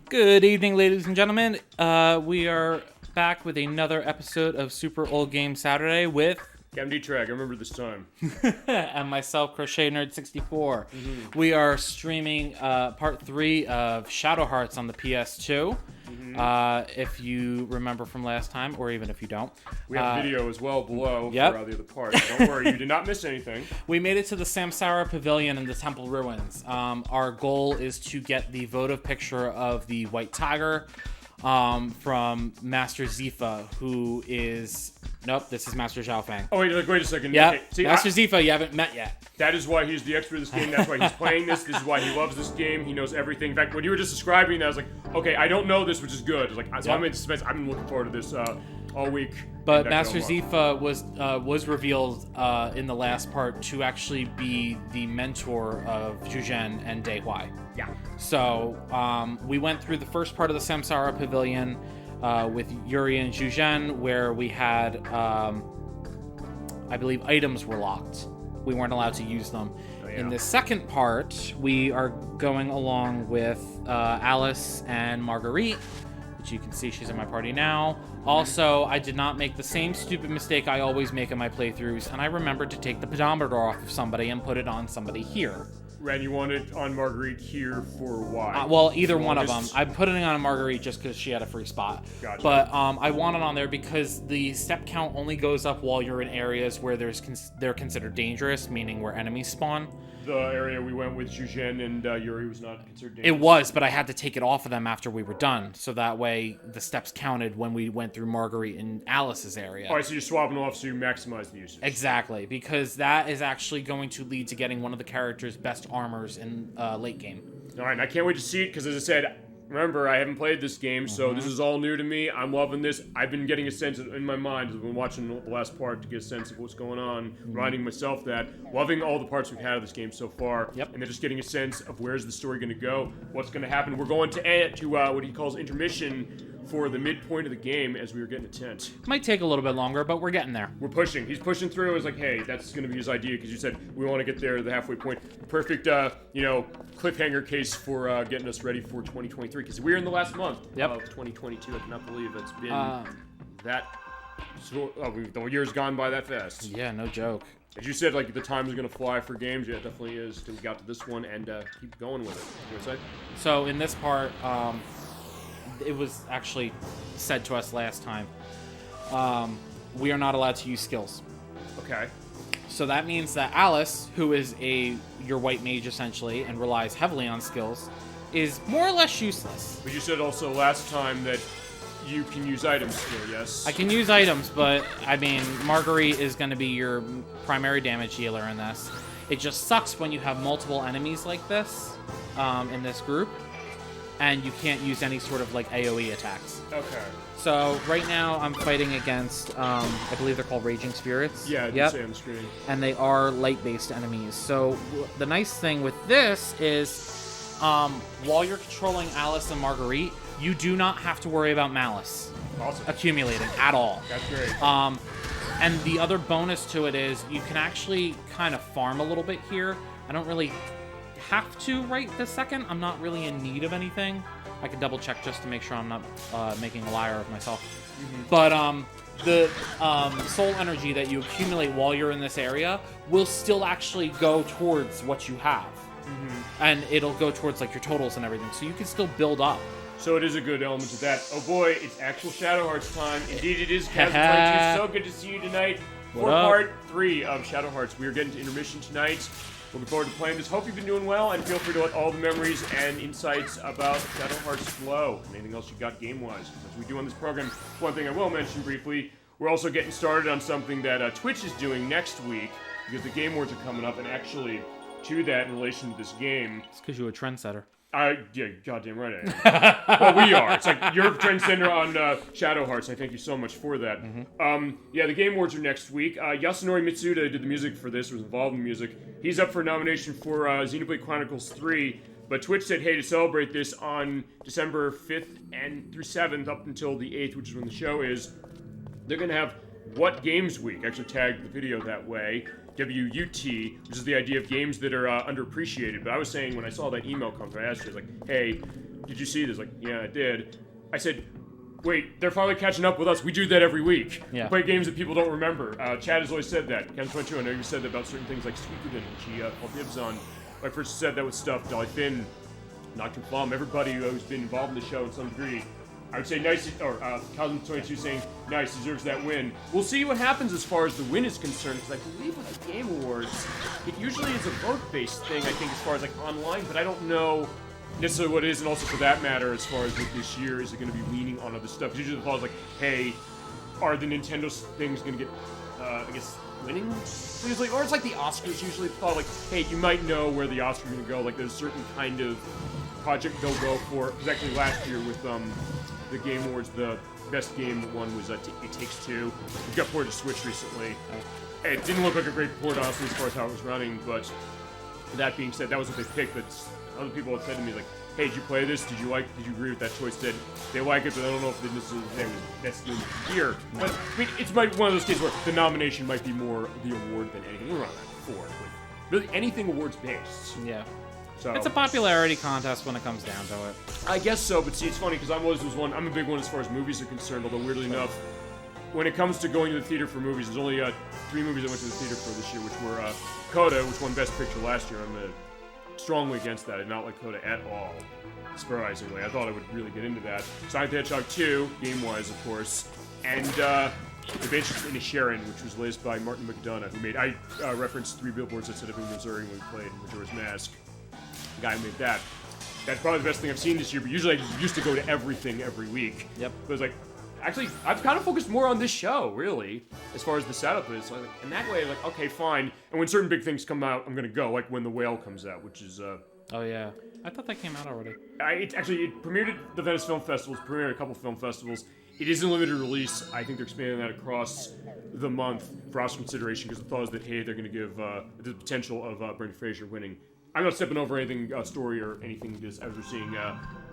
Good evening, ladies and gentlemen. We are back with another episode of Super Old Game Saturday with MD Track, I remember this time. and myself, Crochet Nerd 64. We are streaming part 3 of Shadow Hearts on the PS2. If you remember from last time, or even if you don't. We have video as well below for the other parts. Don't worry, you did not miss anything. We made it to the Samsara Pavilion in the Temple Ruins. Our goal is to get the votive picture of the White Tiger from Master Zifa, who is... Nope, this is Master Zhao Fang. Oh, wait a second. Yeah, Okay, see, Master Zifa you haven't met yet. That is why he's the expert of this game. That's why he's playing this. This is why he loves this game. He knows everything. In fact, when you were just describing that, I was like, okay, I don't know this, which is good. Like, so I'm in suspense. I've been looking forward to this all week. But Master Zifa was revealed in the last part to actually be the mentor of Zhuzhen and Dai Huai. Yeah. So we went through the first part of the Samsara Pavilion with Yuri and Zhuzhen, where we had, I believe, items were locked. We weren't allowed to use them. Oh, yeah. In the second part, we are going along with Alice and Marguerite, which you can see she's in my party now. Also, I did not make the same stupid mistake I always make in my playthroughs, and I remembered to take the pedometer off of somebody and put it on somebody here. Ren, you want it on Marguerite here for why? Well, either one of them. I'm putting it on Marguerite just because she had a free spot. Gotcha. But I want it on there because the step count only goes up while you're in areas where they're considered dangerous, meaning where enemies spawn. The area we went with Zhuzhen and Yuri was not considered dangerous. It was, but I had to take it off of them after we were done, so that way the steps counted when we went through Marguerite and Alice's area. All right, so you're swapping off so you maximize the usage. Exactly, because that is actually going to lead to getting one of the character's best armors in late game. All right, and I can't wait to see it, because as I said, remember, I haven't played this game, so this is all new to me. I'm loving this. I've been getting a sense in my mind, I've been watching the last part to get a sense of what's going on, reminding myself that, loving all the parts we've had of this game so far, and then just getting a sense of where's the story going to go, what's going to happen. We're going to what he calls intermission for the midpoint of the game as we were getting a tent. Might take a little bit longer, but we're getting there. We're pushing. He's pushing through. It's like, hey, that's going to be his idea, because you said we want to get there, the halfway point. Perfect, cliffhanger case for getting us ready for 2023, because we're in the last month of 2022. I cannot believe it's been the year's gone by that fast. Yeah, no joke. As you said, like, the time is going to fly for games. Yeah, it definitely is. Till we got to this one and keep going with it. You know what I'm saying? So in this part, it was actually said to us last time, we are not allowed to use skills. Okay. So that means that Alice, who is your white mage essentially and relies heavily on skills, is more or less useless. But you said also last time that you can use items still, yes? I can use items, but I mean, Marguerite is going to be your primary damage dealer in this. It just sucks when you have multiple enemies like this in this group, and you can't use any sort of like AoE attacks. Okay. So right now I'm fighting against, I believe they're called Raging Spirits. Yeah, I did say on the screen. And they are light-based enemies. So the nice thing with this is, while you're controlling Alice and Marguerite, you do not have to worry about Malice accumulating at all. That's great. And the other bonus to it is you can actually kind of farm a little bit here. I don't really have to right this second. I'm not really in need of anything. I can double check just to make sure I'm not making a liar of myself. But the soul energy that you accumulate while you're in this area will still actually go towards what you have. And it'll go towards like your totals and everything. So you can still build up. So it is a good element to that. Oh boy, it's actual Shadow Hearts time. Indeed it is. Kaz22, so good to see you tonight for part 3 of Shadow Hearts. We are getting to intermission tonight. Looking forward to playing this. Hope you've been doing well, and feel free to let all the memories and insights about Shadow Hearts flow. Anything else you got game-wise. As we do on this program, one thing I will mention briefly, we're also getting started on something that Twitch is doing next week, because the Game Awards are coming up, and actually, to that in relation to this game... It's because you're a trendsetter. Yeah, goddamn right I am. Well, we are. It's like you're a trendsetter on Shadow Hearts. I thank you so much for that. The Game Awards are next week. Yasunori Mitsuda did the music for this, was involved in the music. He's up for nomination for Xenoblade Chronicles 3, but Twitch said, hey, to celebrate this on December 5th and through 7th, up until the 8th, which is when the show is, they're going to have What Games Week. Actually tagged the video that way. WUT, which is the idea of games that are underappreciated. But I was saying when I saw that email come through, I asked you, I was like, hey, did you see this? Like, yeah, I did. I said, wait, they're finally catching up with us. We do that every week. Yeah. We play games that people don't remember. Chad has always said that. Ken22, I know you said that about certain things like Suikoden, which he called dibs on. When I first said that with stuff, Dolly Finn, Nocturne Plum, everybody who's been involved in the show in some degree. I would say nice, or Ken22 saying, nice, deserves that win. We'll see what happens as far as the win is concerned, because I believe with the Game Awards, it usually is a vote-based thing, I think, as far as like online, but I don't know necessarily what it is, and also for that matter, as far as with this year, is it going to be leaning on other stuff? Usually the thought is like, hey, are the Nintendo things going to get, I guess, winning? Usually, or it's like the Oscars. Usually the thought like, hey, you might know where the Oscars are going to go. Like there's a certain kind of project they'll go for. Because actually last year with the Game Awards, the best game one was It Takes Two. It got ported to Switch recently. It didn't look like a great port, honestly, as far as how it was running. But that being said, that was what they picked. But other people had said to me like, hey, did you play this? Did you agree with that choice? They like it, but I don't know if they necessarily say that's the year. But I mean, it's one of those cases where the nomination might be more the award than anything. We're on that before. But really, anything awards based. Yeah. So it's a popularity contest when it comes down to it. I guess so, but see, it's funny because I'm a big one as far as movies are concerned. Although weirdly enough, when it comes to going to the theater for movies, there's only 3 movies I went to the theater for this year, which were Coda, which won Best Picture last year. I'm strongly against that. I did not like Coda at all, surprisingly. I thought I would really get into that. Sonic the Hedgehog 2, game-wise, of course, and Adventures in Sharon, which was licensed by Martin McDonough, who made, I referenced 3 billboards that set up in Missouri when we played Majora's Mask. The guy who made that. That's probably the best thing I've seen this year, but usually I used to go to everything every week. Yep. But it's like, actually, I've kind of focused more on this show, really, as far as the setup is. So in that way, like, okay, fine. And when certain big things come out, I'm going to go, like when The Whale comes out, which is... Oh, yeah. I thought that came out already. It premiered at the Venice Film Festivals, premiered at a couple film festivals. It is a limited release. I think they're expanding that across the month for Oscar consideration, because the thought is that, hey, they're going to give the potential of Brendan Fraser winning. I'm not stepping over anything, story or anything, because as we're seeing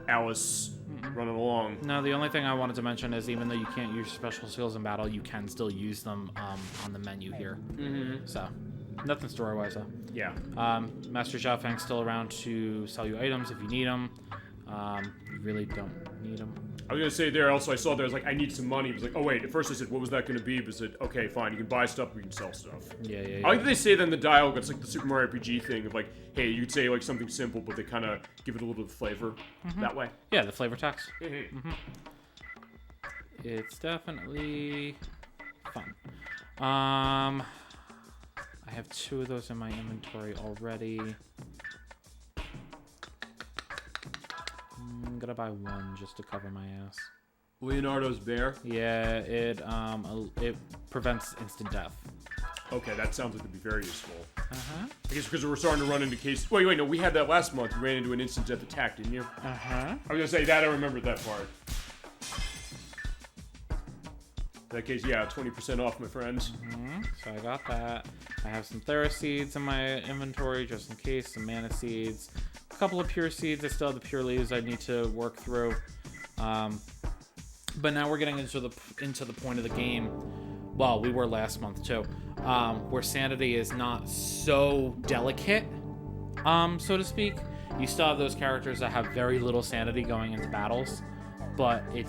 Alice running along. No, the only thing I wanted to mention is even though you can't use special skills in battle, you can still use them on the menu here. Mm-hmm. So, nothing story-wise, though. Yeah. Master Xiaofeng's still around to sell you items if you need them. You really don't need them. I was going to say there, also, I saw there, I was like, I need some money. It was like, oh, wait. At first I said, what was that going to be? But I said, okay, fine. You can buy stuff, or you can sell stuff. Yeah. I like that they say that in the dialogue, it's like the Super Mario RPG thing of like, hey, you could say like something simple, but they kind of give it a little bit of flavor that way. Yeah, the flavor text. Mm-hmm. It's definitely fun. I have 2 of those in my inventory already. I'm gonna buy 1 just to cover my ass. Leonardo's bear? Yeah, it prevents instant death. Okay, that sounds like it'd be very useful. Uh-huh. I guess because we're starting to run into cases. Wait, no, we had that last month. You ran into an instant death attack, didn't you? Uh-huh. I was gonna say that. I remembered that part. In that case, yeah, 20% off, my friends. So I got that. I have some Thera seeds in my inventory just in case. Some mana seeds. A couple of pure seeds. I still have the pure leaves I need to work through. But now we're getting into the point of the game. Well, we were last month too, where sanity is not so delicate, so to speak. You still have those characters that have very little sanity going into battles, but it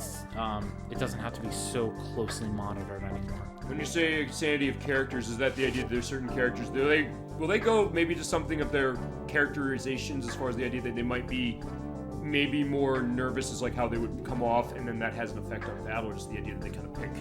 doesn't have to be so closely monitored anymore. When you say sanity of characters, is that the idea that there's certain characters? Will they go maybe to something of their characterizations as far as the idea that they might be maybe more nervous as like how they would come off, and then that has an effect on battle, or just the idea that they kind of pick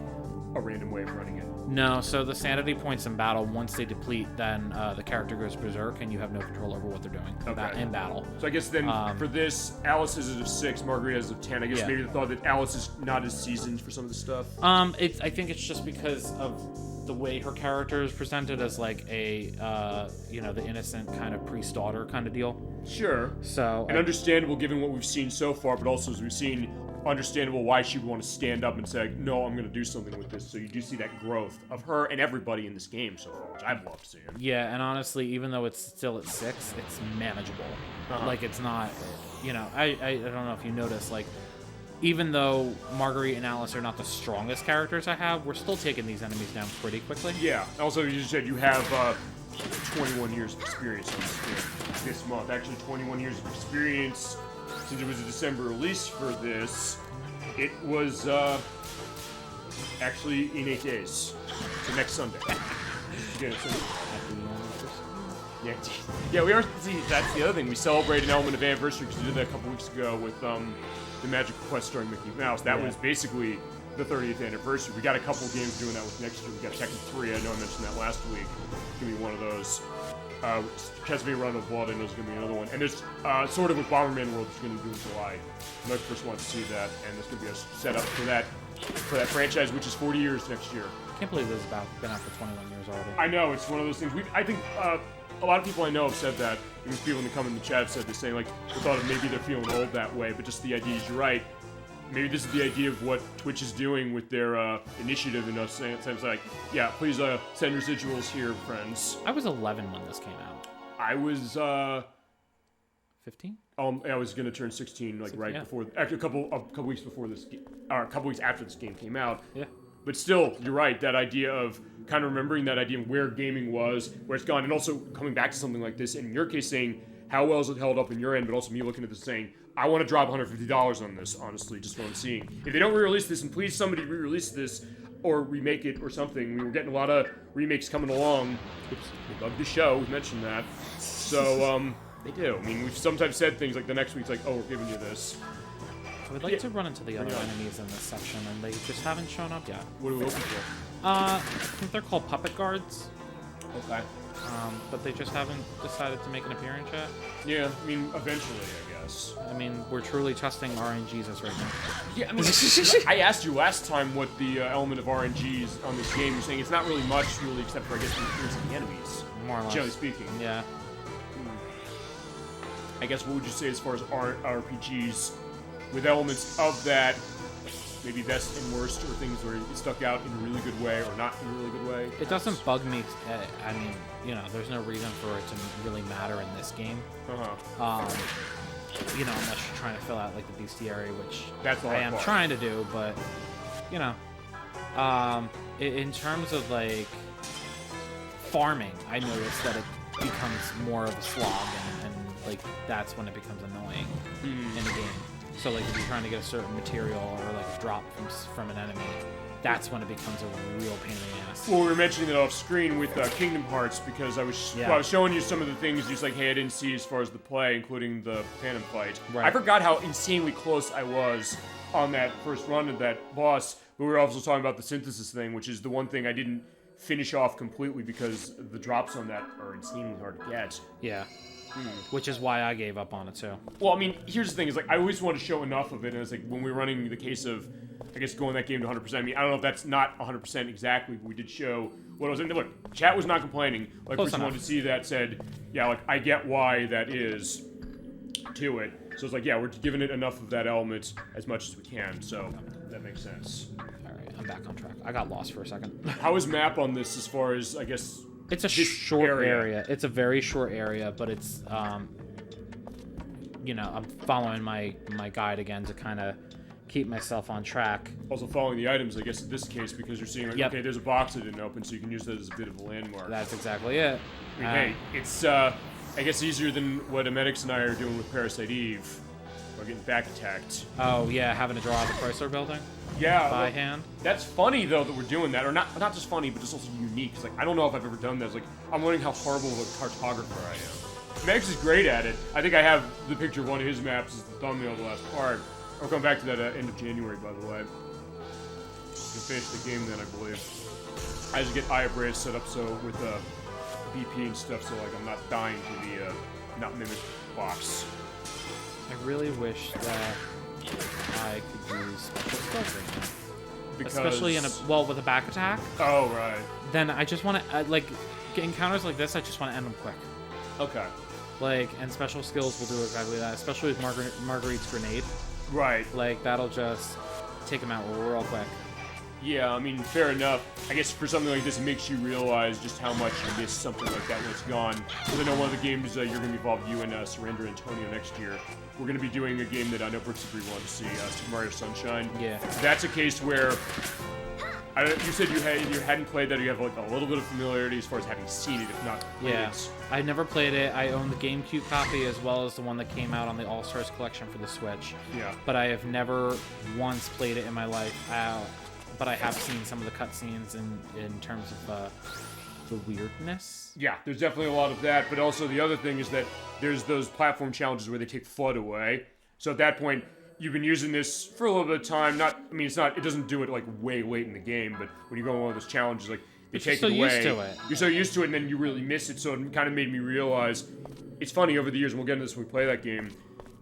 a random way of running it? No, so the sanity points in battle, once they deplete, then the character goes berserk, and you have no control over what they're doing in battle. So I guess then for this, Alice is of 6, Marguerite is of 10. I guess maybe the thought that Alice is not as seasoned for some of the stuff. I think it's just because of the way her character is presented as like a, the innocent kind of priest-daughter kind of deal. Sure. So and understandable given what we've seen so far, but also as we've seen, understandable why she would want to stand up and say, no, I'm going to do something with this. So you do see that growth of her and everybody in this game so far, which I've loved seeing. Yeah, and honestly, even though it's still at 6, it's manageable. Like, it's not, I don't know if you notice, like, even though Marguerite and Alice are not the strongest characters I have, we're still taking these enemies down pretty quickly. Yeah. Also, you just said you have 21 years of experience on this game this month. Actually, 21 years of experience since it was a December release for this, it was actually in 8 days. So next Sunday. Yeah, we are. See, that's the other thing. We celebrate an element of anniversary because we did that a couple weeks ago with the Magic Quest starring Mickey Mouse. That was basically the 30th anniversary. We got a couple games doing that with next year. We got Tekken 3. I know I mentioned that last week. It's gonna be one of those. Castlevania Run of Blood, I know is gonna be another one. And there's sort of with Bomberman World, which is gonna be in July. I first want to see that, and there's gonna be a setup for that franchise, which is 40 years next year. I can't believe this has been out for 21 years already. I know, it's one of those things. I think a lot of people I know have said that. Even people in the comment in the chat have said this, saying like, they thought of maybe they're feeling old that way, but just the idea is, you're right. Maybe this is the idea of what Twitch is doing with their initiative, and us saying like, yeah, please send residuals here, friends. I was 11 when this came out. I was 15. I was gonna turn 16, like right before, actually a couple weeks before this, or a couple weeks after this game came out. Yeah. But still, you're right. That idea of kind of remembering that idea of where gaming was, where it's gone, and also coming back to something like this. And in your case, saying how well is it held up in your end, but also me looking at this saying, I want to drop $150 on this. Honestly, just what I'm seeing. If they don't re-release this, and please somebody re-release this or remake it or something. We were getting a lot of remakes coming along. Oops, we love the show. We mentioned that. So they do. I mean, we've sometimes said things like the next week's like, oh, we're giving you this. I would like to run into the other enemies in this section, and they just haven't shown up yet. What are we looking for? I think they're called puppet guards. Okay. But they just haven't decided to make an appearance yet. Yeah, I mean, eventually, I guess. I mean, we're truly trusting RNGesus right now. Yeah, I mean, I asked you last time what the element of RNG is on this game. You're saying it's not really much, really, except for, I guess, the appearance of the enemies. More or less. Generally speaking. Yeah. I guess what would you say as far as RPGs with elements of that, maybe best and worst, or things where it stuck out in a really good way or not in a really good way? It doesn't bug me. I mean, you know, there's no reason for it to really matter in this game. You know, unless you're trying to fill out like the bestiary, which I am trying to do, but you know, in terms of like farming, I noticed that it becomes more of a slog, and like that's when it becomes annoying in the game. So like if you're trying to get a certain material or like a drop from an enemy, that's when it becomes a real pain in the ass. Well, we were mentioning it off screen with Kingdom Hearts because I was showing you some of the things just like, hey, I didn't see as far as the play, including the Phantom fight. Right. I forgot how insanely close I was on that first run of that boss, but we were also talking about the synthesis thing, which is the one thing I didn't finish off completely because the drops on that are insanely hard to get. Yeah. Which is why I gave up on it too. Well, I mean, here's the thing: is like I always want to show enough of it, and it's like when we were running the case of, I guess, going that game to 100%. I mean, I don't know if that's not 100% exactly, but we did show what I was in. Look, chat was not complaining. Like, person wanted to see that said, yeah, like I get why that is to it. So it's like, yeah, we're giving it enough of that element as much as we can. So that makes sense. All right, I'm back on track. I got lost for a second. How is map on this as far as, I guess? It's a short area. It's a very short area, but it's, you know, I'm following my guide again to kind of keep myself on track. Also following the items, I guess, in this case, because you're seeing, like, okay, there's a box that didn't open, so you can use that as a bit of a landmark. That's exactly it. I mean, hey, it's, I guess, easier than what Emetics and I are doing with Parasite Eve. We're getting back attacked. Oh, yeah, having to draw out the Chrysler building? Yeah. By hand? That's funny, though, that we're doing that. Or not just funny, but just also unique. It's like, I don't know if I've ever done that. It's like, I'm learning how horrible of a cartographer I am. Megs is great at it. I think I have the picture of one of his maps as the thumbnail of the last part. I'll come back to that end of January, by the way. We'll finish the game then, I believe. I just get Iabray set up so with BP and stuff, so like I'm not dying to the not mimic box. I really wish that I could use special skills right now. Because... Especially in with a back attack. Oh, right. Then I just want to, like, encounters like this, I just want to end them quick. Okay. Like, and special skills will do exactly that, especially with Marguerite's grenade. Right. Like, that'll just take them out real quick. Yeah, I mean, fair enough. I guess for something like this, it makes you realize just how much you miss something like that when it's gone. Because I know one of the games you're going to be involved, you and Surrender Antonio next year, we're going to be doing a game that I know Brooks really wanted to see, Super Mario Sunshine. Yeah. That's a case where You said you hadn't played that, or you have like a little bit of familiarity as far as having seen it, if not played it. I never played it. I own the GameCube copy as well as the one that came out on the All-Stars collection for the Switch. Yeah. But I have never once played it in my life. But I have seen some of the cutscenes in terms of the weirdness. Yeah, there's definitely a lot of that, but also the other thing is that there's those platform challenges where they take FUD away. So at that point, you've been using this for a little bit of time. It doesn't do it like way late in the game, but when you go on one of those challenges, like they take it away. You're so used to it. You're so used to it, and then you really miss it. So it kind of made me realize, it's funny over the years, and we'll get into this when we play that game.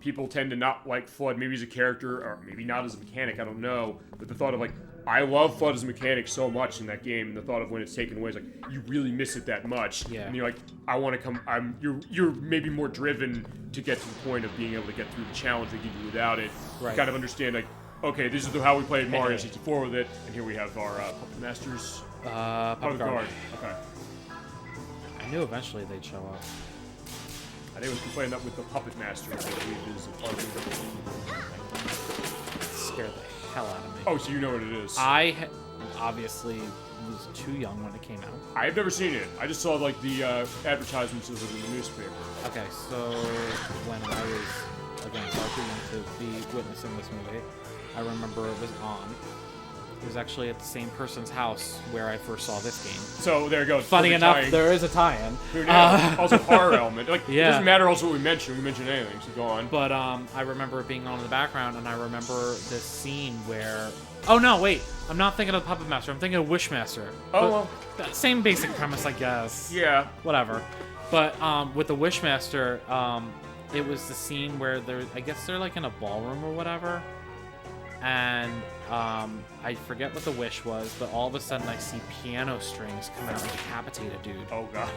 People tend to not like FUD, maybe as a character, or maybe not as a mechanic, I don't know. But the thought of like, I love FUD as a mechanic so much in that game, and the thought of when it's taken away is like, you really miss it that much. Yeah. And you're like, I want to come, you're maybe more driven to get to the point of being able to get through the challenge they give you without it. Right. You kind of understand like, okay, this is how we played Mario 64 with it, and here we have our Puppet Masters. Puppet Guard. Okay. I knew eventually they'd show up. I think we can play that with the Puppet Master, I believe is a part of It scared the hell out of me. Oh, so you know what it is. I obviously was too young when it came out. I've never seen it. I just saw like the advertisements of it in the newspaper. Okay, so when I was, again, far too young to be witnessing this movie, I remember it was on. It was actually at the same person's house where I first saw this game. So there it goes. Funny enough, there is a tie-in. Also horror element. Like, yeah. It doesn't matter also what we mention. We mention anything, so go on. But I remember it being on in the background, and I remember this scene where... Oh, no, wait. I'm not thinking of the Puppet Master. I'm thinking of Wishmaster. Oh, well. Same basic premise, I guess. Yeah. Whatever. But with the Wishmaster, it was the scene where I guess they're like in a ballroom or whatever. And I forget what the wish was, but all of a sudden I see piano strings come out and decapitate a dude. Oh, God.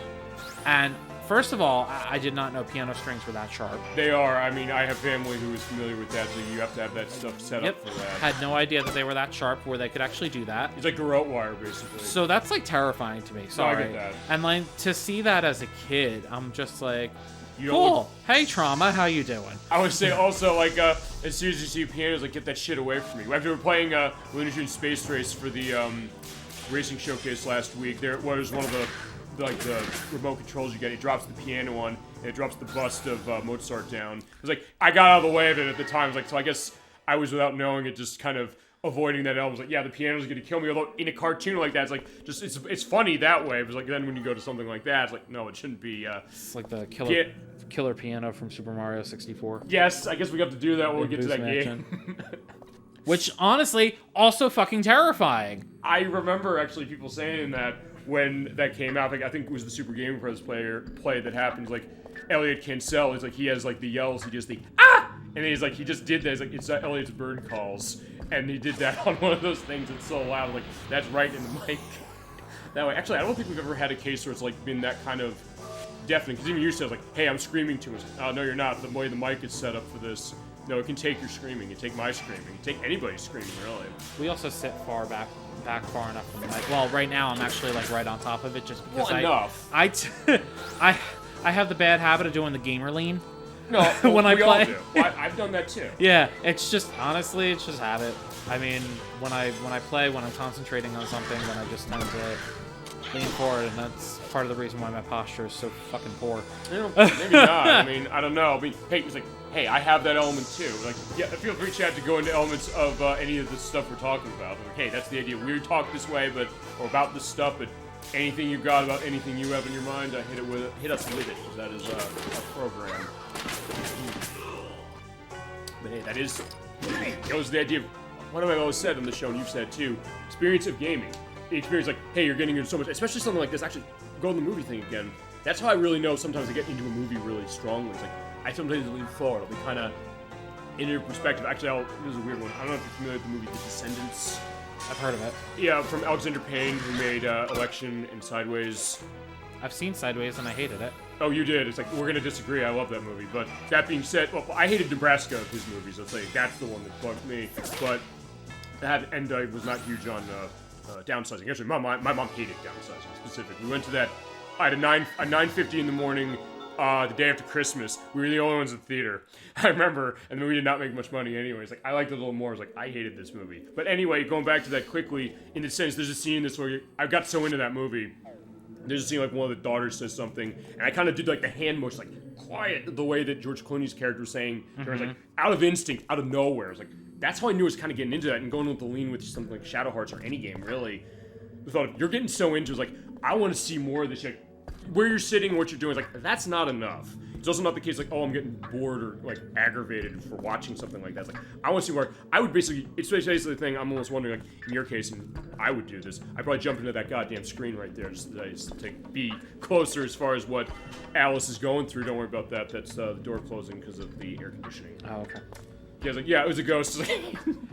And first of all, I did not know piano strings were that sharp. They are. I mean, I have family who is familiar with that, so you have to have that stuff set up for that. Had no idea that they were that sharp where they could actually do that. It's like garrote wire, basically. So that's like terrifying to me. Sorry. No, I get that. And like to see that as a kid, I'm just like, cool. Hey, Trauma, how you doing? I would say also, like, as soon as you see pianos, like, get that shit away from me. After we were playing Looney Tunes Space Race for the Racing Showcase last week, there was one of the remote controls you get. It drops the piano on, and it drops the bust of Mozart down. It was like, I got out of the way of it at the time. It was like, so I guess I was, without knowing it, just kind of avoiding that element. Like, yeah, the piano's gonna kill me. Although in a cartoon like that, it's like just it's funny that way. It was like then when you go to something like that, it's like no, it shouldn't be. It's like the killer piano from Super Mario 64. Yes, I guess we got to do that when we get to that game. Which honestly, also fucking terrifying. I remember actually people saying that when that came out. Like, I think it was the Super Game Press play that happened. Like Elliot Cancel, it's like he has like the yells. He just and then he's like he just did that. It's like it's Elliot's bird calls. And he did that on one of those things that's so loud, like, that's right in the mic. That way. Actually, I don't think we've ever had a case where it's, like, been that kind of deafening. Because even you said, like, hey, I'm screaming too much. Oh, no, you're not. The way the mic is set up for this, no, it can take your screaming. It can take my screaming. It can take anybody's screaming, really. We also sit far back far enough from the mic. Well, right now, I'm actually, like, right on top of it just because I have the bad habit of doing the gamer lean. No, when I play. All do. Well, I've done that too. Yeah, it's just honestly, it's just habit. I mean, when I play, when I'm concentrating on something, then I just tend to lean forward, and that's part of the reason why my posture is so fucking poor. Maybe not. I mean, I don't know. I mean, hey, it's like, hey, I have that element too. Like, yeah, feel free, Chad, to go into elements of any of the stuff we're talking about. Like, hey, that's the idea. We talk this way, or about this stuff, but anything you got about anything you have in your mind, hit us with it, because that is our program. But hey, that was the idea of what have I always said on the show, and you've said too, experience of gaming. The experience, like, hey, you're getting into so much, especially something like this. Actually, go on the movie thing again. That's how I really know sometimes I get into a movie really strongly. It's like, I sometimes lean forward. I'll be kind of in your perspective. Actually, this is a weird one. I don't know if you're familiar with the movie The Descendants. I've heard of it. Yeah, from Alexander Payne, who made Election and Sideways. I've seen Sideways, and I hated it. Oh, you did? It's like, we're going to disagree. I love that movie. But that being said, well, I hated Nebraska of his movies. I'll say that's the one that bugged me. But that, and I was not huge on downsizing. Actually, my mom hated downsizing specifically. We went to that. I had a 9:50 in the morning the day after Christmas. We were the only ones in the theater. I remember, and then we did not make much money anyways. Like, I liked it a little more. I was like, I hated this movie. But anyway, going back to that quickly, in the sense, there's a scene that's where I got so into that movie. There's a scene like one of the daughters says something, and I kind of did like the hand motion, like quiet, the way that George Clooney's character was saying. It was like out of instinct, out of nowhere. It was like, that's how I knew I was kind of getting into that, and going with the lean with something like Shadow Hearts or any game, really. The thought of, you're getting so into it, like, I want to see more of this shit. Where you're sitting and what you're doing is like, that's not enough. It's also not the case like, oh, I'm getting bored or like aggravated for watching something like that. It's like, I want to see where I would basically, it's basically the thing I'm almost wondering, like, in your case, and I would do this, I'd probably jump into that goddamn screen right there just to be closer as far as what Alice is going through. Don't worry about that. That's the door closing because of the air conditioning. Oh, okay. Yeah, I was like, yeah, it was a ghost.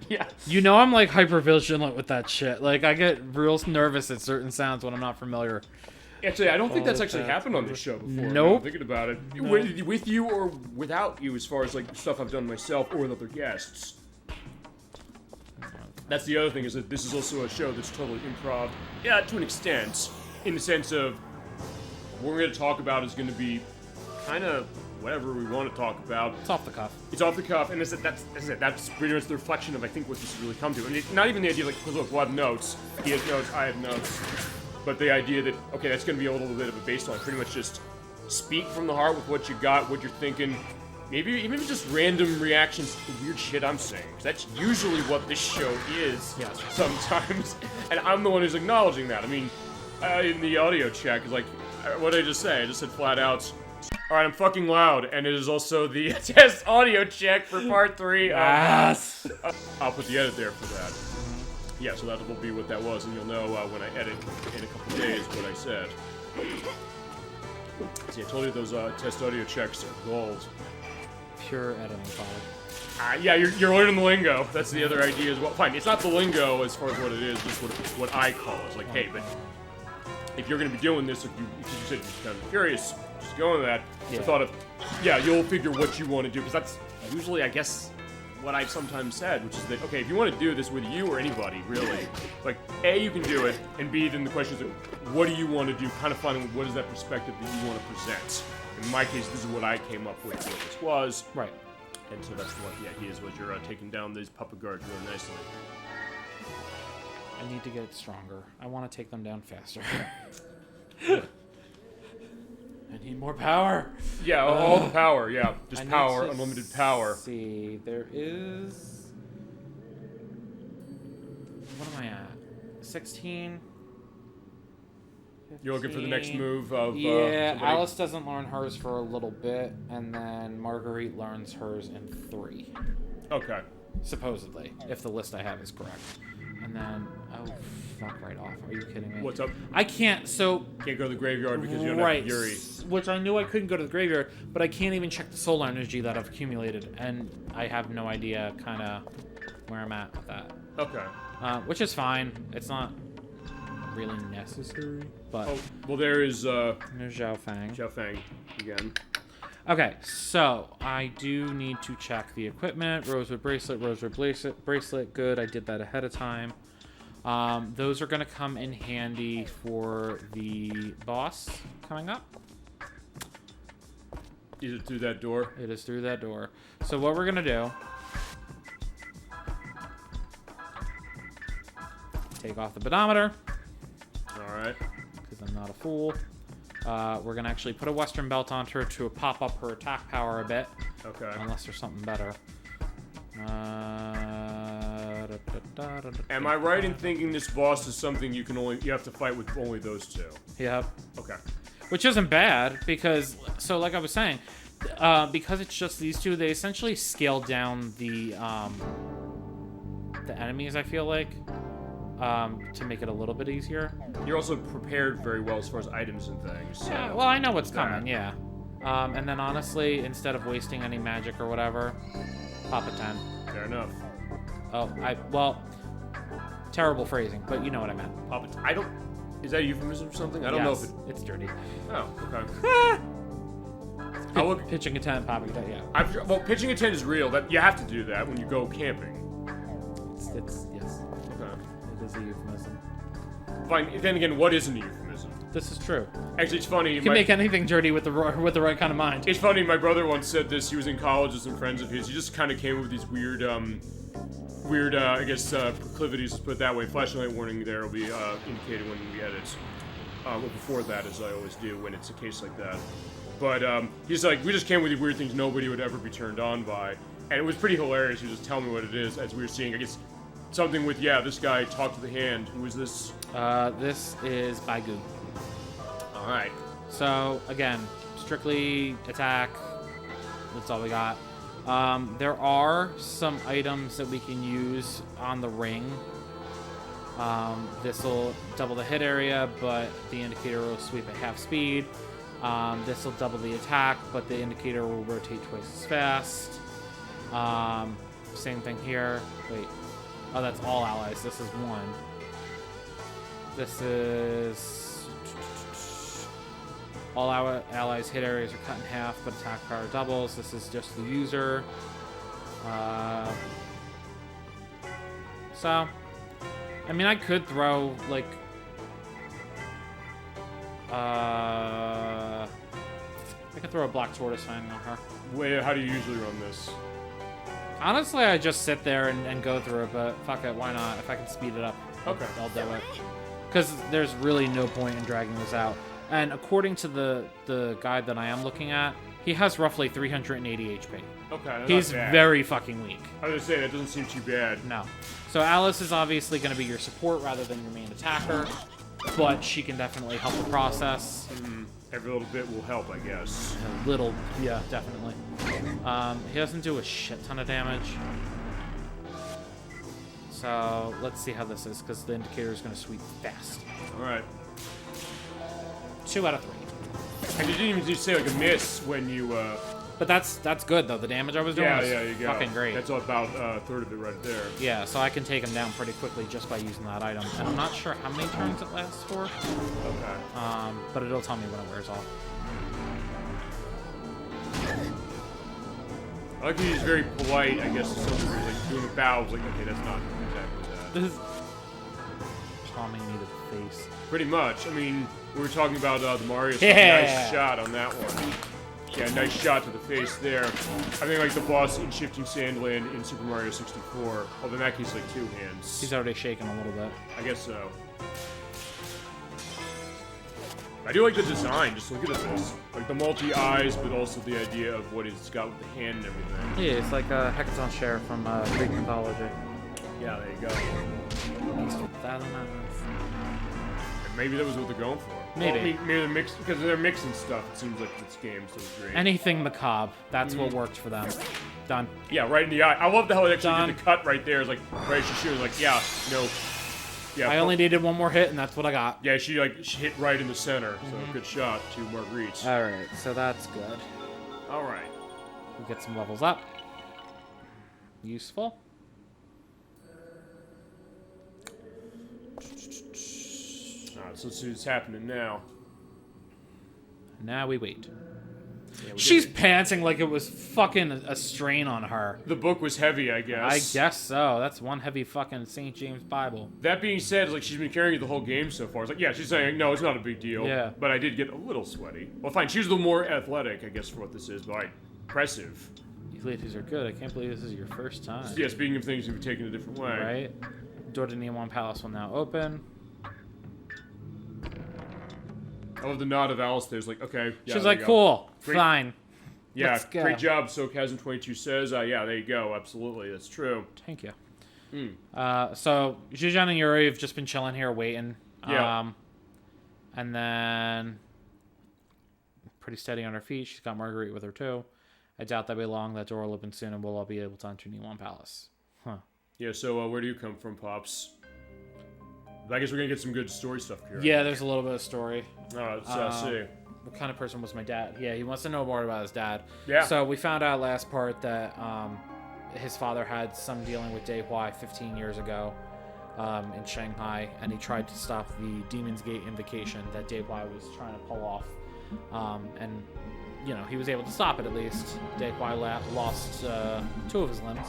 Yeah. You know I'm like hyper vigilant with that shit. Like I get real nervous at certain sounds when I'm not familiar. Actually, I don't think that's actually happened on this show before. Nope. I'm thinking about it. Nope. With you or without you, as far as like stuff I've done myself or with other guests. That's the other thing, is that this is also a show that's totally improv. Yeah, to an extent. In the sense of what we're going to talk about is going to be kind of whatever we want to talk about. It's off the cuff. It's off the cuff, and that's it. That's pretty much the reflection of, I think, what this has really come to. And it's not even the idea, like, because look, we'll have notes. He has notes, I have notes. But the idea that, okay, that's going to be a little bit of a baseline. Pretty much just speak from the heart with what you got, what you're thinking. Maybe even just random reactions to the weird shit I'm saying. 'Cause that's usually what this show is sometimes. And I'm the one who's acknowledging that. I mean, in the audio check, it's like, what did I just say? I just said flat out, alright, I'm fucking loud. And it is also the test audio check for part 3. Yes! I'll put the edit there for that. Yeah, so that will be what that was, and you'll know when I edit in a couple days what I said. See, I told you those test audio checks are gold. Pure editing fodder. Yeah, you're learning the lingo. That's the other idea as well. Fine, it's not the lingo as far as what it is, just what I call it. It's like, hey, but if you're going to be doing this, if you said you're kind of curious, just go into that. Yeah. I thought of, yeah, you'll figure what you want to do, because that's usually, I guess, what I've sometimes said, which is that, okay, if you want to do this with you or anybody, really, like, A, you can do it, and B, then the question is, what do you want to do? Kind of finding what is that perspective that you want to present. In my case, this is what I came up with, what this was. Right. And so that's what the idea is, was you're taking down these puppet guards really nicely. I need to get stronger. I want to take them down faster. I need more power. Yeah, all the power, yeah. Just I power, need to unlimited power. See, there is... What am I at? 16? 15? You're looking for the next move of yeah, somebody? Alice doesn't learn hers for a little bit, and then Marguerite learns hers in 3. Okay. Supposedly, if the list I have is correct. And then, oh, fuck right off. Are you kidding me? What's up? I can't, so... Can't go to the graveyard because you don't right, have Yuri. Which I knew I couldn't go to the graveyard, but I can't even check the soul energy that I've accumulated, and I have no idea kind of where I'm at with that. Okay. Which is fine. It's not really necessary, but... Oh, well, there is, There's Zhao Fang. Xiao Fang again. Okay, so I do need to check the equipment. Rosewood bracelet, good. I did that ahead of time. Those are going to come in handy for the boss coming up. Is it through that door? It is through that door. So what we're going to do... Take off the pedometer. Alright. Because I'm not a fool. We're going to actually put a Western belt onto her to pop up her attack power a bit. Okay. Unless there's something better. Am I right in thinking this boss is something you have to fight with only those two? Yep. Okay. Which isn't bad, because, so like I was saying, because it's just these two, they essentially scaled down the enemies, I feel like, to make it a little bit easier. You're also prepared very well as far as items and things. So Yeah, well, I know what's coming, yeah. And then honestly, instead of wasting any magic or whatever, pop a 10. Fair enough. Oh, well, terrible phrasing, but you know what I meant. Pop it. I don't... Is that a euphemism or something? I don't know if it... It's dirty. Oh, okay. I'll look... Pitching a 10, popping a 10, yeah. Well, pitching a 10 is real. That you have to do that when you go camping. It's yes. Okay. It is a euphemism. Fine. Then again, what isn't a euphemism? This is true. Actually, it's funny. You can make anything dirty with the right kind of mind. It's funny. My brother once said this. He was in college with some friends of his. He just kind of came up with these weird, I guess, proclivities. Let's put it that way. Flashing light warning there will be indicated when we edit. Well, before that, as I always do when it's a case like that. But he's like, we just came with these weird things nobody would ever be turned on by, and it was pretty hilarious. He was just telling me what it is as we were seeing. I guess something with this guy talk to the hand. Who is this? This is Baigu. All right. So, again, strictly attack. That's all we got. There are some items that we can use on the ring. This will double the hit area, but the indicator will sweep at half speed. This will double the attack, but the indicator will rotate twice as fast. Same thing here. Wait. Oh, that's all allies. This is one. This is... All our allies' hit areas are cut in half, but attack power doubles. This is just the user. So, I mean, I could throw, like... I could throw a black tortoise fang on her. Wait, how do you usually run this? Honestly, I just sit there and go through it, but fuck it, why not? If I can speed it up, okay, I'll do it. Because there's really no point in dragging this out. And according to the guide that I am looking at, he has roughly 380 HP. Okay, he's very fucking weak. I was gonna say, that doesn't seem too bad. No. So Alice is obviously going to be your support rather than your main attacker, but she can definitely help the process. Every little bit will help, I guess. A little, yeah, definitely. He doesn't do a shit ton of damage. So let's see how this is, because the indicator is going to sweep fast. All right. 2 out of 3. And you didn't even say like a miss when you. But that's good though. The damage I was doing was you go. fucking great. That's about a third of it right there. Yeah, so I can take him down pretty quickly just by using that item. And I'm not sure how many turns it lasts for. Okay. But it'll tell me when it wears off. I like he's very polite, I guess, to some degree, like doing the bows, like, okay, that's not exactly that. This is palming me to the face. Pretty much. I mean, we were talking about the Mario stuff. Yeah. Nice shot on that one. Yeah, nice shot to the face there. I think like the boss in Shifting Sandland in Super Mario 64. Although in that case, like 2 hands. He's already shaking a little bit. I guess so. I do like the design. Just look at this. Like the multi-eyes, but also the idea of what it's got with the hand and everything. Yeah, it's like a Hecaton share from Greek mythology. Yeah, there you go. And maybe that was what they're going for. Maybe. Well, I mean, maybe they're mixed, because they're mixing stuff. It seems like this game, so it's great. Anything macabre. That's what worked for them. Done. Yeah, right in the eye. I love how they actually Done. did the cut right there. It's like, right as she shoots, like, yeah, no. Yeah, I only needed one more hit, and that's what I got. Yeah, she hit right in the center. So good shot to Marguerite. All right, so that's good. All right. We'll get some levels up. Useful. Alright, so let's see what's happening now. Now we wait. Yeah, She's panting like it was fucking a strain on her. The book was heavy, I guess. I guess so. That's one heavy fucking St. James Bible. That being said, like she's been carrying it the whole game so far. It's like, yeah, she's saying, no, it's not a big deal. Yeah. But I did get a little sweaty. Well, fine. She was a little more athletic, I guess, for what this is. But impressive. These ladies are good. I can't believe this is your first time. Yeah, speaking of things to be taken a different way. Right? Door to Neon Palace will now open. I love the nod of Alice there. It's like, okay. Yeah, She's there like, you go. cool. Great. Fine. Yeah, Let's go. great job, SoCasm22 says. Yeah, there you go. Absolutely. That's true. Thank you. So, Zhujian and Yuri have just been chilling here waiting. Yeah. And then... Pretty steady on her feet. She's got Marguerite with her, too. I doubt that'll be long. That door will open soon, and we'll all be able to enter Neon Palace. Huh. Yeah, so where do you come from, Pops? I guess we're going to get some good story stuff here. Yeah, there's a little bit of story. Let's see. What kind of person was my dad? Yeah, he wants to know more about his dad. Yeah. So we found out last part that his father had some dealing with Dai Hua 15 years ago in Shanghai, and he tried to stop the Demon's Gate invocation that Dai Hua was trying to pull off. And, you know, he was able to stop it at least. Dai Hua lost 2 of his limbs.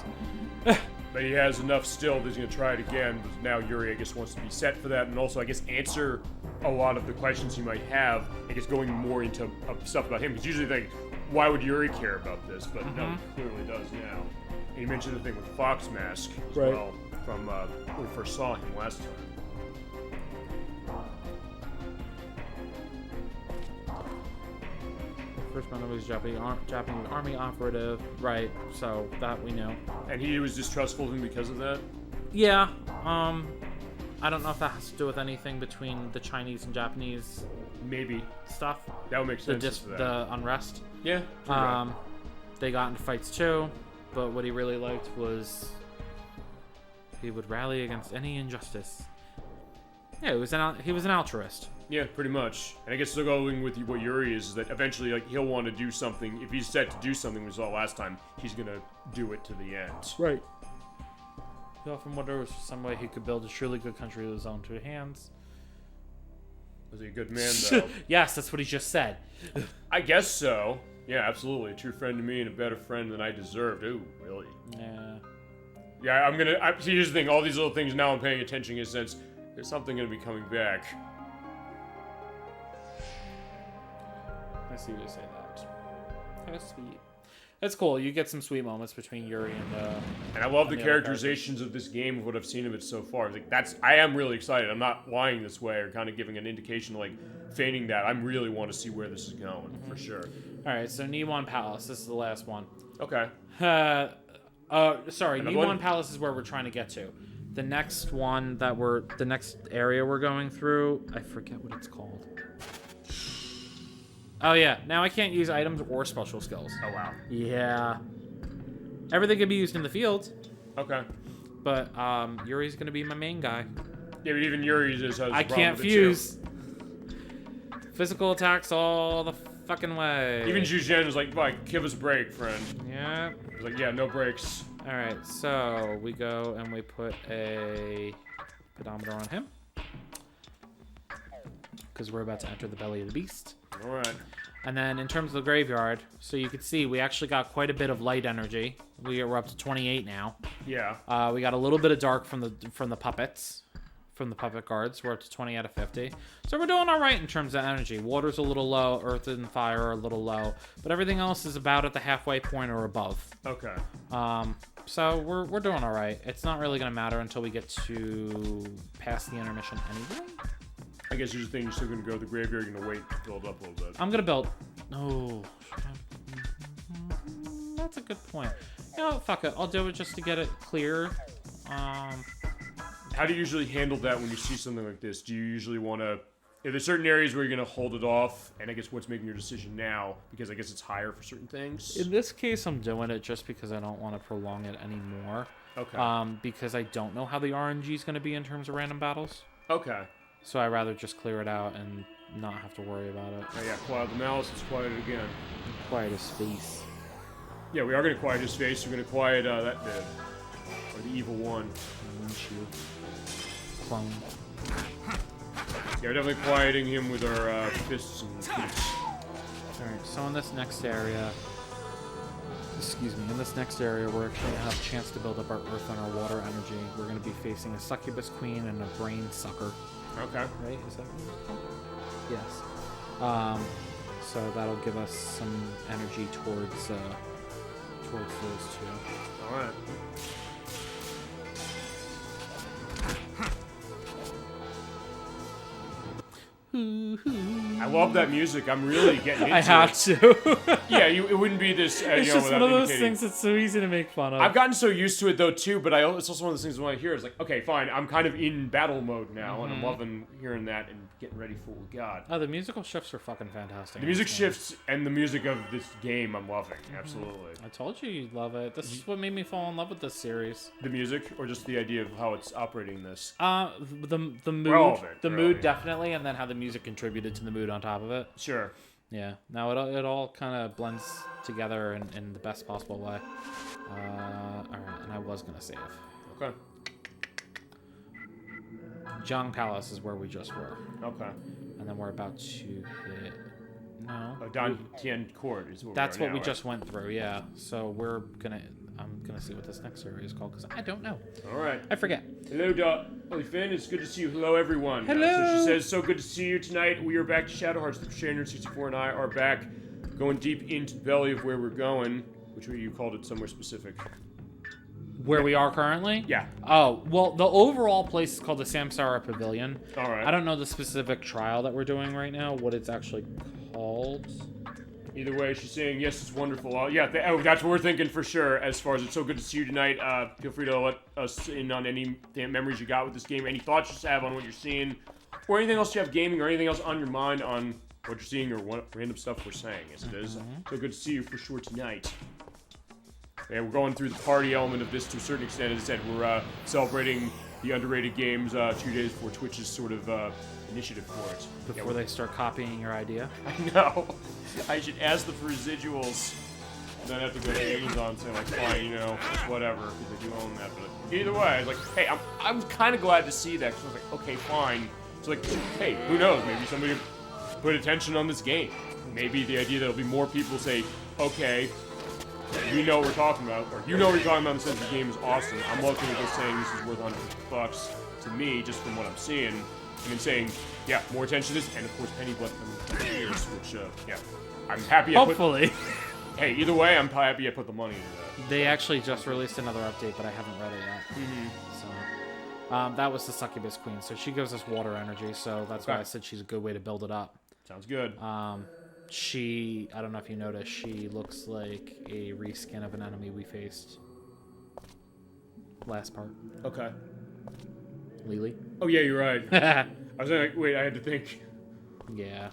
But he has enough still that he's going to try it again. But now Yuri, I guess, wants to be set for that, and also, I guess, answer a lot of the questions you might have, I guess, going more into stuff about him. Because usually you think, why would Yuri care about this? But no, he clearly does now. And he mentioned the thing with Fox Mask as well from when we first saw him last time. First one was Japanese army operative, right? So that we know. And he was distrustful of him because of that? Yeah. I don't know if that has to do with anything between the Chinese and Japanese Maybe. stuff. That would make sense for that. The unrest. Yeah. They got into fights too, but what he really liked was he would rally against any injustice. Yeah, he was an altruist. Yeah, pretty much. And I guess still going with what Yuri is that eventually, like, he'll want to do something. If he's set to do something we saw last time, he's gonna do it to the end. Right. He often wonders some way he could build a truly good country with his own two hands. Was he a good man, though? Yes, that's what he just said. I guess so. Yeah, absolutely. A true friend to me and a better friend than I deserved. Ooh, really? Yeah. Yeah, see, here's the thing. All these little things now I'm paying attention in a sense. There's something gonna be coming back. I see you say that. That's sweet. That's cool. You get some sweet moments between Yuri and I love the characterizations of this game, of what I've seen of it so far. Like, I am really excited. I'm not lying this way or kind of giving an indication, like feigning that. I really want to see where this is going for sure. All right, so Niwon Palace. This is the last one. Okay. Sorry, Another Niwon one? Palace is where we're trying to get to. The next one the next area we're going through, I forget what it's called. Oh yeah, now I can't use items or special skills. Oh wow. Yeah. Everything can be used in the field. Okay. But Yuri's gonna be my main guy. Yeah, but even Yuri just has I can't fuse. Physical attacks all the fucking way. Even Zhuzhen was like, give us a break, friend. Yeah. He's like, yeah, no breaks. Alright, so we go and we put a pedometer on him. Because we're about to enter the belly of the beast. Alright. And then in terms of the graveyard, so you can see we actually got quite a bit of light energy. We're up to 28 now. Yeah. We got a little bit of dark from the puppets, from the puppet guards. We're up to 20 out of 50. So we're doing all right in terms of energy. Water's a little low, earth and fire are a little low, but everything else is about at the halfway point or above. Okay. So we're doing all right. It's not really gonna matter until we get to past the intermission anyway. I guess you're just thinking you're still gonna go to the graveyard, you're gonna wait to build up a little bit. I'm gonna build. Oh, that's a good point. You know, fuck it. I'll do it just to get it clear. How do you usually handle that when you see something like this? Do you usually want to... Are there certain areas where you're going to hold it off? And I guess what's making your decision now? Because I guess it's higher for certain things? In this case, I'm doing it just because I don't want to prolong it anymore. Okay. Because I don't know how the RNG is going to be in terms of random battles. Okay. So I'd rather just clear it out and not have to worry about it. Oh, yeah, quiet the mouse, let's quiet it again. Quiet his face. Yeah, we are going to quiet his face. We're going to quiet that bit. Or the evil one. Windshield. Clone. Yeah, we're definitely quieting him with our fists and feet. Alright, so in this next area... Excuse me, in this next area, we're actually going to have a chance to build up our earth and our water energy. We're going to be facing a succubus queen and a brain sucker. Okay. Right? Is that what it's called? Yes. So that'll give us some energy towards those two. All right. I love that music. I'm really getting into it. I have to. Yeah, it wouldn't be this. It's just one of those things that's so easy to make fun of. I've gotten so used to it though too, but it's also one of those things when I hear it's like, okay, fine, I'm kind of in battle mode now, and I'm loving hearing that and getting ready for God. Oh, the musical shifts are fucking fantastic. The music shifts and the music of this game I'm loving, absolutely. I told you you'd love it. This is what made me fall in love with this series. The music, or just the idea of how it's operating this? The mood, Relevant, the really. mood definitely, and then how the music contributed to the mood on top of it. Sure. Yeah. Now it all kind of blends together in the best possible way. All right, and I was gonna save. Okay. Jiang Palace is where we just were. Okay. And then we're about to hit. No. Dan Tian Court is where That's we are what now, we right? just went through. Yeah. So I'm going to see what this next area is called, because I don't know. All right. I forget. Hello, Ollie Finn. It's good to see you. Hello, everyone. Hello. So she says, so good to see you tonight. We are back to Shadow Hearts. The Shader64 and I are back, going deep into the belly of where we're going, which you called it somewhere specific. Where we are currently? Yeah. Oh, well, the overall place is called the Samsara Pavilion. All right. I don't know the specific trial that we're doing right now, what it's actually called. Either way, she's saying, yes, it's wonderful. Yeah, that's what we're thinking for sure, as far as it's so good to see you tonight. Feel free to let us in on any memories you got with this game, any thoughts you have on what you're seeing, or anything else you have gaming, or anything else on your mind on what you're seeing, or what random stuff we're saying, as it is. So good to see you for sure tonight. Yeah, we're going through the party element of this to a certain extent. As I said, we're celebrating the underrated games 2 days before Twitch's sort of initiative for it. Before they start copying your idea. I know. I should ask them for residuals. Then have to go to Amazon and say, like, fine, you know, whatever, because they do own that. But either way, I was like, hey, I was kind of glad to see that, because I was like, okay, fine. It's like, hey, who knows? Maybe somebody put attention on this game. Maybe the idea that there'll be more people say, okay, we know what we're talking about, or you know what you're talking about in the sense the game is awesome. I'm looking at this saying this is worth $150 to me, just from what I'm seeing, and then saying, yeah, more attention to this, and of course, Penny Blood from the years, which, yeah, I'm happy. Hopefully. Hey, either way, I'm happy I put the money into that. They actually just released another update, but I haven't read it yet. So, that was the Succubus Queen, so she gives us water energy, so that's why I said she's a good way to build it up. Sounds good. I don't know if you noticed, she looks like a reskin of an enemy we faced last part. Okay. Lily. Oh, yeah, you're right. I was like, wait, I had to think. Yeah.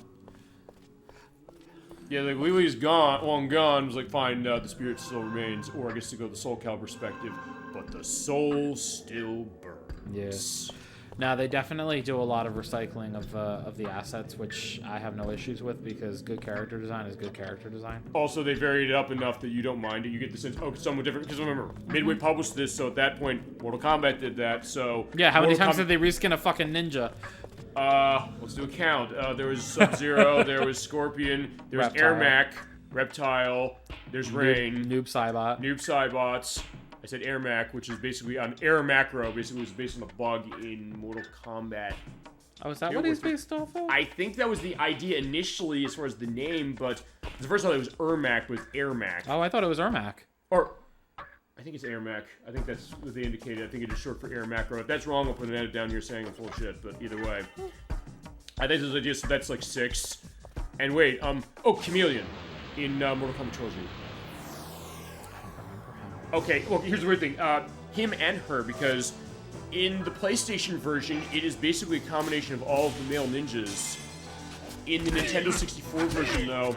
Yeah, like, Lily's gone, long gone. It was like, fine, the spirit still remains, or I guess to go the Soul Cal perspective, but the soul still burns. Yeah. No, they definitely do a lot of recycling of the assets, which I have no issues with, because good character design is good character design. Also, they varied it up enough that you don't mind it. You get the sense, oh, it's somewhat different. Because remember, Midway published this, so at that point, Mortal Kombat did that, so... Yeah, how many times did they reskin a fucking ninja? Let's do a count. There was Sub-Zero, there was Scorpion, there was Ermac, Reptile, there's Rain. Noob Saibot. Noob Saibots. I said Ermac, which is basically on Air Macro, basically was based on the bug in Mortal Kombat. Oh, is that what he's based off of? I think that was the idea initially as far as the name, but the first time it was Ermac with Ermac. Oh, I thought it was Ermac. Or, I think it's Ermac. I think that's what they indicated. I think it is short for Air Macro. If that's wrong, I'll put an edit down here saying I'm full of shit, but either way. I think there's idea, so that's like 6. And wait, oh, Chameleon in Mortal Kombat Trilogy. Okay, well, here's the weird thing. Him and her, because in the PlayStation version, it is basically a combination of all of the male ninjas. In the Nintendo 64 version, though,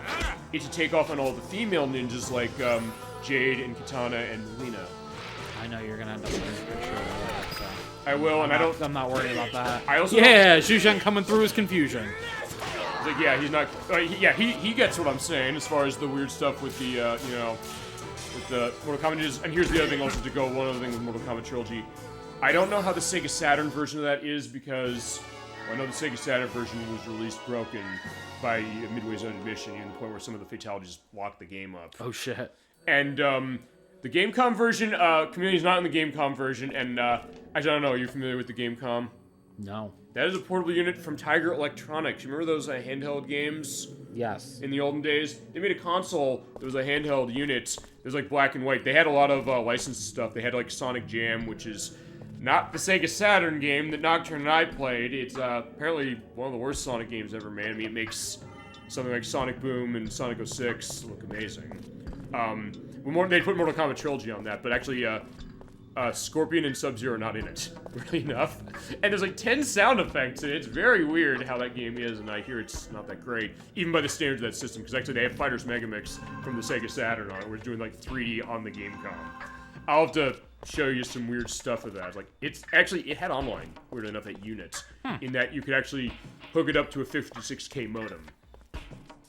it's a takeoff on all the female ninjas like Jade and Katana and Melina. I know you're gonna end up with a picture of that, so. I will, and I'm not worried about that. I also Zhu Zhen coming through his confusion. Like, yeah, he's not... he gets what I'm saying as far as the weird stuff with the, you know... with the Mortal Kombat ninjas. And here's the other thing also to go, one other thing with Mortal Kombat Trilogy. I don't know how the Sega Saturn version of that is, because I know the Sega Saturn version was released broken by Midway's own admission, to the point where some of the fatalities locked the game up. Oh, shit. And, the Gamecom version, Chameleon's not in the Gamecom version, and, I don't know, are you familiar with the Gamecom? No. That is a portable unit from Tiger Electronics. You remember those handheld games? Yes. In the olden days? They made a console that was a handheld unit. It was like black and white. They had a lot of licensed stuff. They had like Sonic Jam, which is not the Sega Saturn game that Nocturne and I played. It's apparently one of the worst Sonic games ever made. I mean, it makes something like Sonic Boom and Sonic 06 look amazing. They put Mortal Kombat Trilogy on that, but actually, Scorpion and Sub-Zero are not in it, really enough. And there's like 10 sound effects, and it's very weird how that game is, and I hear it's not that great, even by the standards of that system, because actually they have Fighters Megamix from the Sega Saturn on it, where it's doing like 3D on the Gamecom. I'll have to show you some weird stuff of that. Like, it had online, weird enough, at units, in that you could actually hook it up to a 56K modem.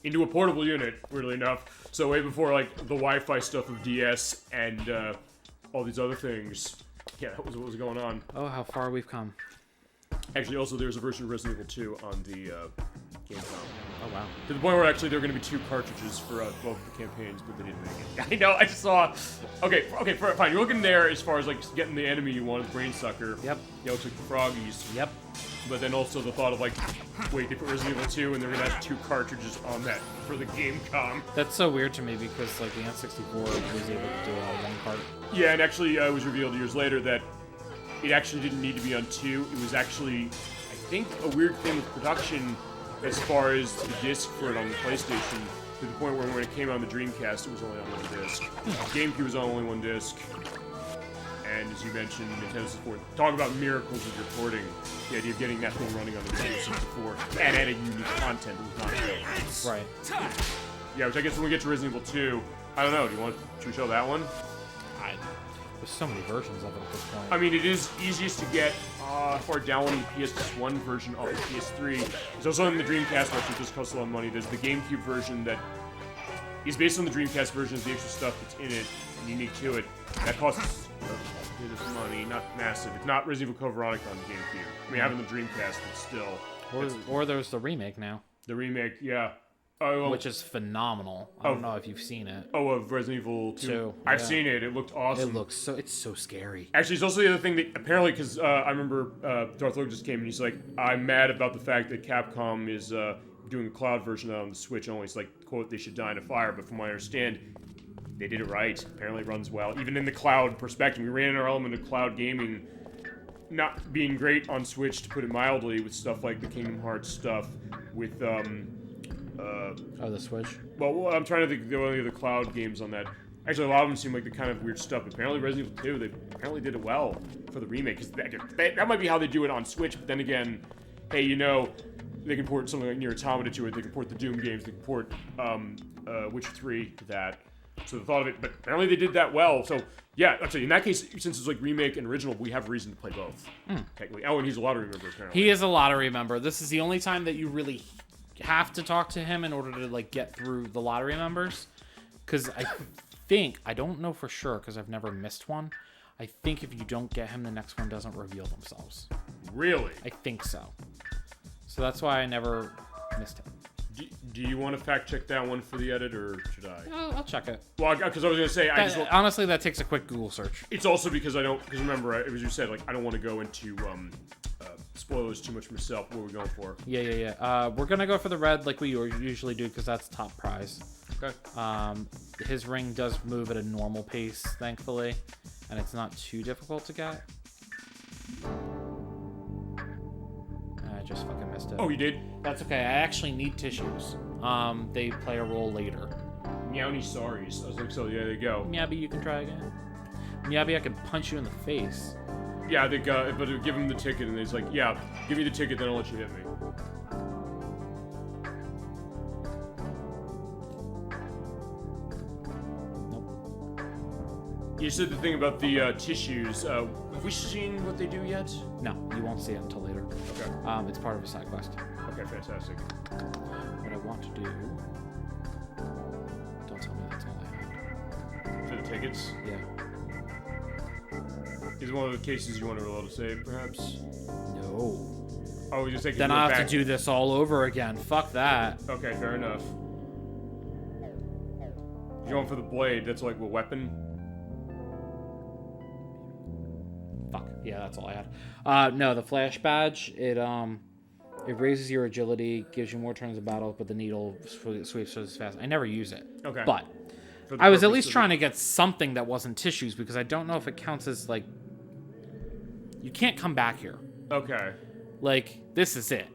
Into a portable unit, weirdly enough. So way before, like, the Wi-Fi stuff of DS and, all these other things. Yeah, that was what was going on. Oh, how far we've come. Actually, also there's a version of Resident Evil 2 on the Gamecom. Oh wow. To the point where actually there are going to be 2 cartridges for both the campaigns, but they didn't make it. I know, I just saw... Okay, fine. You're looking there as far as, like, getting the enemy you want, the Brain Sucker. Yep. Yeah, looks like the Froggies. Yep. But then also the thought of, like, wait, they put Resident Evil 2 and they're going to have 2 cartridges on that for the Gamecom. That's so weird to me because, like, the N64 was able to do it on one cart. Yeah, and actually it was revealed years later that it actually didn't need to be on 2. It was actually, I think, a weird thing with production as far as the disc for it on the PlayStation, to the point where when it came on the Dreamcast, it was only on 1 disc. GameCube was on only 1 disc. And as you mentioned, Nintendo 64. Talk about miracles of your porting. The idea of getting that thing running on the Nintendo 64 and adding unique content was not available. Right. Yeah, which I guess when we get to Resident Evil 2, I don't know. Should we show that one? There's so many versions of it at this point. I mean, it is easiest to get far downloading the PS1 version of the PS3. There's also in the Dreamcast version, which just costs a lot of money. There's the GameCube version that is based on the Dreamcast version. The extra stuff that's in it and unique to it. That costs a bit of money, not massive. It's not Resident Evil Code Veronica on the GameCube. I mean, having the Dreamcast, but still. Or there's the remake now. The remake, yeah. Oh, which is phenomenal. I don't know if you've seen it. Oh, of Resident Evil 2? I've seen it. It looked awesome. It's so scary. Actually, it's also the other thing that apparently, because I remember Darth Vader just came and he's like, I'm mad about the fact that Capcom is doing a cloud version on the Switch only. It's like, quote, they should die in a fire. But from what I understand, they did it right. Apparently it runs well. Even in the cloud perspective, we ran in our element of cloud gaming not being great on Switch, to put it mildly, with stuff like the Kingdom Hearts stuff, with the Switch? Well, I'm trying to think of the only other cloud games on that. Actually, a lot of them seem like the kind of weird stuff. Apparently, Resident Evil 2, they apparently did it well for the remake. Because that might be how they do it on Switch, but then again, hey, you know, they can port something like Nier Automata to it, they can port the Doom games, they can port Witcher 3 to that. So the thought of it, but apparently they did that well. So, yeah, actually, in that case, since it's like remake and original, we have reason to play both, technically. Oh, and he's a lottery member, apparently. He is a lottery member. This is the only time that you really have to talk to him in order to like get through the lottery members, because I don't know for sure because I've never missed one. I think if you don't get him, the next one doesn't reveal themselves. Really? I think so. So that's why I never missed him. Do you want to fact check that one for the edit, or should I? I'll check it. Well, because I was going to say, honestly, that takes a quick Google search. It's also because because remember, as you said, like I don't want to go into spoilers too much myself. What are we going for? Yeah. We're gonna go for the red like we usually do because that's top prize. Okay. His ring does move at a normal pace, thankfully, and it's not too difficult to get. I just fucking missed it. Oh, you did? That's okay. I actually need tissues. They play a role later. Meowny sorries. I was like, so yeah, there you go. Meowby, you can try again. Meowby, I can punch you in the face. Yeah, they got, but give him the ticket, and he's like, yeah, give me the ticket, then I'll let you hit me. Nope. You said the thing about the tissues. Have we seen what they do yet? No, you won't see it until later. Okay. It's part of a side quest. Okay, fantastic. What I want to do... Don't tell me that's all I had. For the tickets? Yeah. Is it one of the cases you want to reload to save, perhaps? No. Oh, we just take it Then back. I'll have to do this all over again. Fuck that. Okay, fair enough. You're going for the blade. That's like a weapon? Fuck. Yeah, that's all I had. No, the flash badge, it raises your agility, gives you more turns of battle, but the needle sweeps just as fast. I never use it. Okay. But I was at least trying to get something that wasn't tissues because I don't know if it counts as, like... You can't come back here. Okay. Like, this is it.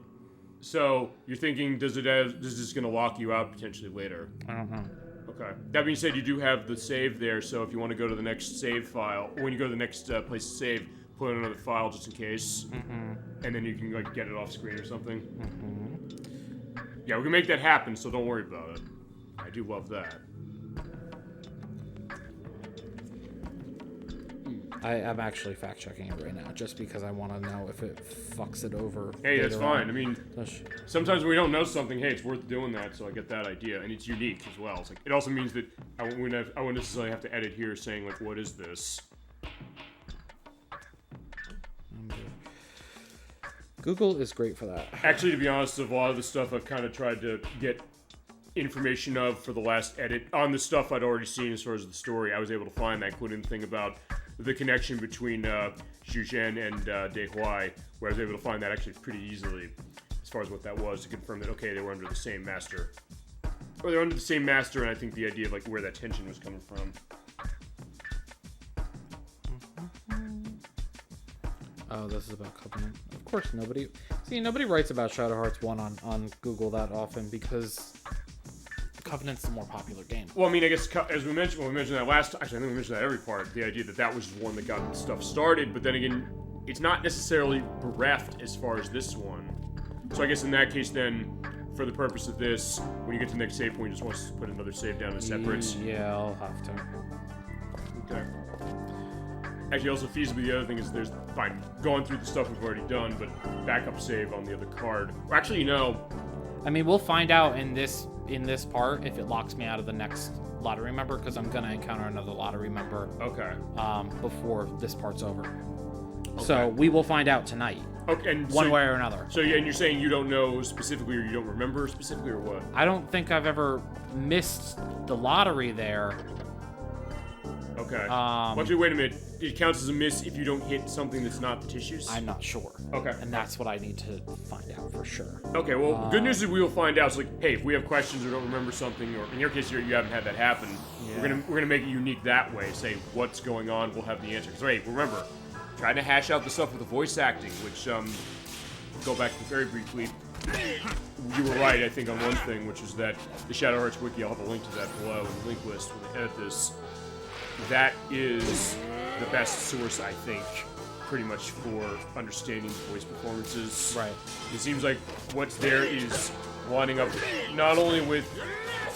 So, you're thinking, is this going to lock you out potentially later? I don't know. Okay. That being said, you do have the save there, so if you want to go to the next save file, or when you go to the next place to save, put in another file just in case, and then you can like get it off screen or something. Yeah, we can make that happen, so don't worry about it. I do love that. I'm actually fact-checking it right now, just because I want to know if it fucks it over. Hey, that's fine. On. I mean, sometimes when we don't know something, hey, it's worth doing that, so I get that idea. And it's unique as well. It's like, it also means that I wouldn't necessarily have to edit here saying, like, what is this? Google is great for that. Actually, to be honest, of a lot of the stuff I've kind of tried to get information of for the last edit on the stuff I'd already seen as far as the story, I was able to find that, including the thing about the connection between Zhu Zhen and Dai Huai, where I was able to find that actually pretty easily as far as what that was, to confirm that, okay, they were under the same master. Or they're under the same master, and I think the idea of like where that tension was coming from. Oh, this is about Covenant. Of course, nobody writes about Shadow Hearts 1 on Google that often because Covenant's the more popular game. Well, I mean, I guess as we mentioned that last time, actually, I think we mentioned that every part, the idea that that was the one that got stuff started, but then again, it's not necessarily bereft as far as this one. So I guess in that case, then, for the purpose of this, when you get to the next save point, you just want us to put another save down in separate. Yeah, I'll have to. Okay. Actually, also feasibly, the other thing is there's, fine, going through the stuff we've already done, but backup save on the other card. Or actually, I mean, we'll find out in this part if it locks me out of the next lottery member, because I'm gonna encounter another lottery member. Okay. Before this part's over. Okay. So we will find out tonight. Okay. And one way or another. So yeah, and you're saying you don't know specifically, or you don't remember specifically, or what? I don't think I've ever missed the lottery there. Okay. Actually, wait a minute. It counts as a miss if you don't hit something that's not the tissues? I'm not sure. Okay. And that's what I need to find out for sure. Okay, well, good news is we will find out. So, like, hey, if we have questions or don't remember something, or in your case, you haven't had that happen, we're gonna make it unique that way. Say what's going on, we'll have the answer. Because, hey, remember, trying to hash out the stuff with the voice acting, which, go back to very briefly. You were right, I think, on one thing, which is that the Shadow Hearts Wiki, I'll have a link to that below in the link list when I edit this. That is the best source, I think, pretty much for understanding voice performances. Right. It seems like what's there is lining up not only with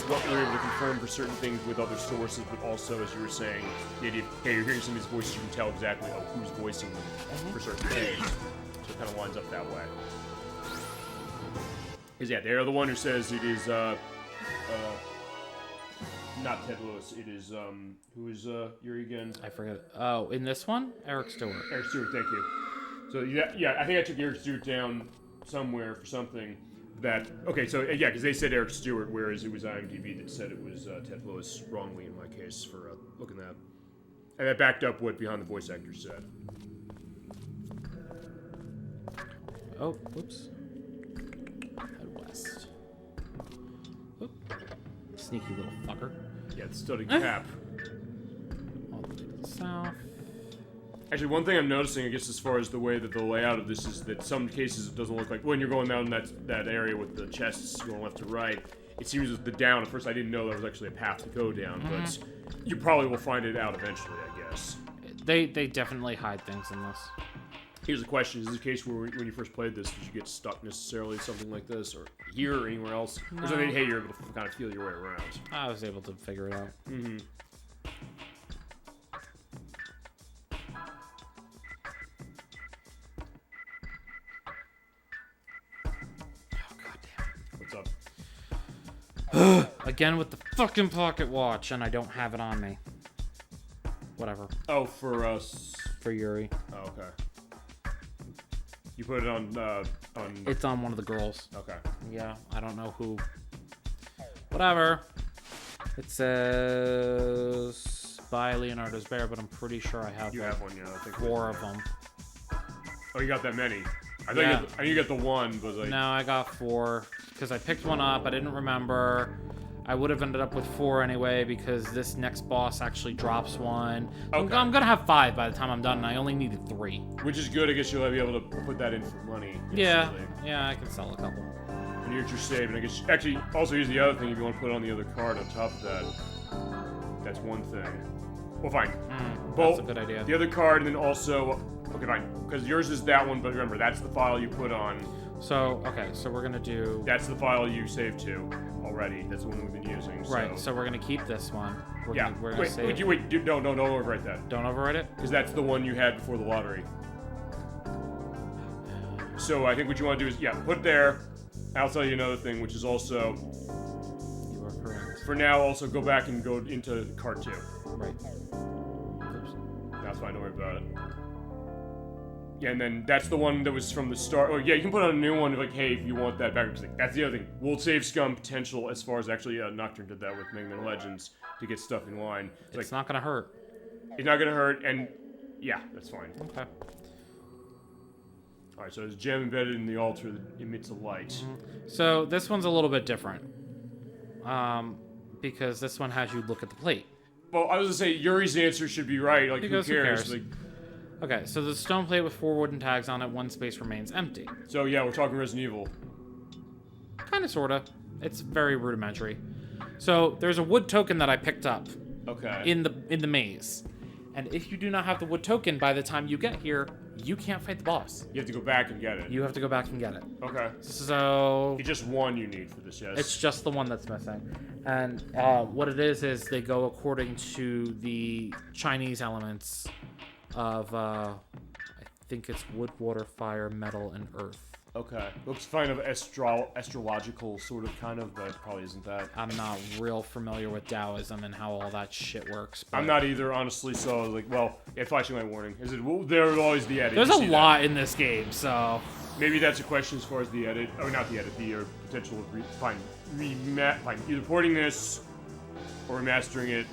what we're able to confirm for certain things with other sources, but also, as you were saying, the idea of, hey, you're hearing some of these voices, you can tell exactly who's voicing them for certain things. So it kind of lines up that way. Because, yeah, they're the one who says it is, not Ted Lewis, it is, who is, Yuri again? I forget. Oh, in this one? Eric Stewart. Eric Stewart, thank you. So, yeah, I think I took Eric Stewart down somewhere for something that, okay, so, yeah, because they said Eric Stewart, whereas it was IMDb that said it was Ted Lewis wrongly in my case for looking that. And that backed up what Behind the Voice Actor said. Oh, whoops. Head west. Oop. Sneaky little fucker. Yeah, it's studying cap. All the way to the south. Actually, one thing I'm noticing, I guess, as far as the way that the layout of this is that some cases it doesn't look like when you're going down that area with the chests going left to right. It seems as the down. At first, I didn't know there was actually a path to go down, but you probably will find it out eventually, I guess. They definitely hide things in this. Here's the question: is this a case where, when you first played this, did you get stuck necessarily something like this, or here, or anywhere else? No. Or something? Hey, you're able to kind of feel your way around. I was able to figure it out. Mm-hmm. Oh, goddamn. What's up? Again with the fucking pocket watch, and I don't have it on me. Whatever. Oh, for us. For Yuri. Oh, okay. You put it on. It's on one of the girls. Okay. Yeah, I don't know who. Whatever. It says by Leonardo's Bear, but I'm pretty sure I have. You have one, yeah. I think 4 of them. Oh, you got that many? I thought you got the one, but like. No, I got 4 because I picked one up. I didn't remember. I would have ended up with 4 anyway because this next boss actually drops one. Okay. I'm gonna have 5 by the time I'm done, and I only needed 3. Which is good. I guess you'll be able to put that in for money. Yeah, I can sell a couple. And here's your save, and I guess actually also here's the other thing. If you want to put it on the other card on top of that, that's one thing. Well, fine. That's a good idea. The other card, and then also okay, fine, because yours is that one. But remember, that's the file you put on. So okay, so we're gonna do. That's the file you saved to already. That's the one we've been using. Right. So we're gonna keep this one. We're yeah. Gonna save. Wait. Don't overwrite that. Don't overwrite it. Because that's the one you had before the lottery. So I think what you want to do is put it there. I'll tell you another thing, which is also. You are correct. For now, also go back and go into card 2. Right. That's fine. Don't worry about it. Yeah, and then that's the one that was from the start. Oh, yeah, you can put on a new one, like, hey, if you want that back. Like, that's the other thing. We'll save Scum potential as far as actually Nocturne did that with Mega Man Legends to get stuff in line. It's not gonna hurt. It's not gonna hurt, and yeah, that's fine. Okay. All right, so there's a gem embedded in the altar that emits a light. So this one's a little bit different, because this one has you look at the plate. Well, I was gonna say Yuri's answer should be right. Like, Because who cares? Like, okay, so the stone plate with 4 wooden tags on it, 1 space remains empty. so yeah, we're talking Resident Evil. Kinda, sorta. It's very rudimentary. So there's a wood token that I picked up Okay. in the maze. And if you do not have the wood token by the time you get here, you can't fight the boss. You have to go back and get it. You have to go back and get it. Okay. So It's just one you need for this, yes? it's just the one that's missing. And what it is they go according to the Chinese elements of, I think it's wood, water, fire, metal, and earth. Okay. Looks kind of astrological, sort of, kind of, but it probably isn't that. I'm not real familiar with Taoism and how all that shit works. But I'm not either, honestly, so, like, well, yeah, flashing light warning. Is it, well, there's always the edit. There's You a see lot in this game, so... Maybe that's a question as far as the edit. Oh, not the edit, the potential of either porting this or remastering it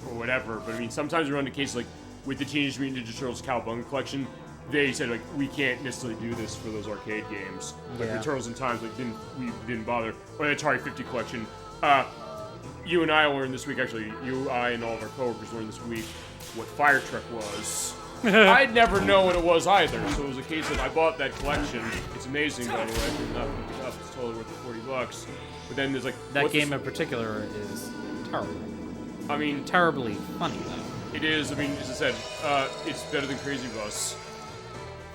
or whatever. But I mean, sometimes we run into cases like with the Teenage Mutant Ninja Turtles Cowabunga collection. They said like we can't necessarily do this for those arcade games. Like Yeah. the Turtles in Times, like we didn't bother. Or the Atari 50 collection. You and I learned this week, actually. You, I, and all of our coworkers learned this week what Fire Truck was. I'd never known what it was either, so it was a case of I bought that collection. It's amazing, by the way. If you're not picking it up, it's totally worth the $40. But then there's like That game in particular is terrible. I mean, Terribly funny, though. it is. I mean, as I said, it's better than Crazy Bus.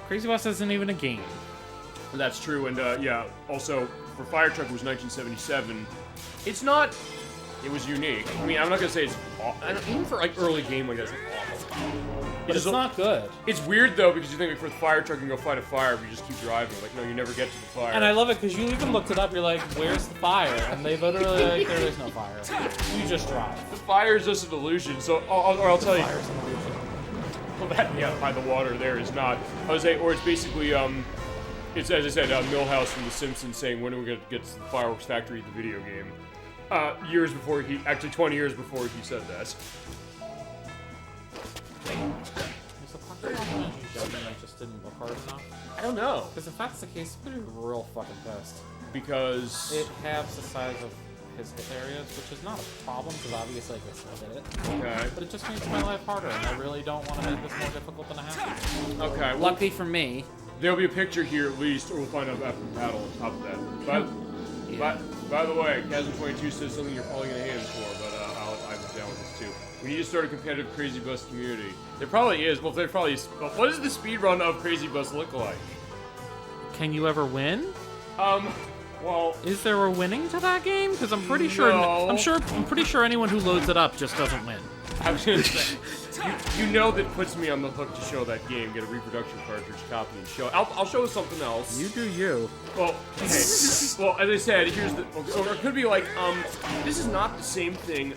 Crazy Bus isn't even a game. And that's true. And yeah, also for Fire Truck, it was 1977. It's not. It was unique. I mean, I'm not gonna say it's even for like early game like that. It's like awful. But it's not good. It's weird though because you think like for the fire truck you can go fight a fire, but you just keep driving. Like no, you never get to the fire. And I love it because you even looked it up. You're like, "Where's the fire?" And they literally like, "There is no fire. You just drive." The fire is just an illusion. So, I'll tell you. Fire's an illusion. Well, that yeah, by the water there is not. I was saying, or it's basically it's as I said, Milhouse from The Simpsons saying, "When are we gonna get to the fireworks factory?" The video game. Years before actually 20 years before he said that. Is the pucker on the that just didn't look hard enough? I don't know Because if that's the case, I'm gonna be real fucking pissed. because It halves the size of his hit areas, which is not a problem because obviously I can still hit it. okay, But it just makes my life harder, and I really don't want to make this more difficult than I have to. okay. Well, Lucky for me. there'll be a picture here at least, or we'll find out after the battle on top of that. By the way, Chasm22 says something you're probably gonna hate him for, but I'm down with this too. We need to start a competitive Crazy Bus community. There probably is. Well, there probably is. Well, what does the speed run of Crazy Bus look like? Can you ever win? Well, Is there a winning to that game? Because I'm pretty sure. No. I'm pretty sure anyone who loads it up just doesn't win. I was gonna say, you know that puts me on the hook to show that game. Get a reproduction cartridge copy and show. I'll show something else. You do you. Well, hey, well, as I said, here's the. Or it could be like, this is not the same thing.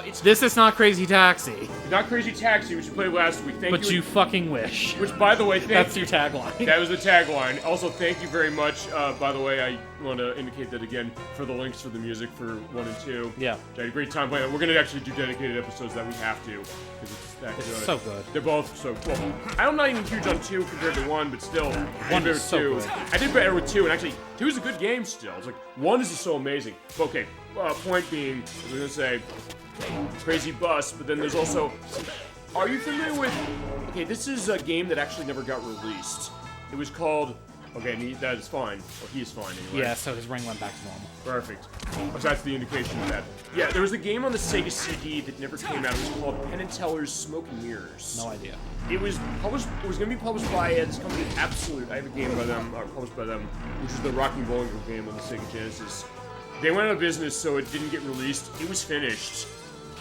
It's This is not Crazy Taxi, not Crazy Taxi, which you played last week. Thank but you fucking wish. Which, by the way, That's your tagline. That was the tagline. Also, thank you very much. By the way, I want to indicate that again for the links for the music for 1 and 2. Yeah. I had a great time playing it. We're going to actually do dedicated episodes that we have to because it's that It's good. so good. They're both so well. I'm not even huge on 2 compared to 1, but still, One I did is so 2. good. I did better with 2, and actually, 2 is a good game still. It's like 1 is just so amazing. But okay, point being, I was going to say Crazy Bus, but then there's also. Are you familiar with? Okay, this is a game that actually never got released. It was called. Okay, that is fine. Well, he is fine anyway. Yeah, so his ring went back to normal. Perfect. So that's the indication of that. Yeah, there was a game on the Sega CD that never came out. It was called Penn and Teller's Smoke and Mirrors. No idea. It was published. It was going to be published by this company, Absolute. I have a game by them, or published by them, which is the Rocking Bowling Group game on the Sega Genesis. They went out of business, so it didn't get released. It was finished.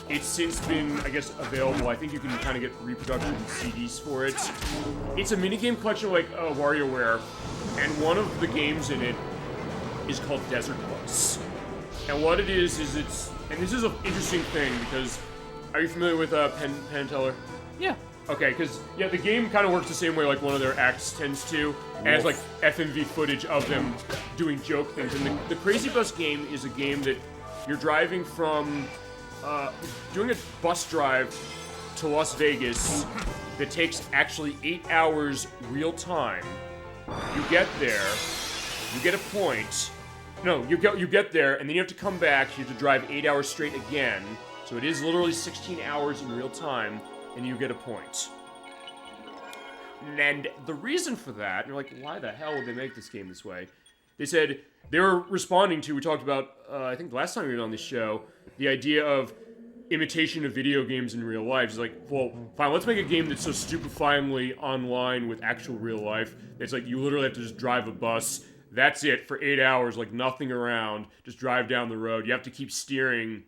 It's since been, I guess, available. I think you can kind of get reproduction CDs for it. It's a minigame collection like WarioWare, and one of the games in it is called Desert Bus. And what it is it's, and this is an interesting thing because, are you familiar with Penn and Teller? Yeah. Okay, because, yeah, the game kind of works the same way like one of their acts tends to. And it's like FMV footage of them doing joke things. And the Crazy Bus game is a game that you're driving from, doing a bus drive to Las Vegas that takes actually 8 hours real time. You get there, you get a point. No, you get there, and then you have to come back. You have to drive 8 hours straight again. So it is literally 16 hours in real time, and you get a point. And the reason for that, you're like, why the hell would they make this game this way? They said they were responding to, we talked about, I think last time we were on this show, the idea of imitation of video games in real life. It's like, well, fine, let's make a game that's so stupefyingly online with actual real life. It's like you literally have to just drive a bus. That's it for 8 hours, like nothing around. Just drive down the road. You have to keep steering.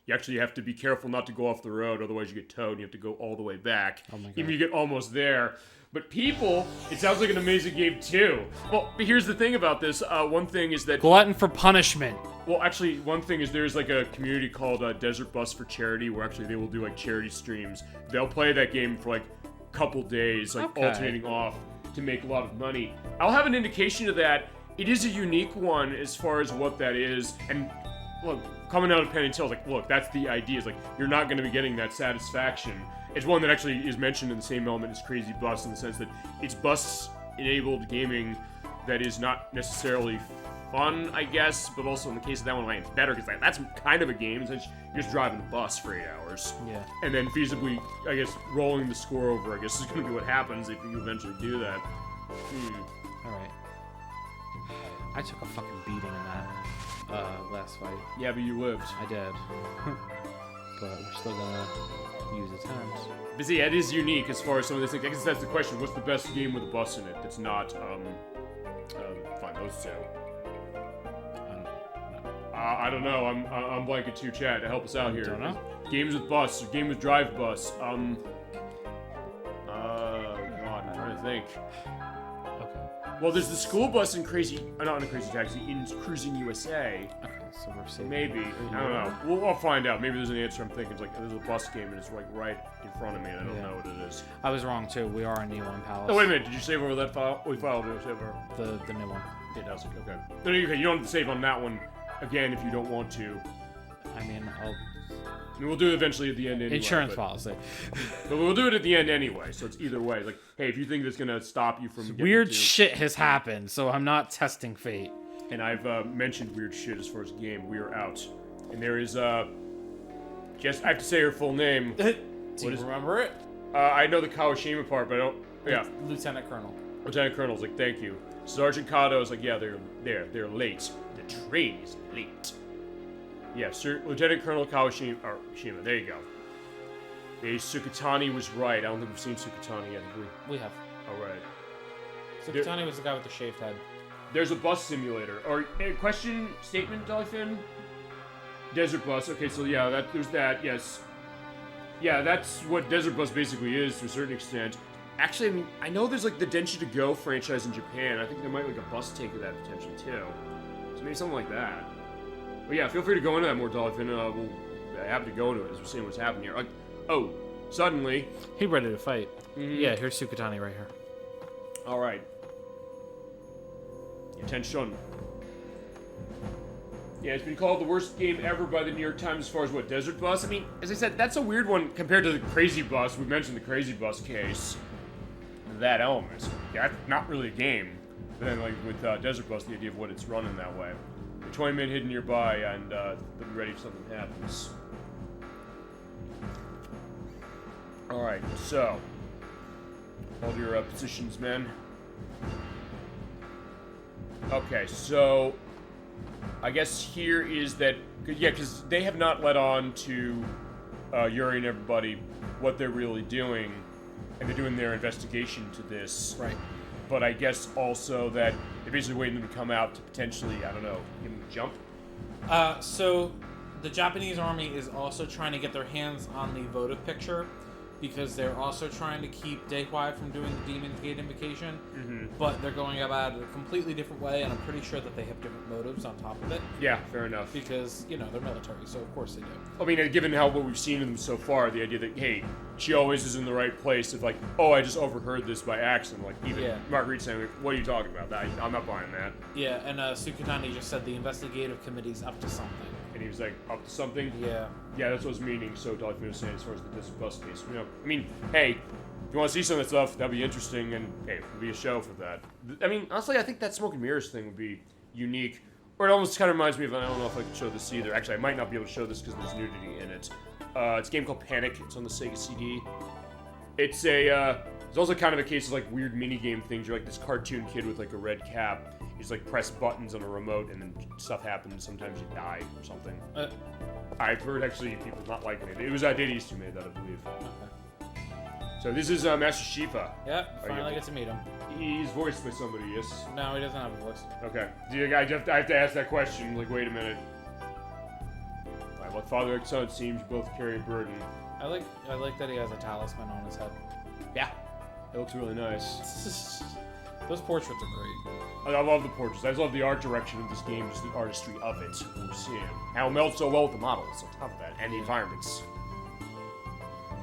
You actually have to be careful not to go off the road, otherwise you get towed and you have to go all the way back. Oh my God. Even if you get almost there. But people, it sounds like an amazing game too. Well, but here's the thing about this. One thing is that... Glutton for punishment. Well, actually, one thing is there's like a community called Desert Bus for Charity, where actually they will do like charity streams. They'll play that game for like a couple days, like alternating off to make a lot of money. I'll have an indication of that. It is a unique one as far as what that is. And look, coming out of Penn and Teller, like, look, that's the idea. Is like, you're not going to be getting that satisfaction. It's one that actually is mentioned in the same element as Crazy Bus, in the sense that it's bus-enabled gaming that is not necessarily fun, I guess, but also in the case of that one, like, it's better, because like, that's kind of a game, since you're just driving the bus for 8 hours. Yeah. And then feasibly, I guess, rolling the score over, I guess, is going to be what happens if you eventually do that. Alright. I took a fucking beating in that last fight. Yeah, but you lived. I did. But we're still gonna use attempts. But see, it is unique as far as some of this things. I guess that's the question. What's the best game with a bus in it that's not, fine, those two. I don't know. I'm blanking to chat to help us out here. Don't know. Games with bus, or game with drive bus. God, I'm trying to think. Okay. Well, there's the school bus in not in Crazy Taxi, in Cruising USA. Okay, so we're safe. Maybe. I don't know. I'll find out. Maybe there's an answer I'm thinking. It's like, there's a bus game and it's like right in front of me and I don't know what it is. I was wrong too. We are in Neon Palace. Oh, wait a minute. Did you save over that file? We filed it. Save over. The new one. It does. Okay. No, okay. You don't have to save on that one again if you don't want to. I mean, We'll do it eventually at the end anyway. Insurance policy. But we'll do it at the end anyway, so it's either way. Like, hey, if you think that's going to stop you from getting Weird shit has happened, so I'm not testing fate. And I've mentioned weird shit as far as the game. We are out. And there is, just, I have to say her full name. Do you remember it? I know the Kawashima part, but I don't, yeah. Lieutenant Colonel. Lieutenant Colonel's like, thank you. Sergeant Kato's like, yeah, they're late. The train is late. Yeah, Sir Lieutenant Colonel Kawashima, or Shima, there you go. Hey, Sukatani was right. I don't think we've seen Sukatani yet, have we? We have. Alright. Sukatani was the guy with the shaved head. There's a bus simulator. Or, question, statement, Dolphin? Desert Bus. Okay, so yeah, there's that, yes. Yeah, that's what Desert Bus basically is, to a certain extent. Actually, I mean, I know there's, like, the Densha to Go franchise in Japan. I think there might be, like, a bus take of that potentially, too. So maybe something like that. But yeah, feel free to go into that more, Dolphin. We'll be happy to go into it as we're seeing what's happening here. Like, oh, suddenly... He ready to fight. Yeah, here's Sukatani right here. Alright. Attention. Yeah, it's been called the worst game ever by the New York Times as far as what, Desert Bus? I mean, as I said, that's a weird one compared to the Crazy Bus. We mentioned the Crazy Bus case. That element. Yeah, that's not really a game. But then, like, with Desert Bus, the idea of what it's running that way. The 20 men hidden nearby, and they'll be ready if something happens. Alright, so. Hold your positions, men. Okay, so. I guess here is that. Yeah, because they have not let on to Yuri and everybody what they're really doing. And they're doing their investigation to this. Right. But I guess also that they're basically waiting them to come out to potentially, I don't know, give them a jump? So the Japanese army is also trying to get their hands on the votive picture because they're also trying to keep Dayquai from doing the Demon's Gate invocation, but they're going about it a completely different way, and I'm pretty sure that they have different motives on top of it. Yeah, fair enough. Because, you know, they're military, so of course they do. I mean, given what we've seen of them so far, the idea that, hey, she always is in the right place, if like, oh, I just overheard this by accident, like, even Marguerite saying, like, what are you talking about? I'm not buying that. Yeah, and Sukatani just said the investigative committee's up to something. And he was like, up to something? Yeah. Yeah, that's what I was meaning, so Dr. was saying as far as the Disney Plus case. You know, I mean, hey, if you want to see some of that stuff, that'd be interesting, and hey, there'd be a show for that. I mean, honestly, I think that Smoke and Mirrors thing would be unique. Or it almost kind of reminds me of, I don't know if I can show this either. Actually, I might not be able to show this because there's nudity in it. It's a game called Panic. It's on the Sega CD. It's also kind of a case of like weird mini-game things. You're like this cartoon kid with like a red cap. You just like press buttons on a remote and then stuff happens. Sometimes you die or something. I've heard actually people not liking it. It was Diddy's who made that, I believe. Okay. So this is Master Shifa. Yeah, finally get to meet him. He's voiced by somebody, yes? No, he doesn't have a voice. Okay. I have to ask that question. Like, wait a minute. Alright, well, father and son, it seems you both carry a burden. I like that he has a talisman on his head. Yeah. It looks really nice. Those portraits are great. I love the portraits. I just love the art direction of this game, just the artistry of it. We're seeing how it melds so well with the models on top of that, and the environments.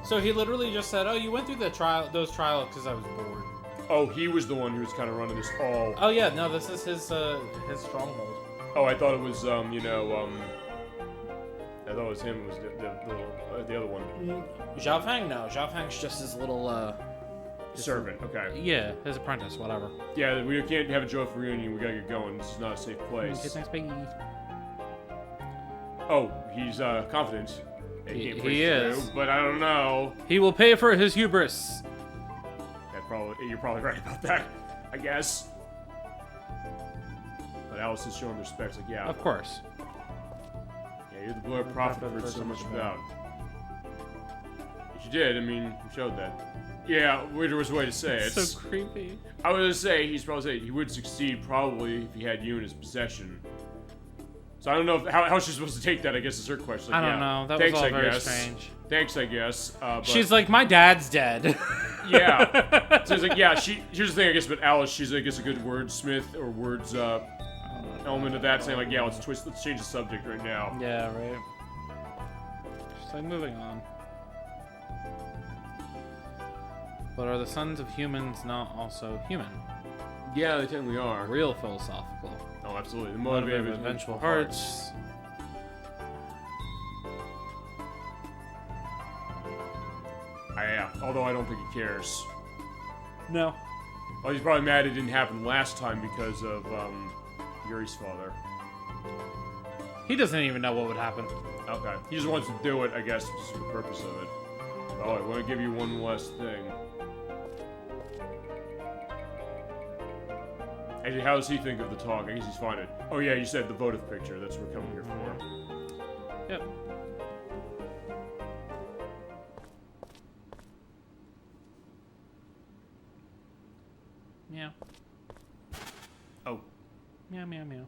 So he literally just said, "Oh, you went through those trials because I was bored." Oh, he was the one who was kind of running this all. Oh yeah, no, this is his stronghold. Oh, I thought it was I thought it was him. It was the other one. Zhao Fang? No, Zhao Fang's just his little servant. Okay. Yeah, his apprentice, whatever. Yeah, we can't have a joyful reunion. We gotta get going. This is not a safe place. Get nice baby. Oh, he's confident. He is, but I don't know. He will pay for his hubris. You're probably right about that, I guess. But Alice is showing respect, like, yeah. Of course. Yeah, you're the blood prophet I've heard so much about. But you did, I mean, you showed that. Yeah, there was a way to say it. So creepy. I was gonna say, he's probably saying he would succeed probably if he had you in his possession. So I don't know how she's supposed to take that, I guess is her question. Like, I don't know. That was all very strange. Thanks, I guess. But she's like, my dad's dead. Yeah. So it's like, yeah, here's the thing, I guess, about Alice, she's, I guess, a good wordsmith or words element of that, saying like, yeah, let's change the subject right now. Yeah, right. Just like moving on. But are the sons of humans not also human? Yeah, they technically are. Real philosophical. Oh, absolutely. The motivated of vengeful hearts. Yeah, although I don't think he cares. No. Well, he's probably mad it didn't happen last time because of Yuri's father. He doesn't even know what would happen. Okay. He just wants to do it, I guess, just for the purpose of it. Oh, I want to give you one last thing. Actually, how does he think of the talk? I guess he's fine. Oh yeah, you said the votive picture. That's what we're coming here for. Yep. Meow. Oh. Meow, meow, meow.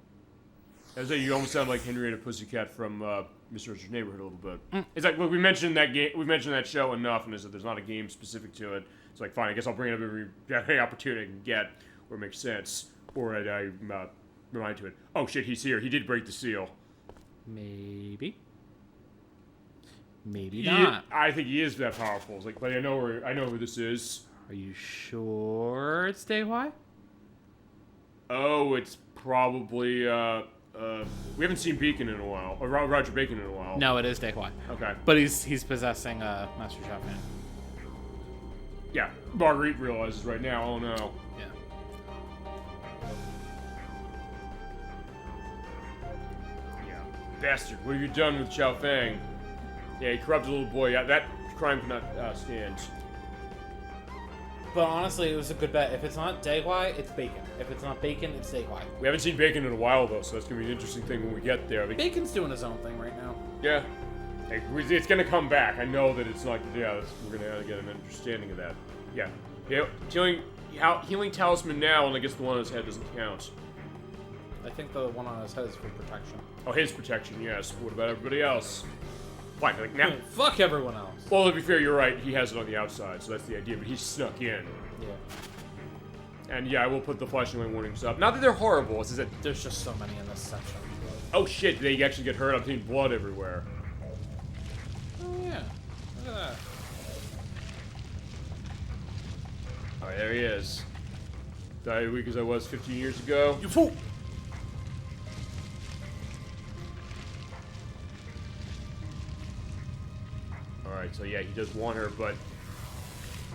I was saying, you almost sound like Henrietta Pussycat from Mr. Richard's Neighborhood a little bit. It's like, well, we mentioned that game. We mentioned that show enough, and there's not a game specific to it. It's like, fine, I guess I'll bring it up every opportunity I can get where it makes sense. Or I remind to it. Oh shit, he's here. He did break the seal. Maybe. Maybe not. I think he is that powerful. It's like, but I know who this is. Are you sure it's Dayquai? Oh, it's probably we haven't seen Beacon in a while, or Roger Bacon in a while. No, it is Dayquai. Okay. But he's possessing Master Chapman. Yeah, Marguerite realizes right now. Oh no. Yeah. Bastard, what have you done with Xiao Fang? Yeah, he corrupted a little boy. Yeah, that crime cannot stand. But honestly, it was a good bet. If it's not Dayquai, it's Bacon. If it's not Bacon, it's Dayquai. We haven't seen Bacon in a while, though, so that's going to be an interesting thing when we get there. Bacon's doing his own thing right now. Yeah. It's going to come back. I know that it's not... Yeah, we're going to get an understanding of that. Yeah. Healing Talisman now, and I guess the one on his head doesn't count. I think the one on his head is for protection. Oh, his protection, yes. What about everybody else? Fine, like now. Fuck everyone else. Well, to be fair, you're right. He has it on the outside, so that's the idea. But he's snuck in. Yeah. And yeah, I will put the flashing light warnings up. Not that they're horrible. It's just that There's just so many in this section. oh shit, they actually get hurt. I'm seeing blood everywhere. Oh yeah. Look at that. All right, there he is. Died as weak as I was 15 years ago. You fool! All right, so yeah, he does want her, but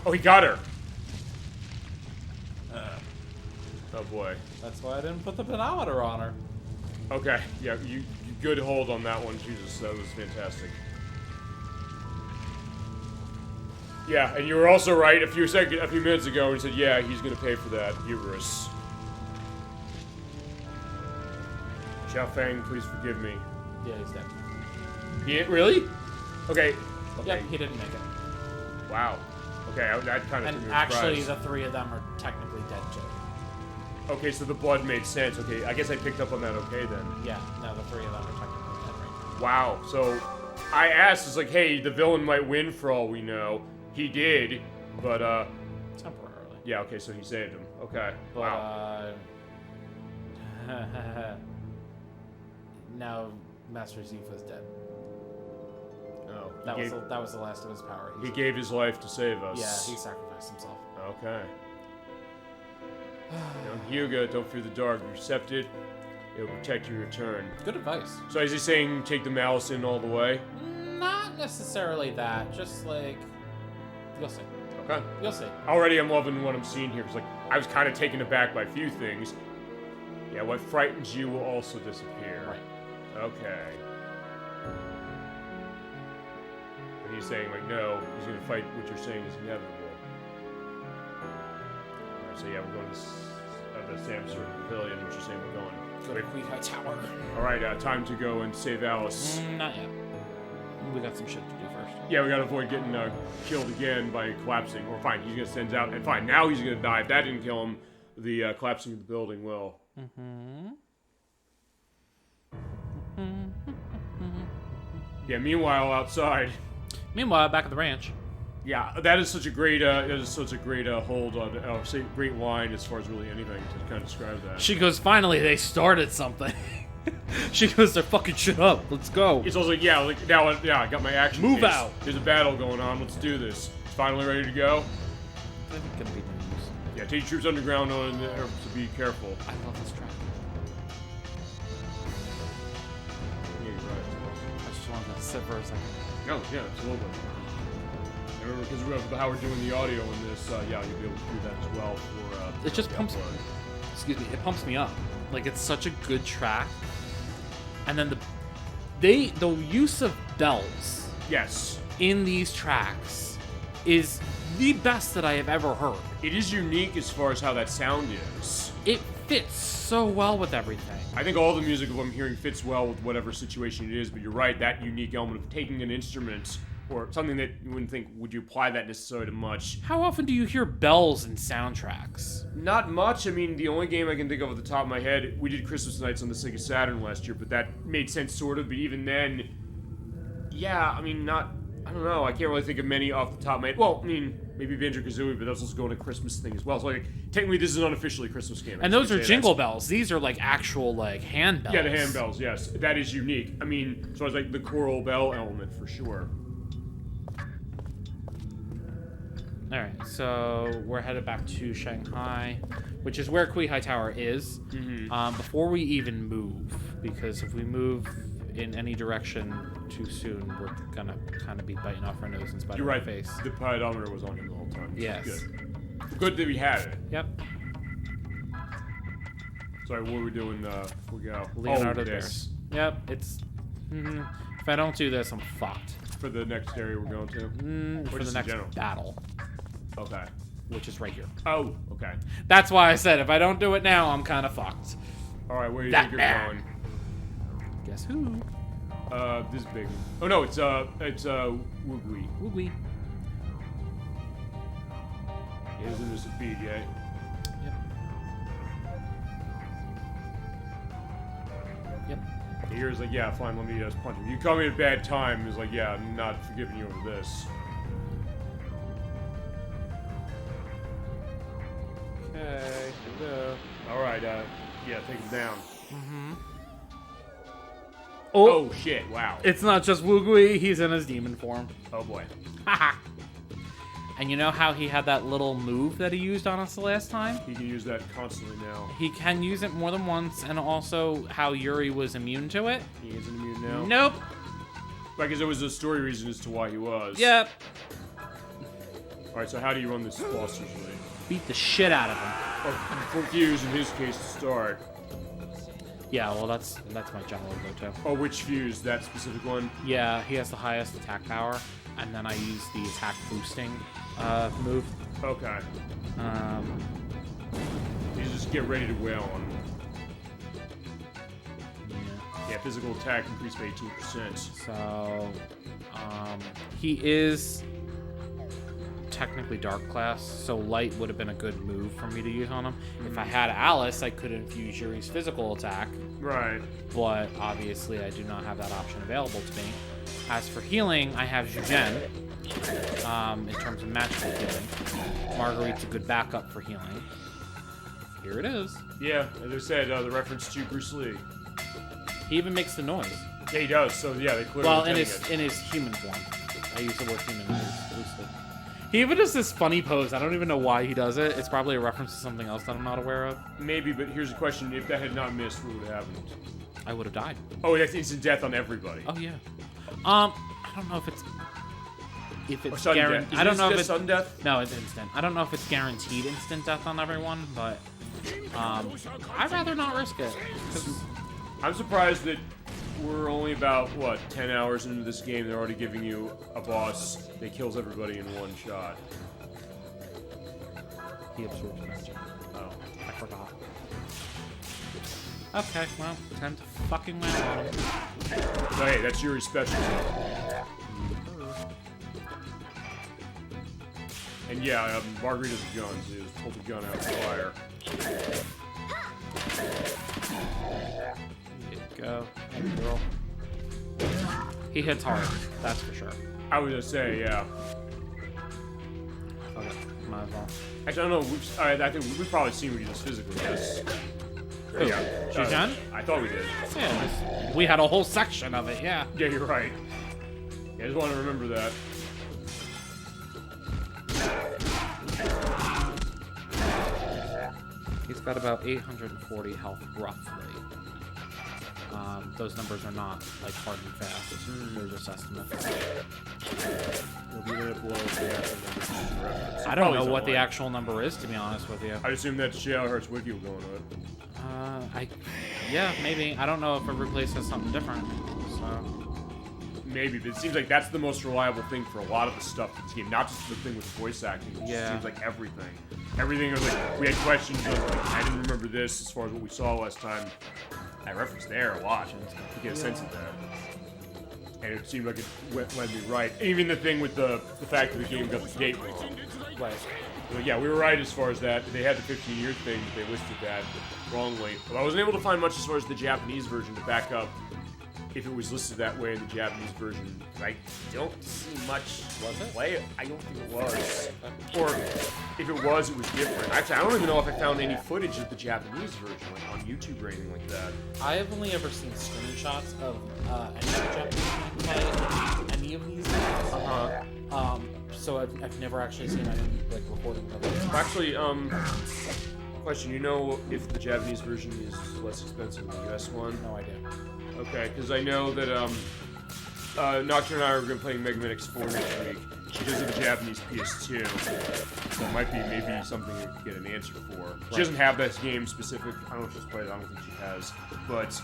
oh, he got her. Oh boy. That's why I didn't put the pedometer on her. Okay, yeah, you good hold on that one. Jesus, that was fantastic. Yeah, and you were also right a few minutes ago when you said, yeah, he's gonna pay for that. Hubris. Xiao Fang, please forgive me. Yeah, he's dead. He really? Okay. Yeah, he didn't make it. Wow. Okay, that kind of. And actually, the three of them are technically dead too. Okay, so the blood made sense. Okay, I guess I picked up on that. Okay, then. Yeah, no, the three of them are technically dead right Wow. So I asked, it's like, hey, the villain might win for all we know. He did, but temporarily. yeah. Okay, so he saved him. Okay. But Wow. now Master Zifa's dead. Oh, That was the last of his power. he gave his life to save us. Yeah, he sacrificed himself. Okay. Young Hyuga, don't fear the dark. Accept it. It'll protect your return. Good advice. So is he saying take the malice in all the way? Not necessarily that. Just like you'll see. Okay. You'll see. Already I'm loving what I'm seeing here. It's like, I was kind of taken aback by a few things. Yeah, what frightens you will also disappear. Right. Okay. But he's saying, like, no, he's going to fight what you're saying is inevitable. Alright, so yeah, we're going to the Samsung Pavilion, which you're saying we're going. Go to Queen High Tower. Alright, time to go and save Alice. Not yet. We got some shit to do first. Yeah, we gotta avoid getting killed again by collapsing. Or fine, he's gonna send out, and fine, now he's gonna die. If that didn't kill him, the collapsing of the building will. Yeah. Meanwhile, outside. Meanwhile, back at the ranch. Yeah, that is such a great hold on, great line as far as really anything to kind of describe that. She goes, finally, they started something. She goes, they're fucking shit up. Let's go. It's also like, yeah, like now, yeah, I got my action. Move case. out. There's a battle going on. Let's do this. It's finally ready to go. I think it's gonna be news. Yeah, take troops underground on to be careful. I love this track. Yeah, you're right. I just wanted to sit for a second. No, yeah, absolutely. And remember, because of how we're doing the audio in this, yeah, you'll be able to do that as well for. It just pumps. Excuse me. It pumps me up. Like, it's such a good track. And then the use of bells. Yes. In these tracks is the best that I have ever heard. It is unique as far as how that sound is. It fits so well with everything. I think all the music I'm hearing fits well with whatever situation it is, but you're right, that unique element of taking an instrument or something that you wouldn't think, would you apply that necessarily to much? How often do you hear bells in soundtracks? Not much. I mean, the only game I can think of at the top of my head, we did Christmas Nights on the Sega Saturn last year, but that made sense sort of, but even then, yeah, I mean, I don't know, I can't really think of many off the top of my head. Well, I mean, maybe Banjo-Kazooie, but that's also going to Christmas thing as well. So, like, technically this is an unofficially Christmas game. And those are jingle bells. These are, like, actual, like, hand bells. Yeah, the hand bells, yes. That is unique. I mean, so it's like the choral bell element for sure. Alright, so we're headed back to Shanghai, which is where Kui High Tower is. Before we even move, because if we move in any direction too soon, we're gonna kind of be biting off our nose and spite our face. The pedometer was on him the whole time. Yes. Good that we had it. Yep. Sorry, what are we doing before we go? Leonardo Bears. Yep, it's... If I don't do this, I'm fucked. For the next area we're going to? For the next battle. Okay. Which is right here. Oh, okay. That's why I said if I don't do it now, I'm kind of fucked. Alright, where do you think you're going? Guess who? This is big. Oh no, it's Woogly. Woogly. Yeah, isn't this a bead, yeah? Yep. Here's like, yeah, fine, let me just punch him. You call me at a bad time. He's like, yeah, I'm not forgiving you over this. Okay, here we go. Alright, yeah, take him down. Mm-hmm. Oh shit, wow. It's not just Woogui, he's in his demon form. Oh boy. Haha. And you know how he had that little move that he used on us the last time? He can use that constantly now. He can use it more than once, and also how Yuri was immune to it. He isn't immune now? Nope. I guess there was a story reason as to why he was. Yep. Alright, so how do you run this boss usually? Beat the shit out of him. Or for Fuse, in his case, to start. Yeah, well, that's my general go-to. Oh, which Fuse? That specific one? Yeah, he has the highest attack power, and then I use the attack boosting move. Okay. You just get ready to wail on him. Yeah, physical attack increased by 18%. So, he is technically dark class, so light would have been a good move for me to use on him. If I had Alice, I could infuse Yuri's physical attack. Right. But obviously, I do not have that option available to me. As for healing, I have Zhugen, in terms of magical healing. Marguerite's a good backup for healing. Here it is. Yeah, as I said, the reference to Bruce Lee. He even makes the noise. Yeah, he does. So yeah, they clearly. Well, in his human form. I use the word human loosely. He even does this funny pose. I don't even know why he does it. It's probably a reference to something else that I'm not aware of. Maybe, but here's the question: if that had not missed, what would have happened? I would have died. Oh, that's instant death on everybody. Oh yeah. I don't know if it's guaranteed. I don't know if it's sudden death. No, it's instant. I don't know if it's guaranteed instant death on everyone, but I'd rather not risk it. I'm surprised that we're only about, what, 10 hours into this game. They're already giving you a boss that kills everybody in one shot. He absorbs magic. Oh, I forgot. Okay, well, time to fucking win on him. So, hey, that's Yuri's special. And yeah, Marguerite has a gun, so he just pulled the gun out of the fire. Go. Hey, girl. He hits hard, that's for sure. I was gonna say, yeah. Okay, might as well. Actually, I don't know. I think we've probably seen what he does physically. Yes. Who? Yeah. Zhugen? I thought we did. Yeah, we had a whole section of it, yeah. Yeah, you're right. Yeah, I just want to remember that. He's got about 840 health, roughly. Those numbers are not, like, hard and fast. They're just estimates. I don't know what the actual number is, to be honest with you. I'd assume that Shadow Hearts Wiki will go into it. Yeah, maybe. I don't know if every place has something different, so... Maybe, but it seems like that's the most reliable thing for a lot of the stuff in this game. Not just the thing with the voice acting. It just seems like everything. Everything was like, we had questions of, like, I didn't remember this as far as what we saw last time. I referenced there a lot to get a sense of that. And it seemed like it led me right. Even the thing with the fact that the game got the date wrong. Right. So yeah, we were right as far as that. They had the 15-year thing, they listed that wrongly. But I wasn't able to find much as far as the Japanese version to back up if it was listed that way in the Japanese version. I don't see much play. I don't think it was. Or if it was different. Actually, I don't even know if I found any footage of the Japanese version, like on YouTube or anything like that. I have only ever seen screenshots of any of the Japanese play any of these games. So I've never actually seen any like recordings of it. Actually, question, you know if the Japanese version is less expensive than the US one? No idea. Okay, because I know that Nocturne and I are going to be playing Mega Man X4 next week. She does have a Japanese PS2, so it might be maybe something you could get an answer for. She doesn't have that game specific. I don't know if she's played it. I don't think she has, but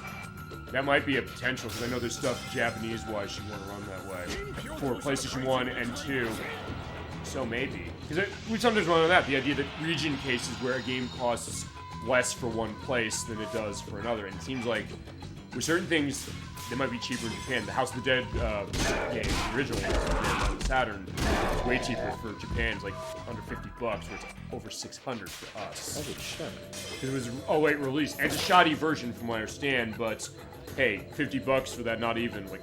that might be a potential because I know there's stuff Japanese-wise she want to run that way for PlayStation 1 and 2. So maybe because we sometimes run on that the idea that region cases where a game costs less for one place than it does for another, and it seems like with certain things, they might be cheaper in Japan. The House of the Dead game, the original one, on Saturn, is way cheaper for Japan. It's like under $50, where it's over $600 for us. Holy shit. Because it was, released. And it's a shoddy version from what I understand, but hey, $50 for that, not even, like,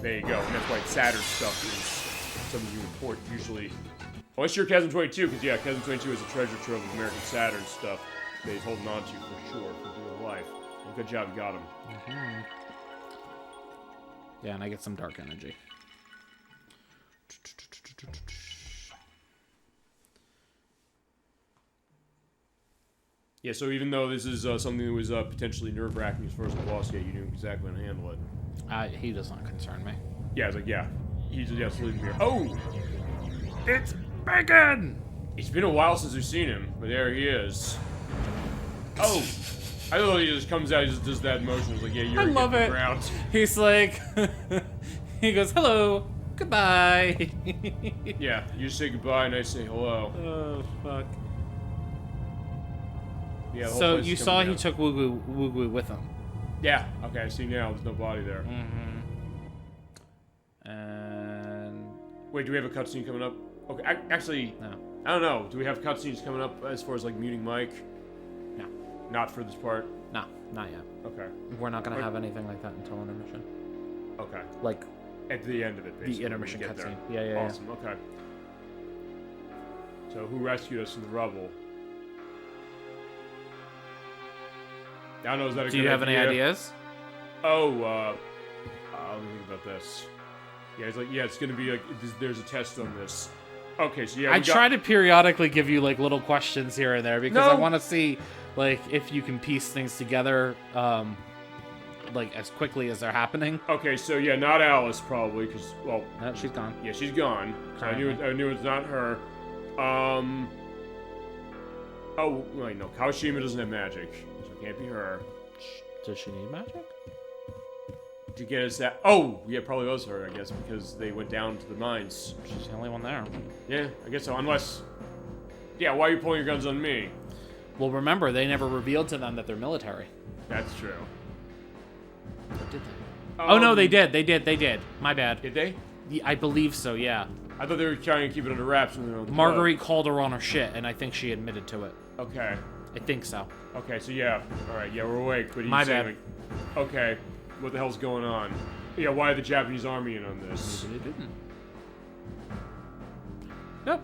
there you go. And that's why Saturn stuff is something you import usually. Unless you're Chasm 22, because yeah, Chasm 22 is a treasure trove of American Saturn stuff that he's holding on to for sure, for dear life. And good job, you got him. Mm-hmm. Yeah, and I get some dark energy. Yeah, so even though this is something that was potentially nerve-wracking as far as the boss, yeah, you knew exactly how to handle it. He does not concern me. Yeah, I was like, yeah. He's just leaving here. Oh! It's Bacon! It's been a while since we've seen him, but there he is. Oh! I thought he just comes out, he just does that motion. It's like, yeah, you're I love it. Ground. He's like, he goes, hello, goodbye. Yeah, you say goodbye and I say hello. Oh, fuck. Yeah, the whole so place you is saw coming he down. took Woo with him. Yeah, okay, I see now. There's no body there. Mm-hmm. And... Wait, do we have a cutscene coming up? Okay, actually, No. I don't know. Do we have cutscenes coming up as far as, like, muting Mike? No. Not for this part? No, not yet. Okay. We're not going to have anything like that until intermission. Okay. Like, At the end of it, basically. the intermission when we get cutscene. there. Yeah. Awesome, okay. So, who rescued us from the rubble? I don't know, is that a Do good you have idea? any ideas? Oh, let me think about this. Yeah, it's like, yeah, it's gonna be like, there's a test on this. Okay, so yeah, I try to periodically give you, like, little questions here and there because I want to see, like, if you can piece things together, like, as quickly as they're happening. Okay, so yeah, not Alice probably, because, well... No, she's gone. Yeah, she's gone. So I knew it's not her. Oh, wait, no, Kawashima doesn't have magic, so it can't be her. Does she need magic? To get us that... Oh, yeah, probably was her, I guess, because they went down to the mines. She's the only one there. Yeah, I guess so, unless... Yeah, why are you pulling your guns on me? Well, remember, they never revealed to them that they're military. That's true. Or did they? Oh, no, they did. They did. My bad. Did they? I believe so, yeah. I thought they were trying to keep it under wraps. When they were on the Marguerite called her on her shit, and I think she admitted to it. club. Okay. I think so. Okay, so yeah. Alright, yeah, we're awake, but he's My saying, bad. like, okay, what the hell's going on? Yeah, why the Japanese army in on this? Maybe they didn't. Nope.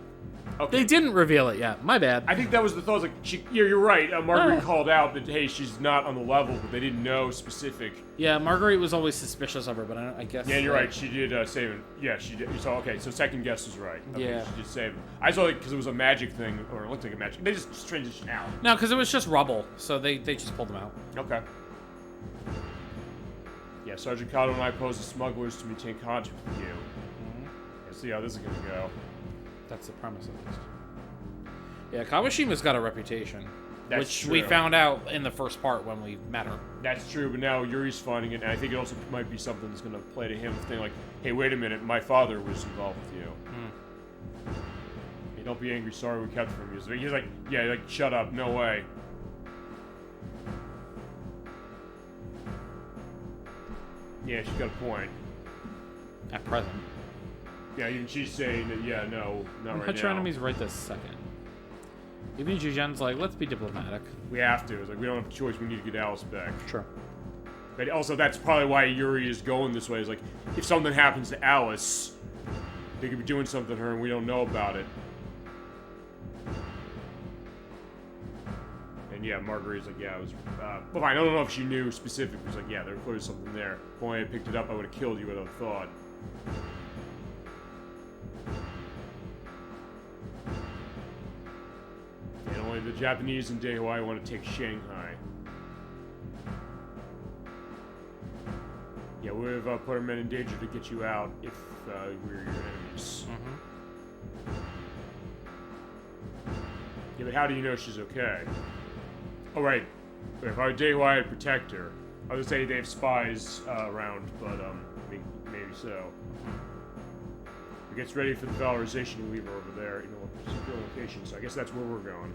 Okay. They didn't reveal it yet. My bad. I think that was the thought. Like, yeah, you're right. Marguerite called out that, hey, she's not on the level, but they didn't know specific. Yeah, Marguerite was always suspicious of her, but I guess... Yeah, you're right. She did save him. Yeah, she did. So, okay, so second guess is right. Okay, Yeah. she did save him. I saw it because it was a magic thing, or it looked like a magic. They just transitioned out. No, because it was just rubble, so they just pulled them out. Okay. Yeah, Sergeant Kato and I posed as smugglers to maintain contact with you. Let's see how this is going to go. That's the premise of this. Yeah, Kawashima's got a reputation. That's which true. we found out in the first part when we met her. That's true, but now Yuri's finding it, and I think it also might be something that's going to play to him. Thing like, hey, wait a minute, my father was involved with you. Hey, don't be angry, sorry we kept it from you. So he's like, yeah, like, shut up, no way. Yeah, she's got a point. At present. Yeah, even she's saying that, yeah, no, not right Put your now. enemies right this second. Even Jujen's like, let's be diplomatic. We have to. It's like, we don't have a choice, we need to get Alice back. Sure. But also, that's probably why Yuri is going this way. Is like, if something happens to Alice, they could be doing something to her and we don't know about it. And yeah, Marguerite's like, yeah, it was, well, fine, I don't know if she knew specifically. It was like, yeah, there was something there. If only I picked it up, I would have killed you without thought. And only the Japanese and Hawaii want to take Shanghai. Yeah, we've put our men in danger to get you out if we're your enemies. Yeah, but how do you know she's okay? Oh, right. If I were Hawaii, I'd protect her. I would say they have spies around, but maybe so. It gets ready for the valorization lever over there, you know, a secure location, so I guess that's where we're going.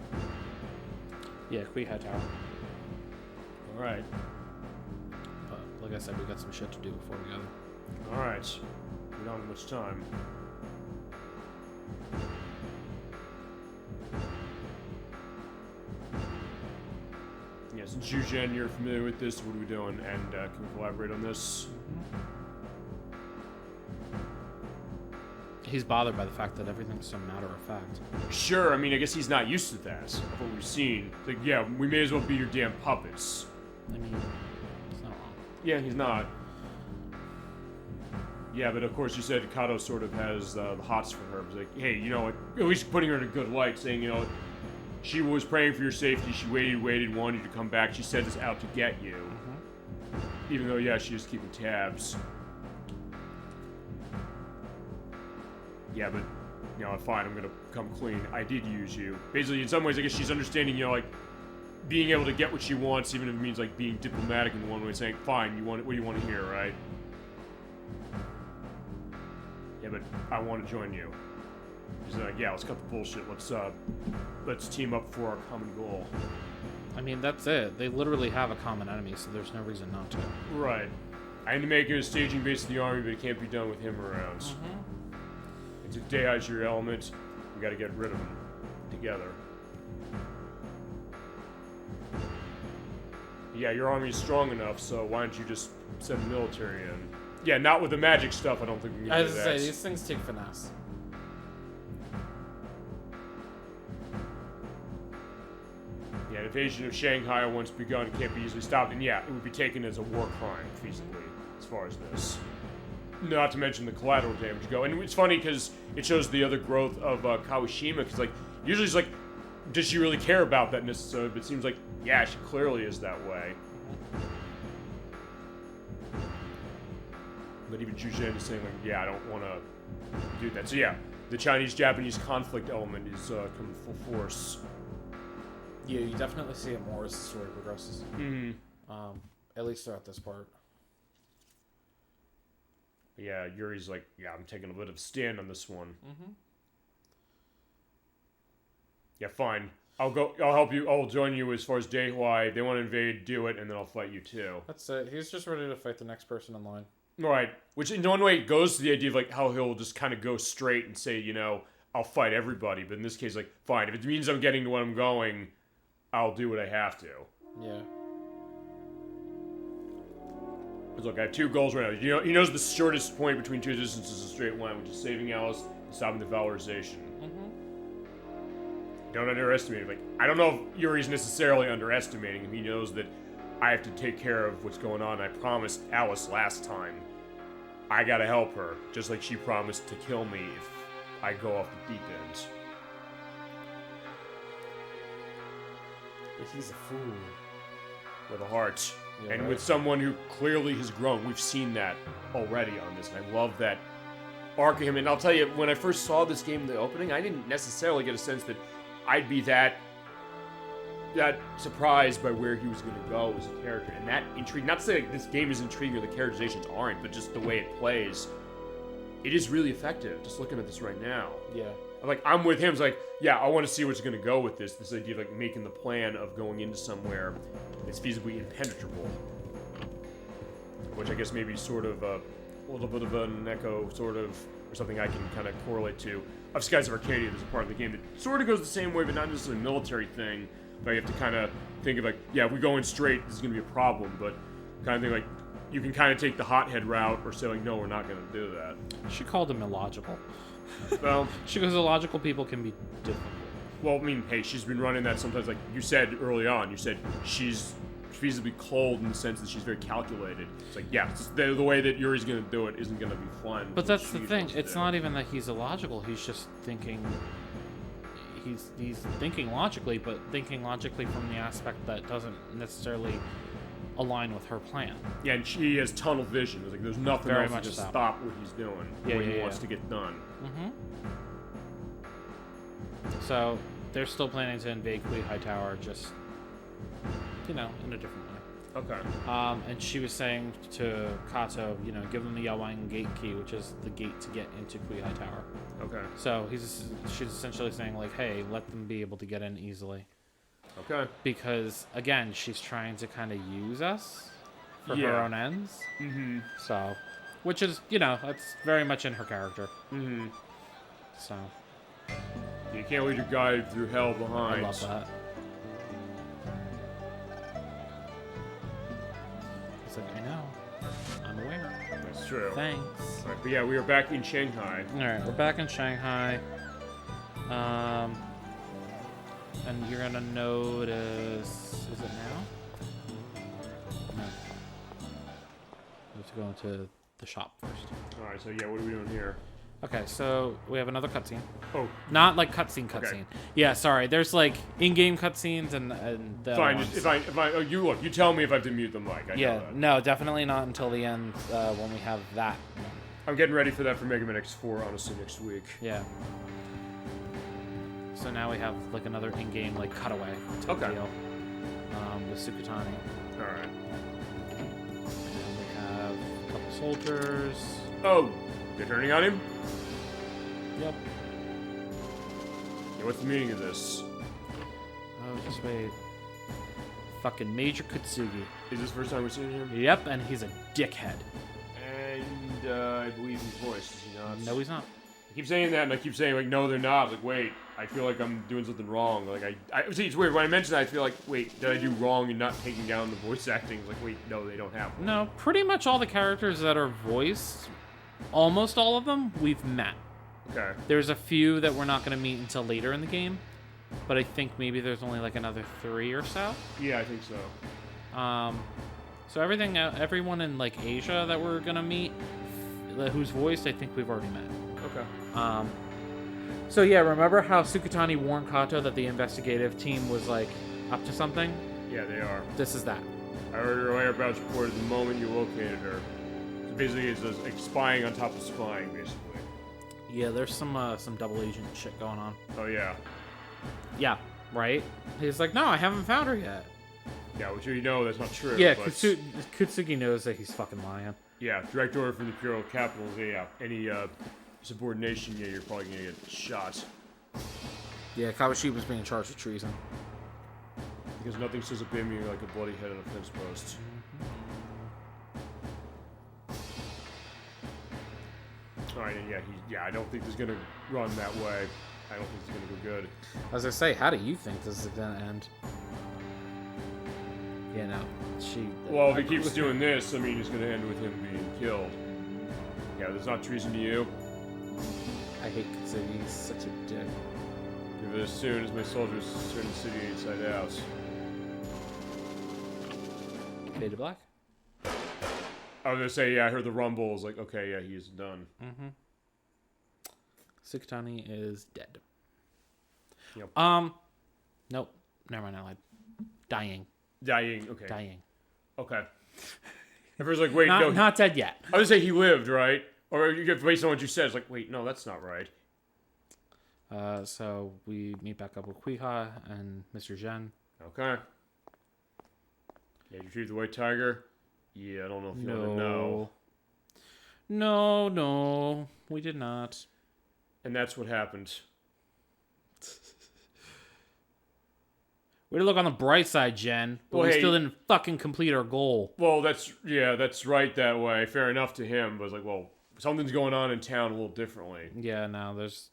Yeah, Kui Hai Tower. Alright. like I said, we got some shit to do before we go. All right. We don't have much time. Yeah, since Zhujian, you're familiar with this, what are we doing? And can we collaborate on this? He's bothered by the fact that everything's so matter of fact. Sure, I mean, I guess he's not used to that, of what we've seen. It's like, yeah, we may as well be your damn puppets. I mean, it's not wrong. Yeah, he's not. Yeah, but of course you said Kato sort of has the hots for her. It's like, hey, you know what, at least putting her in a good light, saying, you know, she was praying for your safety, she waited, wanted you to come back, she sent us out to get you. Even though, yeah, she was keeping tabs. Yeah, but, you know, fine, I'm gonna come clean. I did use you. Basically, in some ways, I guess she's understanding, you know, like, being able to get what she wants, even if it means, like, being diplomatic in one way, saying, fine, you want what do you want to hear, right? Yeah, but I want to join you. She's like, yeah, let's cut the bullshit. Let's team up for our common goal. I mean, that's it. They literally have a common enemy, so there's no reason not to. Right. I need to make it a staging base of the army, but it can't be done with him around. And to Dei's your element, we gotta get rid of him together. Yeah, your army is strong enough, so why don't you just send the military in? Yeah, not with the magic stuff, I don't think we can do that. I was gonna say, these things take finesse. Yeah, an invasion of Shanghai once begun can't be easily stopped, and yeah, it would be taken as a war crime, feasibly, as far as this. Not to mention the collateral damage go. And it's funny because it shows the other growth of Kawashima, because, like, usually it's like, does she really care about that necessarily? But it seems like, yeah, she clearly is that way. But even Zhujian is saying, like, yeah, I don't want to do that. So yeah, the Chinese-Japanese conflict element is coming full force. Yeah, you definitely see it more as the story progresses. At least throughout this part. Yeah, Yuri's like, yeah, I'm taking a bit of a stand on this one. Yeah, fine. I'll help you. I'll join you as far as Daehua. If they want to invade, do it, and then I'll fight you too. That's it. He's just ready to fight the next person in line. Right. Which in one way goes to the idea of like how he'll just kind of go straight and say, you know, I'll fight everybody. But in this case, like, fine. If it means I'm getting to what I'm going, I'll do what I have to. Yeah. Because look, I have two goals right now. You know, he knows the shortest point between two distances is a straight line, which is saving Alice and stopping the valorization. Don't underestimate him. Like, I don't know if Yuri's necessarily underestimating him. He knows that I have to take care of what's going on. I promised Alice last time I gotta help her, just like she promised to kill me if I go off the deep end. But he's a fool. With a heart. Yeah, and right. with someone who clearly has grown. We've seen that already on this, and I love that arc of him. And I'll tell you, when I first saw this game in the opening, I didn't necessarily get a sense that I'd be that surprised by where he was going to go as a character. And that intrigued, not to say like, this game is intriguing or the characterizations aren't, but just the way it plays, it is really effective, just looking at this right now. Yeah. Like, I'm with him. It's like, yeah, I want to see what's going to go with this. This idea of, like, making the plan of going into somewhere that's feasibly impenetrable. Which I guess maybe sort of a little bit of an echo, sort of, or something I can kind of correlate to, of Skies of Arcadia. There's a part of the game that sort of goes the same way, but not necessarily a military thing. But you have to kind of think of, like, yeah, if we go in straight, this is going to be a problem. But kind of thing, like, you can kind of take the hothead route or say, like, no, we're not going to do that. She called him illogical. Well, she goes, illogical people can be difficult. Well, I mean, hey, she's been running that sometimes. Like you said early on, you said she's feasibly cold in the sense that she's very calculated. It's like, yeah, it's the way that Yuri's going to do it isn't going to be fun. But that's the thing. It's not even that he's illogical. He's just thinking. He's thinking logically, but thinking logically from the aspect that doesn't necessarily align with her plan. Yeah, and she has tunnel vision. It's like there's nothing Very else much to just so. stop what he's doing, what he wants to get done. So they're still planning to invade Kui High Tower, just in a different way. Okay. And she was saying to Kato, give them the Yawang Gate key, which is the gate to get into Kui High Tower. Okay. So she's essentially saying, like, hey, let them be able to get in easily. Okay. Because, again, she's trying to kind of use us for her own ends. Mm-hmm. So, which is, that's very much in her character. Mm-hmm. So. You can't leave your guide through hell behind. I love that. It's like, I know. I'm aware. That's true. Thanks. All right, but yeah, we are back in Shanghai. Alright, we're back in Shanghai. And you're gonna notice... Is it now? No. We have to go into the shop first. Alright, so yeah, what are we doing here? Okay, so we have another cutscene. Oh. Not like cutscene. Okay. Yeah, sorry. There's like in-game cutscenes and the fine. other ones. If I you tell me if I have to mute the mic. I know that. No, definitely not until the end when we have that one. I'm getting ready for that for Mega Man X4, honestly, next week. Yeah. So now we have like another in-game like cutaway to the deal with Sukatani. All right. And we have a couple soldiers. Oh, they're turning on him? Yep. Yeah, what's the meaning of this? Oh, just wait. Fucking Major Kutsugi. Is this the first time we're seeing him? Yep, and he's a dickhead. And I believe he's voiced, is he not? No, he's not. I keep saying that, and I keep saying, like, no, they're not. Like, wait, I feel like I'm doing something wrong. Like, see, it's weird. When I mention that, I feel like, wait, did I do wrong in not taking down the voice acting? Like, wait, no, they don't have one. No, pretty much all the characters that are voiced, almost all of them, we've met. Okay. There's a few that we're not going to meet until later in the game, but I think maybe there's only like another 3 or so. Yeah, I think so. So everyone in like Asia that we're gonna meet, who's voiced, I think we've already met. Okay. So yeah, remember how Sukatani warned Kato that the investigative team was like up to something? Yeah, they are. This is that. I heard her whereabouts reported the moment you located her. So basically, it's like spying on top of spying, basically. Yeah, there's some double agent shit going on. Oh yeah. Yeah, right? He's like, no, I haven't found her yet. Yeah, which you know that's not true. Yeah, but... Kutsugi knows that he's fucking lying. Yeah, direct order from the Imperial Capitals. Yeah, any subordination, yeah, you're probably gonna get shot. Yeah, Kawashiba's being charged with treason. Because nothing says a bimmy like a bloody head on a fence post. Alright, and yeah, I don't think this is gonna run that way. I don't think it's gonna go good. As I say, how do you think this is gonna end? Yeah, no. Well, if he keeps doing this, I mean, it's gonna end with him being killed. Yeah, there's not treason to you. I hate Kutsugi. He's such a dick. Give it as soon as my soldiers turn the city inside out. Fade to black? I was gonna say, yeah, I heard the rumble. I was like, okay, yeah, he's done. Mm-hmm. Sukatani is dead. Yep. Nope. Never mind, I lied. Dying. Dying, okay. Dying. Okay. At first, like, wait, no. Not dead yet. I was gonna say he lived, right? Or you get based on what you said, it's like, wait, no, that's not right. So we meet back up with Kuiha and Mr. Zhen. Okay. Yeah, you retrieve the white tiger? Yeah, I don't know if you want to know. No, we did not. And that's what happened. Way to look on the bright side, Jen. But we still didn't fucking complete our goal. Well, that's right that way. Fair enough to him, but it's like, well, something's going on in town a little differently. Yeah, no, there's...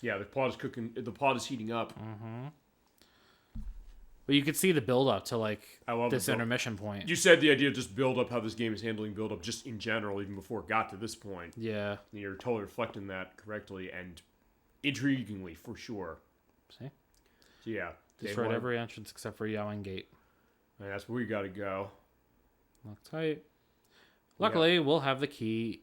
Yeah, the plot is cooking. The plot is heating up. Mm-hmm. But you could see the build-up to, like, this intermission point. You said the idea of just build-up, how this game is handling build-up just in general, even before it got to this point. Yeah. And you're totally reflecting that correctly and intriguingly, for sure. See? So, yeah. Destroyed every entrance except for Yaowen Gate. And that's where we gotta go. Lock tight. Luckily, we'll have the key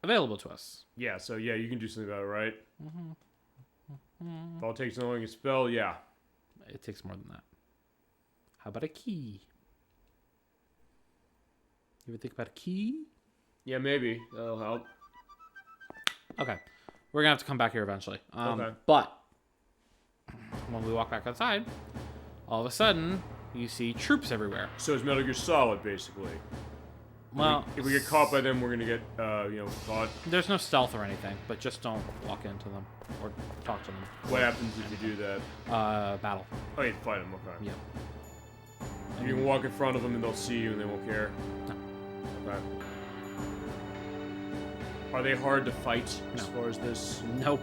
available to us. Yeah, so yeah, you can do something about it, right? Mm-hmm. If all it takes is knowing a spell, yeah. It takes more than that. How about a key? You ever think about a key? Yeah, maybe. That'll help. Okay. We're going to have to come back here eventually. Okay. But when we walk back outside, all of a sudden, you see troops everywhere. So it's Metal Gear Solid, basically. Well, if we get caught by them, we're going to get, caught. There's no stealth or anything, but just don't walk into them or talk to them. What happens if you do that? Battle. Oh, you fight them, okay. Yep. You can walk in front of them and they'll see you and they won't care? No. Okay. Are they hard to fight as far as this? Nope.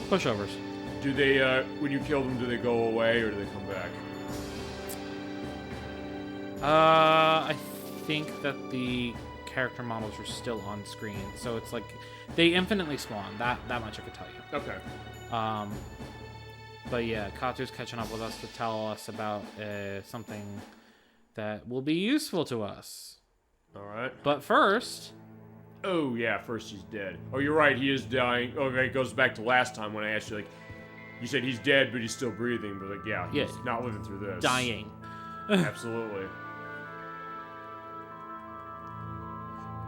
Pushovers. Do they, when you kill them, do they go away or do they come back? I think that the character models are still on screen, so it's like they infinitely spawn. That much I could tell you. Okay. But yeah, Katu's catching up with us to tell us about something that will be useful to us. All right. But first... Oh, yeah, first he's dead. Oh, you're right, he is dying. Okay, it goes back to last time when I asked you, like, you said he's dead, but he's still breathing. But, like, yeah, he's not living through this. Dying. Absolutely.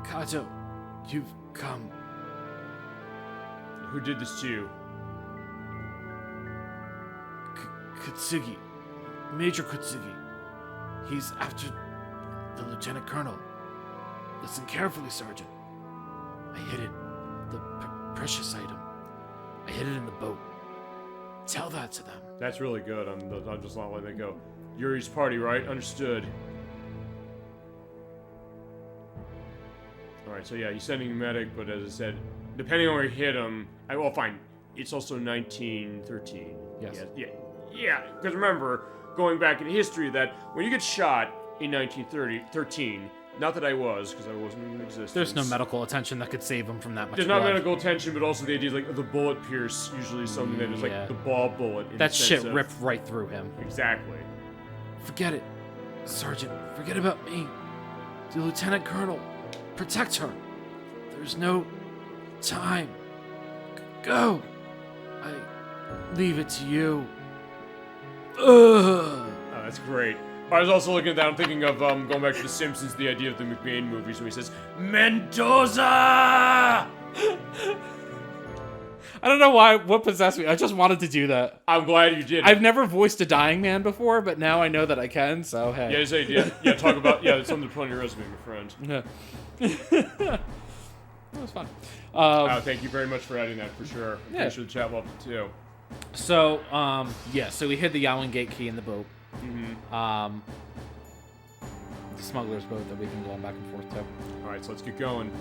Kato, you've come. Who did this to you? Kutsugi. Major Kutsugi. He's after the Lieutenant Colonel. Listen carefully, Sergeant. I hid it. The precious item. I hid it in the boat. Tell that to them. That's really good. I'm just not letting it go. Yuri's party, right? Understood. Alright, so yeah, he's sending a medic, but as I said, depending on where you hit him... well, fine. It's also 1913. Yes. Yeah, because remember, going back in history, that when you get shot in 1913... Not that I was, because I wasn't even in existence. There's no medical attention that could save him from that much There's blood. not medical attention, but also the idea, like, the bullet pierce usually is something that is, like, the ball bullet. That shit ripped right through him. Exactly. Forget it. Sergeant, forget about me. The Lieutenant Colonel. Protect her. There's no time. Go. I leave it to you. Ugh. Oh, that's great. I was also looking at that, I'm thinking of, going back to The Simpsons, the idea of the McBain movies, where he says, Mendoza! I don't know what possessed me. I just wanted to do that. I'm glad you did. I've never voiced a dying man before, but now I know that I can, so hey. Yeah, just yeah, talk about, it's something to put on your resume, my friend. Yeah. That was fun. Thank you very much for adding that, for sure. I'm pretty sure the chat loved it, too. So, so we hid the Yowling Gate key in the boat. Mm-hmm. The smuggler's boat that we've been going back and forth to. Alright, so let's get going.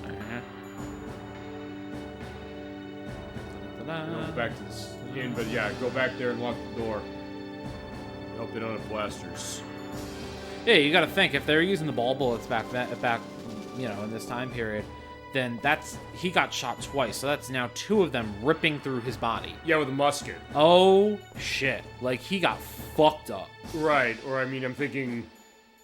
Go back to this inn, but yeah, go back there and lock the door. Hope they don't have blasters. Yeah, you gotta think, if they're using the ball bullets back, in this time period, then he got shot twice, so that's now 2 of them ripping through his body. Yeah, with a musket. Oh, shit. Like, he got fucked up. Right, or I mean, I'm thinking,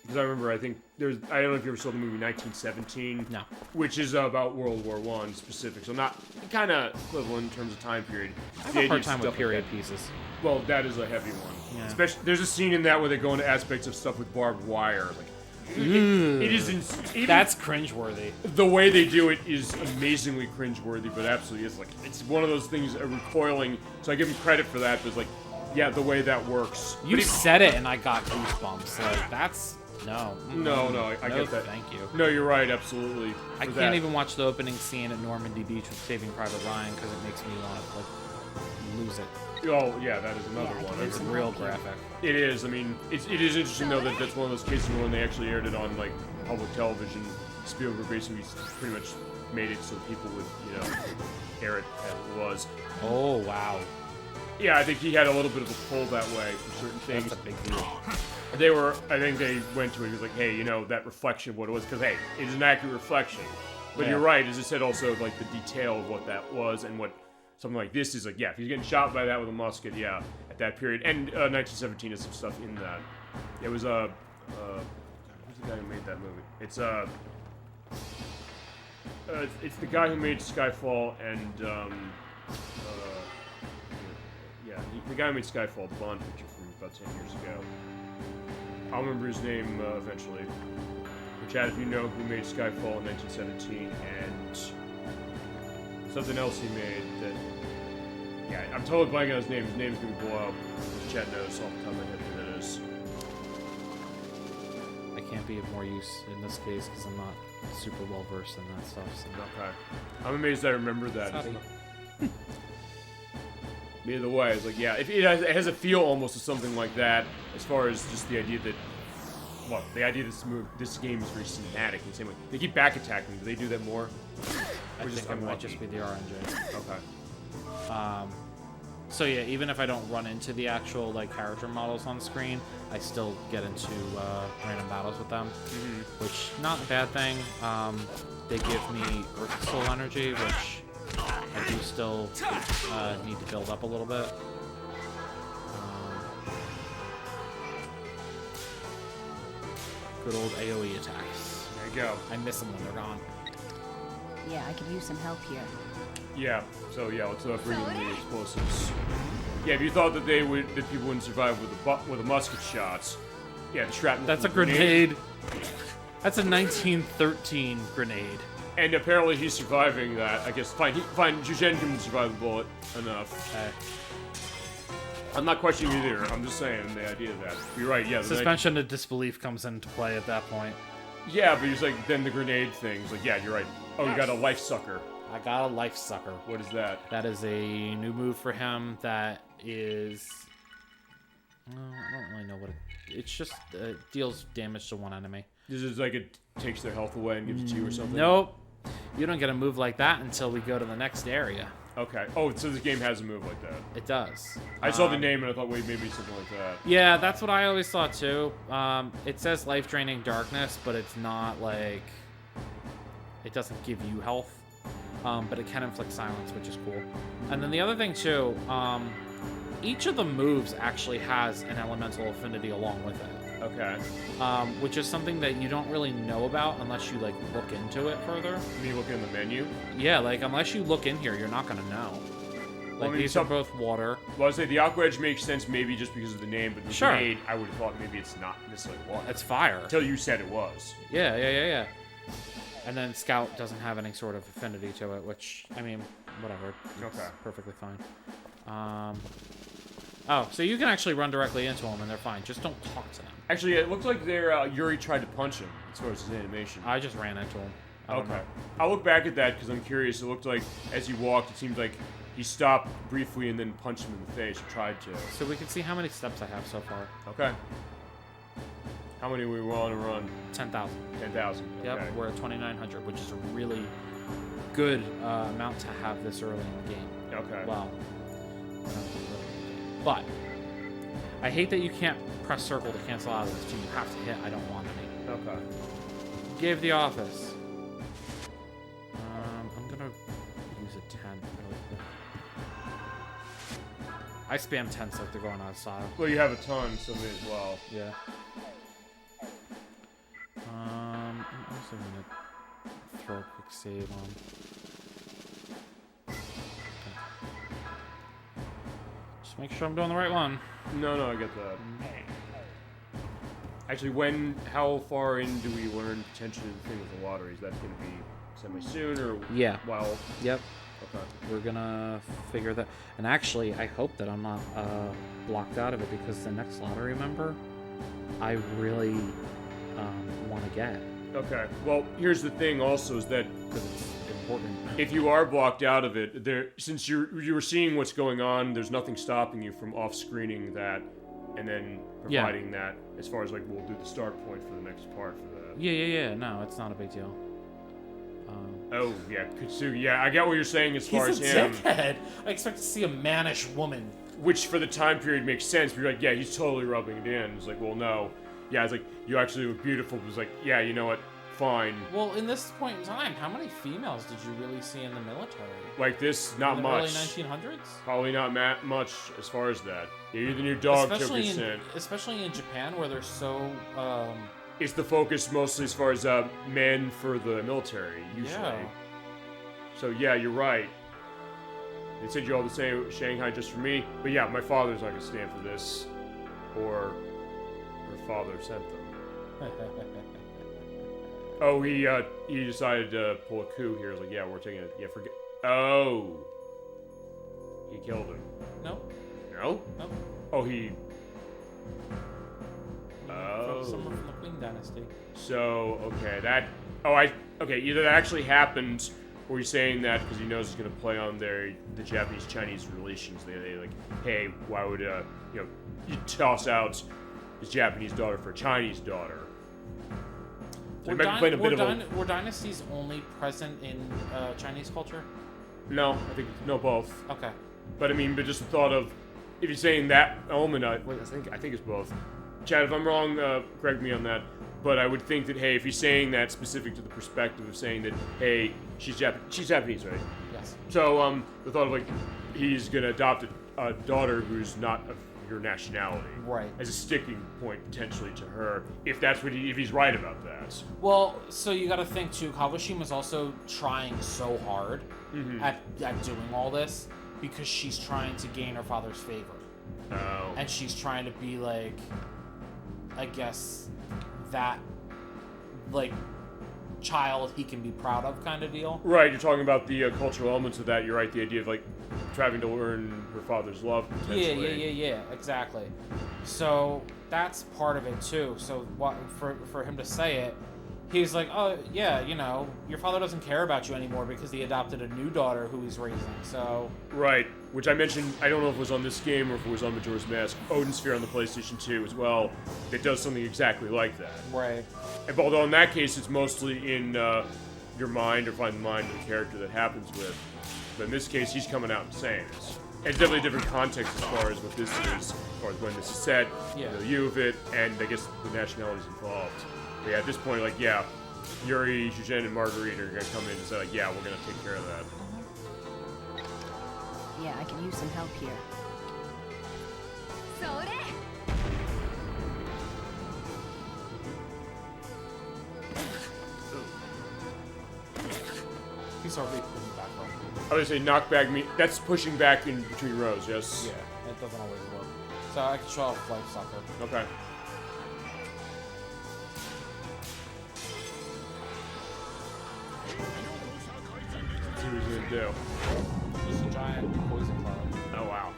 because I remember, I think, I don't know if you ever saw the movie 1917. No. Which is about World War I specific, so not, kind of equivalent in terms of time period. I have a hard time with period pieces. Well, that is a heavy one. Yeah. Especially, there's a scene in that where they go into aspects of stuff with barbed wire, like, it is that's cringeworthy. The way they do it is amazingly cringeworthy, but absolutely is. Like, it's one of those things recoiling. So I give him credit for that. But it's like, yeah, the way that works. You said it, and I got goosebumps. Like, that's no. No, I get that. Thank you. No, you're right. Absolutely. I can't even watch the opening scene at Normandy Beach with Saving Private Ryan because it makes me want to lose it. Oh, yeah, that is another one. It's real graphic. It is. I mean, it is interesting, though, that that's one of those cases where when they actually aired it on, like, public television, Spielberg basically pretty much made it so people would, air it as it was. Oh, wow. Yeah, I think he had a little bit of a pull that way for certain things. That's a big deal. I think they went to it, he was like, hey, that reflection of what it was, because, hey, it is an accurate reflection. But you're right, as I said, also, like, the detail of what that was and what something like this is like, yeah, if he's getting shot by that with a musket, yeah, at that period. And 1917 has some stuff in that. It was, who's the guy who made that movie? It's the guy who made Skyfall and, the guy who made Skyfall, the Bond picture from about 10 years ago. I'll remember his name eventually. But Chad, if you know who made Skyfall in 1917 and something else he made that... Yeah, I'm totally blanking on his name. His name's gonna blow up. Which Chad knows off the top of my head who that is. I can't be of more use in this case because I'm not super well versed in that stuff. So. Okay. I'm amazed I remember that. Either way, it's like, yeah, it has a feel almost of something like that, as far as just the idea that well, the idea this game is very cinematic in the same way. They keep back attacking. Do they do that more? I think it might just be the RNG. Okay. So yeah, even if I don't run into the actual like character models on screen, I still get into random battles with them, which not a bad thing. They give me Earth Soul energy, which I do still need to build up a little bit. Good old AoE attacks. There you go. I miss them when they're gone. Yeah, I could use some help here. Yeah. So yeah, let's bring in the explosives. Yeah, if you thought that people wouldn't survive with a musket shot, yeah, the shrapnel. That's a grenade. That's a 1913 grenade. And apparently he's surviving that. I guess fine. Zhuzhen can survive the bullet enough. I'm not questioning either. I'm just saying the idea of that. You're right. Yeah. Suspension of disbelief comes into play at that point. Yeah, but he's like then the grenade thing's like, yeah, you're right. Oh, you got a life sucker. I got a life sucker. What is that? That is a new move for him. That is. I don't really know what it's just deals damage to one enemy. This is like it takes their health away and gives it to you or something. Nope. You don't get a move like that until we go to the next area. Okay. Oh, so this game has a move like that. It does. I saw the name and I thought, wait, maybe something like that. Yeah, that's what I always thought too. It says life-draining darkness, but it's not like... It doesn't give you health, but it can inflict silence, which is cool. And then the other thing too, each of the moves actually has an elemental affinity along with it. Okay. Which is something that you don't really know about unless you like look into it further. You mean look in the menu? Yeah, like unless you look in here, you're not gonna know. Like these are both water. Well, I'd say the Aqua Edge makes sense maybe just because of the name, but the grenade, I would have thought maybe it's not necessarily water. It's fire. Until you said it was. Yeah. And then Scout doesn't have any sort of affinity to it, which, I mean, whatever. It's perfectly fine. Oh, so you can actually run directly into them and they're fine. Just don't talk to them. Actually, it looks like Yuri tried to punch him as far as his animation. I just ran into him. Okay. I'll look back at that because I'm curious. It looked like as he walked, it seemed like he stopped briefly and then punched him in the face or tried to. So we can see how many steps I have so far. Okay. How many we want to run? 10,000. 10,000. Yep, okay. we're at 2,900, which is a really good amount to have this early in the game. Okay. Well, but I hate that you can't press circle to cancel out of this, so you have to hit I don't want any. Okay. Give the office. I'm gonna use a 10 really quick. I spam 10s like they're going out of style. Well, you have a ton, so may as well. Yeah. I'm also gonna throw a quick save on. Just make sure I'm doing the right one. No, I get that. Actually, how far in do we learn potentially the thing with the lottery? Is that going to be semi-soon or while? Yep. Okay. We're gonna figure that. And actually, I hope that I'm not blocked out of it because the next lottery member, I really want to get. Okay. Well, here's the thing. Also, is that because it's important. If you are blocked out of it, since you were seeing what's going on, there's nothing stopping you from off-screening that, and then providing that as far as like we'll do the start point for the next part for that. Yeah. No, it's not a big deal. Oh yeah, Kutsugi. Yeah, I get what you're saying as far as him. He's a dickhead. I expect to see a mannish woman. Which for the time period makes sense. But you're like, yeah, he's totally rubbing it in. It's like, well, no. Yeah, it's like you actually look beautiful. It was like, yeah, you know what? Fine. Well, in this point in time, how many females did you really see in the military? Like this, not much. Early 1900s? Probably not much as far as that. Yeah, you're the new dog took your scent. Especially in Japan, where they're so. It's the focus mostly as far as men for the military, usually. Yeah. So yeah, you're right. They said you're all the same, Shanghai just for me. But yeah, my father's not gonna stand for this, or her father sent them. Oh, he decided to pull a coup here. Like, yeah, we're taking it. Yeah, forget. Oh, he killed him. No. No. No. Oh, he. Someone from the Qing dynasty. So okay, okay. Either that actually happened, or he's saying that because he knows it's going to play on the Japanese-Chinese relations. They like, hey, why would you toss out his Japanese daughter for a Chinese daughter? So they might be playing a bit of a... Were dynasties only present in Chinese culture? No, I think both. Okay. But I mean, but just the thought of if you're saying that element, I think it's both. Chad, if I'm wrong, correct me on that. But I would think that hey, if he's saying that specific to the perspective of saying that hey, she's Japanese, right? Yes. So the thought of like he's gonna adopt a daughter who's not of your nationality, right, as a sticking point potentially to her, if that's what if he's right about that. Well, so you got to think too. Kawashima's also trying so hard at doing all this because she's trying to gain her father's favor. Oh. And she's trying to be like, I guess, that like child he can be proud of kind of deal. Right, you're talking about the cultural elements of that. You're right, the idea of like trying to earn her father's love potentially. Yeah, exactly. So that's part of it too. So what for him to say it, he's like, oh yeah, you know, your father doesn't care about you anymore because he adopted a new daughter who he's raising. So right, which I mentioned, I don't know if it was on this game or if it was on Majora's Mask, Odin Sphere on the PlayStation 2 as well, that does something exactly like that. Right. And although in that case it's mostly in your mind or find the mind of the character that happens with, but in this case he's coming out and saying it. And it's definitely a different context as far as what this is, as far as when this is set, the view of it, and I guess the nationalities involved. But yeah, at this point, like, yeah, Yuri, Zhuzhen, and Marguerite are gonna come in and say, like, yeah, we're gonna take care of that. Yeah, I can use some help here. he's already pushing back on. I would say knockback me. That's pushing back in between rows, yes? Yeah, it doesn't always work. So I can show off Life Sucker. Okay. Let's see what he's gonna do. Just a giant poison cloud. Oh, wow.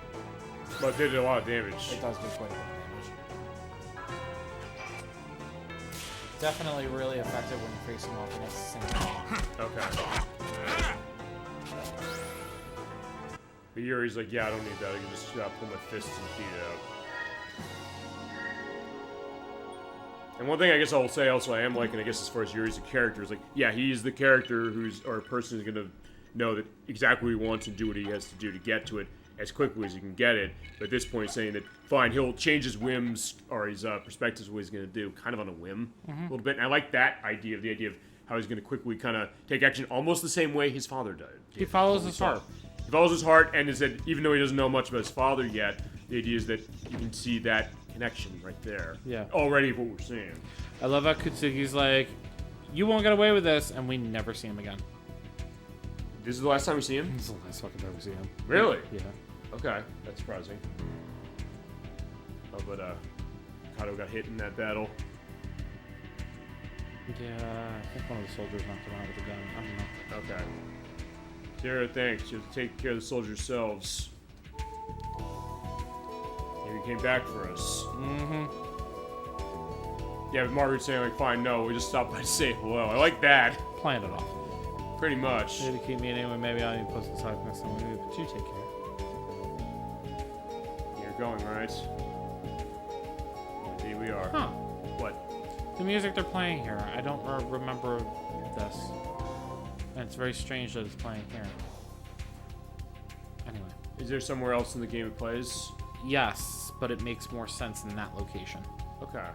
But it did a lot of damage. It does do quite a bit of damage. Definitely really effective when you're facing off against the same thing. Okay. But Yuri's like, yeah, I don't need that. I can just pull my fists and beat it out. And one thing I guess I'll say also I am liking, I guess, as far as Yuri's a character, is like, yeah, he's the character or a person who's going to know that exactly what he wants and do what he has to do to get to it as quickly as he can get it. But at this point, he's saying that, fine, he'll change his whims or his perspectives of what he's going to do kind of on a whim a little bit. And I like that idea, the idea of how he's going to quickly kind of take action almost the same way his father did. He follows his heart. He follows his heart, and is that even though he doesn't know much about his father yet, the idea is that you can see that connection right there. Yeah. Already what we're seeing. I love how Kutsugi's like, you won't get away with this, and we never see him again. This is the last time we see him? This is the last fucking time we see him. Really? Yeah. Okay, that's surprising. Oh, but Kato got hit in that battle. Yeah, I think one of the soldiers knocked him out with a gun. I don't know. Okay. Sarah, thanks. You have to take care of the soldiers yourselves. Maybe you came back for us. Mm-hmm. Yeah, but Margaret's saying, like, fine, no, we just stopped by to say hello. I like that. Playing it off. Pretty much. Maybe keep me anyway. Maybe I'll even post the side next time. Maybe, but you take care. You're going, right? Indeed we are. Huh. What? The music they're playing here, I don't remember this. And it's very strange that it's playing here. Anyway. Is there somewhere else in the game it plays? Yes, but it makes more sense in that location. Okay.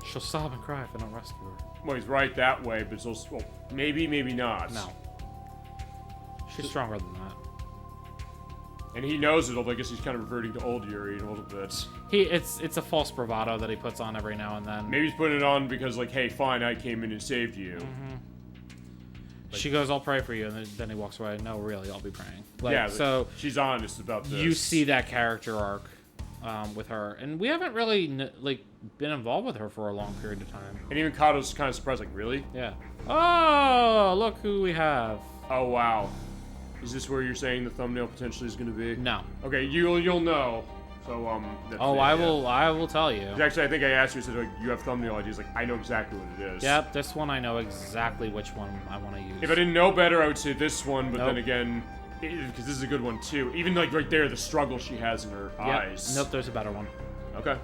She'll sob and cry if I don't rescue her. Well, he's right that way, but it's also... Well, maybe, maybe not. No. She's stronger than that. And he knows it, although I guess he's kind of reverting to old Yuri in a little bit. It's a false bravado that he puts on every now and then. Maybe he's putting it on because, like, hey, fine, I came in and saved you. Mm-hmm. Like, she goes, I'll pray for you, and then he walks away. No, really, I'll be praying. Like, yeah, so she's honest about this. You see that character arc with her, and we haven't really been involved with her for a long period of time. And even Kato's kind of surprised, like, really? Yeah. Oh, look who we have. Oh, wow. Is this where you're saying the thumbnail potentially is going to be? No. Okay, you'll know. So that's I will tell you. Actually, I think I asked you. I said, like, you have thumbnail ideas. Like, I know exactly what it is. Yep, this one I know exactly which one I want to use. If I didn't know better, I would say this one. But Nope. then again, because this is a good one too. Even like right there, the struggle she has in her eyes. Nope, there's a better one. Okay.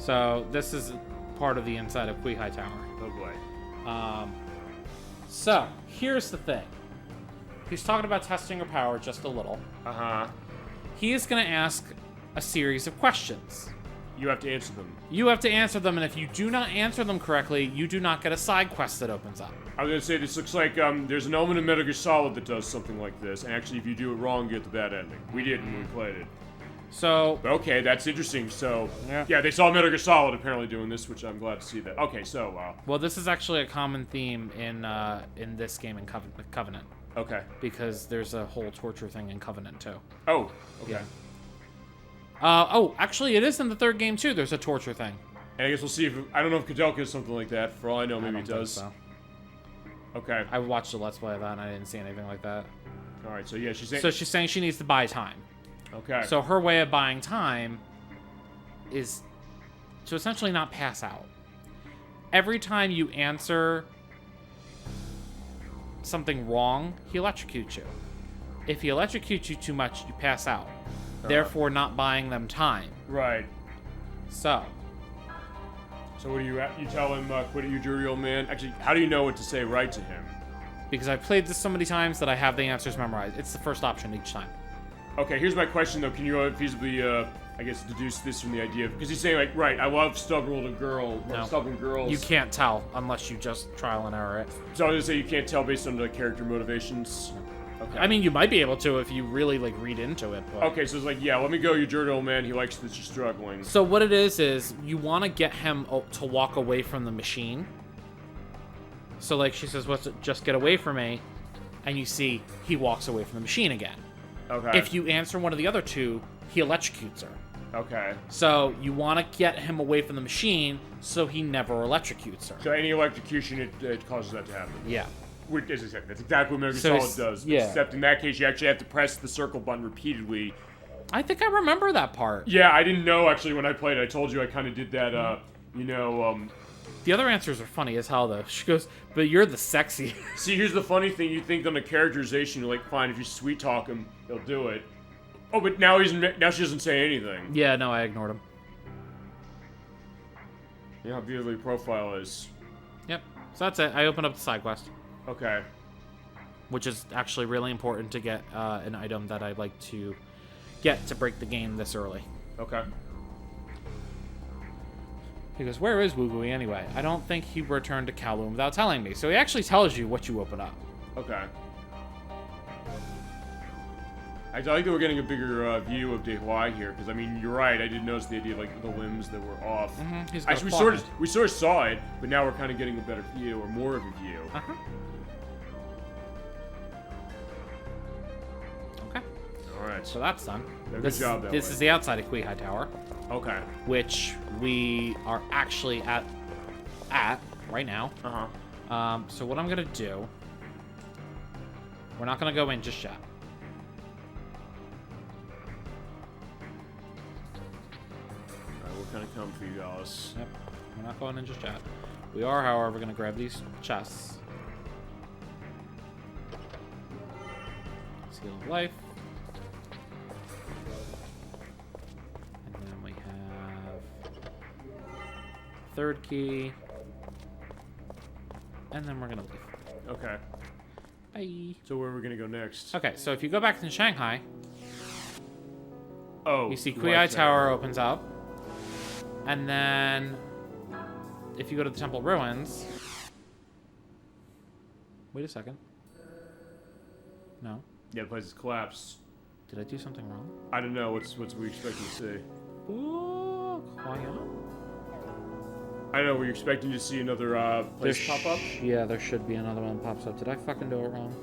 So this is part of the inside of Kui High Tower. Oh boy. So here's the thing. He's talking about testing her power just a little. Uh-huh. He is going to ask a series of questions. You have to answer them. You have to answer them, and if you do not answer them correctly, you do not get a side quest that opens up. I was gonna say, this looks like there's an element of Metal Gear Solid that does something like this, and actually, if you do it wrong, you get the bad ending. We didn't when we played it. So... But okay, that's interesting. So, Yeah. yeah, they saw Metal Gear Solid apparently doing this, which I'm glad to see that. Okay, so, Well, this is actually a common theme in this game in Covenant. Okay. Because there's a whole torture thing in Covenant, too. Oh, okay. Yeah. Actually, it is in the third game, too. There's a torture thing. And I guess we'll see if... I don't know if Kadelka is something like that. For all I know, maybe it does. So. Okay. I watched a Let's Play of that, and I didn't see anything like that. Alright, so yeah, she's saying... So she's saying she needs to buy time. Okay. So her way of buying time is to essentially not pass out. Every time you answer something wrong, he electrocutes you. If he electrocutes you too much, you pass out. Therefore, not buying them time. Right. So what do you tell him, quit it, you dirty old man? Actually, how do you know what to say right to him? because I've played this so many times that I have the answers memorized. It's the first option each time. Okay, here's my question though. Can you feasibly, I guess, deduce this from the idea of, because he's saying like, right, I love stubborn girls. You can't tell unless you just trial and error it. So I was gonna say you can't tell based on the character motivations. Okay. I mean, you might be able to if you really like read into it. But... Okay, so it's like, yeah, let me go, you dirty old man. He likes that you're struggling. So what it is you want to get him to walk away from the machine. So like she says, "What's it? Just get away from me," and you see he walks away from the machine again. Okay. If you answer one of the other two, he electrocutes her. Okay. So you want to get him away from the machine so he never electrocutes her. So any electrocution, it causes that to happen. Yeah. Which, as I said, that's exactly what Metal Gear Solid does. Yeah. Except in that case, you actually have to press the circle button repeatedly. I think I remember that part. Yeah, I didn't know actually when I played it. I told you I kind of did that, The other answers are funny as hell, though. She goes, "But you're the sexy." See, here's the funny thing. You think on the characterization, you're like, fine, if you sweet talk him, he'll do it. Oh, but now she doesn't say anything. Yeah, no, I ignored him. You know how beautiful your profile is. Yep. So that's it. I opened up the side quest, Okay. which is actually really important to get an item that I'd like to get to break the game this early. Okay. He goes, "Where is Wugui anyway? I don't think he returned to Kowloon without telling me." So he actually tells you what you open up. Okay. I like that we're getting a bigger view of Dehuai here, because I mean, you're right. I did notice the idea of like the limbs that were off. He's got Actually, a claw we sort of saw it, but now we're kind of getting a better view, or more of a view. Okay. All right. So that's done. Yeah, good job that This way. is the outside of Kui High Tower, Okay. which we are actually at right now. So what I'm gonna do, we're not gonna go in just yet. Alright, we're kind of coming for you guys. Yep, we're not going in just yet. We are, however, gonna grab these chests. Seal of Life. And then we have third key. And then we're gonna leave. Okay. Bye. So where are we gonna go next? Okay, so if you go back to Shanghai, Oh. you see Kui High Tower opens up. And then if you go to the Temple Ruins... Wait a second. No. Yeah, the place is collapsed. Did I do something wrong? I don't know. What's we expecting to see? Ooh, quiet. I don't know. Were you expecting to see another place pop up? Yeah, there should be another one that pops up. Did I fucking do it wrong?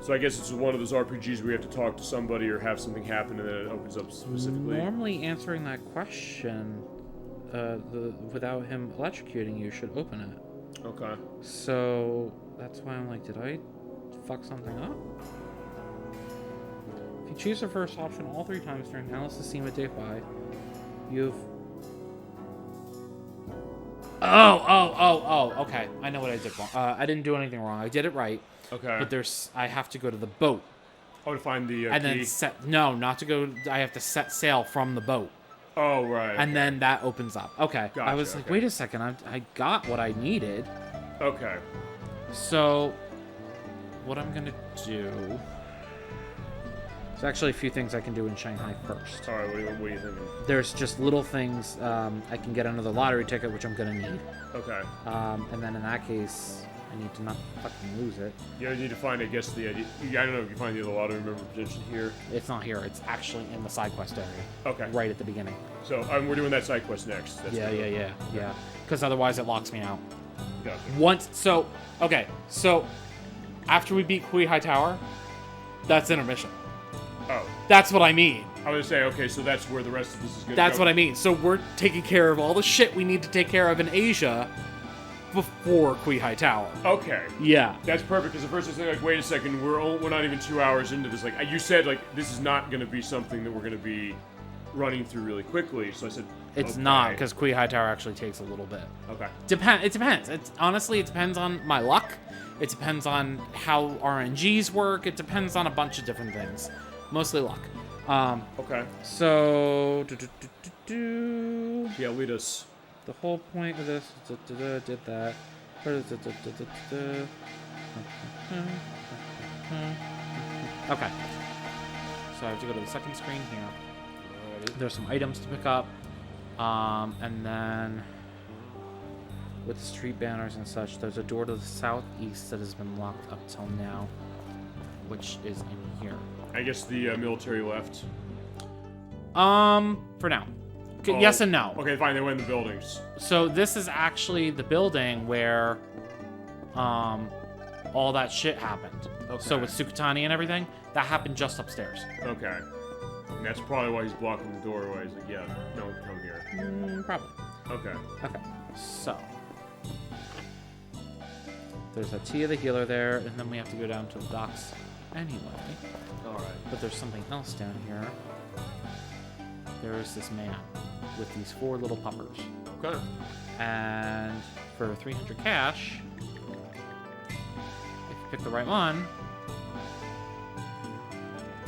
So I guess it's one of those RPGs where you have to talk to somebody or have something happen and then it opens up specifically. Normally answering that question without him electrocuting you should open it. Okay. So that's why I'm like, did I fuck something up? If you choose the first option all 3 times during analysis scene with Dehuai, you've... Oh, okay. I know what I did wrong. I didn't do anything wrong. I did it right. Okay. But I have to go to the boat. Oh, to find the and key? then set. No, not to go. I have to set sail from the boat. Oh, right. And then that opens up. Okay. Gotcha, I was like, wait a second. I got what I needed. Okay. So, what I'm gonna do. There's actually a few things I can do in Shanghai first. All right, what are you thinking? There's just little things. I can get another lottery ticket, which I'm gonna need. Okay. And then in that case, I need to not fucking lose it. Yeah, you need to find, I guess, the idea. I don't know if you find the other lottery member position here. It's not here. It's actually in the side quest area. Okay. Right at the beginning. So we're doing that side quest next. That's Yeah. Because otherwise it locks me out. Gotcha. So after we beat Kui High Tower, that's intermission. Oh. That's what I mean. I was gonna say, okay, so that's where the rest of this is gonna That's go. what I mean. So we're taking care of all the shit we need to take care of in Asia before Kui High Tower. Okay. Yeah. That's perfect, because the first thing, like, wait a second, we're not even 2 hours into this. Like, you said, like, this is not going to be something that we're going to be running through really quickly. So I said, It's okay. not, because Kui High Tower actually takes a little bit. Okay. It depends. Honestly, it depends on my luck. It depends on how RNGs work. It depends on a bunch of different things. Mostly luck. Okay. So... Yeah, lead us. The whole point of this did that. Okay. So I have to go to the second screen here. Alrighty. There's some items to pick up. And then with the street banners and such, there's a door to the southeast that has been locked up till now, which is in here. I guess the military left. For now. Oh, Yes and no. Okay, fine. They went in the buildings. So this is actually the building where all that shit happened. Okay. So with Sukatani and everything, that happened just upstairs. Okay. And that's probably why he's blocking the doorway. He's like, yeah, don't come here. Probably. Okay. Okay. So there's a Tia the healer there, and then we have to go down to the docks anyway. Alright. But there's something else down here. There's this man with these 4 little puppers. Okay. And for 300 cash, if you pick the right one.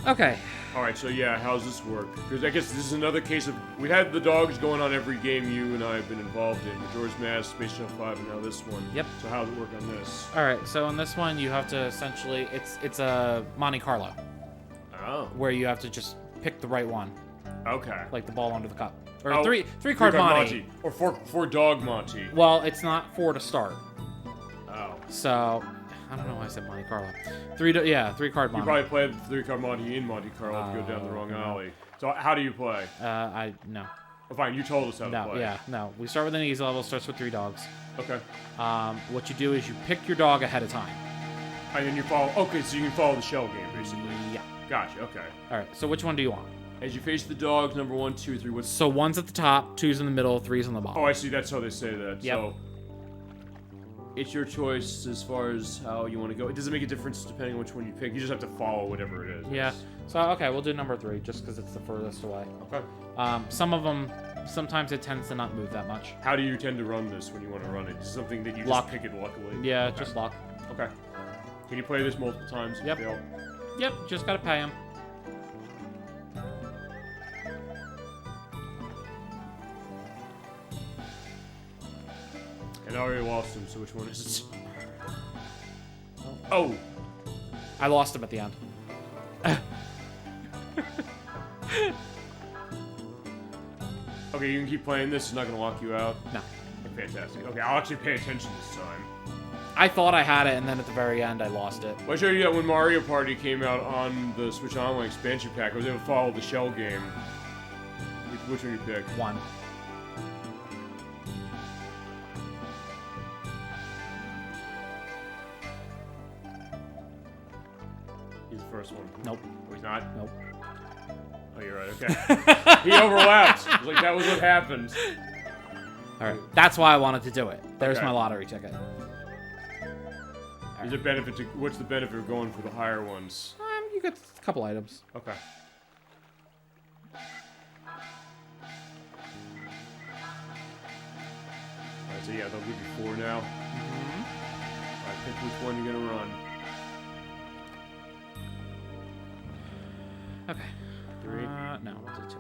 Okay. Alright, so yeah, how's this work? Because I guess this is another case of... We had the dogs going on every game you and I have been involved in. Majora's Mask, Space Channel 5, and now this one. Yep. So how does it work on this? All right. So on this one, you have to essentially it's a Monte Carlo Oh. where you have to just pick the right one, Okay. like the ball under the cup, or Oh, three card Monte. Or four dog Monty. Well, it's not 4 to start. Oh. So I don't know why I said Monte Carlo. 3 card You Monte. probably played 3-card Monty in Monte Carlo to go down the wrong alley. So how do you play? No. Oh, fine, you told us how to No, play. yeah, no. We start with an easy level. Starts with 3 dogs. Okay. What you do is you pick your dog ahead of time. And then you follow... Okay, so you can follow the shell game, basically. Yeah. Gotcha, okay. All right. So which one do you want? As you face the dogs, number 1, 2, 3, what's... So 1's at the top, 2's in the middle, 3's on the bottom. Oh, I see, that's how they say that. Yep. So, it's your choice as far as how you want to go. It doesn't make a difference depending on which one you pick. You just have to follow whatever it is. Yeah. So okay, we'll do number 3 just because it's the furthest away. Okay. Some of them, sometimes it tends to not move that much. How do you tend to run this when you want to run it? Is it something that you Luck. just pick it luckily? Yeah, Okay. just lock. Okay. Can you play this multiple times? and Yep. fail? Yep, just gotta pay him. And I already lost him, so which one is it? Oh! I lost him at the end. Okay, you can keep playing this. It's not going to lock you out. No. Fantastic. Okay, I'll actually pay attention this time. I thought I had it, and then at the very end, I lost it. Well, I showed you that when Mario Party came out on the Switch Online expansion pack, I was able to follow the shell game. Which one you pick? 1. He's the first one. Nope. Oh, he's not? Nope. Oh, you're right. Okay. He overlapped. It was like, that was what happened. All right. That's why I wanted to do it. There's Okay. my lottery ticket. Is there benefit to... What's the benefit of going for the higher ones? You get a couple items. Okay. Alright, so yeah, they'll give you 4 now. Alright, pick which one you're gonna run. Okay. 3. No, we'll do 2.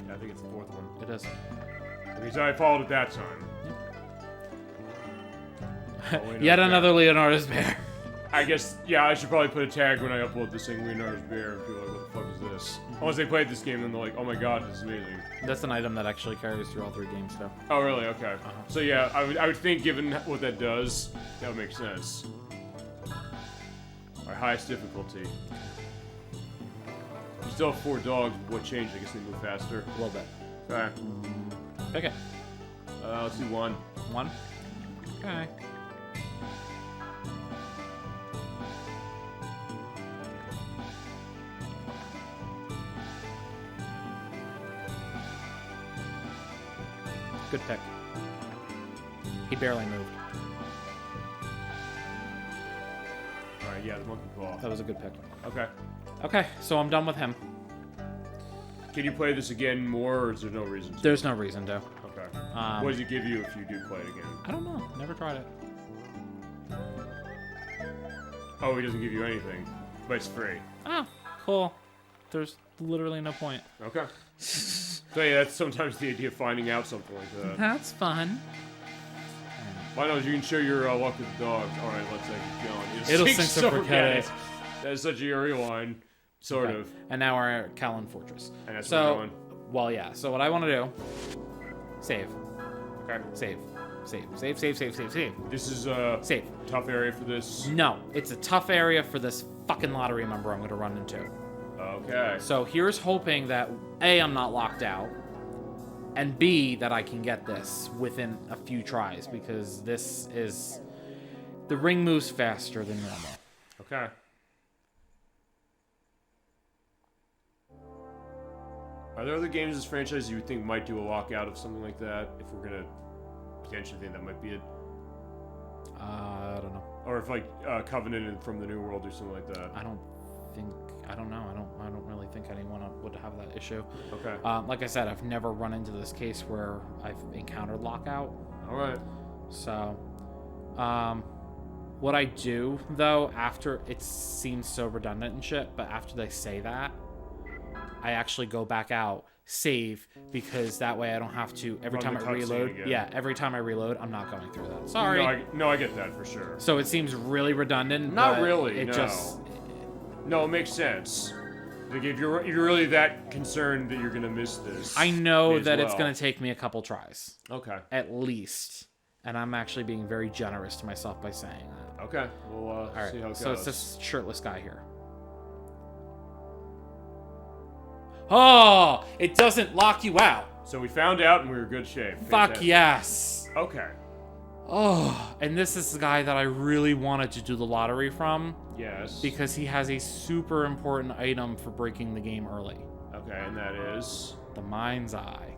Yeah, I think it's the 4th one. It is. Okay, so I followed it that time. Oh, wait, Yet okay. another Leonardo's bear. I guess, yeah, I should probably put a tag when I upload this thing, Leonardo's Bear, and people are like, what the fuck is this? Unless they played this game and they're like, oh my god, this is amazing. That's an item that actually carries through all 3 games, though. Oh, really? Okay. So yeah, I would think given what that does, that would make sense. Alright, highest difficulty. You still have 4 dogs, but what changed? I guess they move faster. A little bit. Okay. Okay. Let's do 1. 1. Okay. Good pick. He barely moved. Alright, yeah, the monkey paw. That was a good pick. Okay. Okay, so I'm done with him. Can you play this again more, or is there no reason to? There's no reason to. Okay. What does it give you if you do play it again? I don't know. Never tried it. Oh, he doesn't give you anything, but it's free. Ah, cool. There's literally no point. Okay. So yeah, that's sometimes the idea of finding out something like that. That's fun. Why not? You can share your luck with the dogs. All right, let's keep going. It'll sink so forget it. That is such a area line, sort Okay. of. And now we're at Callan Fortress. And that's where we're So, going. well, yeah. So what I want to do, save, Okay. save, save, save, save, save, save, save, This is a save. tough area for this. No, it's a tough area for this fucking lottery member I'm going to run into. Okay. So here's hoping that A, I'm not locked out, and B, that I can get this within a few tries, because this is... The ring moves faster than normal. Okay. Are there other games in this franchise you would think might do a lockout of something like that? If we're gonna potentially think that might be it, I don't know. or if like Covenant and From the New World or something like that. I don't know. I don't really think anyone would have that issue. Okay. Like I said, I've never run into this case where I've encountered lockout. All right. So, what I do though, after it seems so redundant and shit, but after they say that, I actually go back out, save, because that way I don't have to every Run time the I cutscene reload. again. Yeah, every time I reload, I'm not going through that. Sorry. No, I get that for sure. So it seems really redundant. Not but really, It no. just. No, it makes sense. Like if you're really that concerned that you're gonna miss this, I know may as that it's well. going to take me a couple tries. Okay. At least. And I'm actually being very generous to myself by saying that. Okay. We'll All right. see how it So goes. it's this shirtless guy here. Oh, it doesn't lock you out. So we found out and we were in good shape. Fuck Fantastic. yes. Okay. Oh, and this is the guy that I really wanted to do the lottery from Yes. because he has a super important item for breaking the game early. Okay, and that is. The Mind's Eye.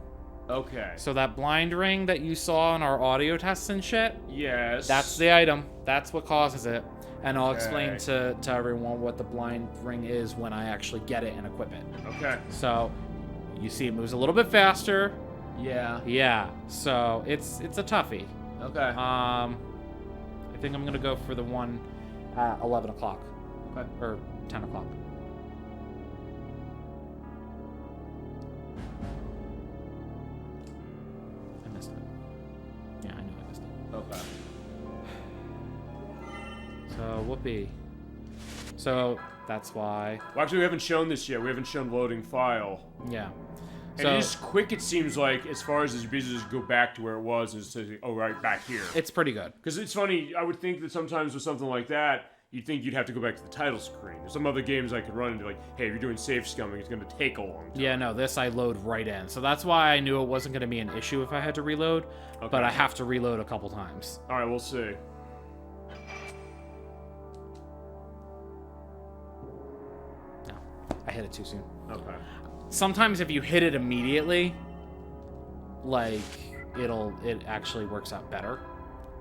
Okay. So that blind ring that you saw in our audio tests and shit, Yes. that's the item. That's what causes it. And I'll explain Okay. to everyone what the blind ring is when I actually get it and equip it. Okay. So, you see it moves a little bit faster. Yeah. Yeah, so it's a toughie. Okay. I think I'm gonna go for the one at 11 o'clock. Okay. Or 10 o'clock. I missed it. Yeah, I knew I missed it. Okay. So, whoopee. So, that's why. Well, actually, we haven't shown this yet. We haven't shown loading file. Yeah. And it is quick, it seems like, as far as basically just go back to where it was and say, oh, right, back here. It's pretty good. Because it's funny, I would think that sometimes with something like that, you'd think you'd have to go back to the title screen. There's some other games I could run into, like, hey, if you're doing save scumming, it's going to take a long time. Yeah, no, this I load right in. So that's why I knew it wasn't going to be an issue if I had to reload. Okay. But I have to reload a couple times. All right, we'll see. No, I hit it too soon. Okay. Sometimes if you hit it immediately, like, it actually works out better.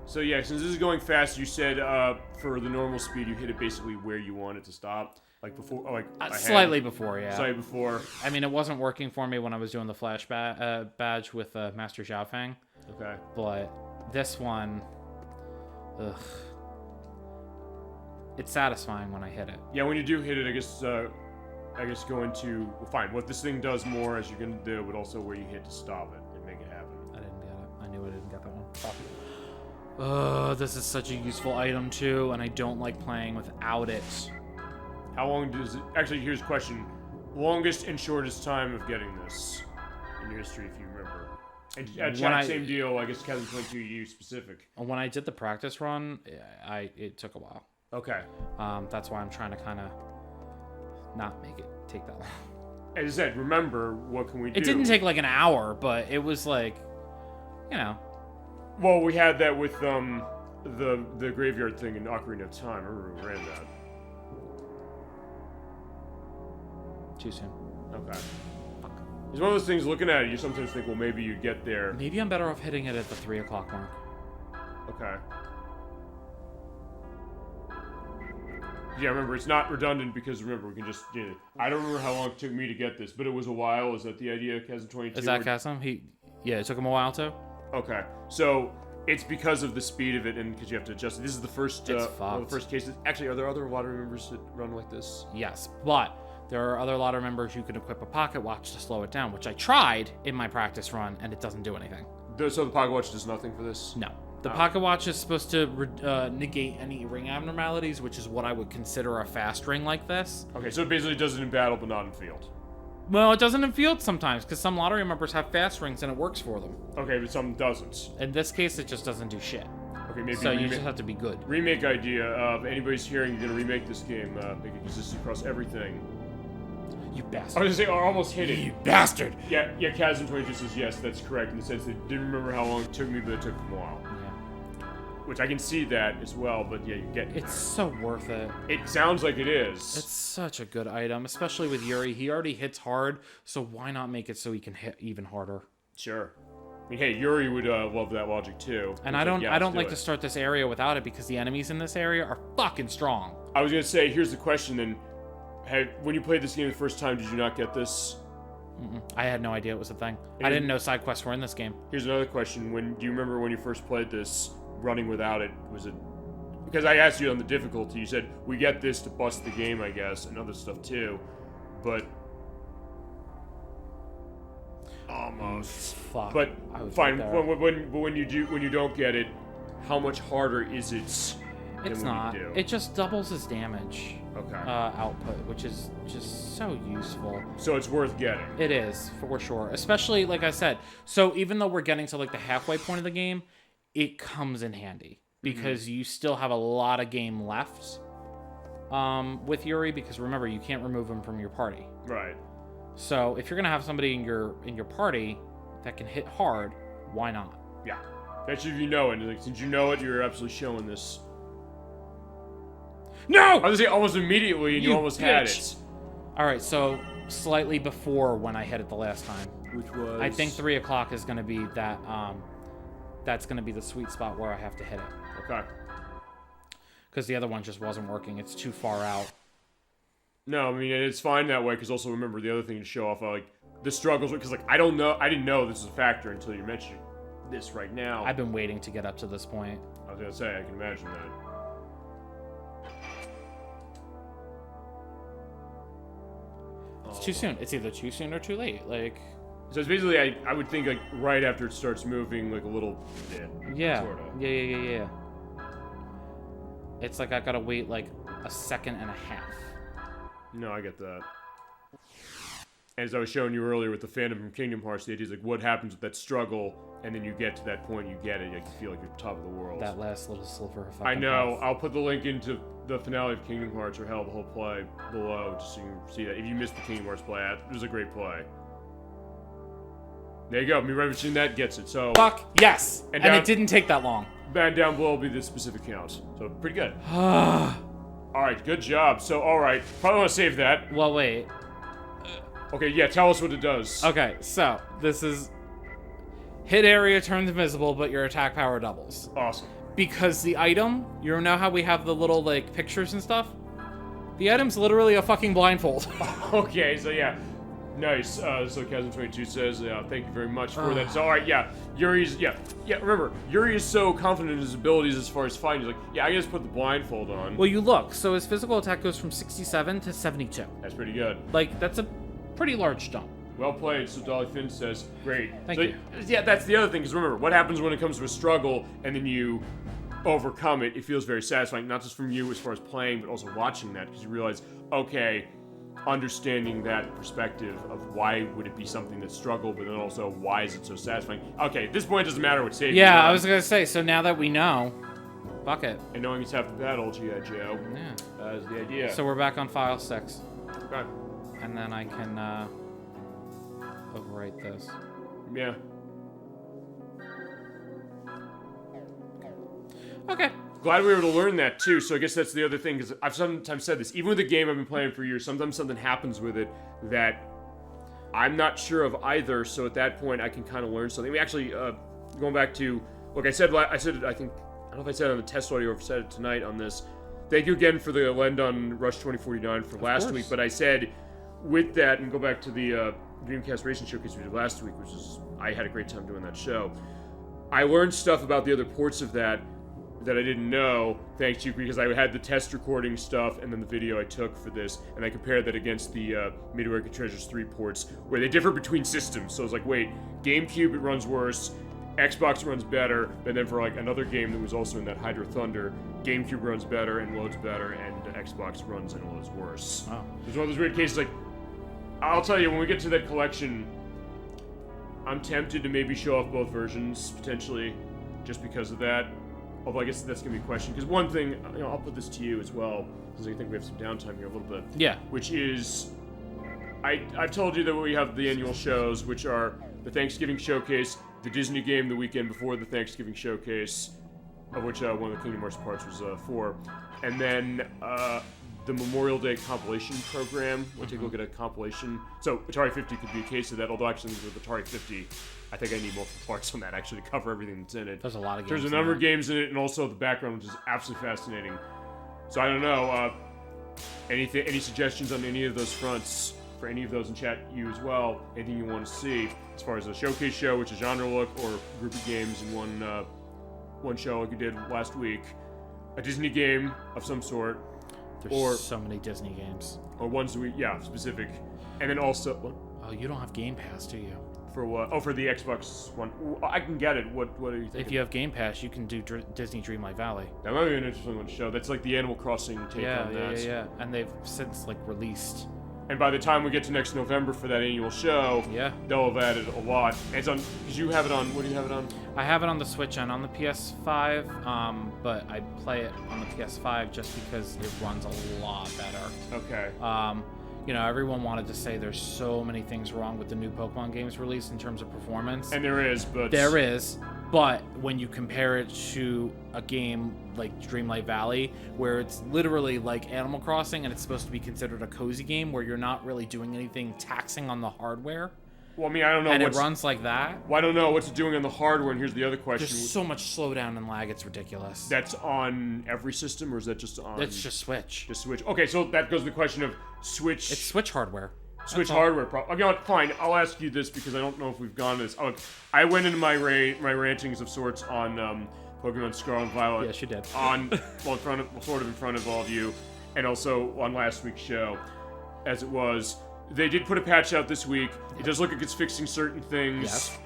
So yeah, since this is going fast, you said for the normal speed, you hit it basically where you want it to stop. Like before? Oh, like Slightly before, yeah. Slightly before. I mean, it wasn't working for me when I was doing the flash badge with Master Xiaofeng. Okay. But this one, ugh. It's satisfying when I hit it. Yeah, when you do hit it, I guess go into... Well, fine. What this thing does more, as you're going to do, but also where you hit to stop it and make it happen. I didn't get it. I knew I didn't get that one. This is such a useful item, too, and I don't like playing without it. How long does it... Actually, here's a question. Longest and shortest time of getting this in your history, if you remember. And chat, same deal, I guess, Kevin 22 you specific. When I did the practice run, it took a while. Okay. That's why I'm trying to kind of not make it take that long. As I said, remember, what can we do? It didn't take like an hour, but it was like, you know. Well, we had that with the graveyard thing in Ocarina of Time. I remember we ran that. Too soon. Okay. It's one of those things, looking at it, you sometimes think, well, maybe you get there. Maybe I'm better off hitting it at the 3 o'clock mark. Okay. Yeah, remember, it's not redundant because, remember, we can just... I don't remember how long it took me to get this, but it was a while. Is that the idea, Chasm 22? Is that Chasm? Yeah, it took him a while, too? Okay. So, it's because of the speed of it and because you have to adjust it. This is the first, one of the first cases. Actually, are there other lottery members that run like this? Yes, but there are other lottery members you can equip a pocket watch to slow it down, which I tried in my practice run, and it doesn't do anything. So the pocket watch does nothing for this? No. The pocket watch is supposed to negate any ring abnormalities, which is what I would consider a fast ring like this. Okay, so it basically does it in battle, but not in field. Well, it doesn't in field sometimes, because some lottery members have fast rings and it works for them. Okay, but some doesn't. In this case, it just doesn't do shit. Okay, maybe so you just have to be good. Remake idea of anybody's hearing you're gonna remake this game, make it consistent across everything. You bastard. I was gonna say, I almost hit it. You bastard! Yeah, Chasm 22 says yes, that's correct, in the sense that didn't remember how long it took me, but it took them a while. Yeah. Which I can see that as well, but yeah, you get... It's so worth it. It sounds like it is. It's such a good item, especially with Yuri. He already hits hard, so why not make it so he can hit even harder? Sure. I mean, hey, Yuri would love that logic too. And I don't like to start this area without it because the enemies in this area are fucking strong. I was gonna say, here's the question then. When you played this game the first time, did you not get this? I had no idea it was a thing. I didn't know side quests were in this game. Here's another question. Do you remember when you first played this, running without it, was it... Because I asked you on the difficulty, you said, we get this to bust the game, I guess, and other stuff too, but... Almost. Fuck. But, fine, when you don't get it, how much harder is it than it's when not. you do? It just doubles his damage. Okay. Output, which is just so useful. So it's worth getting. It is, for sure. Especially, like I said, so even though we're getting to like the halfway point of the game, it comes in handy. Because you still have a lot of game left with Yuri, because remember, you can't remove him from your party. Right. So if you're gonna have somebody in your party that can hit hard, why not? Yeah. That's if you know it. Like, since you know it, you're absolutely showing this. No! I was gonna say almost immediately, and you almost had it. Alright, so slightly before when I hit it the last time. Which was... I think 3 o'clock is gonna be that, that's gonna be the sweet spot where I have to hit it. Okay. Because the other one just wasn't working. It's too far out. No, I mean, it's fine that way, because also remember the other thing to show off, like, the struggles, because, like, I didn't know this was a factor until you mentioned this right now. I've been waiting to get up to this point. I was gonna say, I can imagine that. It's too soon. It's either too soon or too late. Like, so it's basically, I would think, like, right after it starts moving, like, a little bit. Yeah. Sorta. Yeah. It's like I gotta wait, like, a second and a half. No, I get that. As I was showing you earlier with the Phantom from Kingdom Hearts, the idea is, like, what happens with that struggle, and then you get to that point, you get it, like, you feel like you're top of the world. That last little sliver of fucking I know. health. I'll put the link into the finale of Kingdom Hearts, or hell, the whole play below, just so you can see that. If you missed the Kingdom Hearts play, it was a great play. There you go. Me referencing that gets it. So fuck yes, and it didn't take that long. And down below will be the specific count. So pretty good. All right, good job. So all right, probably want to save that. Well, wait. Okay, yeah. Tell us what it does. Okay, so this is hit area turns invisible, but your attack power doubles. Awesome. Because the item, you know how we have the little like pictures and stuff? The item's literally a fucking blindfold. Okay, so yeah. Nice. So Chasm22 says, thank you very much for that. So, alright, yeah. Yuri's, remember, Yuri is so confident in his abilities as far as fighting. He's like, yeah, I just put the blindfold on. Well, you look. So his physical attack goes from 67 to 72. That's pretty good. Like, that's a pretty large jump. Well played, so Dolly Finn says, great. Thank you. Yeah, that's the other thing, because remember, what happens when it comes to a struggle, and then you overcome it, it feels very satisfying, not just from you as far as playing, but also watching that, because you realize, okay, understanding that perspective of why would it be something that struggled, but then also why is it so satisfying. Okay, at this point, it doesn't matter what stage Yeah, I was gonna say, so now that we know, fuck it. And knowing it's half the battle, G.I. Joe, is the idea. So we're back on file 6. Okay. And then I can, overwrite this. Yeah. Okay. Glad we were able to learn that too, so I guess that's the other thing, because I've sometimes said this, even with a game I've been playing for years, sometimes something happens with it that I'm not sure of either, so at that point I can kind of learn something. We actually, going back to, look, I said, I think, I don't know if I said it on the test audio or if I said it tonight on this, thank you again for the lend on Rush 2049 for last week, but I said, with that, and go back to the Dreamcast Racing Showcase we did last week, which is, I had a great time doing that show, I learned stuff about the other ports of that I didn't know, thanks to you, because I had the test recording stuff and then the video I took for this, and I compared that against the Mid-America Treasures 3 ports, where they differ between systems. So I was like, wait, GameCube, it runs worse, Xbox runs better, and then for like another game that was also in that Hydro Thunder, GameCube runs better and loads better, and Xbox runs and loads worse. Wow. It's one of those weird cases, like, I'll tell you, when we get to that collection, I'm tempted to maybe show off both versions, potentially, just because of that. Although I guess that's going to be a question, because one thing, I'll put this to you as well, because I think we have some downtime here a little bit. Yeah. Which is, I've told you that we have the annual shows, which are the Thanksgiving Showcase, the Disney game the weekend before the Thanksgiving Showcase, of which one of the Kingdom Hearts parts was 4, and then the Memorial Day compilation program. We'll take a look at a compilation. So Atari 50 could be a case of that, although actually with Atari 50, I think I need multiple parts on that actually to cover everything that's in it. There's a lot of games. There's a number of games in it, and also the background, which is absolutely fascinating. So I don't know, any suggestions on any of those fronts for any of those in chat, you as well, anything you want to see as far as a showcase show, which is genre look, or a group of games in one show like we did last week, a Disney game of some sort, There's so many Disney games. Or ones specific. And then also, what? Oh, you don't have Game Pass, do you? For what? Oh, for the Xbox One. Ooh, I can get it. What are you thinking? If you have Game Pass, you can do Disney Dreamlight Valley. That might be an interesting one to show. That's like the Animal Crossing take on that. Yeah. And they've since released. And by the time we get to next November for that annual show, they'll have added a lot. And it's on, because you have it on, what do you have it on? I have it on the Switch and on the PS5, but I play it on the PS5 just because it runs a lot better. Okay. Everyone wanted to say there's so many things wrong with the new Pokemon games released in terms of performance. And there is, but when you compare it to a game like Dreamlight Valley, where it's literally like Animal Crossing and it's supposed to be considered a cozy game where you're not really doing anything taxing on the hardware. Well, I mean, I don't know. And it runs like that. Well, I don't know what's it doing on the hardware, and here's the other question. There's so much slowdown and lag, it's ridiculous. That's on every system, or is that just on... It's just Switch. Just Switch. Okay, so that goes to the question of Switch... It's Switch hardware. Switch hardware. You know what, fine, I'll ask you this, because I don't know if we've gone to this. Oh, I went into my rantings of sorts on Pokemon Scarlet and Violet. Yes, you did. Sort of in front of all of you, and also on last week's show, as it was... They did put a patch out this week. It does look like it's fixing certain things. Yes.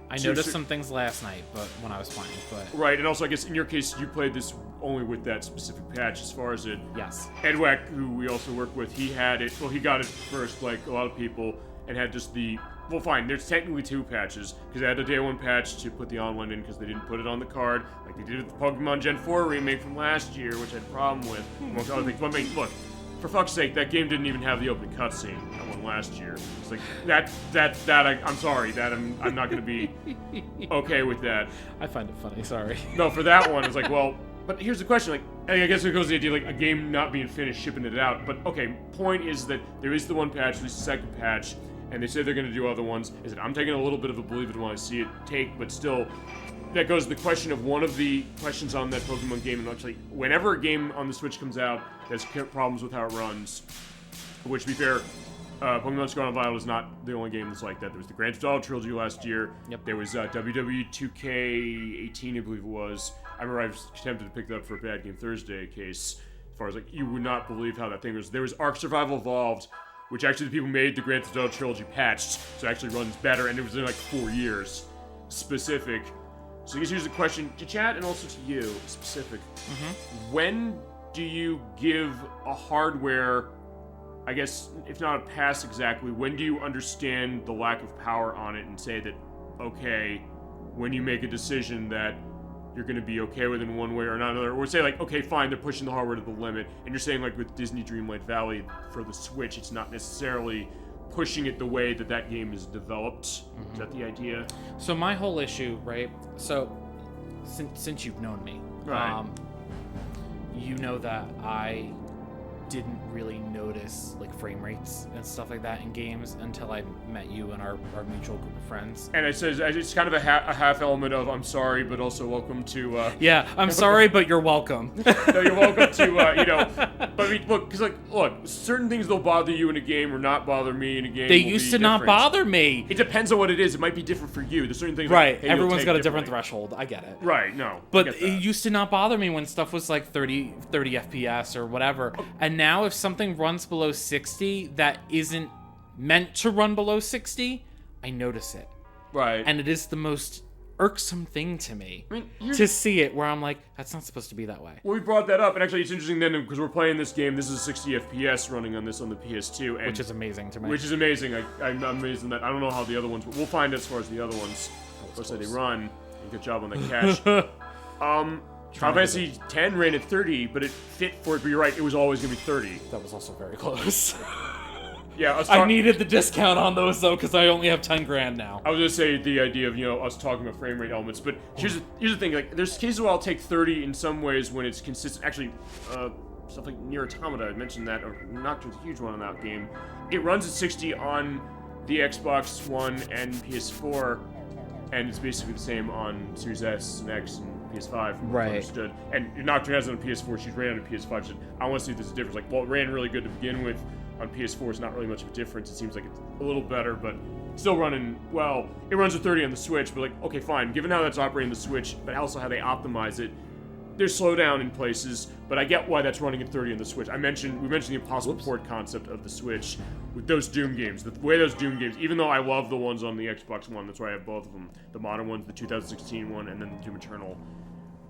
I noticed some things last night, but when I was playing. Right, and also I guess in your case you played this only with that specific patch as far as it. Yes. Edwack, who we also work with, he had it. Well, he got it first, like a lot of people, and had just the. Well, fine. There's technically 2 patches because they had the day 1 patch to put the online in because they didn't put it on the card like they did with the Pokemon Gen 4 remake from last year, which I had a problem with. Amongst other things. But I mean, look. For fuck's sake, that game didn't even have the opening cutscene. That one last year. It's like I'm sorry. I'm not gonna be okay with that. I find it funny. Sorry. No, for that one, it's like, well, but here's the question. Like, I guess it goes to the idea like a game not being finished, shipping it out. But okay, point is that there is the 1 patch, there's the 2nd patch, and they say they're going to do other ones. Is that I'm taking a little bit of a believe it when I see it take, but still, that goes to the question of one of the questions on that Pokemon game, and actually, whenever a game on the Switch comes out that's problems with how it runs, which, to be fair, Pokemon Scarlet and Violet is not the only game that's like that. There was the Gran Turismo trilogy last year. Yep. There was WWE 2K18, I believe it was. I remember I was attempted to pick that up for a Bad Game Thursday case. As far as like, you would not believe how that thing was. There was Arc Survival Evolved, which actually the people who made the Gran Turismo trilogy patched, so it actually runs better, and it was in like 4 years specific. So I guess here's a question to chat and also to you, specific. When do you give a hardware, I guess, if not a pass exactly, when do you understand the lack of power on it and say that, okay, when you make a decision that you're going to be okay with in one way or another, or say like, okay, fine, they're pushing the hardware to the limit, and you're saying like with Disney Dreamlight Valley for the Switch, it's not necessarily pushing it the way that that game is developed. Is that the idea? So my whole issue, right? So since you've known me, right. You know that I didn't really notice like frame rates and stuff like that in games until I met you and our mutual group of friends. And it says it's kind of a half element of I'm sorry, but also welcome to. Yeah, I'm sorry, but you're welcome. No, you're welcome to. But I mean, look, certain things that'll bother you in a game or not bother me in a game. They used to not bother me. It depends on what it is. It might be different for you. There's certain things. Right. Like, hey, everyone's got a different threshold. I get it. Right. No. But it used to not bother me when stuff was like 30 FPS or whatever. And now if something runs below 60 that isn't meant to run below 60, I notice it. Right. And it is the most irksome thing to me to see it where I'm like, that's not supposed to be that way. Well, we brought that up, and actually it's interesting then because we're playing this game. This is 60 FPS running on this on the PS2. And which is amazing to me. Which is amazing. I'm amazed in that. I don't know how the other ones, but we'll find as far as the other ones. Let's say they run. Good job on that cache. Final Fantasy X ran at 30, but it fit for it. But you're right, it was always going to be 30. That was also very close. Yeah, I needed the discount on those though, because I only have 10 grand now. I was gonna say the idea of us talking about frame rate elements, but here's the thing. Like, there's cases where I'll take 30 in some ways when it's consistent. Actually, stuff like Nier Automata, I mentioned that, or Nocturne's a huge one on that game. It runs at 60 on the Xbox One and PS4, and it's basically the same on Series S and X and PS5. Right. Understood. And Nocturne has it on PS4. She's ran on a PS5. She said, I want to see if there's a difference. Like, well, it ran really good to begin with. On PS4, it's not really much of a difference. It seems like it's a little better, but still running well. It runs at 30 on the Switch, but like, okay, fine. Given how that's operating the Switch, but also how they optimize it, there's slowdown in places, but I get why that's running at 30 on the Switch. We mentioned the impossible port concept of the Switch with those Doom games. The way those Doom games, even though I love the ones on the Xbox One, that's why I have both of them. The modern ones, the 2016 one, and then the Doom Eternal.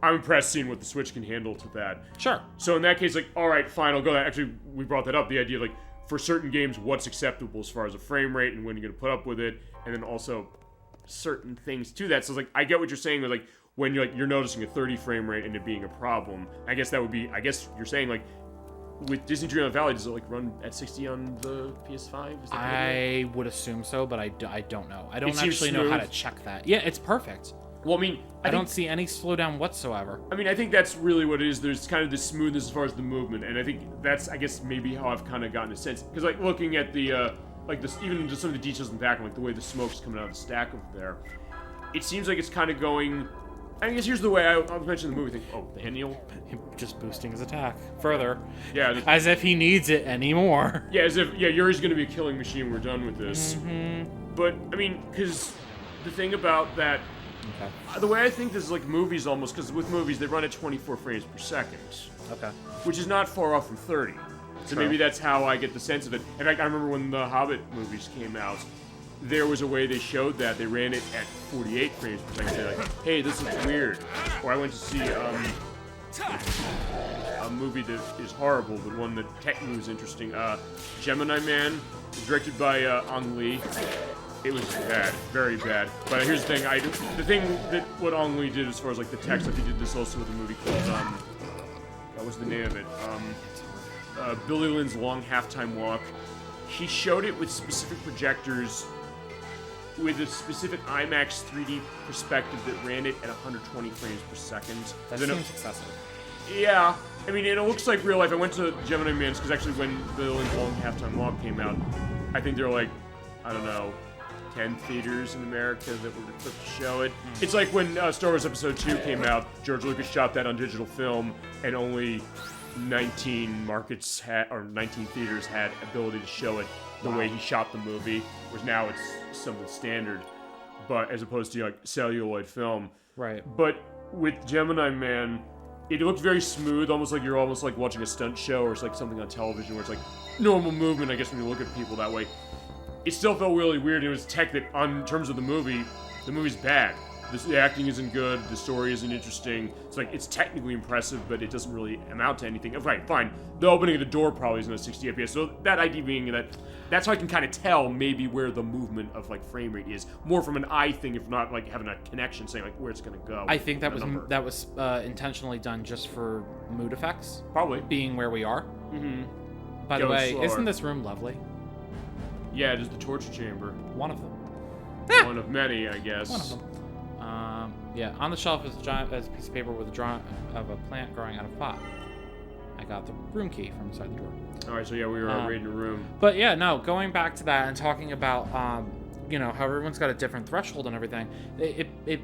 I'm impressed seeing what the Switch can handle to that. Sure. So in that case, like, all right, fine, I'll go there. Actually, we brought that up, the idea of, like, for certain games, what's acceptable as far as a frame rate and when you're going to put up with it, and then also certain things to that. So, like, I get what you're saying, like, when you're noticing a 30 frame rate and it being a problem. I guess that would be, you're saying, like, with Disney Dreamlight Valley, does it, like, run at 60 on the PS5? Is that I would assume so, but I don't know. I don't actually know how to check that. Yeah, it's perfect. Well, I mean, I don't see any slowdown whatsoever. I mean, I think that's really what it is. There's kind of this smoothness as far as the movement, and I think that's, I guess, maybe how I've kind of gotten a sense. Because, like, looking at the, even just some of the details in the background, like the way the smoke's coming out of the stack over there, it seems like it's kind of going. I guess here's the way I was mentioning the movie thing. Oh, the Ennial? Him just boosting his attack further. Yeah. As if he needs it anymore. Yeah, as if, Yuri's going to be a killing machine when we're done with this. Mm-hmm. But, I mean, because the thing about that. Okay. The way I think this is like movies almost, because with movies they run at 24 frames per second. Okay. Which is not far off from 30. So maybe that's how I get the sense of it. In fact, I remember when the Hobbit movies came out, there was a way they showed that. They ran it at 48 frames per second. They're like, hey, this is weird. Or I went to see a movie that is horrible, but one that technically was interesting. Gemini Man, directed by Ang Lee. It was bad, very bad. But here's the thing, the thing that what Ang Lee did as far as like the text, like he did this also with a movie called, what was the name of it? Billy Lynn's Long Halftime Walk. He showed it with specific projectors, with a specific IMAX 3D perspective that ran it at 120 frames per second. That seems excessive. Yeah, I mean, it looks like real life. I went to Gemini Man's because actually when Billy Lynn's Long Halftime Walk came out, I think they were like, I don't know, 10 theaters in America that were equipped to show it. It's like when Star Wars Episode 2 came out, George Lucas shot that on digital film, and only 19 markets or 19 theaters had ability to show it the way he shot the movie, whereas now it's something standard, but as opposed to like celluloid film. Right. But with Gemini Man, it looked very smooth, almost like you're almost like watching a stunt show or it's like something on television where it's like normal movement, I guess, when you look at people that way. It still felt really weird. It was tech that, in terms of the movie's bad. The acting isn't good, the story isn't interesting. It's like, it's technically impressive, but it doesn't really amount to anything. Right, fine. The opening of the door probably isn't at 60 FPS. So that idea being that's how I can kind of tell maybe where the movement of like frame rate is. More from an eye thing, if not like having a connection saying like where it's gonna go. I think that was intentionally done just for mood effects. Probably. Being where we are. Mm-hmm. By the way, isn't this room lovely? Yeah, it is the torture chamber. One of them. One of many, I guess. One of them. Yeah, on the shelf is a piece of paper with a drawing of a plant growing out of a pot. I got the room key from inside the door. All right, so yeah, we were raiding a room. But yeah, no, going back to that and talking about, how everyone's got a different threshold and everything, it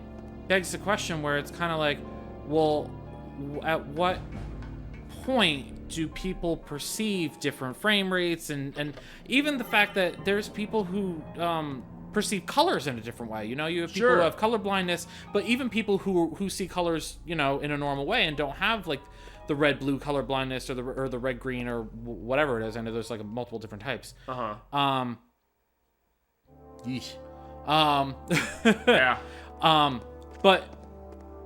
begs the question where it's kind of like, well, at what point do people perceive different frame rates and even the fact that there's people who perceive colors in a different way. You have people who have color blindness, but even people who see colors, in a normal way and don't have like the red blue color blindness or the red green or whatever it is. I know there's like multiple different types. Yeah. But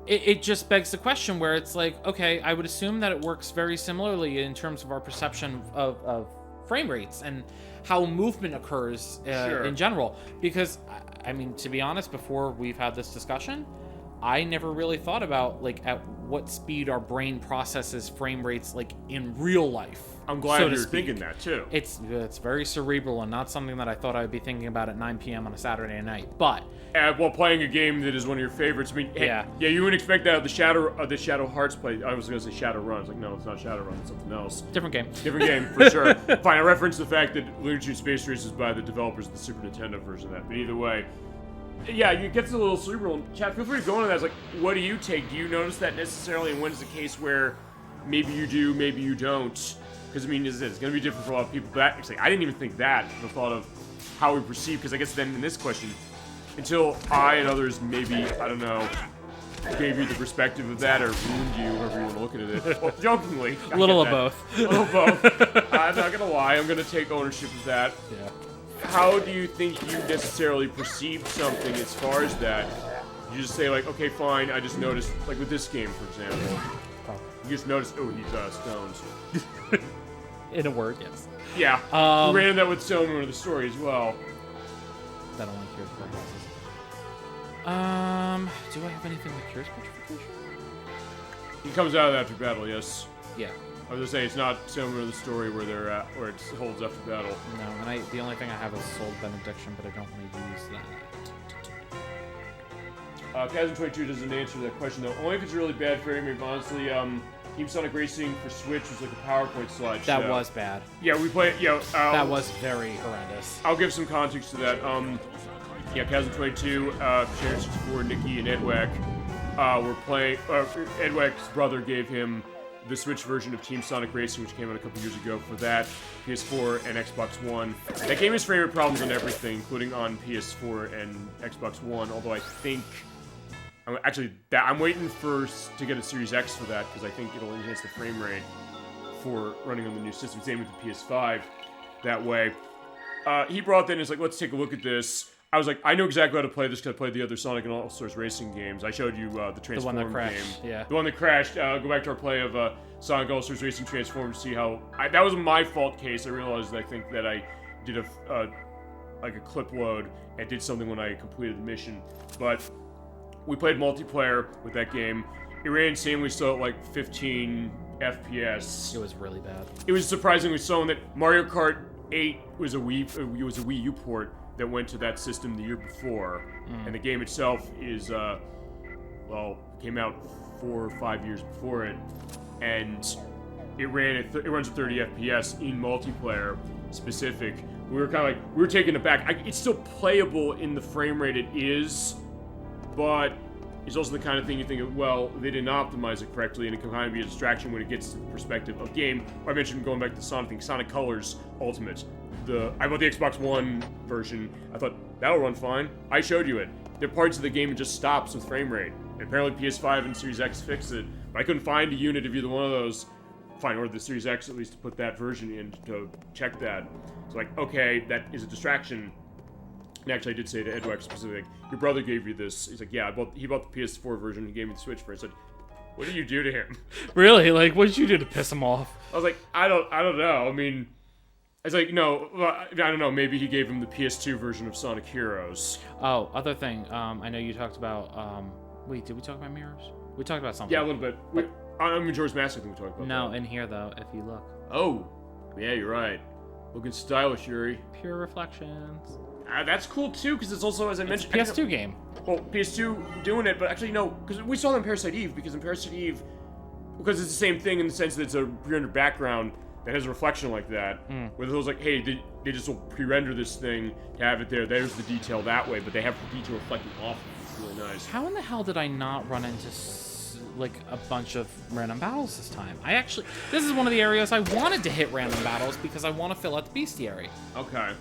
it just begs the question where it's like, okay, I would assume that it works very similarly in terms of our perception of frame rates and how movement occurs in general. Because, I mean, to be honest, before we've had this discussion, I never really thought about, like, at what speed our brain processes frame rates, like, in real life. I'm glad you're thinking that, too. It's very cerebral and not something that I thought I would be thinking about at 9 p.m. on a Saturday night. But while playing a game that is one of your favorites, I mean, yeah, you wouldn't expect that of the Shadow Hearts play. I was going to say Shadow Run. I was like, no, it's not Shadow Run. It's something else. Different game, for sure. Fine, I referenced the fact that Looney Tunes Space Race is by the developers of the Super Nintendo version of that. But either way, yeah, it gets a little cerebral. Chat, feel free to go on that. It's like, what do you take? Do you notice that necessarily? And when is the case where maybe you do, maybe you don't? Because, I mean, it's going to be different for a lot of people. But actually, I didn't even think that, the thought of how we perceive. Because I guess then in this question, until I and others maybe, I don't know, gave you the perspective of that or ruined you, however you want to look at it. Well, jokingly. A little of both. A little of both. I'm not going to lie. I'm going to take ownership of that. Yeah. How do you think you necessarily perceived something as far as that? You just say, like, okay, fine, I just noticed, like with this game, for example. You just noticed, oh, he's stones. In a word, yes. Yeah. We ran that with Soma in the story as well. That only cures paralysis. Do I have anything that cures petrification? He comes out of that after battle, yes. Yeah. I was gonna say it's not Soma in the story where they're at, where it holds after battle. No, and the only thing I have is Soul Benediction, but I don't want to use that. Chasm22 doesn't answer that question though. Only if it's really bad frame rate. Honestly, Team Sonic Racing for Switch was like a PowerPoint slideshow. That was bad. Yeah, we played. That was very horrendous. I'll give some context to that. Chasm22, Sharon64, Nikki, and Edwack were playing. Edwack's brother gave him the Switch version of Team Sonic Racing, which came out a couple years ago for that, PS4 and Xbox One. That game has frame rate problems on everything, including on PS4 and Xbox One, although I think... I'm waiting to get a Series X for that, because I think it'll enhance the frame rate for running on the new system. Same with the PS5 that way. He brought that in, he's like, let's take a look at this. I was like, I know exactly how to play this because I played the other Sonic and All-Stars Racing games. I showed you the Transform game. The one that crashed, yeah. The one that crashed. Go back to our play of Sonic All-Stars Racing Transform to see how... that was my fault case. I realized I think that I did a clip load and did something when I completed the mission. But we played multiplayer with that game. It ran insanely slow at like 15 FPS. It was really bad. It was surprisingly slow, and that Mario Kart 8 was a Wii U port that went to that system the year before, and the game itself is, came out 4 or 5 years before it, and it runs at 30 FPS in multiplayer specific, we were kind of like, we were taken aback. It's still playable in the frame rate it is, but it's also the kind of thing you think of, well, they didn't optimize it correctly, and it can kind of be a distraction when it gets to the perspective of game. I mentioned going back to Sonic thing, Sonic Colors Ultimate. I bought the Xbox One version. I thought, that'll run fine. I showed you it. There are parts of the game it just stops with frame rate. And apparently PS5 and Series X fixed it. But I couldn't find a unit of either one of those. Fine, or the Series X at least to put that version in to check that. So like, okay, that is a distraction. And actually, I did say to Edward specifically, your brother gave you this. He's like, yeah, he bought the PS4 version. He gave me the Switch for it. I said, what did you do to him? Really? Like, what did you do to piss him off? I was like, I don't know. I mean, it's like, no, I don't know. Maybe he gave him the PS2 version of Sonic Heroes. Oh, other thing. I know you talked about. Wait, did we talk about mirrors? We talked about something. Yeah, a little bit. I'm in George Mask, I think we talked about No, that. in here though, if you look. Oh, yeah, you're right. Looking stylish, Yuri. Pure reflections. That's cool too, because it's also, as I mentioned, PS2 game. Well, PS2 doing it, but actually no, because we saw that in Parasite Eve. Because in Parasite Eve, because it's the same thing in the sense that it's a pre-rendered background that has a reflection like that. Where it was like, hey, they just will pre-render this thing to have it there. There's the detail that way, but they have the detail reflecting off. It's really nice. How in the hell did I not run into like a bunch of random battles this time? This is one of the areas I wanted to hit random battles because I want to fill out the bestiary. Okay.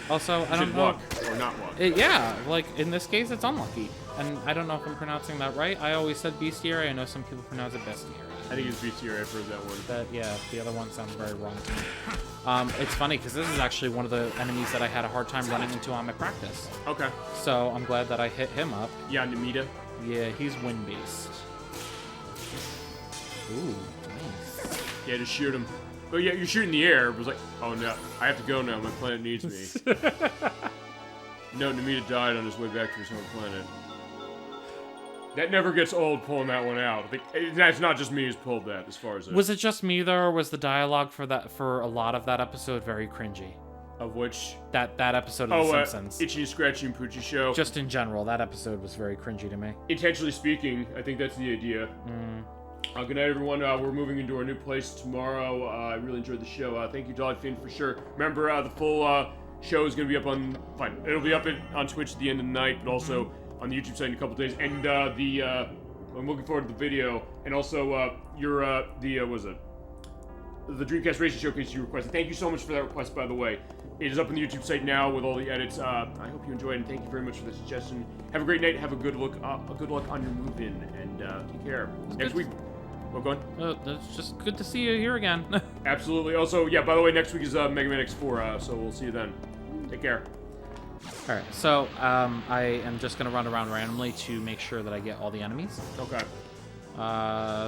Also, I don't know. Luck or not luck. Yeah, like in this case, it's unlucky, and I don't know if I'm pronouncing that right. I always said bestiary. I know some people pronounce it bestiary. I think it's bestiary. I've heard that word. But yeah, the other one sounds very wrong to me. It's funny because this is actually one of the enemies that I had a hard time running into on my practice. Okay. So I'm glad that I hit him up. Yeah, Namita. Yeah, he's wind-based. Ooh, nice. Yeah, just shoot him. Oh yeah, you're shooting the air. It was like, oh no, I have to go now. My planet needs me. No, Namita died on his way back to his home planet. That never gets old pulling that one out. That's not just me who's pulled that, as far as Was it just me though, or was the dialogue for a lot of that episode very cringy? Of which? That episode of The Simpsons. Itchy, Scratchy, and Poochie Show. Just in general, that episode was very cringy to me. Intentionally speaking, I think that's the idea. Good night, everyone. We're moving into our new place tomorrow. I really enjoyed the show. Thank you, Dolly Finn, for sure. Remember, the full show is going to be up on... Fine, it'll be up on Twitch at the end of the night, but also on the YouTube site in a couple days. And I'm looking forward to the video. And also, what was it? The Dreamcast Racing Showcase you requested. Thank you so much for that request, by the way. It is up on the YouTube site now with all the edits. I hope you enjoyed, and thank you very much for the suggestion. Have a great night. Have a good luck on your move-in, and take care. Next week... Well, go on. It's just good to see you here again. Absolutely. Also, yeah, by the way, next week is Mega Man X4, so we'll see you then. Take care. Alright, so I am just going to run around randomly to make sure that I get all the enemies. Okay.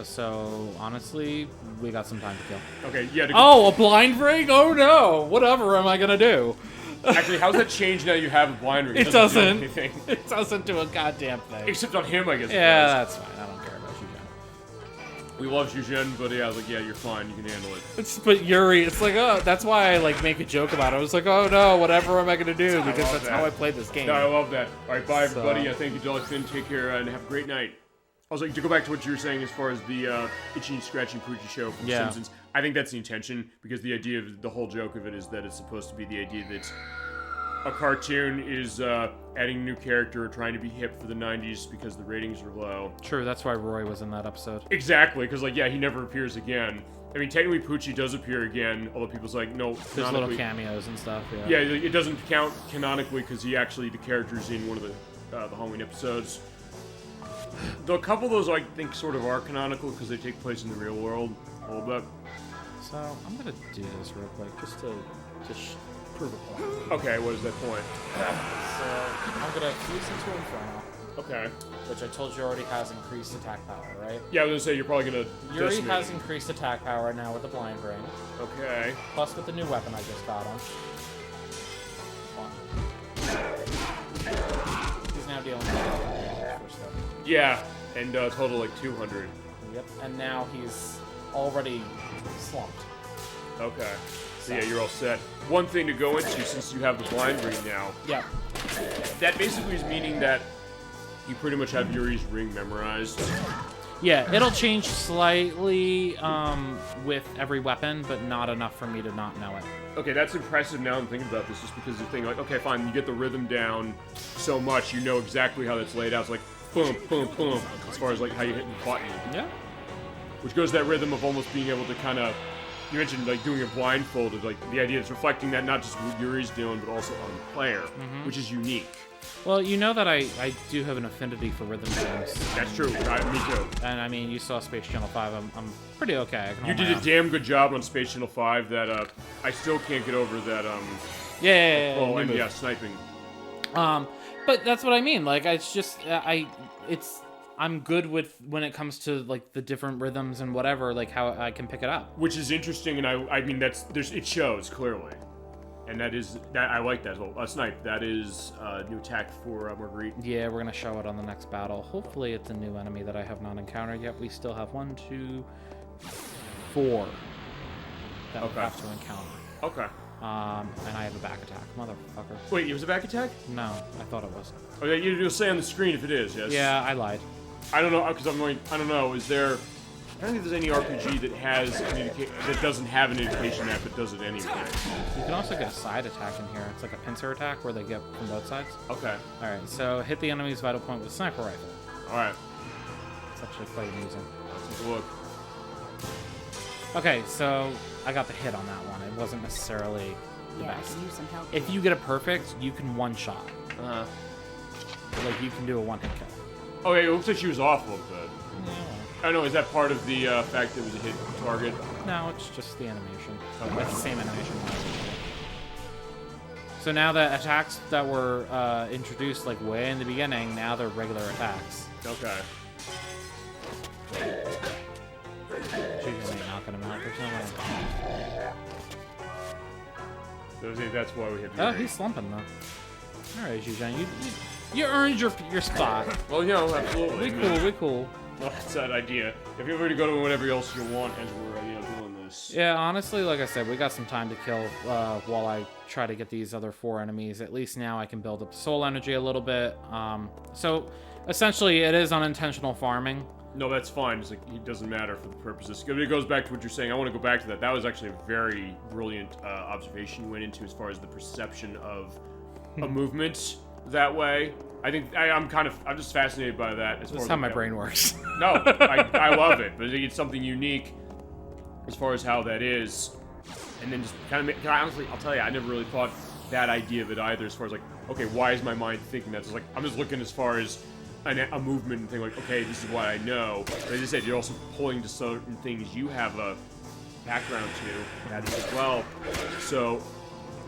So, honestly, we got some time to kill. Okay, yeah. Oh, a blind ring? Oh no! Whatever am I going to do? Actually, how's that change now you have a blind ring? It doesn't. It doesn't do a goddamn thing. Except on him, I guess. Yeah, that's fine. I don't care about you, Jen. We love Zhuzhen, but yeah, I was like, yeah, you're fine. You can handle it. But Yuri, it's like, oh, that's why I like make a joke about it. I was like, oh no, whatever am I gonna do? Because that's how I play this game. No, I love that. All right, bye everybody. Thank you, Dolly Finn. Take care and have a great night. Also, to go back to what you were saying as far as the Itchy, Scratchy, Poochie show from The Simpsons, I think that's the intention, because the idea of the whole joke of it is that it's supposed to be the idea that a cartoon is adding a new character or trying to be hip for the 90s because the ratings are low. True, that's why Roy was in that episode. Exactly, because, like, yeah, he never appears again. I mean, technically, Poochie does appear again, although people's like, no, there's little cameos and stuff, Yeah, it doesn't count canonically because he actually, the character's in one of the Halloween episodes. Though a couple of those, I think, sort of are canonical because they take place in the real world a little bit. So, I'm gonna do this real quick, just to prove a point. Okay, what is that point? So, I'm gonna fuse into Inferno. Okay. Which I told you already has increased attack power, right? Yeah, I was gonna say, you're probably gonna Yuri has increased attack power now with the blind ring. Okay. Plus with the new weapon I just got him. He's now dealing with yeah, and total like 200. Yep, and now he's already slumped. Okay. So yeah, you're all set. One thing to go into, since you have the blind ring now. Yeah. That basically is meaning that you pretty much have Yuri's ring memorized. Yeah, it'll change slightly with every weapon, but not enough for me to not know it. Okay, that's impressive now I'm thinking about this, just because the thing, like, okay, fine, you get the rhythm down so much, you know exactly how that's laid out. It's like, boom, boom, boom, as far as, like, how you hit the button. Yeah. Which goes to that rhythm of almost being able to kind of, you mentioned, like, doing it blindfolded, like, the idea is reflecting that not just what Yuri's doing, but also on the player, which is unique. Well, you know that I do have an affinity for rhythm games. That's true, me too. And, I mean, you saw Space Channel 5, I'm pretty okay. You did a damn good job on Space Channel 5 that, I still can't get over that, Yeah, sniping. But that's what I mean. Like, it's just, I'm good with when it comes to, like, the different rhythms and whatever, like, how I can pick it up. Which is interesting, and I mean, it shows, clearly. And I like that as well. Snipe, that is new attack for Marguerite. Yeah, we're going to show it on the next battle. Hopefully it's a new enemy that I have not encountered yet. We still have 1, 2, 4 that we have to encounter. Okay. And I have a back attack. Motherfucker. Wait, it was a back attack? No, I thought it was. Okay, you'll say on the screen if it is, yes? Yeah, I lied. I don't know, because I don't know, is there... I don't think there's any RPG that has that doesn't have an indication that, but does it anyway. You can also get a side attack in here. It's like a pincer attack where they get from both sides. Okay. Alright, so hit the enemy's vital point with a sniper rifle. Alright. It's actually quite amusing. Let's take a look. Okay, so I got the hit on that one. It wasn't necessarily the Yeah, best. I can use some help. If you get it perfect, you can one-shot. Uh-huh. Like, you can do a one-hit kill. Oh, yeah, it looks like she was off a little bit. Yeah. I don't know, is that part of the fact that it was a hit target? No, it's just the animation. Okay. It's the same animation. So now the attacks that were introduced like way in the beginning, now they're regular attacks. Okay. She's ain't knocking him out. There's no way. That's why we have to. Oh, he's slumping though. All right, Zhujian, you earned your spot. Well, you know, absolutely. We cool. Well, that's that idea. If you're ready to go to whatever else you want as we're doing this. Yeah, honestly, like I said, we got some time to kill while I try to get these other 4 enemies. At least now I can build up soul energy a little bit. So essentially, it is unintentional farming. No, that's fine. It's like, it doesn't matter for the purposes. It goes back to what you're saying. I want to go back to that. That was actually a very brilliant observation you went into as far as the perception of a movement that way. I think I'm just fascinated by that. That's how my brain works. No, I love it, but it's something unique as far as how that is. And then just kind of honestly, I'll tell you, I never really thought that idea of it either. As far as like, okay, why is my mind thinking that? So like, I'm just looking as far as a movement and thinking like, okay, this is what I know. But as I said, you're also pulling to certain things you have a background to that as well. So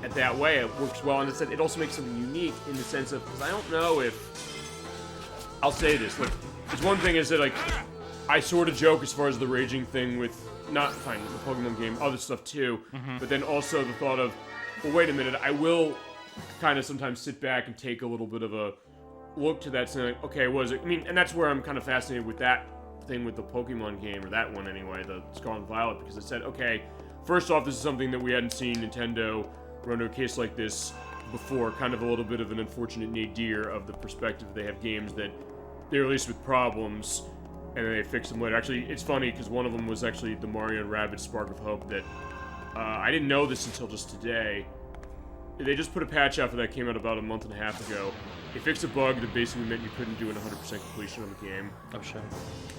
that way it works well, and it also makes something unique in the sense of, because I don't know if I'll say this, like, it's one thing is that like I sort of joke as far as the raging thing with not fine the Pokemon game, other stuff too, but then also the thought of, well, wait a minute, I will kind of sometimes sit back and take a little bit of a look to that, saying like, okay, what is it? I mean, and that's where I'm kind of fascinated with that thing with the Pokemon game, or that one anyway, the Scarlet and Violet, because I said, okay, first off, this is something that we hadn't seen Nintendo run into a case like this before, kind of a little bit of an unfortunate nadir of the perspective they have games that they release with problems and then they fix them later. Actually, it's funny because one of them was actually the Mario and Rabbids Spark of Hope that I didn't know this until just today. They just put a patch out for that, came out about a month and a half ago. It fixed a bug that basically meant you couldn't do an 100% completion on the game. Oh, shit.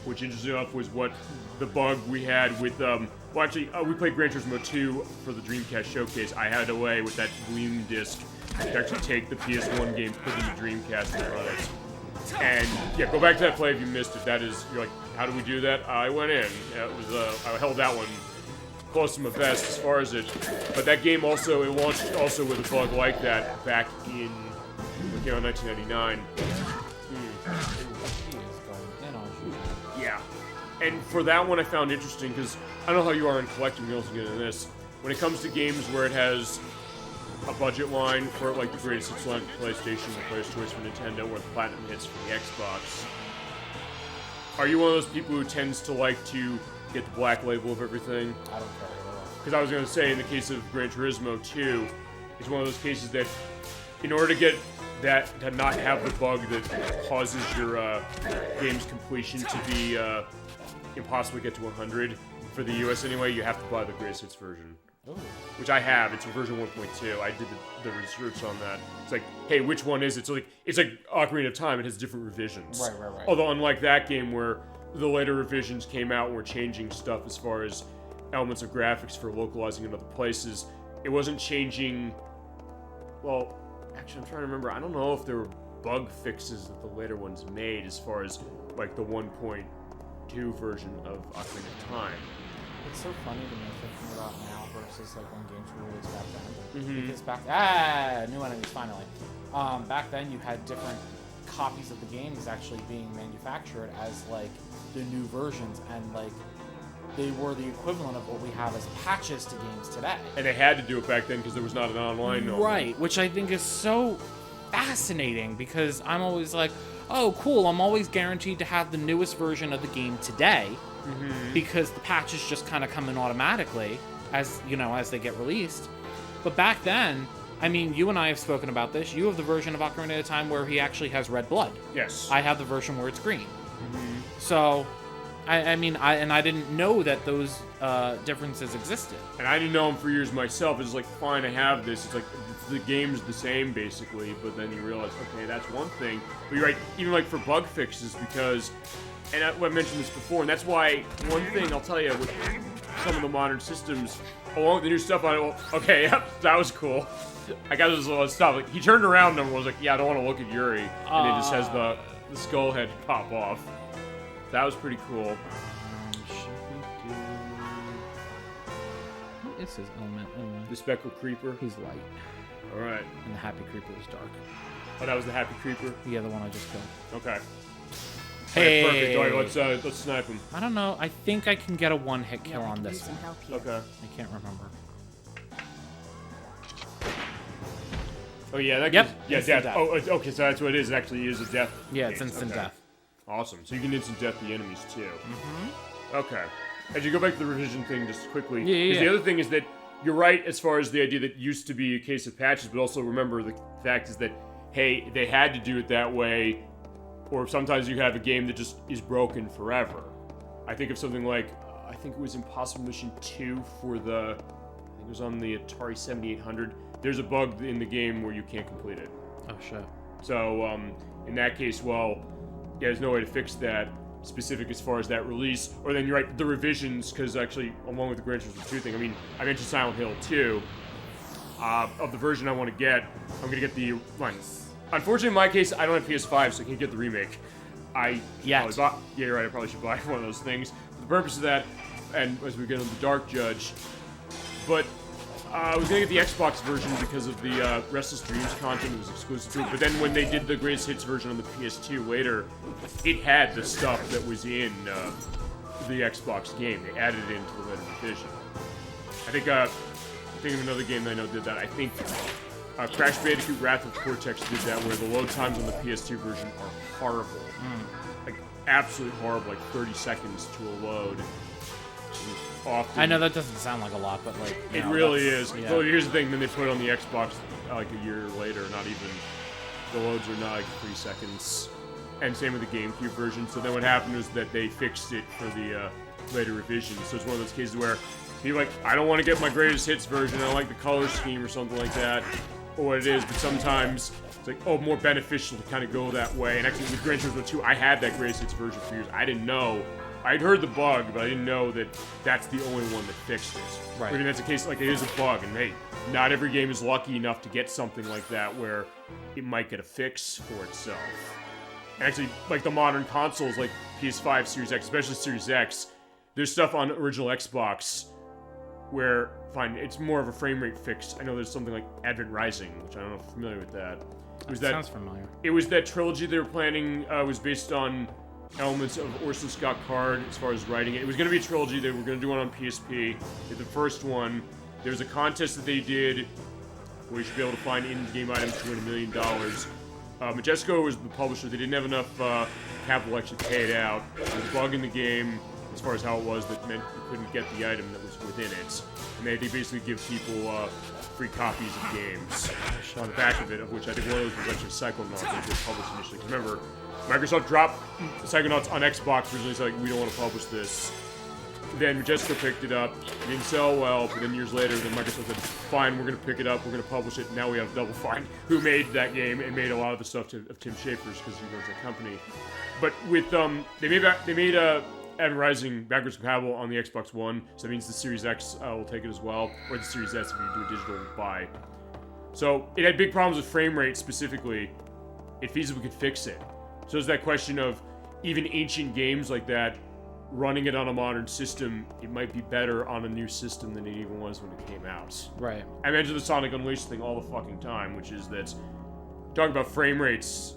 Which, interestingly enough, was what the bug we had with, well, actually, we played Gran Turismo 2 for the Dreamcast Showcase. I had a way with that Gleam disc to actually take the PS1 game, put it in the Dreamcast, and run it. And, yeah, go back to that play if you missed it. That is, you're like, how do we do that? I went in. It was, I held that one close to my vest as far as it. But that game also, it launched also with a bug like that back in, it came out in 1999. Yeah. And for that one I found interesting because I don't know how you are in collecting, we also get into this. When it comes to games where it has a budget line for like the greatest hits line for PlayStation, the Player's Choice for Nintendo, or the Platinum hits for the Xbox, are you one of those people who tends to like to get the black label of everything? I don't care at all. Because I was going to say, in the case of Gran Turismo 2, it's one of those cases that in order to get that to not have the bug that causes your game's completion to be impossible to get to 100 for the US anyway, you have to buy the greatest hits version. Ooh. Which I have. It's version 1.2. I did the research on that. It's like, hey, which one is it? So it's like Ocarina of Time. It has different revisions. Right. Although unlike that game where the later revisions came out and were changing stuff as far as elements of graphics for localizing in other places, it wasn't changing. Well, actually, I'm trying to remember. I don't know if there were bug fixes that the later ones made as far as like the 1.2 version of Ocarina of Time. It's so funny to me thinking about now versus like when games were released back then. Because back new enemies finally. Back then you had different copies of the games actually being manufactured as like the new versions, and like they were the equivalent of what we have as patches to games today. And they had to do it back then because there was not an online. Right, which I think is so fascinating because I'm always like, oh cool, I'm always guaranteed to have the newest version of the game today. Because the patches just kind of come in automatically as they get released. But back then, I mean, you and I have spoken about this. You have the version of Ocarina of Time where he actually has red blood. Yes. I have the version where it's green. So, I didn't know that those differences existed. And I didn't know them for years myself. It's like, fine, I have this. It's like, the game's the same, basically. But then you realize, okay, that's one thing. But you're right, even like for bug fixes, because... And I mentioned this before, and that's why one thing I'll tell you with some of the modern systems, along with the new stuff, okay, yep, that was cool. I got this little stuff. Like, he turned around and was like, yeah, I don't want to look at Yuri. And it just has the skull head pop off. That was pretty cool. What is his element? The speckled creeper. He's light. Alright. And the happy creeper is dark. Oh, that was the happy creeper? Yeah, the one I just killed. Okay. Hey. Perfect. All right, let's snipe him. I don't know. I think I can get a one-hit kill on this one. Okay. I can't remember. Oh yeah, that Yep. Yeah, Instant death. death. Oh, okay. So that's what it is. It actually is a death. Yeah, it's game. instant Okay. death. Awesome. So you can instant death the enemies too. Okay. As you go back to the revision thing just quickly, because the other thing is that you're right as far as the idea that used to be a case of patches, but also remember the fact is that hey, they had to do it that way. Or sometimes you have a game that just is broken forever. I think of something like, I think it was Impossible Mission 2 for I think it was on the Atari 7800. There's a bug in the game where you can't complete it. Oh, shit. So, in that case, well, yeah, there's no way to fix that specific as far as that release. Or then you're right, the revisions, because actually, along with the Gran Turismo 2 thing, I mean, I mentioned Silent Hill 2. Of the version I want to get, I'm going to get the unfortunately, in my case, I don't have PS5, so I can't get the remake. Yeah, you're right. I probably should buy one of those things for the purpose of that. And as we get into the Dark Judge, but I was gonna get the Xbox version because of the Restless Dreams content that was exclusive to it. But then when they did the Greatest Hits version on the PS2 later, it had the stuff that was in the Xbox game. They added it into the later revision. I think of another game that I know did that. I think. Crash Bandicoot Wrath of Cortex did that, where the load times on the PS2 version are horrible. Like, absolutely horrible, like 30 seconds to a load. Often. I know that doesn't sound like a lot, but like... It really is. Yeah. So here's the thing, then they put it on the Xbox like a year later, not even... The loads are not like 3 seconds. And same with the GameCube version. So then what happened was that they fixed it for the later revisions. So it's one of those cases where people like, I don't want to get my greatest hits version, I don't like the color scheme or something like that. Or what it is, but sometimes it's like, oh, more beneficial to kind of go that way. And actually, with Gran Turismo 2, I had that greatest hits version for years. I didn't know. I'd heard the bug, but I didn't know that that's the only one that fixed it. Right. I mean, that's a case, like, it is a bug, and hey, not every game is lucky enough to get something like that where it might get a fix for itself. And actually, like, the modern consoles, like PS5, Series X, especially Series X, there's stuff on original Xbox where, fine, it's more of a frame rate fix. I know there's something like Advent Rising, which I don't know if you're familiar with that. Sounds familiar. It was that trilogy they were planning, was based on elements of Orson Scott Card as far as writing it. It was going to be a trilogy. They were going to do one on PSP. The first one, there was a contest that they did where you should be able to find in-game items to win $1 million. Majesco was the publisher. They didn't have enough capital to actually pay it out. There was a bug in the game. as far as how it was that meant you couldn't get the item that was within it. And they basically give people free copies of games on the back of it, of which I think one of those was actually Psychonauts that they published initially. 'Cause remember, Microsoft dropped Psychonauts on Xbox originally, so like, we don't want to publish this. Then Jessica picked it up, it didn't sell well, but then years later, then Microsoft said, fine, we're going to pick it up, we're going to publish it, and now we have Double Fine, who made that game and made a lot of the stuff of Tim Schafer's, because he runs that company. But with, they made Advent Rising backwards compatible on the Xbox One, so that means the Series X will take it as well, or the Series S if you do a digital buy. So, it had big problems with frame rate specifically. It feasibly could fix it. So there's that question of, even ancient games like that, running it on a modern system, it might be better on a new system than it even was when it came out. Right. I mention the Sonic Unleashed thing all the fucking time, which is that, talking about frame rates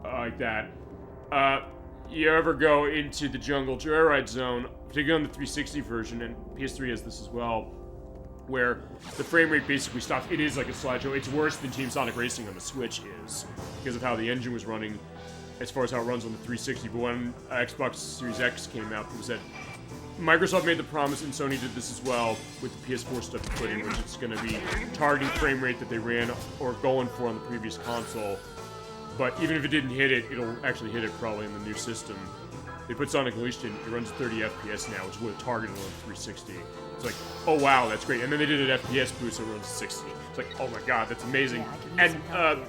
like that, you ever go into the Jungle Joyride Zone, particularly on the 360 version, and PS3 has this as well, where the frame rate basically stops. It is like a slideshow. It's worse than Team Sonic Racing on the Switch is, because of how the engine was running, as far as how it runs on the 360. But when Xbox Series X came out, it was that Microsoft made the promise, and Sony did this as well, with the PS4 stuff they put in, which it's going to be targeting frame rate that they ran or going for on the previous console. But even if it didn't hit it, it'll actually hit it probably in the new system. They put Sonic Unleashed in, it runs 30 FPS now, which would have targeted on 360. It's like, oh wow, that's great. And then they did an FPS boost that runs 60. It's like, oh my god, that's amazing. Yeah, And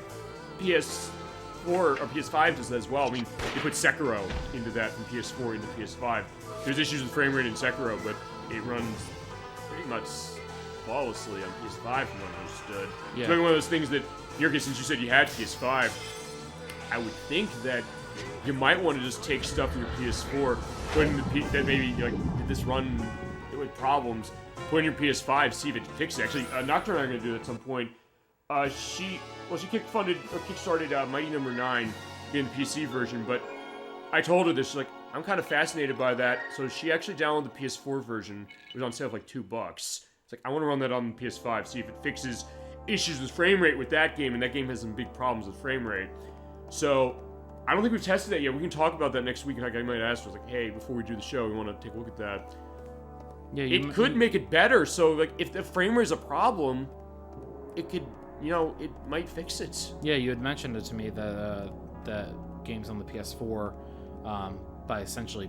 PS4 or PS5 does that as well. I mean, they put Sekiro into that from PS4 into PS5. There's issues with frame rate in Sekiro, but it runs pretty much flawlessly on PS5 from what I understood. Yeah. It's maybe one of those things that, in your case, since you said you had PS5, I would think that you might want to just take stuff from your PS4, put in the that maybe like did this run with problems, put in your PS5, see if it fixes it. Actually, Nocturne and I are going to do it at some point. She kickstarted Mighty Number 9 in the PC version, but I told her this, she's like, I'm kind of fascinated by that, so she actually downloaded the PS4 version. It was on sale for like $2. It's like, I want to run that on the PS5, see if it fixes issues with frame rate with that game, and that game has some big problems with frame rate. So, I don't think we've tested that yet. We can talk about that next week. Like, I might ask her, like, hey, before we do the show, we want to take a look at that. Yeah, it could make it better, so, like, if the frame rate is a problem, it could, it might fix it. Yeah, you had mentioned it to me that games on the PS4, by essentially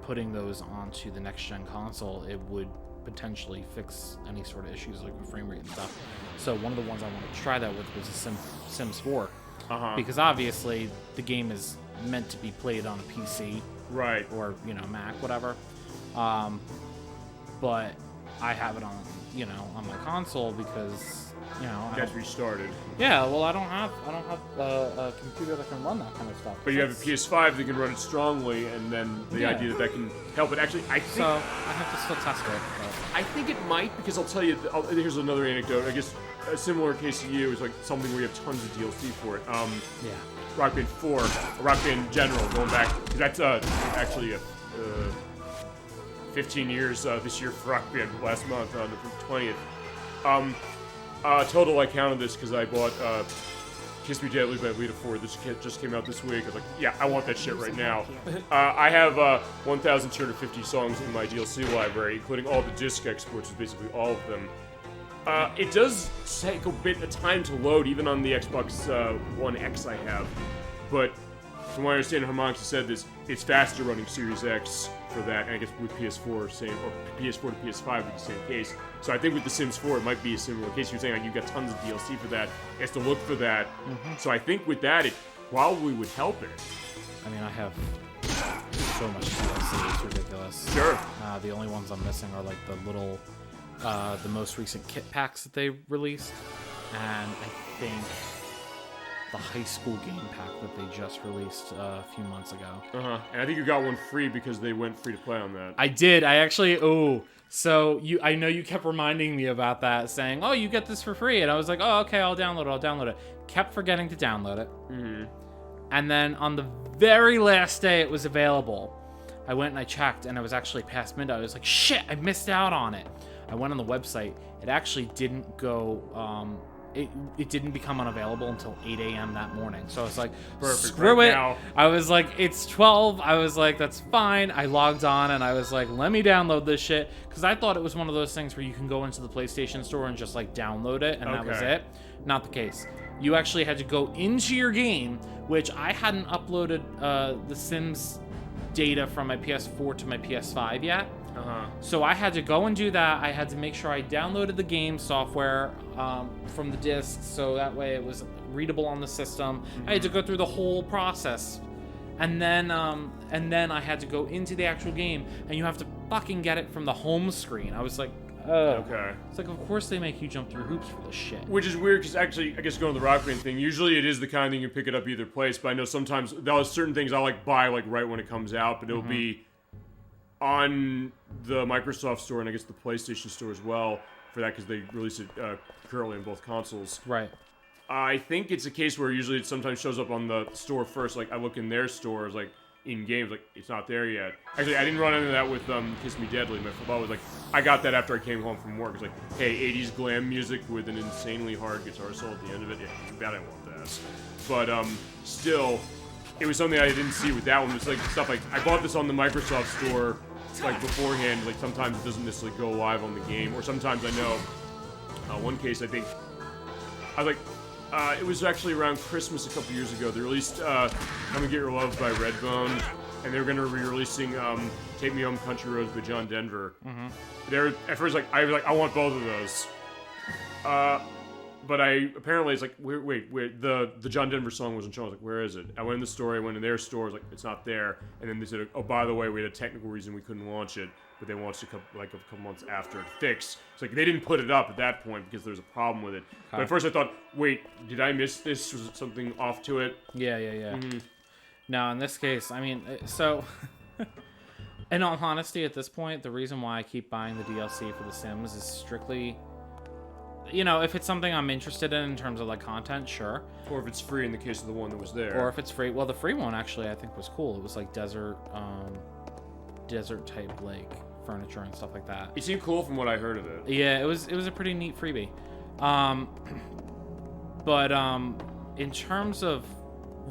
putting those onto the next-gen console, it would potentially fix any sort of issues like with frame rate and stuff. So one of the ones I wanted to try that with was the Sims 4. Because obviously the game is meant to be played on a PC. Right. Or, Mac, whatever. But I have it on, on my console because, That's restarted. Yeah, well, I don't have a computer that can run that kind of stuff. But you have a PS5 that can run it strongly, and then the idea that can help it. Actually, I think... So, I have to still test it. But. I think it might, because I'll tell you... here's another anecdote. I guess a similar case to you is like something where you have tons of DLC for it. Yeah. Rock Band 4, Rock Band General, going back... Because that's actually a... 15 years this year for Rock Band, last month on the 20th. Total, I counted this because I bought Kiss Me Deadly by Lita Ford. This just came out this week. I was like, yeah, I want that shit right now. I have 1,250 songs in my DLC library, including all the disc exports, basically all of them. It does take a bit of time to load, even on the Xbox One X I have. But from what I understand, Harmonix said this, it's faster running Series X for that, and I guess with PS4, same, or PS4 to PS5 would be the same case. So I think with The Sims 4, it might be a similar case. You're saying like, you've got tons of DLC for that, it has to look for that. Mm-hmm. So I think with that, it probably would help it. I mean, I have so much DLC, it's ridiculous. Sure. The only ones I'm missing are like the little, the most recent kit packs that they released, and I think the high school game pack that they just released a few months ago. And I think you got one free because they went free to play on that. I did. I actually. So I know you kept reminding me about that, saying, "Oh, you get this for free," and I was like, "Oh, okay, I'll download it." Kept forgetting to download it. Mm-hmm. And then on the very last day it was available, I went and I checked, and it was actually past midnight. I was like, "Shit, I missed out on it." I went on the website. It actually didn't go it didn't become unavailable until 8 a.m. that morning. So I was like, Perfect, screw right it. now. I was like, it's 12. I was like, that's fine. I logged on and I was like, let me download this shit. Because I thought it was one of those things where you can go into the PlayStation Store and just like download it, and that was it. Not the case. You actually had to go into your game, which I hadn't uploaded the Sims data from my PS4 to my PS5 yet. So I had to go and do that. I had to make sure I downloaded the game software from the disc, so that way it was readable on the system. I had to go through the whole process, and then I had to go into the actual game, and you have to fucking get it from the home screen. I was like, oh. Okay. It's like, of course they make you jump through hoops for this shit. Which is weird, because actually, I guess going to the Rock Band thing, usually it is the kind of thing you pick it up either place, but I know sometimes there's certain things I'll like buy like right when it comes out, but it'll be on the Microsoft Store and I guess the PlayStation Store as well for that, because they release it currently on both consoles. Right. I think it's a case where usually it sometimes shows up on the store first. Like I look in their stores, like in games, like it's not there yet. Actually, I didn't run into that with Kiss Me Deadly. My football was like, I got that after I came home from work. It's like, hey, 80s glam music with an insanely hard guitar solo at the end of it. Yeah, too bad I want that. But still, it was something I didn't see with that one. It's like stuff like I bought this on the Microsoft Store like beforehand. Like sometimes it doesn't necessarily go live on the game, or sometimes I know. One case I think I was like, it was actually around Christmas a couple years ago. They released "Come and Get Your Love" by Redbone, and they were going to be releasing "Take Me Home, Country Roads" by John Denver. They were at first I was like, I want both of those. But apparently it's like, wait, the John Denver song wasn't shown. I was like, where is it? I went in the store, I went in their store, I was like, it's not there. And then they said, oh, by the way, we had a technical reason we couldn't launch it, but they launched it a couple months after it fixed. It's like, they didn't put it up at that point because there was a problem with it. But at first I thought, wait, did I miss this? Was it something off to it? Yeah. No, in this case, I mean, so... in all honesty, at this point, the reason why I keep buying the DLC for The Sims is strictly... You know, if it's something I'm interested in terms of, like, content, sure. Or if it's free in the case of the one that was there. Or if it's free. Well, the free one, actually, I think was cool. It was, like, desert-type, like, furniture and stuff like that. It seemed cool from what I heard of it. Yeah, it was a pretty neat freebie. But in terms of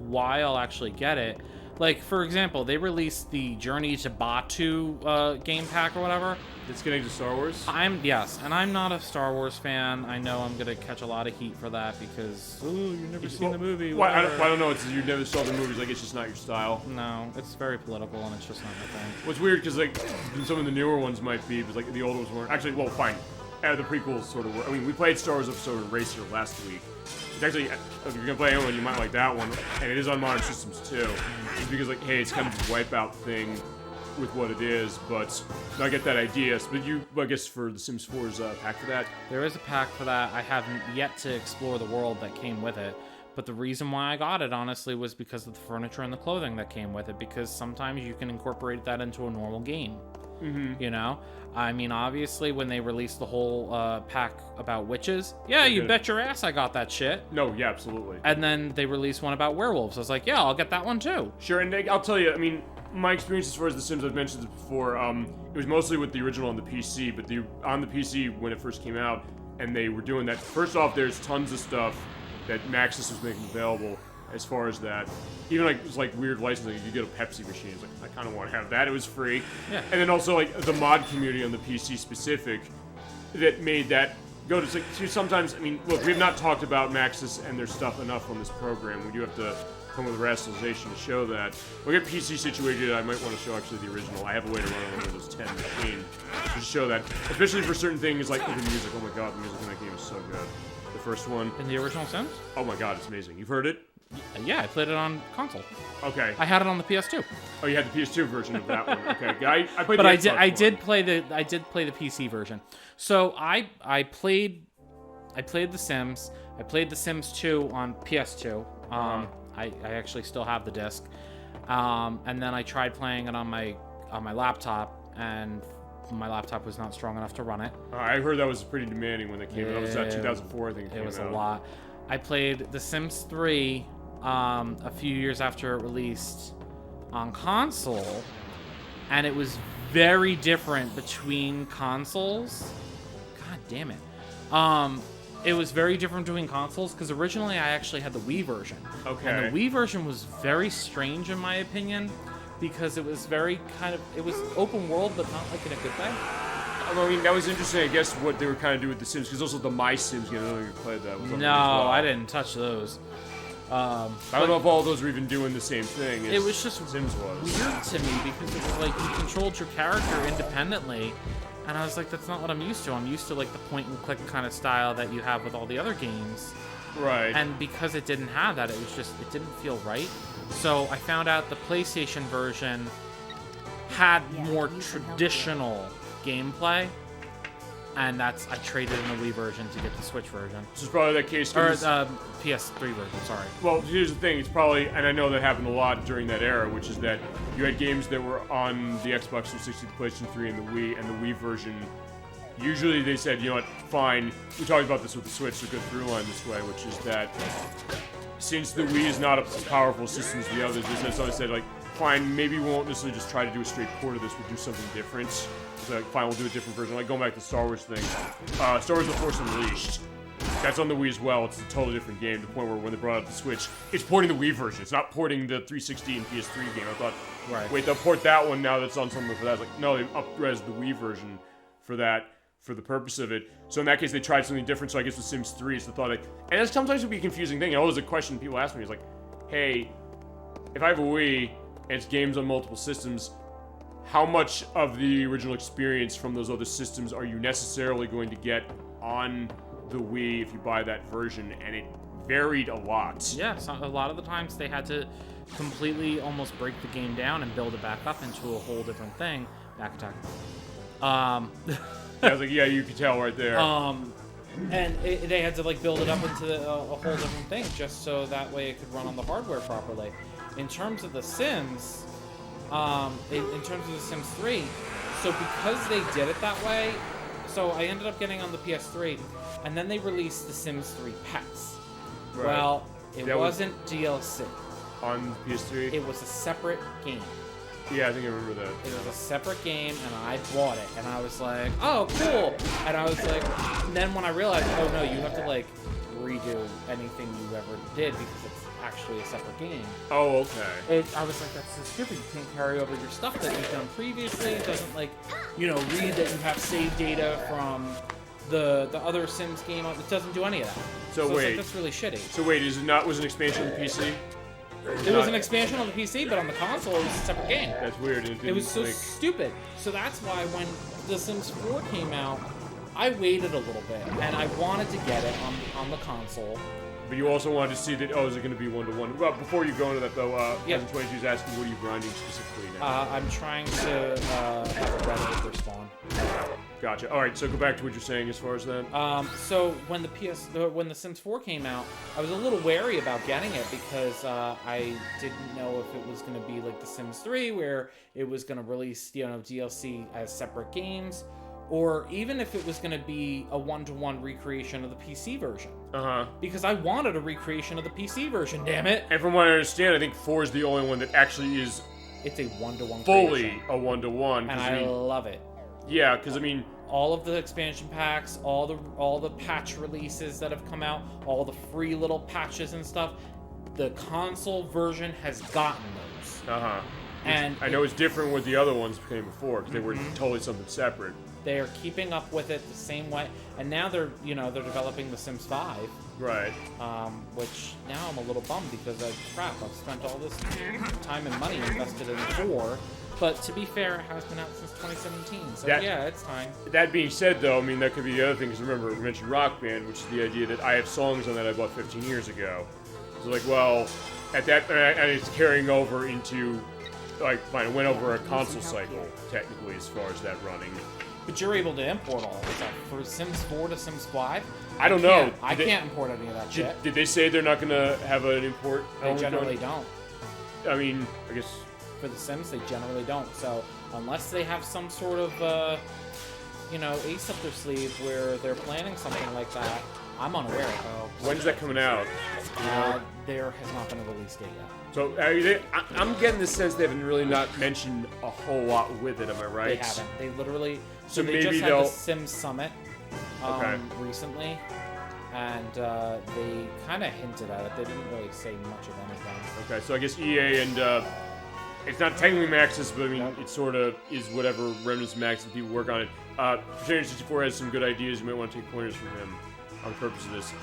why I'll actually get it, like, for example, they released the Journey to Batuu game pack or whatever. It's getting to Star Wars? Yes, and I'm not a Star Wars fan. I know I'm gonna catch a lot of heat for that because, you've never seen the movie. Well, I don't know. It's you never saw the movies. Like, it's just not your style. No, it's very political and it's just not my thing. What's weird, because, like, some of the newer ones might be, but, like, the older ones weren't. Actually, well, fine. The prequels sort of were. I mean, we played Star Wars Episode Racer last week. It's actually, if you're gonna play anyone, you might like that one, and it is on modern systems too. It's because, like, hey, it's kind of a wipeout thing with what it is, but I get that idea. But I guess for The Sims 4's pack for that? There is a pack for that. I haven't yet to explore the world that came with it, but the reason why I got it, honestly, was because of the furniture and the clothing that came with it, because sometimes you can incorporate that into a normal game. You know? I mean, obviously, when they released the whole pack about witches, you bet your ass I got that shit. No, yeah, absolutely. And then they released one about werewolves. I was like, yeah, I'll get that one too. Sure, and I'll tell you, I mean, my experience as far as The Sims, I've mentioned this before, it was mostly with the original on the PC, but on the PC, when it first came out, and they were doing that, first off, there's tons of stuff that Maxis was making available as far as that. Even, like, it was like weird licensing. You could get a Pepsi machine. It's like, I kind of want to have that. It was free. Yeah. And then also, like, the mod community on the PC specific that made that go to, like, sometimes, I mean, look, we have not talked about Maxis and their stuff enough on this program. We do have to come with a rationalization to show that. When I get PC situated, I might want to show actually the original. I have a way to run it on Windows 10 machine to show that, especially for certain things like the music. Oh my god, the music in that game is so good. The first one. In the original Sims? Oh my god, it's amazing. You've heard it? Yeah, I played it on console. Okay. I had it on the PS2. Oh, you had the PS2 version of that one. Okay. I played. But the I did play the PC version. So I played The Sims. I played The Sims 2 on PS2. I actually still have the disc. And then I tried playing it on my laptop, and my laptop was not strong enough to run it. I heard that was pretty demanding when it came out. That was 2004, I think. It was a lot. I played The Sims 3 a few years after it released on console, and it was very different between consoles. God damn it. It was very different doing consoles, because originally I actually had the Wii version. Okay. And the Wii version was very strange, in my opinion, because it was very it was open world, but not like in a good way. I mean, that was interesting, I guess, what they were kind of doing with The Sims, because also the My Sims game, I don't know if you played that. Was No, I didn't touch those. I don't know if all those were even doing the same thing as it was just Sims was. weird to me, because it was like you controlled your character independently, and I was like, that's not what I'm used to. I'm used to like the point and click kind of style that you have with all the other games. Right. And because it didn't have that, it didn't feel right. So I found out the PlayStation version had more traditional gameplay, and I traded in the Wii version to get the Switch version. This is probably that case. Or PS3 version, sorry. Well, here's the thing. It's probably, and I know that happened a lot during that era, which is that you had games that were on the Xbox 360, the PlayStation 3, and the Wii, and the Wii version. Usually they said, you know what, fine. We talked about this with the Switch, so good through line this way, which is that since the Wii is not as powerful system as the others, they necessarily said, like, fine, maybe we won't necessarily just try to do a straight port of this, we'll do something different. So, like, fine, we'll do a different version. Like, going back to the Star Wars thing. Star Wars The Force Unleashed. That's on the Wii as well. It's a totally different game, to the point where when they brought out the Switch, it's porting the Wii version. It's not porting the 360 and PS3 game. I thought, Right. Wait, they'll port that one now that's on something for that. It's like, no, they up-res the Wii version for that, for the purpose of it. So in that case, they tried something different, so I guess with Sims 3 is the thought, like, and that's sometimes would be a confusing thing. Always a question people ask me is like, hey, if I have a Wii, and it's games on multiple systems, how much of the original experience from those other systems are you necessarily going to get on the Wii if you buy that version? And it varied a lot. Yeah, so a lot of the times they had to completely almost break the game down and build it back up into a whole different thing. Back attack. I was like, yeah, you could tell right there. They had to like build it up into a whole different thing just so that way it could run on the hardware properly. In terms of The Sims, in terms of The Sims 3, so because they did it that way, so I ended up getting on the PS3, and then they released The Sims 3 Pets. Right. Well, it wasn't DLC. On PS3? It was a separate game. Yeah, I think I remember that. It was a separate game, and I bought it, and I was like, oh, cool. And I was like, and then when I realized, oh no, you have to like redo anything you ever did because it's actually a separate game. Oh, okay. I was like, that's so stupid. You can't carry over your stuff that you've done previously. It doesn't like, read that you have saved data from the other Sims game. It doesn't do any of that. So wait, that's really shitty. So wait, was an expansion on the PC? It was an expansion on the PC, but on the console, it was a separate game. That's weird. It was so stupid. So that's why when The Sims 4 came out, I waited a little bit, and I wanted to get it on the console. But you also wanted to see that, is it going to be one-to-one? Well, before you go into that, though, yeah. 22 is asking, what are you grinding specifically now? I'm trying to have a red Acre spawn. Gotcha. All right, so go back to what you're saying as far as that. So when when The Sims 4 came out, I was a little wary about getting it because I didn't know if it was going to be like The Sims 3, where it was going to release DLC as separate games, or even if it was going to be a one-to-one recreation of the PC version. Because I wanted a recreation of the PC version, damn it. And from what I understand, I think 4 is the only one that actually is... It's a one-to-one fully creation. A one-to-one. And I love it. Yeah, because, I mean... all of the expansion packs, all the patch releases that have come out, all the free little patches and stuff, the console version has gotten those. And I know it's different with the other ones that came before, because they were totally something separate. They are keeping up with it the same way, and now they're developing The Sims 5. Right. Which now I'm a little bummed because I've spent all this time and money invested in 4. But to be fair, it has been out since 2017, so yeah, it's time. That being said, though, I mean, that could be the other thing, because remember, we mentioned Rock Band, which is the idea that I have songs on that I bought 15 years ago. So, like, well, at that, and it's carrying over into, like, fine, it went over a console cycle, technically, as far as that running. But you're able to import all of stuff. For Sims 4 to Sims 5? I don't know. I can't import any of that shit. Did they say they're not going to have an import? They generally don't. I mean, I guess... For The Sims, they generally don't. So, unless they have some sort of, ace up their sleeve where they're planning something like that, I'm unaware of. When's that coming out? There has not been a release date yet. So, I'm getting the sense they haven't really not mentioned a whole lot with it, am I right? They haven't. They literally... So they maybe just had the Sims Summit okay. recently. and they kind of hinted at it. They didn't really say much of anything. Okay, so I guess EA and it's not technically Maxis, but I mean it sort of is whatever remnants of Maxis people work on it. Shadow 64 has some good ideas. You might want to take pointers from him on the purpose of this.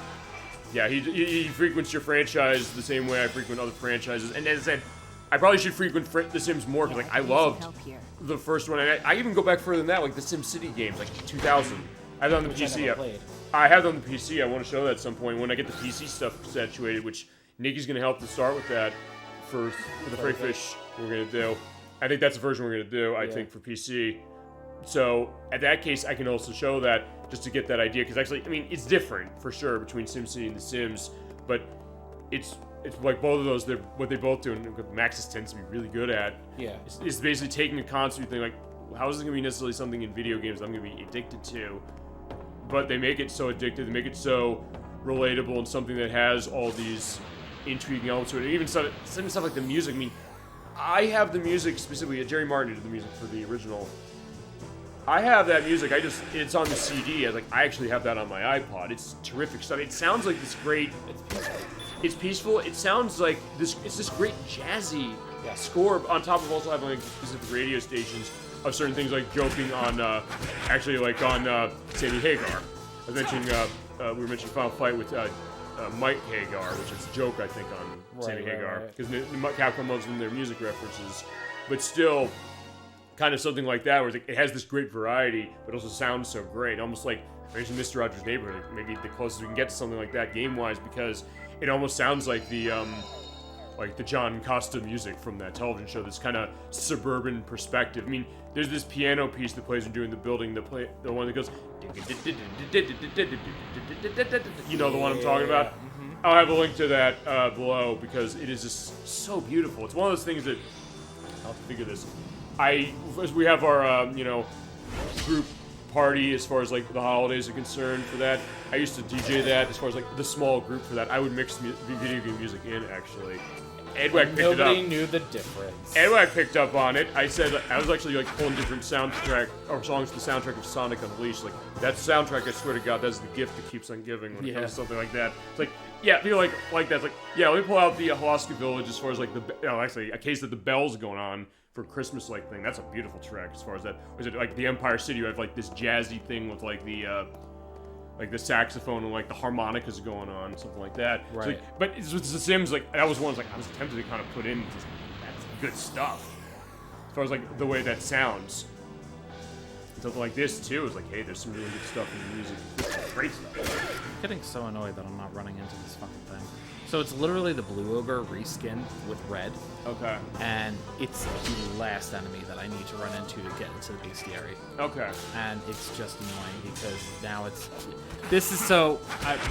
Yeah, he frequents your franchise the same way I frequent other franchises, and as I said, I probably should frequent The Sims more because like I loved the first one. And I even go back further than that, like the Sim City games, like 2000. I have them on the PC. I have them on the PC. I want to show that at some point when I get the PC stuff saturated, which Nikki's going to help to start with that first with the Freight Fish we're going to do. I think that's the version we're going to do, I think, for PC. So, at that case, I can also show that just to get that idea. Because actually, I mean, it's different, for sure, between SimCity and The Sims. But it's like both of those, what they both do, and Maxis tends to be really good at. Yeah. Is basically taking a concept thing like, how is this going to be necessarily something in video games I'm going to be addicted to? But they make it so addictive, they make it so relatable, and something that has all these intriguing elements to it. And even stuff like the music. I mean, I have the music specifically. Jerry Martin did the music for the original. I have that music. It's on the CD. I actually have that on my iPod. It's terrific stuff. It sounds like this great. It's peaceful. It sounds like this. It's this great jazzy score on top of also having like specific radio stations of certain things like joking on, actually like on Sammy Hagar. I was mentioning we were mentioning Final Fight with Mike Hagar, which is a joke I think on Sammy Hagar because Capcom loves them their music references, but still. Kind of something like that, where it has this great variety, but also sounds so great. Almost like I mentioned Mr. Rogers' Neighborhood, maybe the closest we can get to something like that game-wise, because it almost sounds like the John Costa music from that television show. This kind of suburban perspective. I mean, there's this piano piece that plays when doing the building. The one that goes, you know the one I'm talking about. I'll have a link to that below because it is just so beautiful. It's one of those things that I'll have to figure this. As we have our, group party as far as, like, the holidays are concerned for that. I used to DJ that as far as, like, the small group for that. I would mix video game music in, actually. Edwag picked it up. Nobody knew the difference. Edwag picked up on it. I said, I was actually, like, pulling different songs to the soundtrack of Sonic Unleashed. Like, that soundtrack, I swear to God, that's the gift that keeps on giving when it comes to something like that. It's like, yeah, people like that. It's like, yeah, let me pull out the Halaska Village as far as, like, actually, a case that the bells going on for Christmas-like thing. That's a beautiful track as far as that. Or is it like the Empire City? You have like this jazzy thing with like the saxophone and like the harmonicas going on, something like that. Right. So, like, but it's The Sims, like that was one like I was tempted to kind of put in. Just, that's good stuff. As far as like the way that sounds. And something like this too is like, hey, there's some really good stuff in the music. This is great stuff. I'm getting so annoyed that I'm not running into this fucking thing. So it's literally the Blue Ogre reskinned with red. Okay. And it's the last enemy that I need to run into to get into the bestiary. Okay. And it's just annoying because now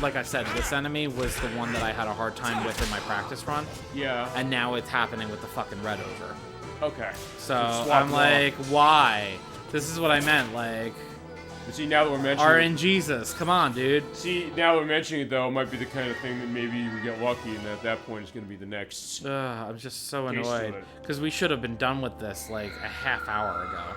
like I said, this enemy was the one that I had a hard time with in my practice run. Yeah. And now it's happening with the fucking red ogre. Okay. So I'm like, why? This is what I meant, like... But see, now that we're mentioning RNGesus, come on, dude. See, now that we're mentioning it, though, it might be the kind of thing that maybe we get lucky, and at that point, it's going to be the next. I'm just so annoyed because we should have been done with this like a half hour ago.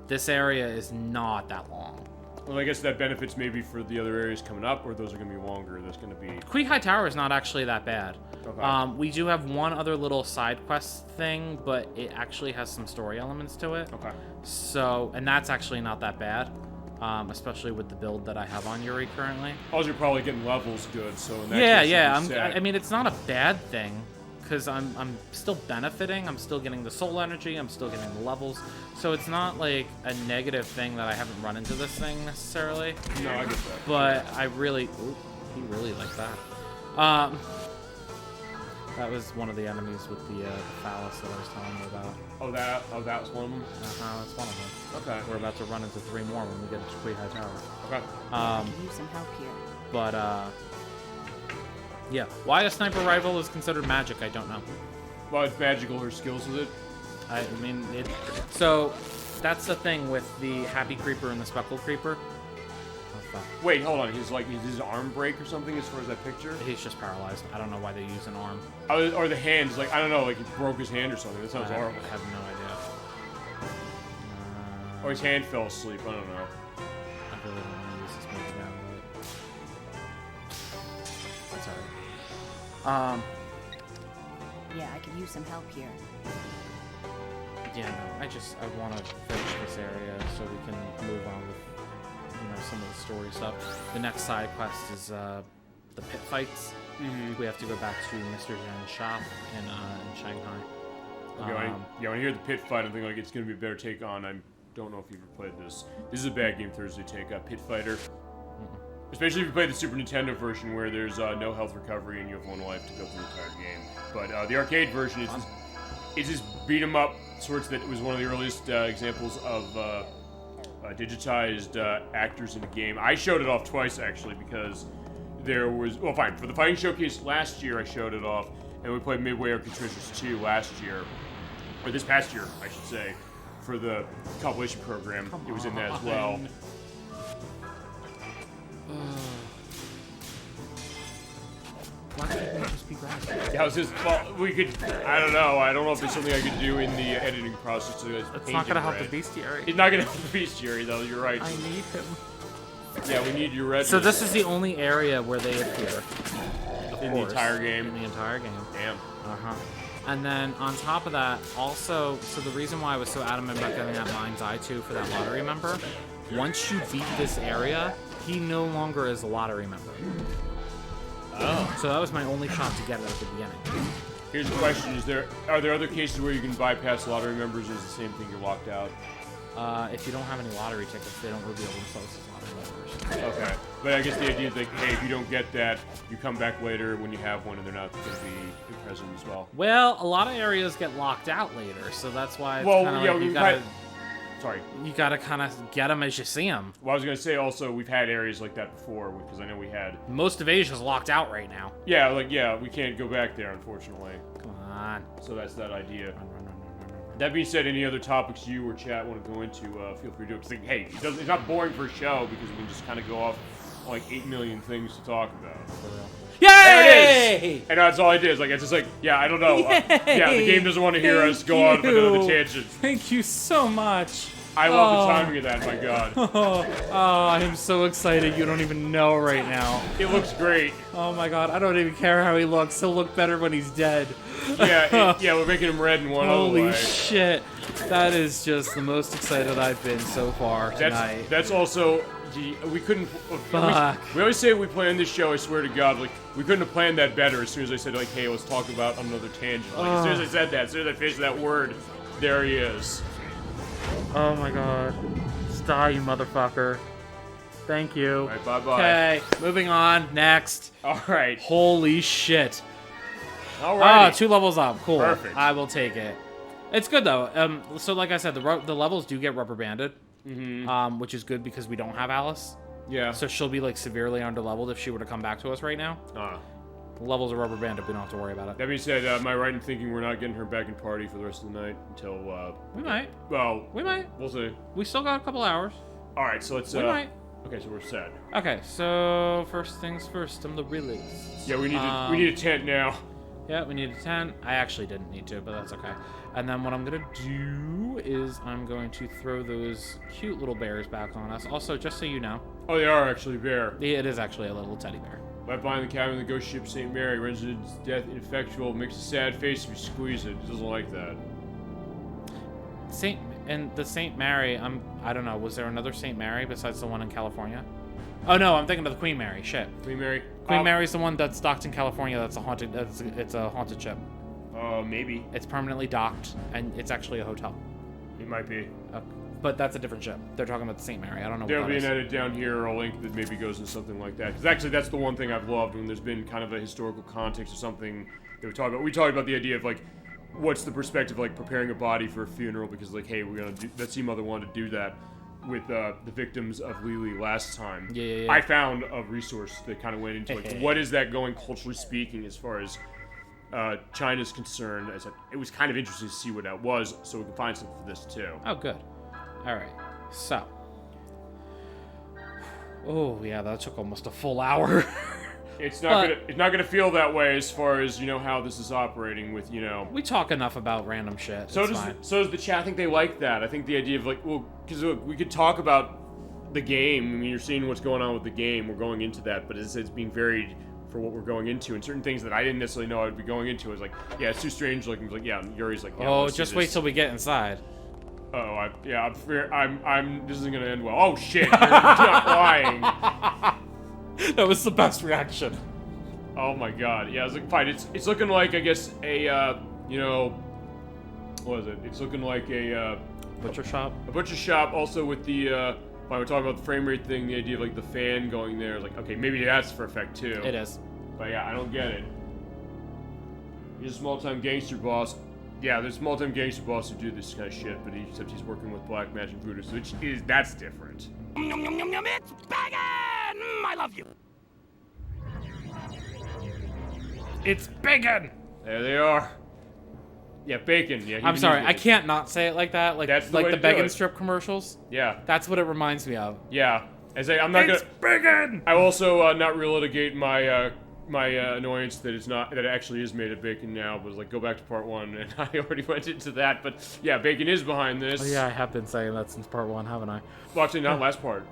This area is not that long. Well, I guess that benefits maybe for the other areas coming up, or those are going to be longer. There's going to be. Kui High Tower is not actually that bad. Okay. We do have one other little side quest thing, but it actually has some story elements to it. Okay. So, and that's actually not that bad, especially with the build that I have on Yuri currently. Also, you're probably getting levels good, so in that case, I mean, it's not a bad thing because I'm still benefiting. I'm still getting the soul energy. I'm still getting the levels. So it's not like a negative thing that I haven't run into this thing necessarily. No, I get that. But I really, he really liked that. That was one of the enemies with the phallus that I was telling you about. Oh, that was one of them? That's one of them. Okay. We're about to run into 3 more when we get to Kui High Tower. Okay. I can use some help here. But, yeah. Why a sniper rifle is considered magic, I don't know. Well, it's magical, her skills with it. I mean, so, that's the thing with the Happy Creeper and the Speckled Creeper. Oh, fuck. Wait, hold on. Did his arm break or something as far as that picture? He's just paralyzed. I don't know why they use an arm. Or the hands, like, I don't know, like he broke his hand or something. That sounds horrible. I have no idea. Or his hand fell asleep, I don't know. I really don't want to use this move again, Yeah, I can use some help here. Yeah, no, I want to finish this area so we can move on with, some of the story stuff. The next side quest is the pit fights. Mm-hmm. We have to go back to Mr. Zhen's shop in Shanghai. Okay, when I hear the pit fight, I'm thinking like it's going to be a better take on. I don't know if you've ever played this. This is a bad game Thursday take. Pit Fighter. Especially if you play the Super Nintendo version where there's no health recovery and you have one life to go through the entire game. But the arcade version is just beat 'em up sorts that was one of the earliest examples of digitized actors in a game. I showed it off twice actually because there was for the fighting showcase last year I showed it off, and we played Midway Arcade Treasures 2 last year, or this past year I should say, for the compilation program. It was in that as well. Why can't it just be grass? Yeah, I was just, we could, I don't know if there's something I could do in the editing process to It's not gonna help the bestiary. It's not gonna help the bestiary though, you're right. I need him. Yeah, we need your red. So this is the only area where they appear. In the entire game? In the entire game. Damn. Uh-huh. And then on top of that, also, so the reason why I was so adamant about getting that Mind's Eye 2 for that lottery member, once you beat this area, he no longer is a lottery member. Oh. So that was my only shot to get it at the beginning. Here's the question, are there other cases where you can bypass lottery members, or is it the same thing, you're locked out? If you don't have any lottery tickets, they don't reveal themselves as lottery members. Okay. But I guess the idea is like, hey, if you don't get that, you come back later when you have one and they're not going to be present as well. Well, a lot of areas get locked out later, so that's why it's you gotta kind of get them as you see them. Well, I was going to say also, we've had areas like that before, because I know we had... Most of Asia's locked out right now. Yeah, we can't go back there, unfortunately. Come on. So that's that idea. Run. That being said, any other topics you or chat want to go into, feel free to do it. Think, hey, it's not boring for a show because we can just kind of go off like 8 million things to talk about. Yay! There it is! And that's all I did. It's just like, yeah, I don't know. The game doesn't want to hear us go on another tangent. Thank you so much. I love the timing of that, my god. I am so excited. You don't even know right now. It looks great. Oh my god, I don't even care how he looks. He'll look better when he's dead. Yeah, we're making him red in one other way. Holy shit. That is just the most excited I've been so far tonight. That's also... we couldn't... We always say we planned this show, I swear to God, like, we couldn't have planned that better as soon as I said, like, hey, let's talk about another tangent. Like, as soon as I said that, as soon as I finished that word, there he is. Oh my god. Just die, you motherfucker. Thank you. Alright, bye-bye. Okay, moving on. Next. Alright. Holy shit. Alright. 2 levels up. Cool. Perfect. I will take it. It's good, though. So, like I said, the levels do get rubber banded. Mm-hmm. Which is good because we don't have Alice. Yeah. So she'll be, like, severely underleveled if she were to come back to us right now. The levels are rubber banded. We don't have to worry about it. That being said, am I right in thinking we're not getting her back in party for the rest of the night until, We might. Well... We might. We'll see. We still got a couple hours. Alright, so let's, We might. Okay, so we're set. Okay, so first things first, I'm the realist. Yeah, we need a tent now. Yeah, we need a tent. I actually didn't need to, but that's okay. And then what I'm gonna do is I'm going to throw those cute little bears back on us. Also, just so you know. Oh, they are actually bear. It is actually a little teddy bear. Right behind the cabin of the ghost ship St. Mary, runs into death ineffectual, makes a sad face if you squeeze it. He doesn't like that. St. Mary, I don't know, was there another St. Mary besides the one in California? Oh no, I'm thinking of the Queen Mary. Shit. Queen Mary? Queen Mary's the one that's docked in California. It's a haunted ship. Maybe. It's permanently docked, and it's actually a hotel. It might be. But that's a different ship. They're talking about the St. Mary. I don't know There'll what be that an is. edit down here or a link that maybe goes into something like that. Because actually, that's the one thing I've loved when there's been kind of a historical context or something that we talked about. We talked about the idea of, like, what's the perspective, like, preparing a body for a funeral, because, like, hey, we're going to do... That seemed mother wanted to do that with the victims of Lily last time. Yeah. I found a resource that kind of went into, like, what is that going, culturally speaking, as far as China's concerned. It was kind of interesting to see what that was, so we can find something for this, too. Oh, good. All right. So. Oh, yeah, that took almost a full hour. It's not gonna feel that way as far as, you know, how this is operating with, you know... We talk enough about random shit. So does the chat. I think they like that. I think the idea of, like, well, because we could talk about the game. I mean, you're seeing what's going on with the game. We're going into that, but it's being very for what we're going into, and certain things that I didn't necessarily know I'd be going into. I was like, yeah, it's too strange looking. Like, yeah, and Yuri's like, yeah, Oh, let's just do wait this. till we get inside. Oh, I'm. This isn't gonna end well. Oh shit! You're not lying. That was the best reaction. Oh my god. Yeah, I was like, fine. It's looking like, I guess, a what is it? It's looking like a Butcher shop. A butcher shop, also with the when we're talking about the frame rate thing, the idea of like the fan going there. Like, okay, maybe that's for effect too. It is. But yeah, I don't get it. He's a small-time gangster boss. Yeah, there's small-time gangster boss who do this kind of shit, but except he's working with black magic voodoo, which is that's different. It's bacon! I love you. It's bacon. There they are. Yeah, bacon. Yeah. I'm sorry, I can't not say it like that. Like That's the way the to do bacon it. strip commercials. Yeah. That's what it reminds me of. Yeah. I'm not It's bacon. I also not relitigate my my annoyance that it actually is made of bacon now, but like go back to part 1, and I already went into that. But yeah, bacon is behind this. Oh, yeah, I have been saying that since part 1, haven't I? Well, actually, not last part.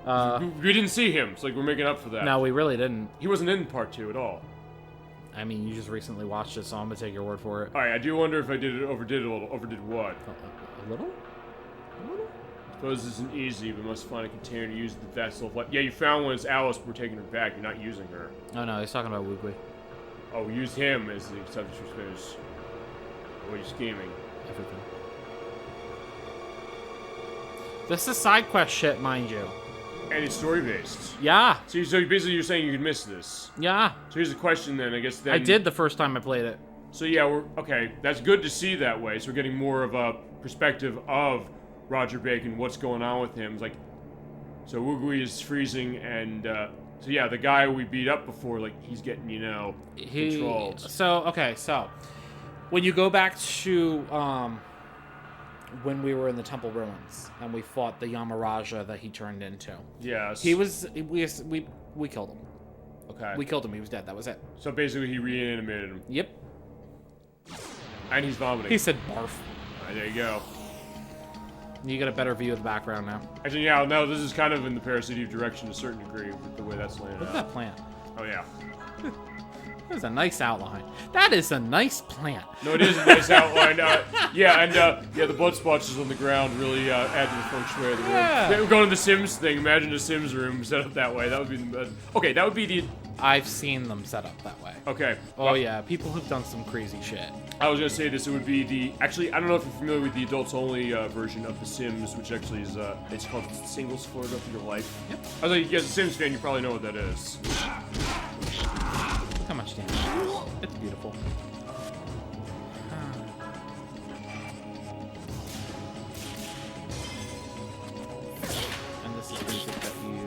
We didn't see him, so like we're making up for that. No, we really didn't. He wasn't in part 2 at all. I mean, you just recently watched it, so I'm gonna take your word for it. All right, I do wonder if I overdid a little. Overdid what? A little? Suppose this isn't easy, but must find a container to use the vessel of life. Yeah, you found one as Alice. We're taking her back. You're not using her. Oh no, he's talking about Woogly. Oh, we used him as the subject for space. What are you scheming? Everything. This is side quest shit, mind you. And it's story based. Yeah, So basically, you're saying you could miss this. yeah. So here's the question then. I guess then. I did the first time I played it. So yeah, we're okay. That's good to see that way. So we're getting more of a perspective of Roger Bacon, what's going on with him. It's like, so Woogly is freezing, and so yeah, the guy we beat up before, like he's getting controlled. So when you go back to when we were in the temple ruins and we fought the Yamaraja that he turned into, Yes. we killed him. Okay. We killed him. He was dead. That was it. So basically, he reanimated him, Yep. and he's vomiting. He said barf. All right, there you go. You get a better view of the background now. Actually, yeah, no, this is kind of in the parasitive direction to a certain degree with the way that's laying Look at out. that plant. Oh yeah. That is a nice outline. That is a nice plant. No, it is a nice outline. The blood splotches on the ground really add to the feng shui of the room. Yeah. We're going to the Sims thing. Imagine a Sims room set up that way. That would be the best. Okay, that would be the. I've seen them set up that way. Okay. Oh yeah, people have done some crazy shit. I was gonna say this. It would be the. Actually, I don't know if you're familiar with the adults only version of the Sims, which actually is it's called Singles Floated Up in Your Life. Yep. I was like, as a Sims fan, you probably know what that is. Look how much damage. It's beautiful. And this is music that you.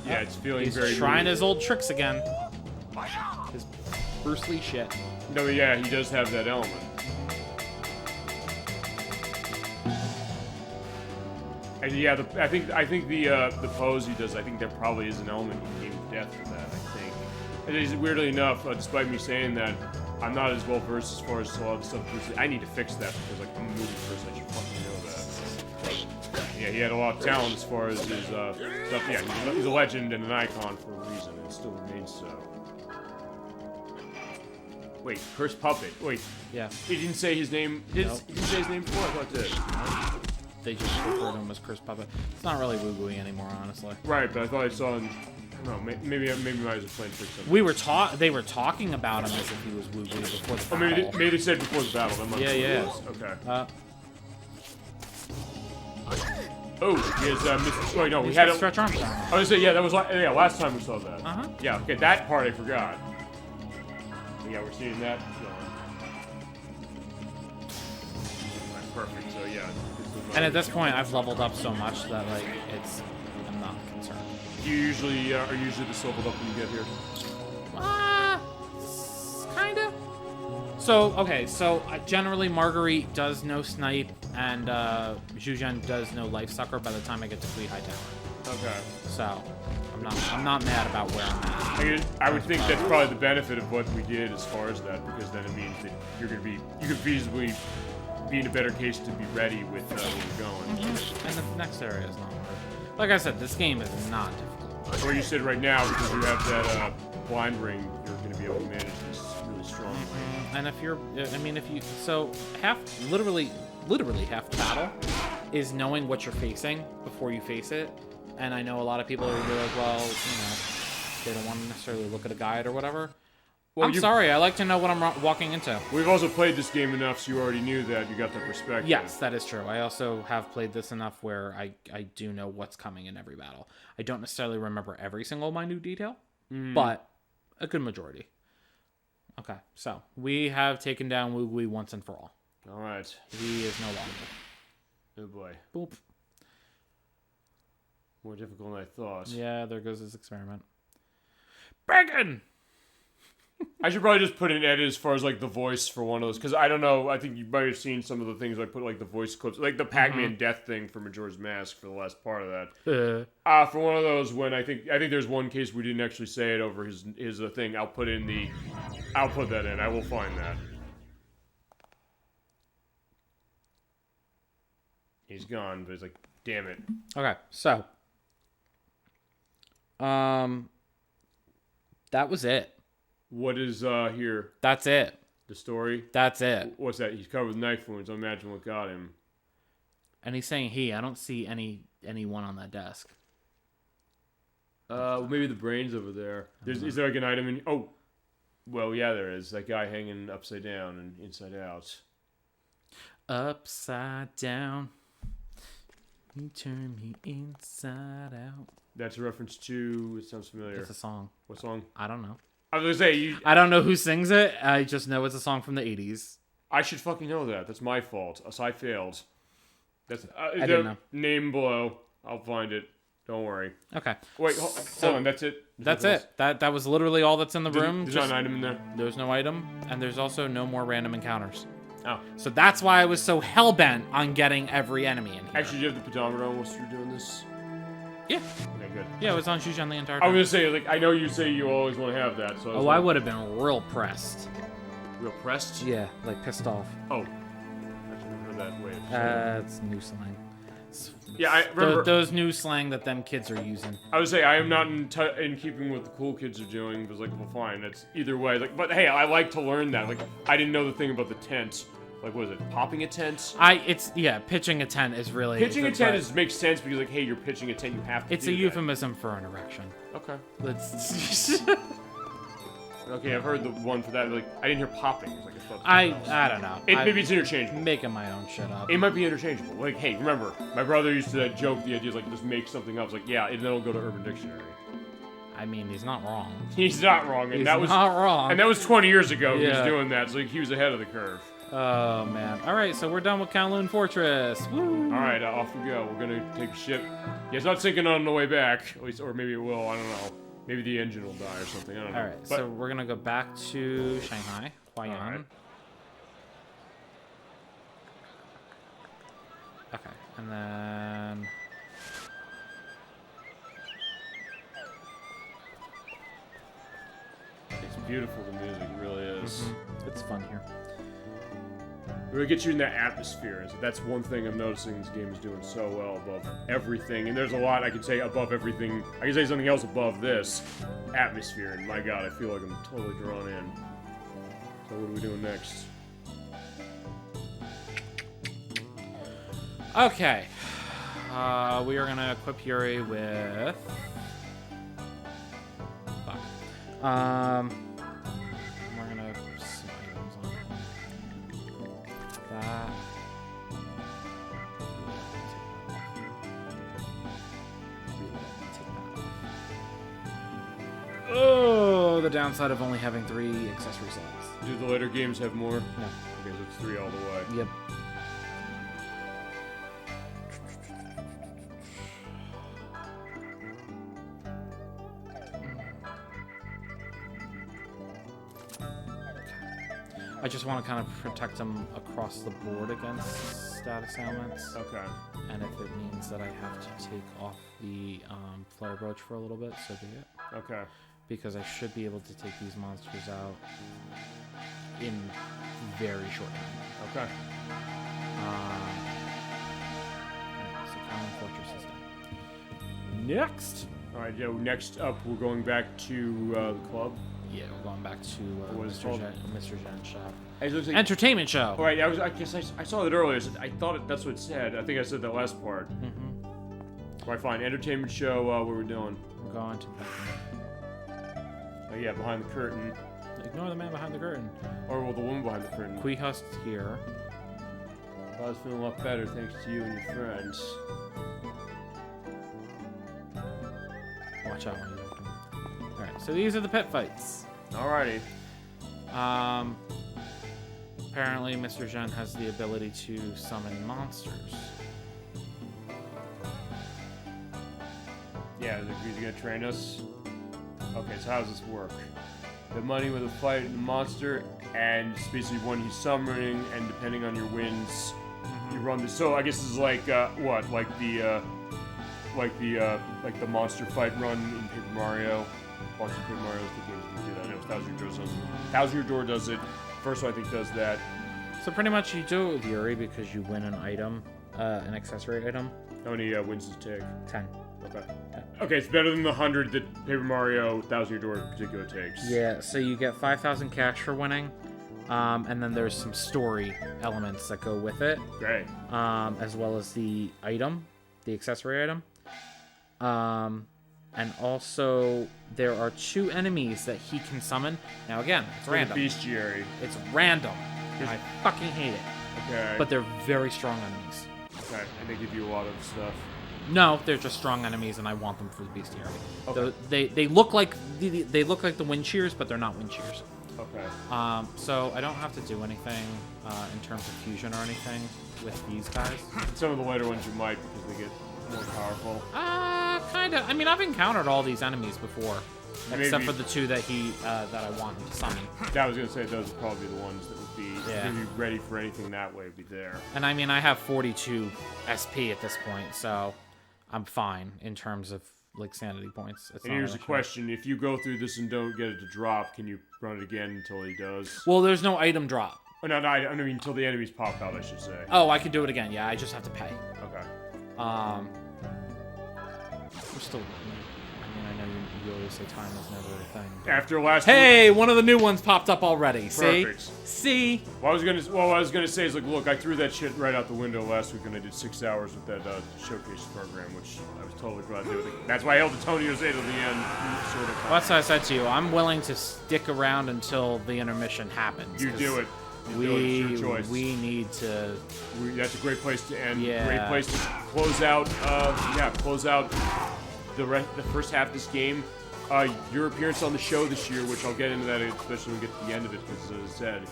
Yeah, it's feeling He's very. trying his old tricks again. His Bruce Lee shit. No, yeah, he does have that element. And yeah, I think the pose he does. I think there probably is an element in Game of Death for that. I think. And it's weirdly enough, despite me saying that, I'm not as well versed as far as a lot of stuff. I need to fix that because like I'm a movie person. I should fucking know that. But, yeah, he had a lot of talent as far as his stuff. Yeah, he's a legend and an icon for a reason, and still remains so. Wait, Cursed Puppet. Wait, Yeah. he didn't say his name. He Nope. didn't say his name before. I thought it did. They just refer to him as Chris Puppet. It's not really Woogly anymore, honestly. Right, but I thought I saw him. I don't know. Maybe I was playing for something. They were talking about him as if he was Woogly before the Oh, battle. maybe they said before the battle. That might be Yeah. what it was. Okay. Oh, he has missed. Wait, no, we He's had got it. stretch arms down. I was gonna say, yeah, that was last time we saw that. Uh-huh. Yeah, okay, that part I forgot. Yeah, we're seeing that. Alright, perfect. So yeah. And at this point, I've leveled up so much that like I'm not concerned. You usually are usually this leveled up when you get here. Kinda. So okay, generally Marguerite does no snipe, and Zhuzhen does no life sucker by the time I get to Kui High Tower. Okay. So I'm not mad about where I'm at. I would think that's probably the benefit of what we did as far as that, because then it means that you could feasibly be in a better case to be ready with where you're going. And the next area is not hard. Like I said, this game is not difficult. Or you said right now, because you have that blind ring, you're going to be able to manage this really strongly. And if you're, so literally half the battle is knowing what you're facing before you face it. And I know a lot of people are like, well, they don't want to necessarily look at a guide or whatever. Well, I'm sorry, I like to know what I'm walking into. We've also played this game enough so you already knew that, you got that perspective. Yes, that is true. I also have played this enough where I do know what's coming in every battle. I don't necessarily remember every single minute detail, but a good majority. Okay, so we have taken down Woogly once and for all. Alright. He is no longer. Oh boy. Boop. More difficult than I thought. Yeah, there goes his experiment. Bacon! I should probably just put an edit as far as like the voice for one of those, because I don't know. I think you might have seen some of the things I put like the voice clips, like the Pac-Man death thing for Majora's Mask for the last part of that. For one of those, when I think there's one case we didn't actually say it over his thing. I'll put that in. I will find that. He's gone, but he's like, damn it. Okay, so that was it. What is here? That's it. The story? That's it. What's that? He's covered with knife wounds. I imagine what got him. And he's saying he. I don't see anyone on that desk. Maybe the brain's over there. Is there like an item in? Oh, well, yeah, there is. That guy hanging upside down and inside out. Upside down. You turn me inside out. That's a reference to. It sounds familiar. It's a song. What song? I don't know. I was gonna say I don't know who sings it. I just know it's a song from the 80s. I should fucking know that. That's my fault. So I failed. That's I didn't know. Name below. I'll find it. Don't worry. Okay. Wait, hold on. That's it. That's it. That was literally all that's in the room. There's not an item in there. There's no item, and there's also no more random encounters. Oh. So that's why I was so hell-bent on getting every enemy in here. Actually, do you have the pedometer on whilst you're doing this? Yeah. Okay, good. Yeah, it was on Shushan the entire I time. was gonna say, like, I know you say you always want to have that, so. I would have been real pressed. Real pressed? Yeah, like pissed off. Oh. I've never heard that way. It's new slang. Yeah, I remember those new slang that them kids are using. I would say I am not in keeping with the cool kids are doing. But like, well, fine. That's either way. Like, but hey, I like to learn that. Like, I didn't know the thing about the tent. Like, what is it? Popping a tent? Pitching a tent is really... Pitching a tent makes sense because, like, hey, you're pitching a tent, you have to It's a euphemism for an erection. Okay. Let's... Okay, I've heard the one for that. Like, I didn't hear popping. It's like I don't know. Maybe it's interchangeable. Making my own shit up. It might be interchangeable. Like, hey, remember, my brother used to joke the idea is like, just make something up. It's like, yeah, and then it'll go to Urban Dictionary. I mean, he's not wrong. He's not wrong. And He's that was not wrong. And that was 20 years ago he was Yeah. doing that, so he was ahead of the curve. Oh, man. All right, so we're done with Kowloon Fortress. Woo! All right, off we go. We're going to take a ship. Yeah, it's not sinking on the way back, at least, or maybe it will. I don't know. Maybe the engine will die or something. I don't know. All right, so we're going to go back to Shanghai, Huayan. All right. Okay, and then... It's beautiful, the music, it really is. It's fun here. It really gets you in that atmosphere. That's one thing I'm noticing this game is doing so well above everything. And there's a lot I could say above everything. I could say something else above this. Atmosphere. And my god, I feel like I'm totally drawn in. So what are we doing next? Okay. We are going to equip Yuri with... Fuck. We're going to... That. Oh, the downside of only having 3 accessory slots. Do the later games have more? No. Okay, so it's 3 all the way. Yep. I just want to kind of protect them across the board against status ailments. Okay. And if it means that I have to take off the flare brooch for a little bit, so be it. Okay. Because I should be able to take these monsters out in very short time. Okay. Anyway, so Kowloon Fortress is done. Next! All right, Joe. Next up, we're going back to the club. Yeah, we're going back to What is it called? Mr. Jen's shop. It looks like, Entertainment show. all right, I guess I saw it earlier. I thought that's what it said. I think I said that last part. Mm-hmm. All right, fine. Entertainment show. What we're doing? We're going to. Oh yeah, behind the curtain. Ignore the man behind the curtain. Or well, the woman behind the curtain. Queehust's here. I was feeling a lot better thanks to you and your friends. Watch out when you open. Alright, so these are the pit fights. Alrighty. Apparently Mr. Jen has the ability to summon monsters. Yeah, he's gonna train us. Okay, so how does this work? The money with a fight and the monster, and it's basically one he's summoning, and depending on your wins, you run this. So I guess this is like what? Like the monster fight run in Paper Mario. Watching Paper Mario is the games we do that. I know Thousand Year Door does it. First one I think does that. So pretty much you do it with Yuri because you win an item, an accessory item. How many wins does it take? 10. Okay. Okay, it's better than the 100 that Paper Mario Thousand Year Door in particular takes. Yeah, so you get 5,000 cash for winning, and then there's some story elements that go with it. Great. As well as the item, the accessory item. And also there are 2 enemies that he can summon. Now again, it's random. Bestiary. It's random. And I fucking hate it. Okay. But they're very strong enemies. Okay, and they give you a lot of stuff. No, they're just strong enemies, and I want them for the bestiary. Okay. They look like they look like the wind shears, but they're not wind shears. Okay. So I don't have to do anything in terms of fusion or anything with these guys. Some of the later ones you might because they get more powerful. Kinda. I mean, I've encountered all these enemies before, except Maybe- for the 2 that that I want him to summon. Yeah, I was gonna say those are probably the ones that would be gonna be ready for anything that way. Would be there. And I mean, I have 42 SP at this point, so I'm fine in terms of like sanity points. It's And not here's an a issue. question: if you go through this and don't get it to drop, can you run it again until he does? Well, there's no item drop. Oh, no, I mean until the enemies pop out, I should say. Oh, I can do it again. Yeah, I just have to pay. Okay. We're still. I mean, I know you always say time is never a thing. After last. Hey, one of the new ones popped up already. Perfect. See? What I was gonna say is like, look, I threw that shit right out the window last week when I did 6 hours with that showcase program, which I was totally glad to do. That's why I held Antonio's A to the end, sort of. Well, that's what I said to you. I'm willing to stick around until the intermission happens. You do it. We It's your choice. we need to. That's a great place to end. Yeah. Great place to close out. Close out the first half of this game. Your appearance on the show this year, which I'll get into that especially when we get to the end of it, because as I said,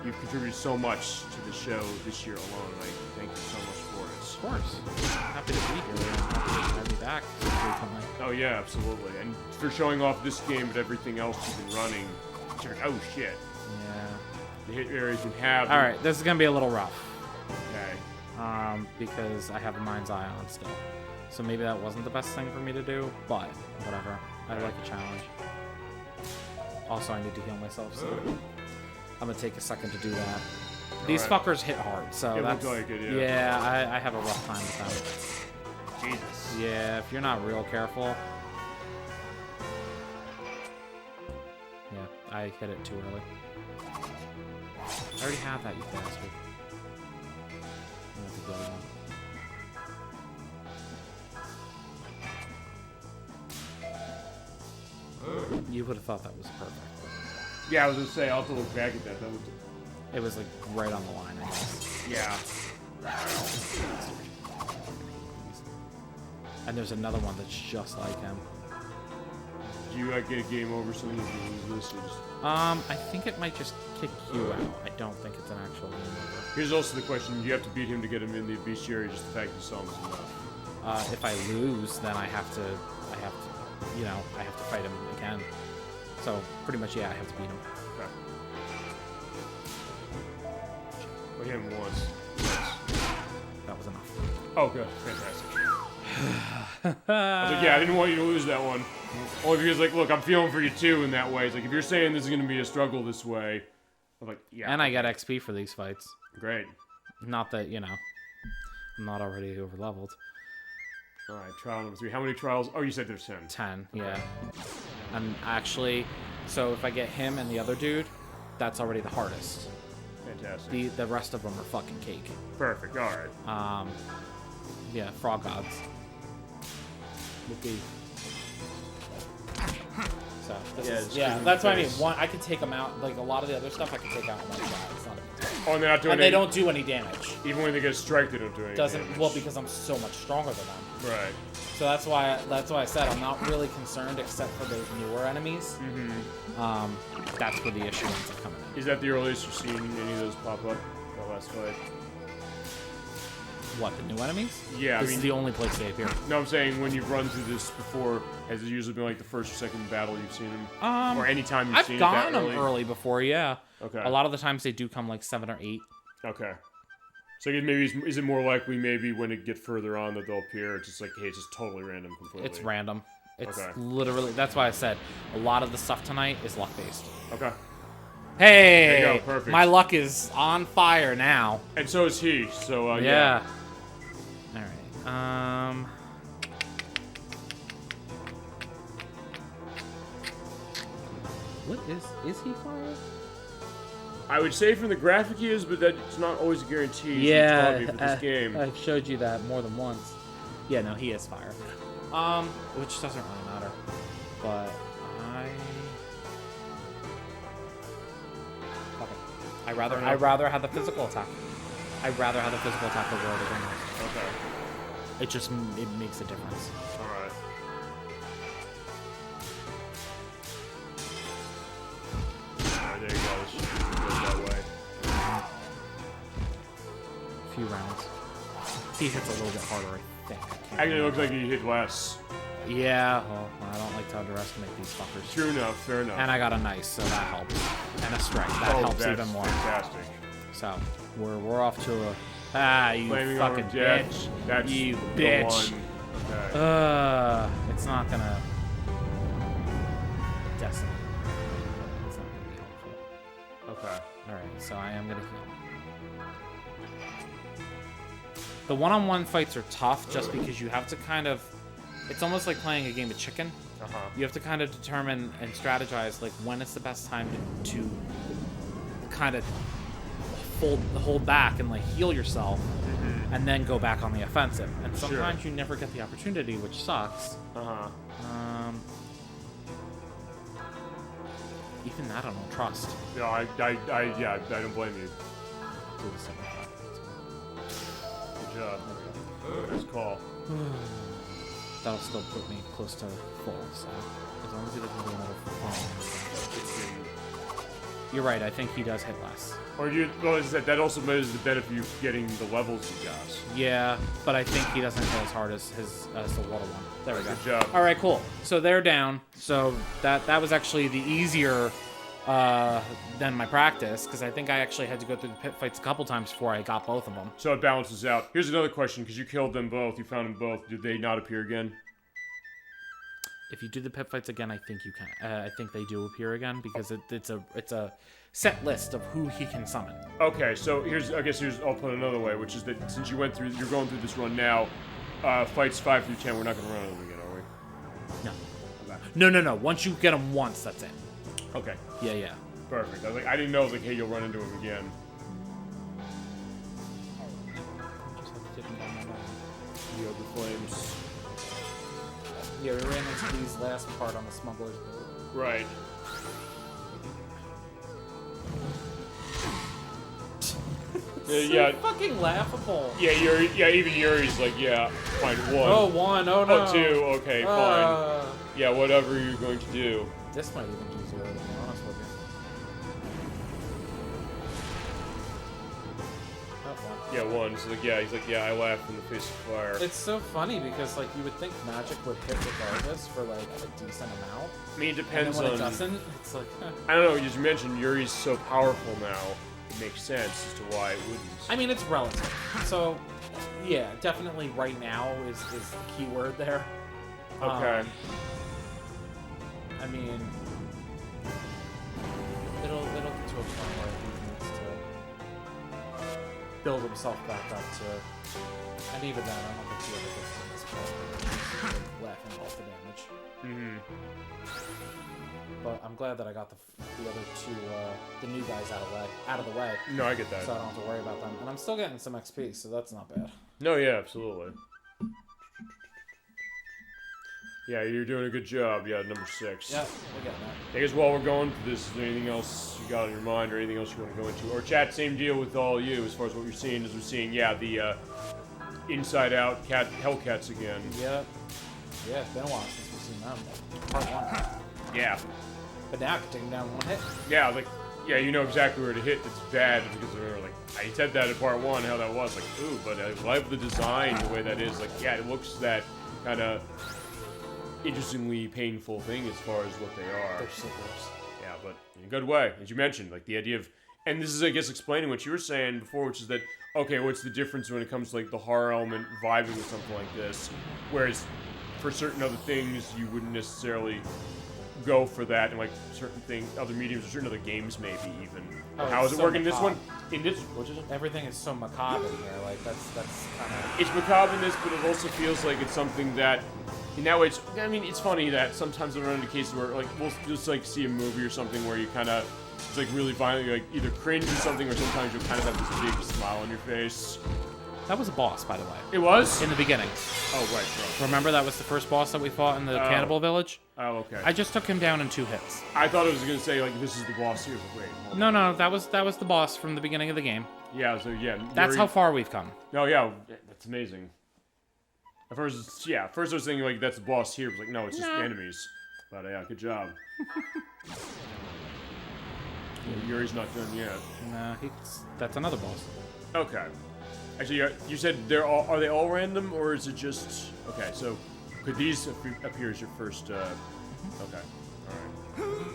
you've contributed so much to the show this year alone. I thank you so much for it. Of course. Happy to be here. I'm happy to have me back frequently. Oh yeah, absolutely. And for showing off this game but everything else you've been running. Oh shit. Yeah. The hit areas you have. All right, this is gonna be a little rough. Okay. Because I have a mind's eye on still. So maybe that wasn't the best thing for me to do, but whatever. I like a challenge. Also, I need to heal myself, so I'm gonna take a second to do that. These Alright. fuckers hit hard, so It that's... looked like it, yeah. Yeah, I have a rough time with them. Jesus. Yeah, if you're not real careful... Yeah, I hit it too early. I already have that, you bastard. I have to go again. You would have thought that was perfect. Yeah, I was gonna say I'll have to look back at that. That was. It was like right on the line, I guess. Yeah. And there's another one that's just like him. Do you get a game over something if you lose this? Or just... I think it might just kick you out. I don't think it's an actual game over. Here's also the question: you have to beat him to get him in the bestiary. Just the fact you saw him is enough. If I lose, then I have to, you know, I have to fight him again. So pretty much, yeah, I have to beat him. Okay. We hit him once. That was enough. Oh, good. Fantastic. I was like, yeah, I didn't want you to lose that one. Only because, like, look, I'm feeling for you too in that way. It's like, if you're saying this is going to be a struggle this way, I'm like, yeah. And I get XP for these fights. Great. Not that, you know, I'm not already over leveled. All right, trial number 3. How many trials? Oh, you said there's 10. 10, yeah. And actually, so if I get him and the other dude, that's already the hardest. Fantastic. The rest of them are fucking cake. Perfect. All right. Yeah, frog gods. Would be. So that's what I mean. I could take them out. Like a lot of the other stuff, I could take out in one shot. It's not a big deal. Oh, and they're not doing. And they don't do any damage. Even when they get strike, they don't do any damage. Well, because I'm so much stronger than them. Right. So that's why I said I'm not really concerned, except for those newer enemies. Mm-hmm. That's where the issue ends up coming in. Is that the earliest you've seen any of those pop up? That last fight. What, the new enemies? Yeah, This is the only place they appear. No, I'm saying when you've run through this before, has it usually been like the first or second battle you've seen them? Or any time you've seen it that I've gotten them early before, yeah. Okay. A lot of the times they do come like 7 or 8. Okay. So maybe is it more likely maybe when it get further on that they'll appear? It's just like, hey, it's just totally random completely. It's random. It's okay. Literally, that's why I said a lot of the stuff tonight is luck-based. Okay. Hey! There you go, perfect. My luck is on fire now. And so is he, so yeah. Alright, what is he fire? I would say from the graphic he is, but that's not always a guarantee. Yeah, for this game. I've showed you that more than once. Yeah, no, he is fire. Which doesn't really matter. But I'd rather have the physical attack. I'd rather have the physical attack over the ring. Okay. It makes a difference. Alright. Alright, there you go. It should go that way. A few rounds. He hits a little bit harder, I think. Actually, it looks like he hit less. Yeah, well, I don't like to underestimate these fuckers. True enough, fair enough. And I got a nice, so that helps. And a strike, that helps even more. Fantastic. So we're off to a you Flaming fucking bitch. That's you the bitch. one. Okay. It's not gonna. Destiny. It's not gonna be helpful. Okay. All right, so I am gonna heal. The one-on-one fights are tough, just because you have to kind of. It's almost like playing a game of chicken. You have to kind of determine and strategize like when is the best time to kind of hold back and like heal yourself, and then go back on the offensive. And sometimes you never get the opportunity, which sucks. Even that I don't trust. No, I don't blame you. Do the second part. Good job. Nice call. That'll still put me close to full, so as long as he doesn't do another full. You're right, I think he does hit less. That also is the benefit of you getting the levels you got. Yeah, but I think he doesn't hit as hard as the water one. There we go. Good job. All right, cool. So they're down. So that was actually the easier than my practice, because I think I actually had to go through the pit fights a couple times before I got both of them. So it balances out. Here's another question, because you killed them both, you found them both. Did they not appear again? If you do the pit fights again, I think you can. I think they do appear again, because it's a set list of who he can summon. Okay, so I'll put it another way, which is that since you're going through this run now, fights 5 through 10, we're not going to run them again, are we? No. No. Once you get them once, that's it. Okay. Yeah. Perfect. I didn't know, hey, you'll run into him again. You have the flames. Yeah, we ran into these last part on the smuggler's boat. Right. So fucking laughable. Yeah, even Yuri's like, fine, 1. Oh, 1, oh no. Oh, 2, okay, fine. Yeah, whatever you're going to do. This might even do 0, to be honest with you. Yeah, 1. So he's like, I laughed in the face of fire. It's so funny because you would think magic would hit regardless for a decent amount. I mean, it depends and then on. When it doesn't, it's like. I don't know. As you mentioned, Yuri's so powerful now. It makes sense as to why it wouldn't. I mean, it's relative. So, yeah, definitely right now is the key word there. Okay. I mean, it'll get to a point where he needs to. build himself back up to... And even then, I don't think he ever gets to this point. Laughing off the damage. Mm-hmm. But I'm glad that I got the other two, the new guys out of the way. No, I get that. So I don't have to worry about them. And I'm still getting some XP, so that's not bad. No, yeah, absolutely. Yeah, you're doing a good job. Yeah, number 6. Yeah, we're getting that. I guess while we're going through this, is there anything else you got on your mind or anything else you want to go into? Or chat, same deal with all of you as far as what you're seeing. As we're seeing, yeah, the Inside Out Hellcats again. Yeah. Yeah, it's been a while since we've seen them. Part 1. Yeah. But now I can take them down one hit. Yeah, like, yeah, you know exactly where to hit. It's bad because they're like, I said that in part 1, how that was. Like, ooh, but I like the design, the way that is. Like, yeah, it looks that kind of interestingly painful thing as far as what they are. They're sickles. Yeah, but in a good way, as you mentioned, like the idea of, and this is, I guess, explaining what you were saying before, which is that, okay, what's the difference when it comes to like the horror element vibing with something like this, whereas for certain other things you wouldn't necessarily go for that, and like certain other mediums or certain other games maybe even. Oh, how is it so working in this one? macabre. In this, what's it? Everything is so macabre in here. Like that's kind of. It's macabre in this, but it also feels like it's something that, in that way, I mean, it's funny that sometimes I run into cases where, like, we'll just, like, see a movie or something where you kind of, it's, like, really violently, like, either cringe or something, or sometimes you'll kind of have this big smile on your face. That was a boss, by the way. It was? In the beginning. Oh, right, bro. Remember that was the first boss that we fought in the cannibal village? Oh, okay. I just took him down in 2 hits. I thought it was going to say, like, this is the boss here, but wait. Hold on. No, that was the boss from the beginning of the game. Yeah, so, yeah. That's how far we've come. No, yeah, that's amazing. At first, first I was thinking, like, that's the boss here. I was like, no, it's just enemies. But, yeah, good job. Yeah, Yuri's not done yet. Nah, that's another boss. Okay. Actually, you said are they all random, or is it just... Okay, so could these appear as your first... Okay, alright.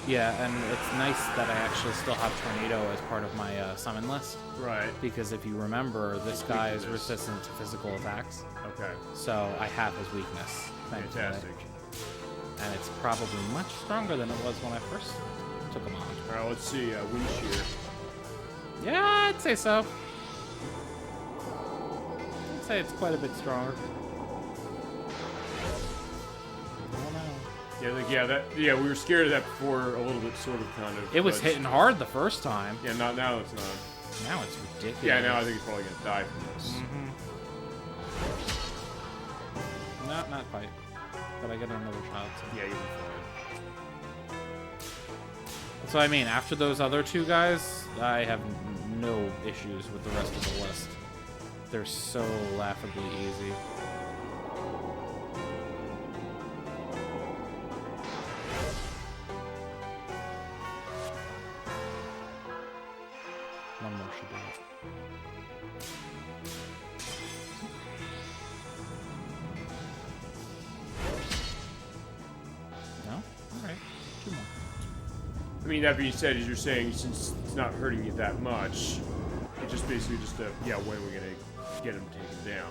Yeah, and it's nice that I actually still have Tornado as part of my summon list. Right. Because if you remember, this guy is resistant to physical attacks. Okay. So I have his weakness. Thankfully. Fantastic. And it's probably much stronger than it was when I first took him on. Alright, let's see. Wind shear. Yeah, I'd say so. I'd say it's quite a bit stronger. Yeah, we were scared of that before a little bit, sort of, kind of. It was hitting hard the first time. Yeah, now it's not. Now it's ridiculous. Yeah, now I think he's probably gonna die from this. Not quite. But I get another shot. So. Yeah, you'll be fine. So I mean, after those other 2 guys, I have no issues with the rest of the list. They're so laughably easy. One more should do it. No? Alright. 2 more. I mean, that being said, as you're saying, since it's not hurting you that much, it's just basically just when we're gonna get him taken down.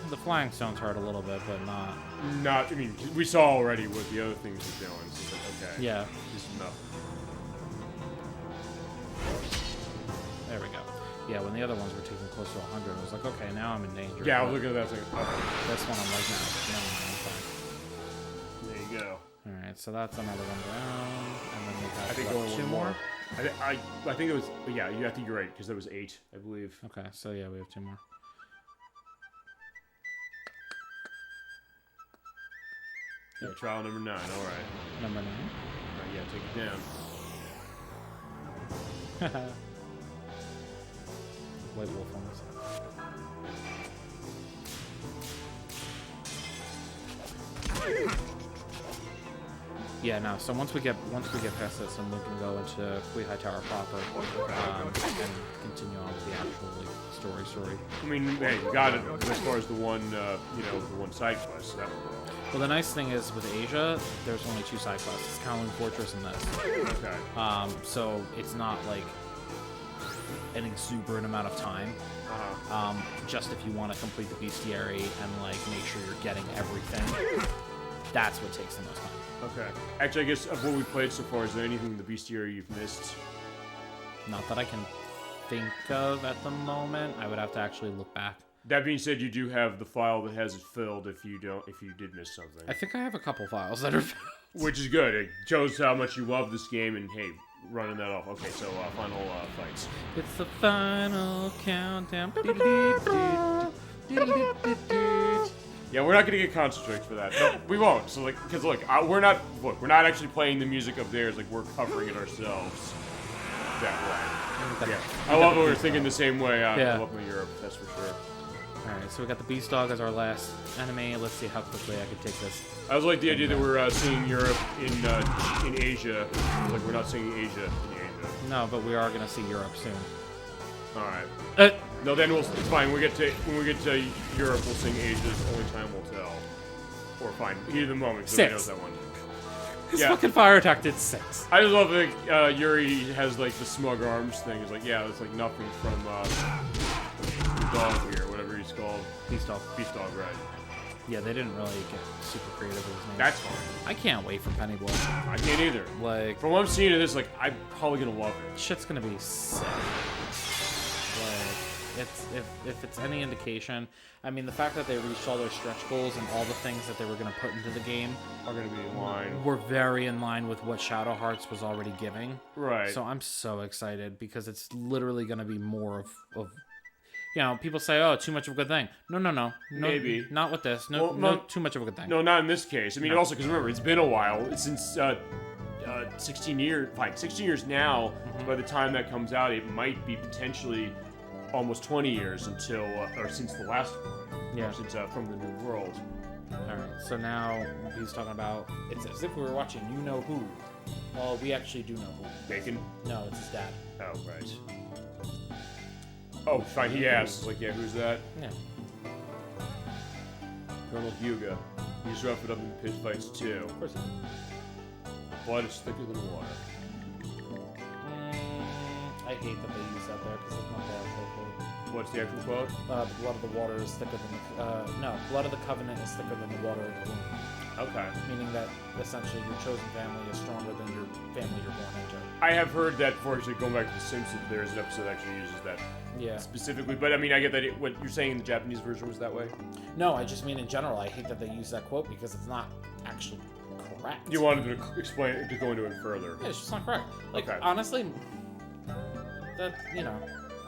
The flying stones hurt a little bit, but not. I mean, we saw already what the other things are doing, so it's like, okay. Yeah. This is enough. There we go. Yeah, when the other ones were taking close to 100, I was like, okay, now I'm in danger. Yeah, I but was looking at that thing. Okay. this one, I'm like, no, I'm fine. There you go. Alright, so that's another one down, and then we have I think left only 2 one more. more. I think it was, yeah, I think you're right, because there was 8, I believe. Okay, so yeah, we have 2 more. Yeah, trial number 9, alright. Number 9. Alright, yeah, take it down. White wolf on this. Yeah, no. So once we get past this, and we can go into Kui High Tower proper, and continue on with the actual story. I mean, hey, you got it as far as the one, the one side quest. So that well, the nice thing is with Asia, there's only 2 side quests. It's Kowloon Fortress and this. Okay. So it's not like an exuberant amount of time. Just if you want to complete the bestiary and like make sure you're getting everything, that's what takes the most time. Okay. Actually, I guess of what we played so far, is there anything in the bestiary you've missed? Not that I can think of at the moment. I would have to actually look back. That being said, you do have the file that has it filled if you did miss something. I think I have a couple files that are filled. Which is good. It shows how much you love this game, and hey, running that off. Okay, so final fights. It's the final countdown. Yeah, we're not gonna get concentrates for that. No, we won't. So because we're not actually playing the music of theirs. Like we're covering it ourselves. That way. Yeah, I love it. We're thinking the same way. Yeah. Welcome to Europe. That's for sure. All right, so we got the Beast Dog as our last enemy. Let's see how quickly I can take this. I was like the idea that we're seeing Europe in Asia. Like we're not seeing Asia in Asia. No, but we are gonna see Europe soon. All right. No, then it's fine. When we get to Europe, we'll sing Asia's Only Time Will Tell. Or fine, heat of the moment. Because knows that one. This fucking fire attack did 6. I just love that Yuri has like the smug arms thing. It's like, yeah, it's like nothing from the dog here, whatever he's called. Beast Dog. Beast Dog, right. Yeah, they didn't really get super creative with his name. That's fine. I can't wait for Penny Boy. I can't either. Like, from what I'm seeing of this, like, I'm probably gonna love it. Shit's gonna be sick. Like, if it's any indication, I mean, the fact that they reached all their stretch goals and all the things that they were gonna put into the game are gonna be in line. We're very in line with what Shadow Hearts was already giving. Right. So I'm so excited because it's literally gonna be more of you know, people say, "Oh, too much of a good thing." No. Maybe not with this. No, too much of a good thing. No, not in this case. I mean, also because remember, it's been a while. It's since 16 years. Fine, 16 years now. Mm-hmm. By the time that comes out, it might be potentially almost 20 years until or since the last one. Yeah. Since From the New World. All right. So now he's talking about. It's as if we were watching You Know Who. Well, we actually do know who. Bacon? No, it's his dad. Oh, right. Oh, fine. He asks, like, yeah, who's that? Yeah. Colonel Hugo. He's roughed it up in pit fights too. Of course he did. Blood is thicker than water. I hate that they use that there because it's not that. What's the actual quote? The blood of the water is thicker than the. No, blood of the covenant is thicker than the water of the womb. Okay. Meaning that essentially your chosen family is stronger than your family you're born into. I have heard that before. Actually, going back to The Simpsons, there's an episode that actually uses that. Yeah. Specifically, but I mean, I get that what you're saying in the Japanese version was that way. No, I just mean in general. I hate that they use that quote because it's not actually correct. You wanted to explain to go into it further. Yeah, it's just not correct. Like okay. Honestly, that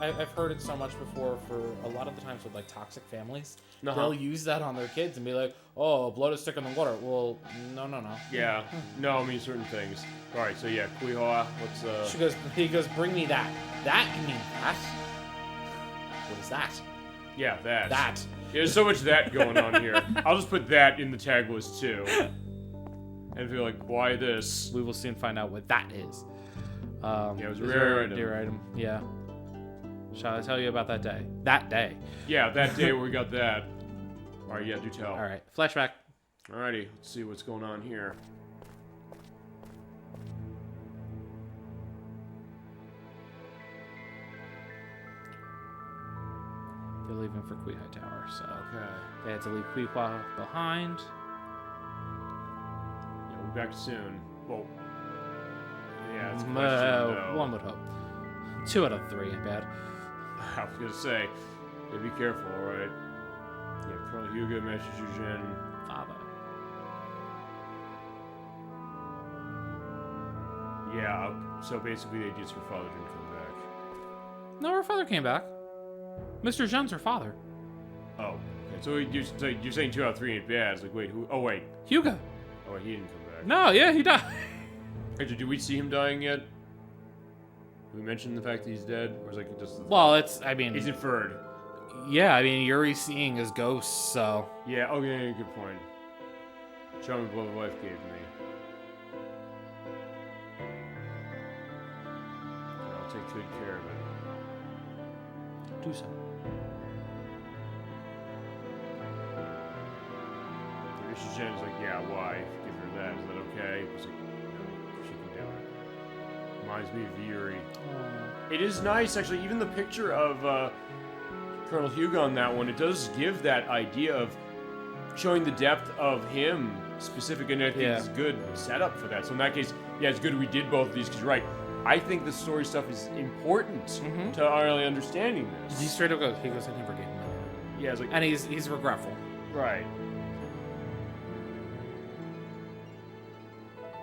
I've heard it so much before. For a lot of the times with like toxic families, they'll use that on their kids and be like, "Oh, blood is thicker than water." Well, no. Yeah, no, I mean certain things. All right, so yeah, Kuihoa, let's. He goes, "Bring me that." That you mean that? What is that? Yeah, that. That. There's so much that going on here. I'll just put that in the tag list too. And be like, why this? We will soon find out what that is. Yeah, it was a rare item. Yeah. Shall I tell you about that day? That day. Yeah, that day where we got that. All right, yeah, do tell. All right, flashback. Alrighty, let's see what's going on here. They're leaving for Kuihai Tower, so okay. They had to leave Kuihua behind. Yeah, we'll be back soon. Well, yeah, it's a question, one would hope. 2 out of 3 ain't bad. I was gonna say, yeah, be careful, alright? Yeah, Colonel Hugo, Master Jujin. Father. Yeah, so basically the idea is her father didn't come back. No, her father came back. Mr. Zhen's her father. Oh, okay. So you're saying 2 out of 3 ain't bad. It's like, wait, who? Oh, wait. Hugo. Oh, wait, he didn't come back. No, yeah, he died. Hey, did we see him dying yet? Did we mention the fact that he's dead? Or is it just... Well, he's inferred. Yeah, I mean, Yuri's seeing his ghosts, so... Yeah, okay, good point. Charming blow of life gave me. I'll take good care of it. Do so. Mr. Jen's like, yeah, why? Give her that. Is that okay? It was like, no, she can do it. Reminds me of Yuri. It is nice, actually. Even the picture of Colonel Hugo on that one, it does give that idea of showing the depth of him specific, and I think it's good setup for that. So in that case, yeah, it's good we did both of these, because you're right. I think the story stuff is important to really understanding this. He straight up goes, I never gave him money. Yeah, it's like, And he's regretful. right.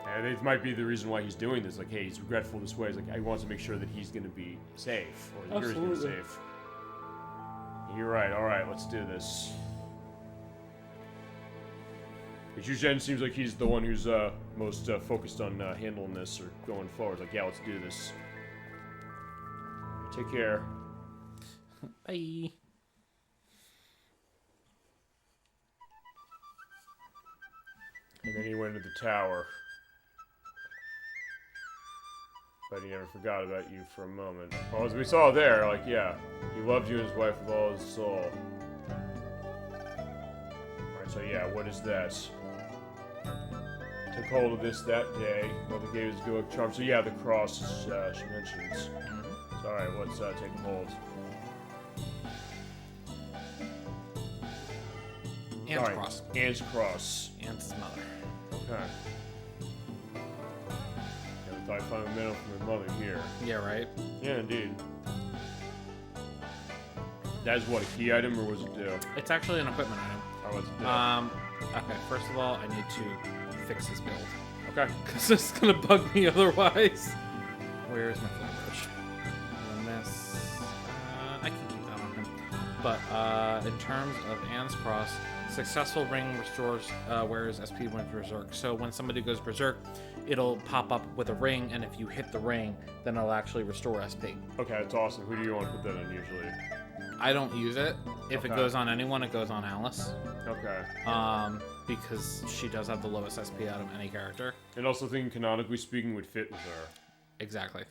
And it might be the reason why he's doing this. Like, hey, he's regretful this way. He's like, he wants to make sure that he's going to be safe, or that yours going to be safe. You're right. All right, let's do this. Yuzhen seems like he's the one who's most focused on handling this or going forward. Like, yeah, let's do this. Take care. Bye. And then he went into the tower. But he never forgot about you for a moment. Well, as we saw there, like, yeah, he loved you and his wife with all his soul. Alright, so yeah, what is that? Took hold of this that day. Mother gave his good charm. So yeah, the cross she mentions. So, alright, let's take hold. Ant's cross. Ant's cross. Ant's mother. Okay. Yeah, we thought I'd find a medal from her mother here. Yeah, right? Yeah, indeed. That is what, a key item, or was it do? It's actually an equipment item. Oh, what's it do? Okay, first of all, I need to fix this build. Okay. Because it's going to bug me otherwise. Where's my flame brush? And then this... I can keep that on him. But in terms of Anne's Cross, successful ring restores wearer's SP when berserk. So when somebody goes berserk, it'll pop up with a ring, and if you hit the ring, then it'll actually restore SP. Okay, that's awesome. Who do you want to put that on usually? I don't use it. If it goes on anyone, it goes on Alice. Okay. Because she does have the lowest SP out of any character. And also thinking canonically speaking would fit with her. Exactly.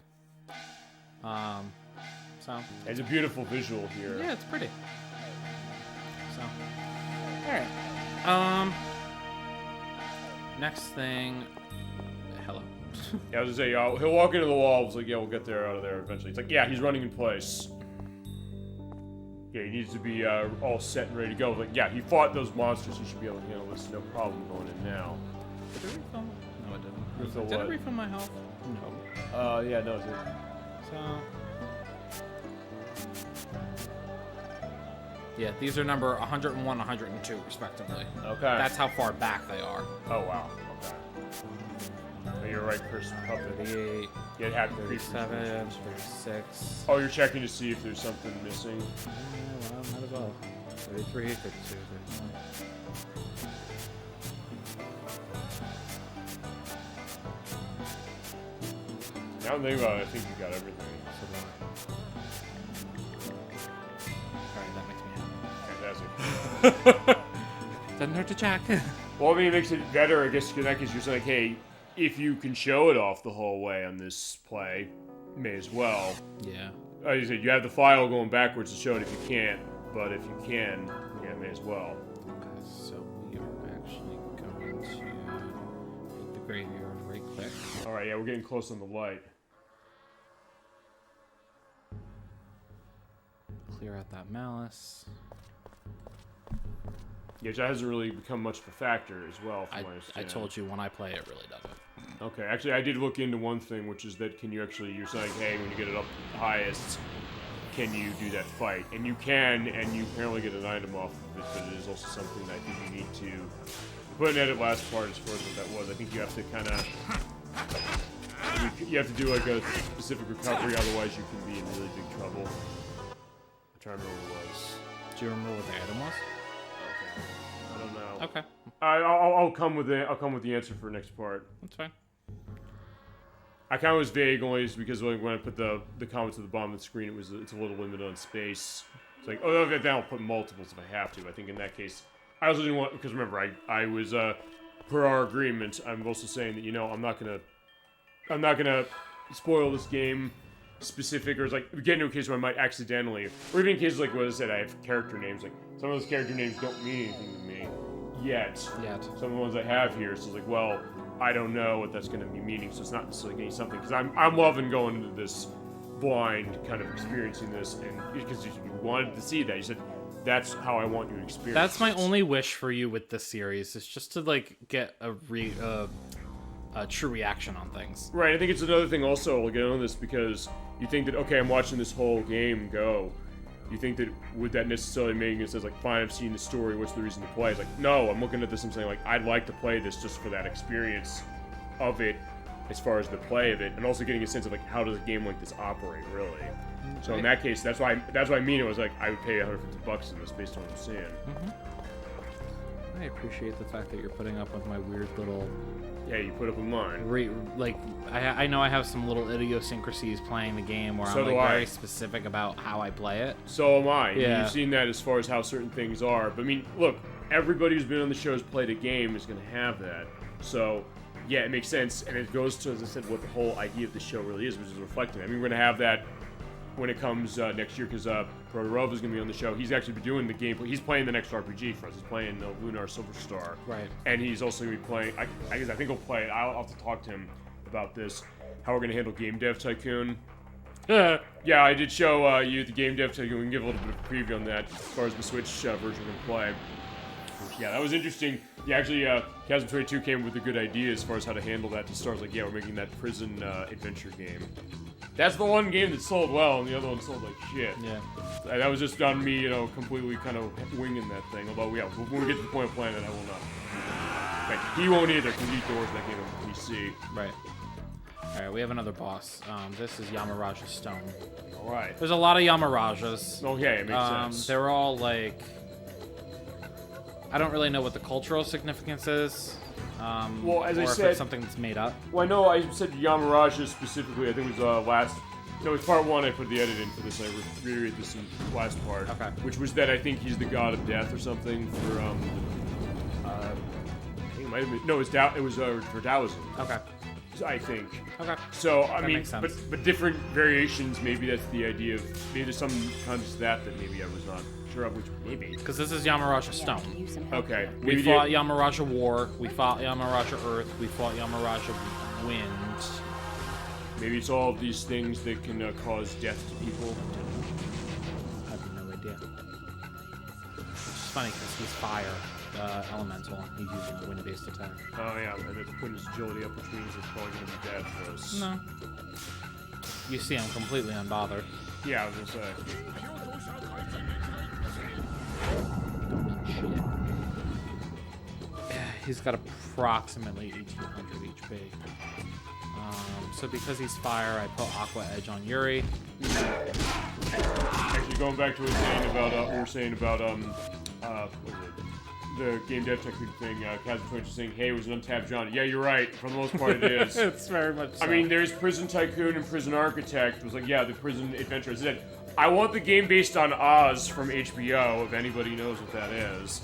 So. It's a beautiful visual here. Yeah, it's pretty. So. Alright. Next thing. Hello. Yeah, I was gonna say, he'll walk into the wall. It's like, yeah, we'll get there out of there eventually. It's like, yeah, he's running in place. Yeah, he needs to be all set and ready to go. Like, yeah, he fought those monsters. He should be able to handle this. No problem going in now. Did it refill? No, it didn't. Refill Did what? it refill my health? No. Yeah, no, it didn't. So. Yeah, these are number 101, 102, respectively. Okay. That's how far back they are. Oh, wow. Okay. Oh, you're right, person. 38, Yeah, it had 37, 36. Oh, you're checking to see if there's something missing? Well, might as well. 33, 32, 39. Now I'm thinking about it, I think you got everything. Alright, that makes me happy. Fantastic. Doesn't hurt to check. Well, I mean, it makes it better, I guess, because that gives you like, hey, if you can show it off the whole way on this play, may as well. Yeah. Like you said, you have the file going backwards to show it if you can't, but if you can, yeah, may as well. Okay, so we are actually going to hit the graveyard right quick. Alright, yeah, we're getting close on the light. Clear out that malice. Yeah, that hasn't really become much of a factor as well, from what I I understand. told you when I play, it really doesn't. Okay, actually, I did look into one thing, which is that you're saying, hey, when you get it up the highest, can you do that fight? And you can, and you apparently get an item off of it, but it is also something that I think you need to put an edit last part as far as what that was. I think you have to kind of, you have to do like a specific recovery, otherwise you can be in really big trouble. I'm trying to remember what it was. Do you remember what the item was? I don't know. Okay, I'll come with the answer for next part. that's fine. I kind of was vague only because when I put the comments at the bottom of the screen, it's a little limited on space. It's like, oh, then I'll put multiples if I have to. I think in that case, I also didn't want, because remember, I was per our agreement. I'm also saying that I'm not gonna spoil this game specific, or it's like get into a case where I might accidentally, or even in cases like what I said, I have character names. Like some of those character names don't mean anything to me yet. Some of the ones I have here, so it's like, well, I don't know what that's going to be meaning, so it's not necessarily getting something, because I'm loving going into this blind, kind of experiencing this, and because you wanted to see that, you said that's how I want you to experience. That's my only wish for you with this series, is just to like get true reaction on things. Right, I think it's another thing also, I'll get on this, because you think that, okay, I'm watching this whole game go. You think that, would that necessarily make it says, like, fine, I've seen the story, what's the reason to play? It's like, no, I'm looking at this and saying, like, I'd like to play this just for that experience of it, as far as the play of it, and also getting a sense of, like, how does a game like this operate, really? So in that case, that's why I mean it was like, I would pay $150 in this based on what I'm seeing. I appreciate the fact that you're putting up with my weird little... Yeah, you put up with mine. I know I have some little idiosyncrasies playing the game where I'm like very specific about how I play it. So am I. Yeah. You've seen that as far as how certain things are. But I mean, look, everybody who's been on the show has played a game is going to have that. So, yeah, it makes sense. And it goes to, as I said, what the whole idea of the show really is, which is reflecting. I mean, we're going to have that when it comes next year, because Protorov is going to be on the show. He's actually been doing the gameplay. He's playing the next RPG for us. He's playing Lunar Silver Star. Right. And he's also going to be playing, I think he'll play it. I'll have to talk to him about this, how we're going to handle Game Dev Tycoon. Yeah, I did show you the Game Dev Tycoon. We can give a little bit of a preview on that as far as the Switch version we're going to play. Yeah, that was interesting. Yeah, actually, Chasm 22 came up with a good idea as far as how to handle that to start. Like, yeah, we're making that prison adventure game. That's the one game that sold well, and the other one sold like shit. Yeah. That was just on me, completely kind of winging that thing. Although, yeah, when we get to the point of playing it, I will not. Like, he won't either, because he doors that game on PC. Right. Alright, we have another boss. This is Yamaraja Stone. Alright. There's a lot of Yamarajas. Okay, it makes sense. They're all like... I don't really know what the cultural significance is. Well, as I or if said, it's something that's made up. Well, I know I said Yamaraja specifically. I think it was it's part one. I put the edit in for this. I reiterate this in the last part. Okay. Which was that I think he's the god of death or something for I think it might have been it was for Taoism. Okay. I think. Okay. So I mean, makes sense. but different variations. Maybe that's the idea of maybe there's some context to that maybe I was not sure of, which maybe. Because this is Yamaraja Yeah, I Stone. could use some help Okay. here. We fought Yamaraja War. We fought Yamaraja Earth. We fought Yamaraja Wind. Maybe it's all of these things that can cause death to people. I have no idea. Which is funny because he's fire elemental. He's using a wind-based attack. Oh yeah, and it's putting his agility up, which means it's probably going to be bad for us. No. You see, I'm completely unbothered. Yeah, I was going to say. He's got approximately 1800 HP. So because he's fire, I put Aqua Edge on Yuri. Actually, going back to what we were saying about what was it? The game dev technique thing, Chasm 22 saying, hey, it was an untapped genre. Yeah, you're right. For the most part, it is. It's very much so. I mean, there's Prison Tycoon and Prison Architect. It was like, yeah, the prison adventure. I said, I want the game based on Oz from HBO, if anybody knows what that is.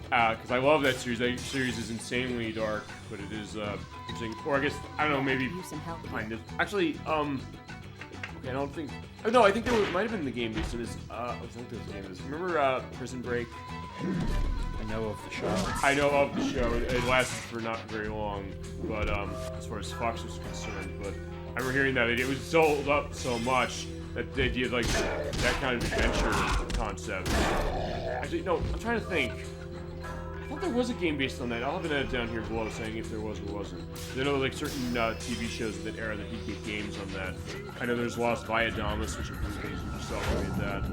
Because I love that series. That series is insanely dark, but it is interesting. Or I guess, I don't know, maybe Use some help here. kind of. Actually, okay, I don't think. Oh, no, I think there might have been the game based on this. I think there was a game based. Remember Prison Break? I know of the show. I know of the show. It lasted for not very long, but as far as Fox was concerned. But I remember hearing that it was sold up so much that the idea of like that kind of adventure concept. Actually, no, I'm trying to think. I thought there was a game based on that. I'll have an edit down here below saying if there was or wasn't. I know like certain TV shows of that era that did get games on that. I know there's Lost Viadamus, which I believe they yourself made that.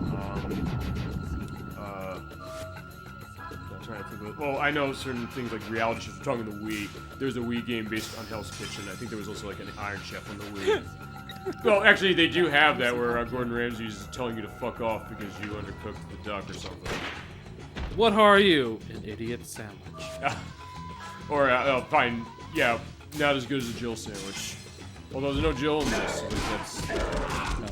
I'm trying to think of it. Well, I know certain things like reality shows. We're talking the Wii. There's a Wii game based on Hell's Kitchen. I think there was also like an Iron Chef on the Wii. Well, actually, they do have that where Gordon Ramsay is telling you to fuck off because you undercooked the duck or something. What are you? An idiot sandwich. Or, fine, yeah, not as good as a Jill sandwich. Although there's no Jill in this, so that's... No.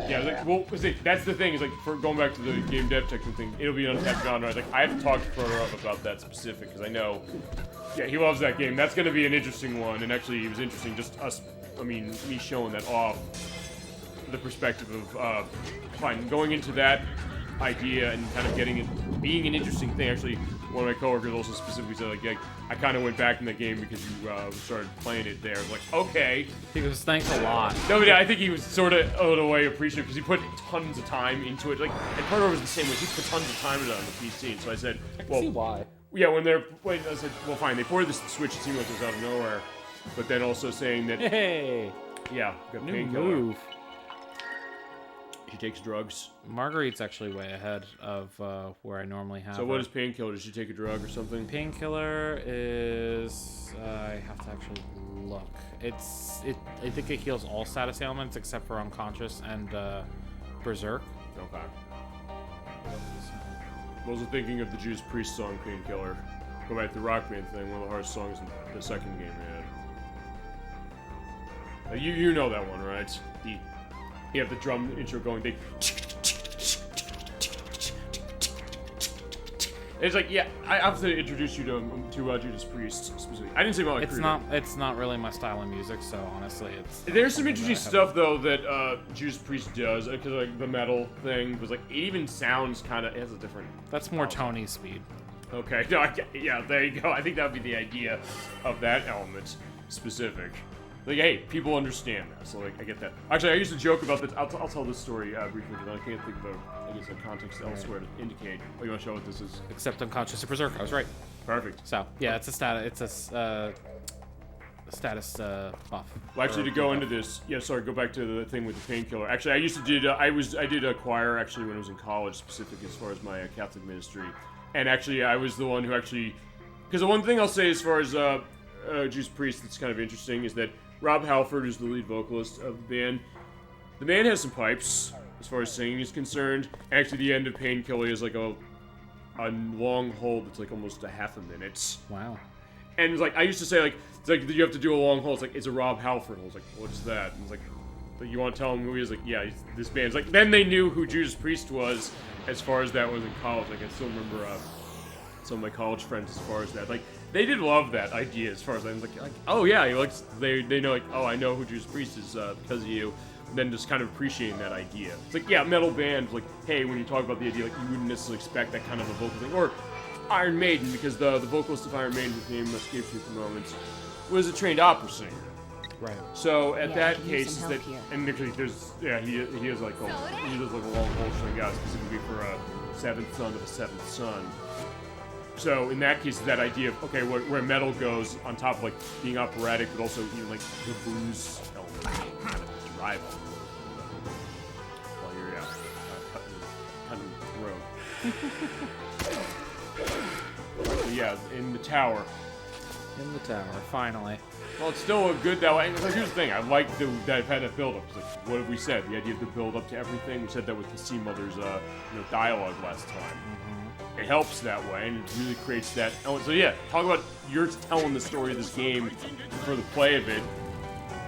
Yeah, like, well, that's the thing, is like, for going back to the game dev technical thing, it'll be an untapped genre. Like, I have to talk to Protorov about that specific, because I know, yeah, he loves that game. That's going to be an interesting one, and actually, it was interesting, just us, me showing that off, the perspective of, fine, going into that idea and kind of getting it being an interesting thing. Actually, one of my coworkers also specifically said, like, yeah, I kind of went back in the game because you started playing it there. Like, okay. He goes, thanks a lot. No, but yeah, I think he was sort of, in a way, appreciative because he put tons of time into it. Like, and Proto was the same way. He put tons of time into it on the PC. And so I said, I can see why. Yeah, when they're... Wait, I was like, well, fine. They ported the Switch, it seemed like it was out of nowhere. But then also saying that... Hey! Yeah, got New painkiller. move. She takes drugs. Marguerite's actually way ahead of where I normally have So what her. is painkiller? Does she take a drug or something? Painkiller is... I have to actually look. I think it heals all status ailments except for unconscious and berserk. Okay. I was thinking of the Judas Priest song, Painkiller. Go back to the Rock Band thing, one of the hardest songs in the second game we had. You know that one, right? You have the drum intro going, it's like, yeah, I have to introduce you to Judas Priest specifically. I didn't say about It's not really my style of music, so honestly, There's some interesting stuff though that Judas Priest does, because like the metal thing was like it even sounds kind of, it has a different. That's more Tony speed. Okay, no, yeah, there you go. I think that would be the idea of that element specific. Like, hey, people understand that, so like I get that. Actually, I used to joke about this. I'll tell this story briefly, but I can't think of a context elsewhere to indicate. Oh, you want to show what this is? Except unconscious and berserk. I was right. Perfect. So yeah, it's a status. It's a status buff. Well, actually, to go into this, yeah, sorry, go back to the thing with the painkiller. Actually, I used to did I did a choir actually when I was in college, specific as far as my Catholic ministry, and actually I was the one who actually, because the one thing I'll say as far as Judas Priest that's kind of interesting is that Rob Halford is the lead vocalist of the band. The man has some pipes as far as singing is concerned. Actually, the end of Painkiller is like a long hold that's like almost a half a minute. Wow. And it's like I used to say, like it's like you have to do a long hold. It's like it's a Rob Halford. I was like, what's that? And it's like you want to tell him who he is? Like, yeah, this band's like. Then they knew who Judas Priest was as far as that was in college. Like I still remember some of my college friends as far as that. Like they did love that idea as far as I was like oh yeah, like they know like oh I know who Judas Priest is because of you. And then just kind of appreciating that idea. It's like yeah, metal band. Like hey, when you talk about the idea, like you wouldn't necessarily expect that kind of a vocal thing or. Iron Maiden, because the vocalist of Iron Maiden, whose name escapes me at the moment, was a trained opera singer. Right. So at that use case, some that help here. and actually there's he is like he does like a long hold string out specifically for a seventh son of a seventh son. So in that case, that idea of okay, where metal goes on top of like being operatic, but also even like the blues element kind of drive on while you're cutting the throat. Yeah, in the tower. In the tower, finally. Well, it's still a good that way. Like, here's the thing: I like that kind of build-up. It's like, what have we said? The idea of the build-up to everything. We said that with the Sea Mother's, dialogue last time. Mm-hmm. It helps that way, and it really creates that. Oh, so yeah, talk about you're telling the story of this game for the play of it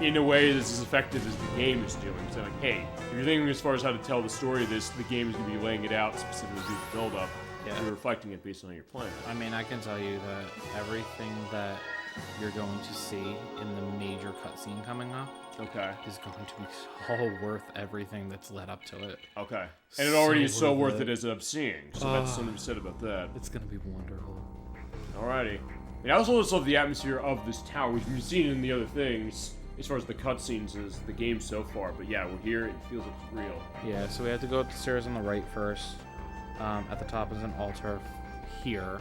in a way that's as effective as the game is doing. So like, hey, if you're thinking as far as how to tell the story of this, the game is going to be laying it out specifically through the build-up. Yeah. You're reflecting it based on how you're playing. I mean, I can tell you that everything that you're going to see in the major cutscene coming up is going to be so worth everything that's led up to it. Okay. And it already is so worth it. it as I'm seeing. So that's something to be said about that. It's going to be wonderful. Alrighty. And I also just love the atmosphere of this tower. We've seen it in the other things as far as the cutscenes as the game so far. But yeah, we're here. It feels like it's real. Yeah, so we have to go up the stairs on the right first. At the top is an altar here,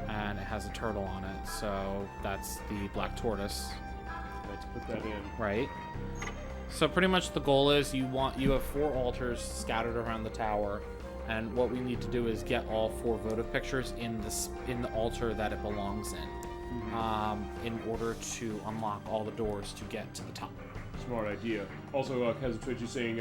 and it has a turtle on it, so that's the black tortoise. Let's put that in. Right. So pretty much the goal is you have 4 altars scattered around the tower, and what we need to do is get all 4 votive pictures in the altar that it belongs in order to unlock all the doors to get to the top. Smart idea. Also, Twitch is saying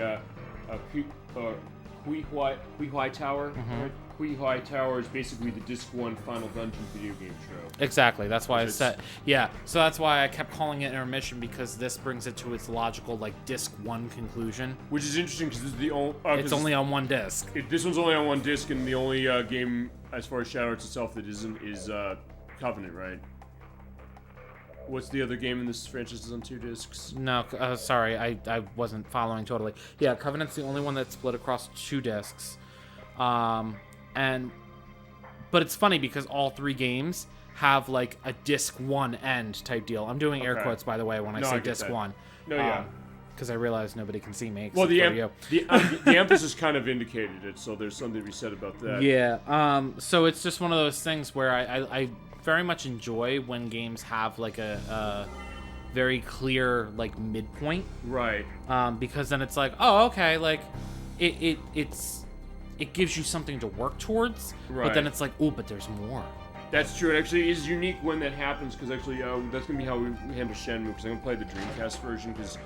Hui Huai Tower. Right? Hui Huai Tower is basically the Disc 1 Final Dungeon video game show. Exactly. That's why I said, yeah. So that's why I kept calling it intermission, because this brings it to its logical, like, Disc 1 conclusion. Which is interesting because this is the only. It's only on one disc. This one's only on one disc, and the only game as far as Shadow Hearts itself that isn't is Covenant, right? What's the other game in this franchise is on 2 discs? No, sorry, I wasn't following totally. Yeah, Covenant's the only one that's split across 2 discs. But it's funny because all 3 games have like a disc 1 end type deal. I'm doing air quotes, by the way, when I say disc 1. No, yeah. Because I realize nobody can see me except Well, for you. the emphasis kind of indicated it, so there's something to be said about that. Yeah. So it's just one of those things where I very much enjoy when games have like a very clear like midpoint. Right. Because then it's like, oh, okay, like it gives you something to work towards. Right. But then it's like, oh, but there's more. That's true. It actually is unique when that happens, because actually that's going to be how we handle Shenmue, because I'm going to play the Dreamcast version, because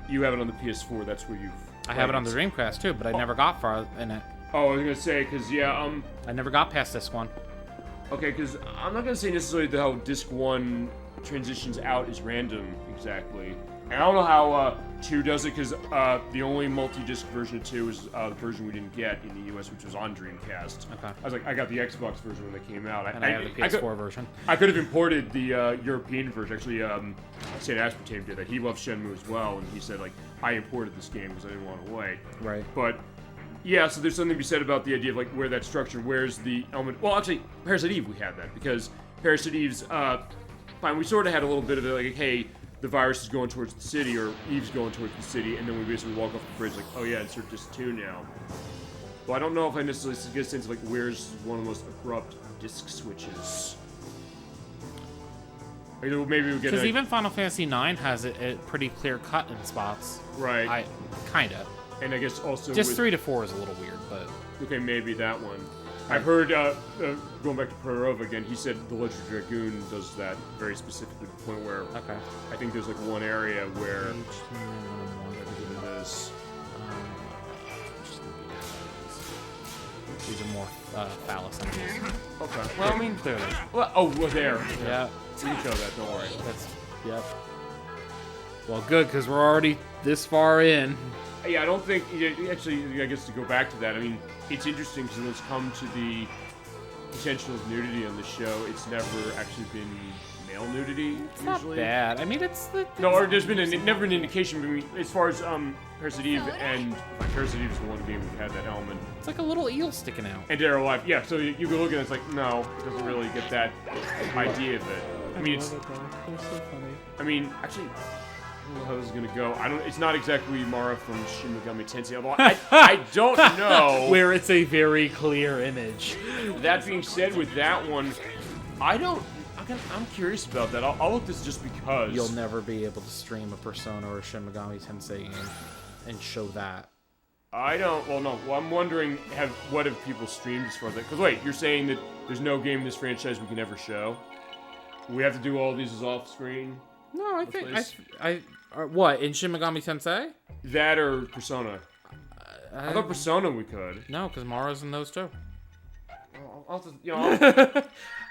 you have it on the PS4, that's where I have it on the Dreamcast too, but I never got far in it. Oh, I was going to say, because, yeah, I never got past this one. Okay, because I'm not going to say necessarily how Disc 1 transitions out is random, exactly. And I don't know how 2 does it, because the only multi-disc version of 2 is the version we didn't get in the US, which was on Dreamcast. Okay. I was like, I got the Xbox version when they came out. And I have the PS4 version. I could have imported the European version. Actually, St. Aspartame did that. He loves Shenmue as well, and he said, like, I imported this game because I didn't want it away. Right. But, yeah, so there's something to be said about the idea of, like, where that structure, where's the element... Well, actually, Parasite Eve, we had that, because Parasite Eve's... fine, we sort of had a little bit of it, like, hey... the virus is going towards the city, or Eve's going towards the city, and then we basically walk off the bridge like, oh yeah, insert disc 2 now. Well, I don't know if I necessarily get a sense of like where's one of the most abrupt disc switches. Maybe we get because even Final Fantasy IX has it pretty clear cut in spots. Right. Kinda. And I guess also just 3 to 4 is a little weird, but okay, maybe that one. I've heard, going back to Perova again, he said the Legend of Dragoon does that very specifically to the point where I think there's like one area where this. These are more phallus enemies. Okay. Well, I mean, clearly. Well, there. Yeah. We can show that. Don't worry. Yep. Well, good, because we're already this far in. Yeah, I don't think... Actually, I guess to go back to that, I mean, it's interesting because when it's come to the potential of nudity on the show, it's never actually been male nudity, It's usually. not bad. I mean, it's... No, or there's been never an indication, but I mean, as far as Parasite Eve, and Parasite Eve is the one game we've had that element. It's like a little eel sticking out. And Dead or Alive, yeah, so you can look at it, it's like, no, it doesn't really get that idea of it. I mean, it's... They're so funny. I mean, actually... I don't know how this is gonna go. It's not exactly Mara from Shin Megami Tensei, although I don't know. Where it's a very clear image. That being said, with that one, I'm curious about that. I'll look this just because. You'll never be able to stream a Persona or a Shin Megami Tensei game and show that. I don't. Well, no. Well, I'm wondering, what have people streamed as far as that? Because wait, you're saying that there's no game in this franchise we can ever show? We have to do all these as off screen? No, I think what in Shin Megami Tensei? That or Persona? I thought Persona we could. No, because Mara's in those too. I'll just, I'll...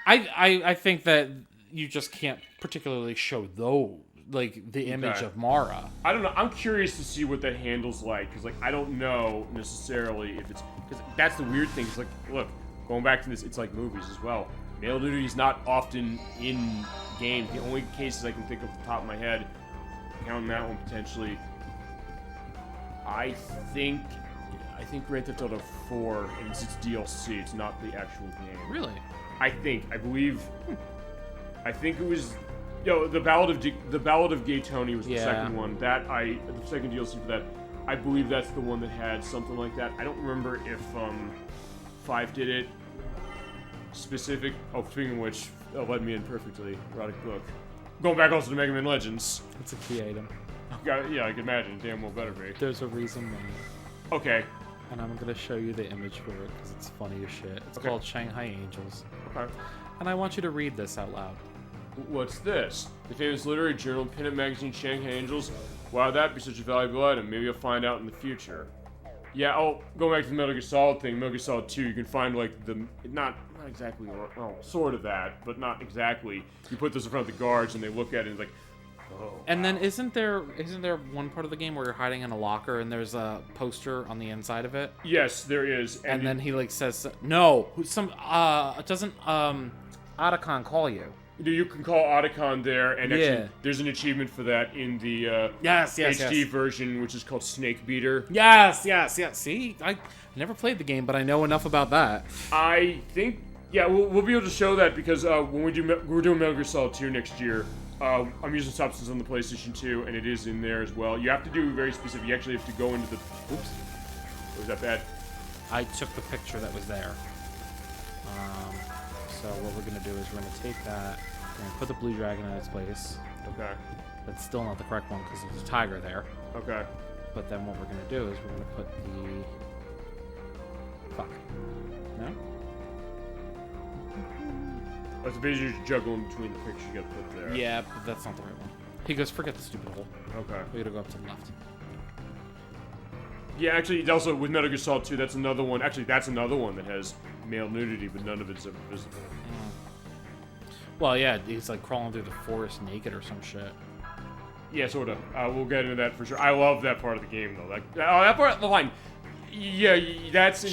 I think that you just can't particularly show those, like the image of Mara. I don't know. I'm curious to see what that handle's like, because like I don't know necessarily if it's because that's the weird thing. It's like, look, going back to this, it's like movies as well. Male nudity is not often in games. The only cases I can think of off the top of my head, counting that one potentially, I think Grand Theft Auto 4, and it's DLC. It's not the actual game. Really? I believe it was, the Ballad of Gay Tony was the second one. The second DLC for that. I believe that's the one that had something like that. I don't remember if 5 did it. Specific. Oh, speaking of which, led me in perfectly. Erotic book. Going back also to Mega Man Legends. It's a key item. Yeah, I can imagine. Damn well better be. There's a reason why. Okay. And I'm gonna show you the image for it because it's funny as shit. It's called Shanghai Angels. Okay. And I want you to read this out loud. What's this? The famous literary journal, Penn magazine, Shanghai Angels. Why would that be such a valuable item? Maybe I'll find out in the future. Yeah, going back to the Metal Gear Solid thing, Metal Gear Solid 2, you can find like not exactly, well, sort of that, but not exactly. You put this in front of the guards and they look at it and it's like, oh. And then isn't there one part of the game where you're hiding in a locker and there's a poster on the inside of it? Yes, there is. And then he like says, no, doesn't Otacon call you? You can call Otacon there, and actually, there's an achievement for that in the HD version, which is called Snake Beater. Yes. See, I never played the game, but I know enough about that. I think, we'll be able to show that because when we're doing Metal Gear Solid 2 next year, I'm using Substance on the PlayStation 2, and it is in there as well. You have to do very specific. You actually have to go into the... Oops. Was that bad? I took the picture that was there. So what we're going to do is we're going to take that, we're going to put the blue dragon in its place. Okay. That's still not the correct one because there's a tiger there. Okay. But then what we're going to do is we're going to put the... Fuck. No? That's basically just juggling between the pictures you gotta put there. Yeah, but that's not the right one. He goes, forget the stupid hole. Okay. We gotta go up to the left. Yeah, actually, it's also with Metal Gear Solid 2, that's another one. Actually, that's another one that has male nudity, but none of it's ever visible. Well, yeah, he's like crawling through the forest naked or some shit. Yeah, sort of. We'll get into that for sure. I love that part of the game, though. That part of the line. Yeah, that's...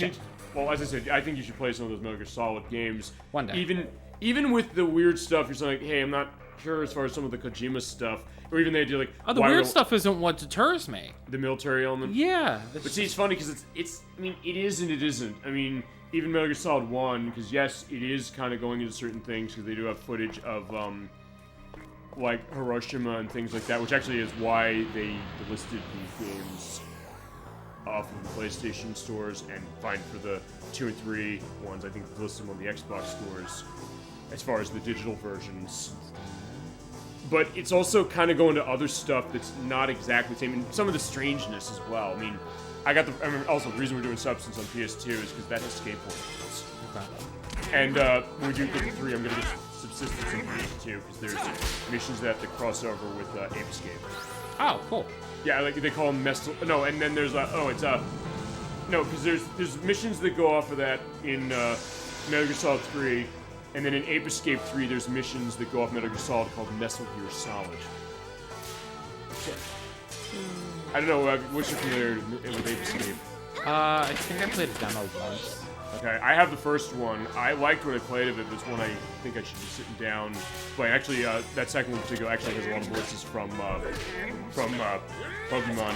Well, as I said, I think you should play some of those Metal Gear Solid games. One day. Even with the weird stuff, you're saying, like, hey, I'm not sure as far as some of the Kojima stuff, or even the idea, like... Oh, the weird stuff isn't what deters me. The military element? Yeah. But see, it's funny, because it's... I mean, it is and it isn't. I mean, even Metal Gear Solid 1, because yes, it is kind of going into certain things, because they do have footage of, like, Hiroshima and things like that, which actually is why they listed these games off of the PlayStation stores, and fine for the 2 and 3 ones. I think they list them on the Xbox stores as far as the digital versions. But it's also kind of going to other stuff that's not exactly the same, and some of the strangeness as well. I mean, I remember also the reason we're doing Substance on PS2 is because that has skateboard elements. Okay. And when we do get to 3, I'm going to get Subsistence in PS2, because there's missions that have to cross over with Ape Escape. Oh, cool. Yeah, like they call them no, and then there's no, because there's missions that go off of that in Metal Gear Solid 3, and then in Ape Escape 3 there's missions that go off Metal Gear Solid called Nestle Gear Solid. I don't know, what's your familiarity with Ape Escape? I think I played a demo once. Okay, I have the first one. I liked what I played of it, but it's one I think I should be sitting down playing. Actually, that second one in particular actually has a lot of voices from Pokemon.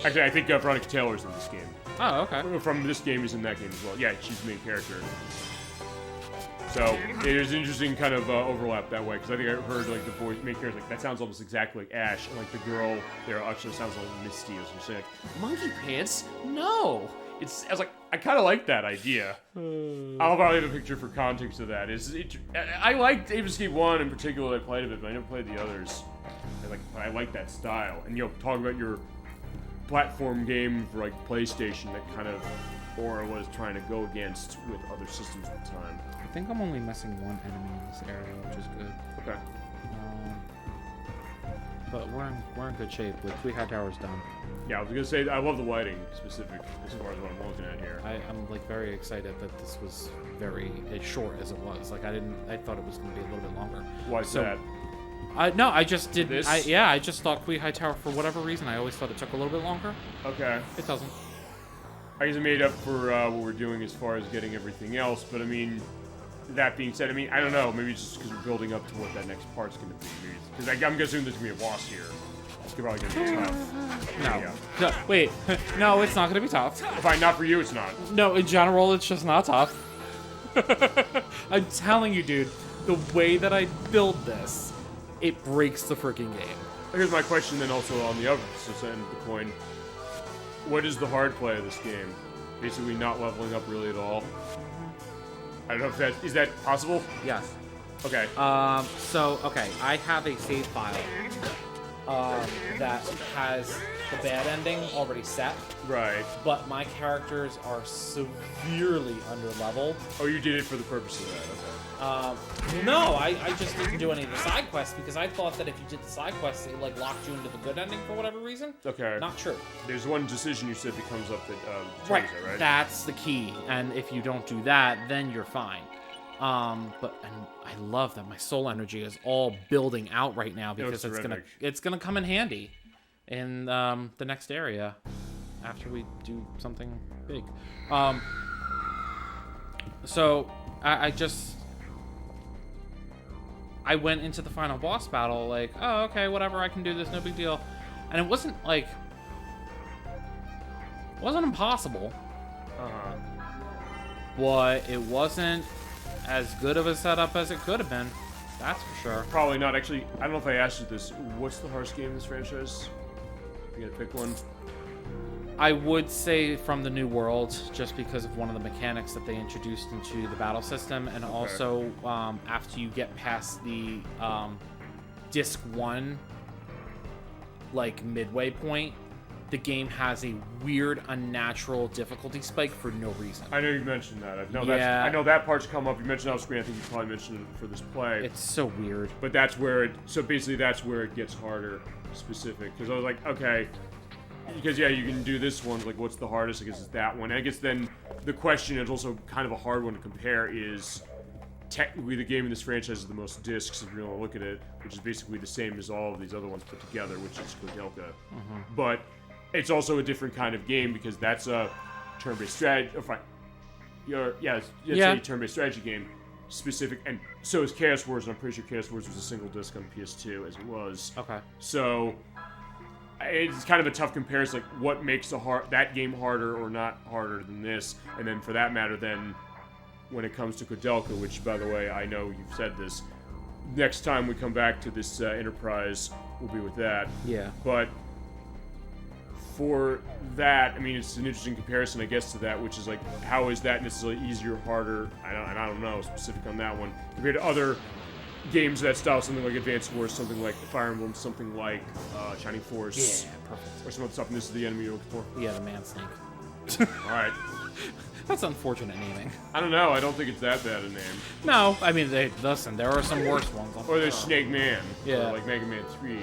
Actually, I think Veronica Taylor's in this game. Oh, okay. From this game is in that game as well. Yeah, she's the main character. So there's an interesting kind of overlap that way, because I think I heard like the voice main character like that sounds almost exactly like Ash, and like the girl there actually sounds like Misty, as you're saying, like, Monkey Pants? No. I was like, I kind of like that idea. I'll probably have a picture for context of that. I liked Ape Escape 1 in particular. I played of it, but I never played the others. I like that style. And talk about your platform game for like PlayStation that kind of Aura was trying to go against with other systems at the time. I think I'm only missing one enemy in this area, which is good. Okay. But we're in good shape. With 3 high towers done. Yeah, I was gonna say I love the lighting specific as far as what I'm looking at here. I'm like very excited that this was very as short as it was. Like I thought it was gonna be a little bit longer. Why is that? No, I just didn't. This? I just thought Kui High Tower for whatever reason. I always thought it took a little bit longer. Okay. It doesn't. I guess it made up for what we're doing as far as getting everything else. But I mean, that being said, I mean I don't know. Maybe it's just because we're building up to what that next part's gonna be. Because I'm guessing there's gonna be a boss here. It's probably gonna be tough. No, wait. No, it's not gonna be tough. Fine, not for you, it's not. No, in general, it's just not tough. I'm telling you, dude, the way that I build this, it breaks the freaking game. Here's my question then also on the other end of the coin. What is the hard play of this game? Basically not leveling up really at all? I don't know if is that possible? Yes. Okay. Okay, I have a save file that has the bad ending already set. Right. But my characters are severely underleveled. Oh, you did it for the purpose of that, okay. No, I just didn't do any of the side quests because I thought that if you did the side quests, it like locked you into the good ending for whatever reason. Okay. Not true. There's one decision you said that comes up that right. That, right? That's the key, and if you don't do that, then you're fine. But I love that my soul energy is all building out right now because it's gonna come in handy in the next area after we do something big. So I went into the final boss battle like, oh okay, whatever, I can do this, no big deal, and it wasn't impossible. But it wasn't as good of a setup as it could have been. That's for sure. Probably not. Actually, I don't know if I asked you this. What's the hardest game in this franchise? You gotta pick one. I would say from the New World, just because of one of the mechanics that they introduced into the battle system, and also after you get past the Disc 1, like, midway point, the game has a weird, unnatural difficulty spike for no reason. I know you mentioned that. I Yeah. know that part's come up. You mentioned off screen. I think you probably mentioned it for this play. It's so weird. But that's where so basically that's where it gets harder, specific. Because I was like, okay, because yeah, you can do this one. Like, what's the hardest? I guess it's that one. And I guess then the question is also kind of a hard one to compare is technically the game in this franchise is the most discs if you want to look at it, which is basically the same as all of these other ones put together, which is Kodelka. But it's also a different kind of game because that's a turn-based strategy. It's a turn-based strategy game, specific, and so is Chaos Wars. And I'm pretty sure Chaos Wars was a single disc on PS2 as it was. Okay. So it's kind of a tough comparison. Like, what makes that game harder or not harder than this? And then for that matter, then when it comes to Kodelka, which by the way, I know you've said this. Next time we come back to this Enterprise, we'll be with that. Yeah. But for that, I mean, it's an interesting comparison, I guess, to that, which is like, how is that necessarily easier, harder? I don't know, specific on that one, compared to other games of that style, something like Advanced Wars, something like Fire Emblem, something like Shining Force. Yeah, perfect. Or some other stuff, and this is the enemy you're looking for. Yeah, the man snake. Alright. That's unfortunate naming. I don't know, I don't think it's that bad a name. No, I mean, listen, there are some worse ones. Or there's Snake Man. Yeah. Or like Mega Man 3.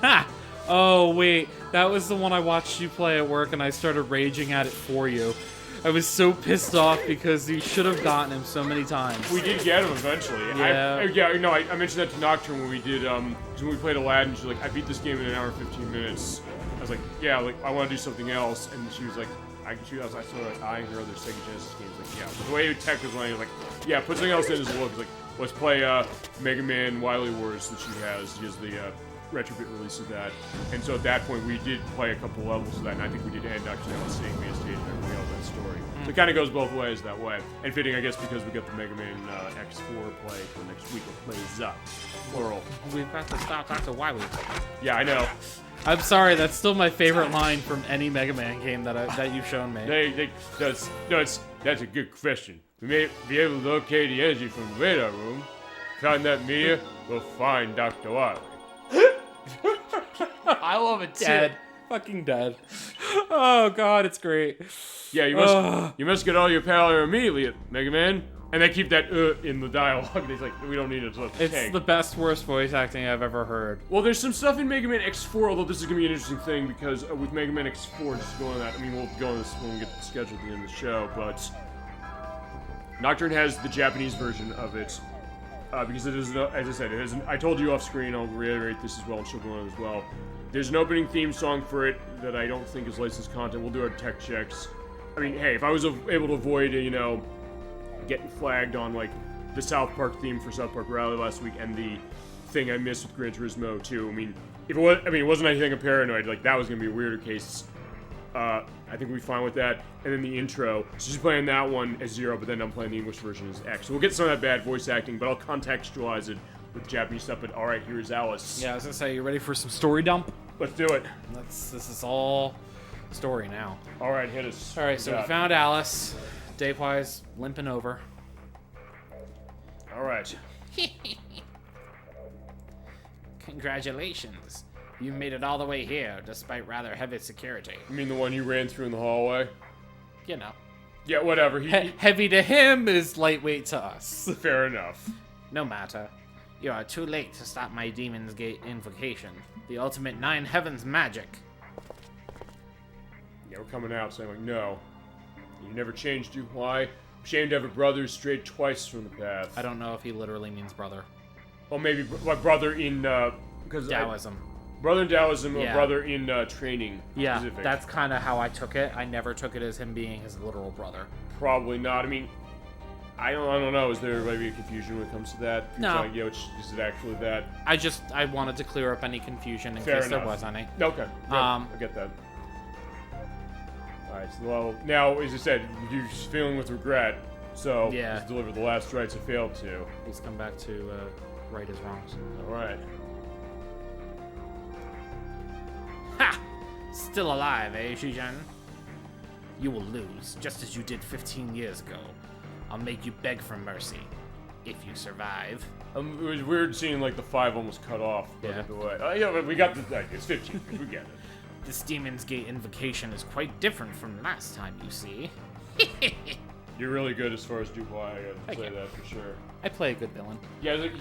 Ha! Oh, wait. That was the one I watched you play at work, and I started raging at it for you. I was so pissed off because you should have gotten him so many times. We did get him eventually. Yeah. I mentioned that to Nocturne when we did, when we played Aladdin. She's like, I beat this game in an hour and 15 minutes. I was like, yeah, like, I want to do something else. And she was like, I was like, sort of eyeing her other Sega Genesis games. Like, yeah. But the way Tech was playing, like, yeah, put something else in as well. Like, let's play Mega Man Wily Wars that she has. She has the Retrobit release of that. And so at that point, we did play a couple levels of that, and I think we did end actually on the Snake Man stage and everything else, that story. So it kind of goes both ways that way. And fitting, I guess, because we got the Mega Man X4 play for next week, or plays up. Plural. We've got to stop Dr. Wily. Yeah, I know. I'm sorry, that's still my favorite line from any Mega Man game that you've shown me. That's a good question. We may be able to locate the energy from the radar room. Find that meter, we'll find Dr. Wily. I love it. Dead. Fucking dead. Oh, God, it's great. Yeah, you must get all your power immediately, Mega Man. And they keep that in the dialogue. They're like, we don't need it to let It's take. the best, worst voice acting I've ever heard. Well, there's some stuff in Mega Man X4, although this is going to be an interesting thing because with Mega Man X4, just going on that, I mean, we'll go on this when we get scheduled at the end of the show, but Nocturne has the Japanese version of it because it is, as I said, it is. I told you off screen. I'll reiterate this as well, and she'll go on as well. There's an opening theme song for it that I don't think is licensed content. We'll do our tech checks. I mean, hey, if I was able to avoid, getting flagged on like the South Park theme for South Park Rally last week and the thing I missed with Gran Turismo 2. I mean, it wasn't anything of Paranoid. Like, that was gonna be a weirder case. I think we'll be fine with that. And then the intro. So she's playing that one as 0, but then I'm playing the English version as X. So we'll get some of that bad voice acting, but I'll contextualize it with Japanese stuff. But all right, here's Alice. Yeah, I was gonna say, you ready for some story dump? Let's do it. This is all story now. All right, hit us. All right, so we found Alice. Dave-wise, limping over. All right. Congratulations. You made it all the way here, despite rather heavy security. You mean the one you ran through in the hallway? You know. Yeah, whatever. Heavy to him is lightweight to us. Fair enough. No matter. You are too late to stop my Demon's Gate invocation. The ultimate 9 heavens magic. Yeah, we're coming out saying, like, no. You never changed, you. Why? Ashamed to have a brother strayed twice from the path. I don't know if he literally means brother. Well, maybe brother in, because Taoism. Brother in Taoism or Yeah. brother in training. Yeah, specific. that's kind of how I took it. I never took it as him being his literal brother. Probably not. I mean, I don't know. Is there maybe a confusion when it comes to that? No. Like, is it actually that? I wanted to clear up any confusion in Fair case enough. there was any. Okay. Yeah, I get that. Alright, so now, as I said, you're feeling with regret. So, Yeah. he's delivered the last rites I failed to. He's come back to right his wrongs. Alright. Ha! Still alive, eh, Shijan? You will lose, just as you did 15 years ago. I'll make you beg for mercy, if you survive. It was weird seeing, like, the 5 almost cut off. Yeah. Yeah, but we got the... It's 15. We get it. This Demon's Gate invocation is quite different from last time, you see. You're really good as far as Dubois, I gotta Thank say you. that for sure. I play a good villain. Yeah, like,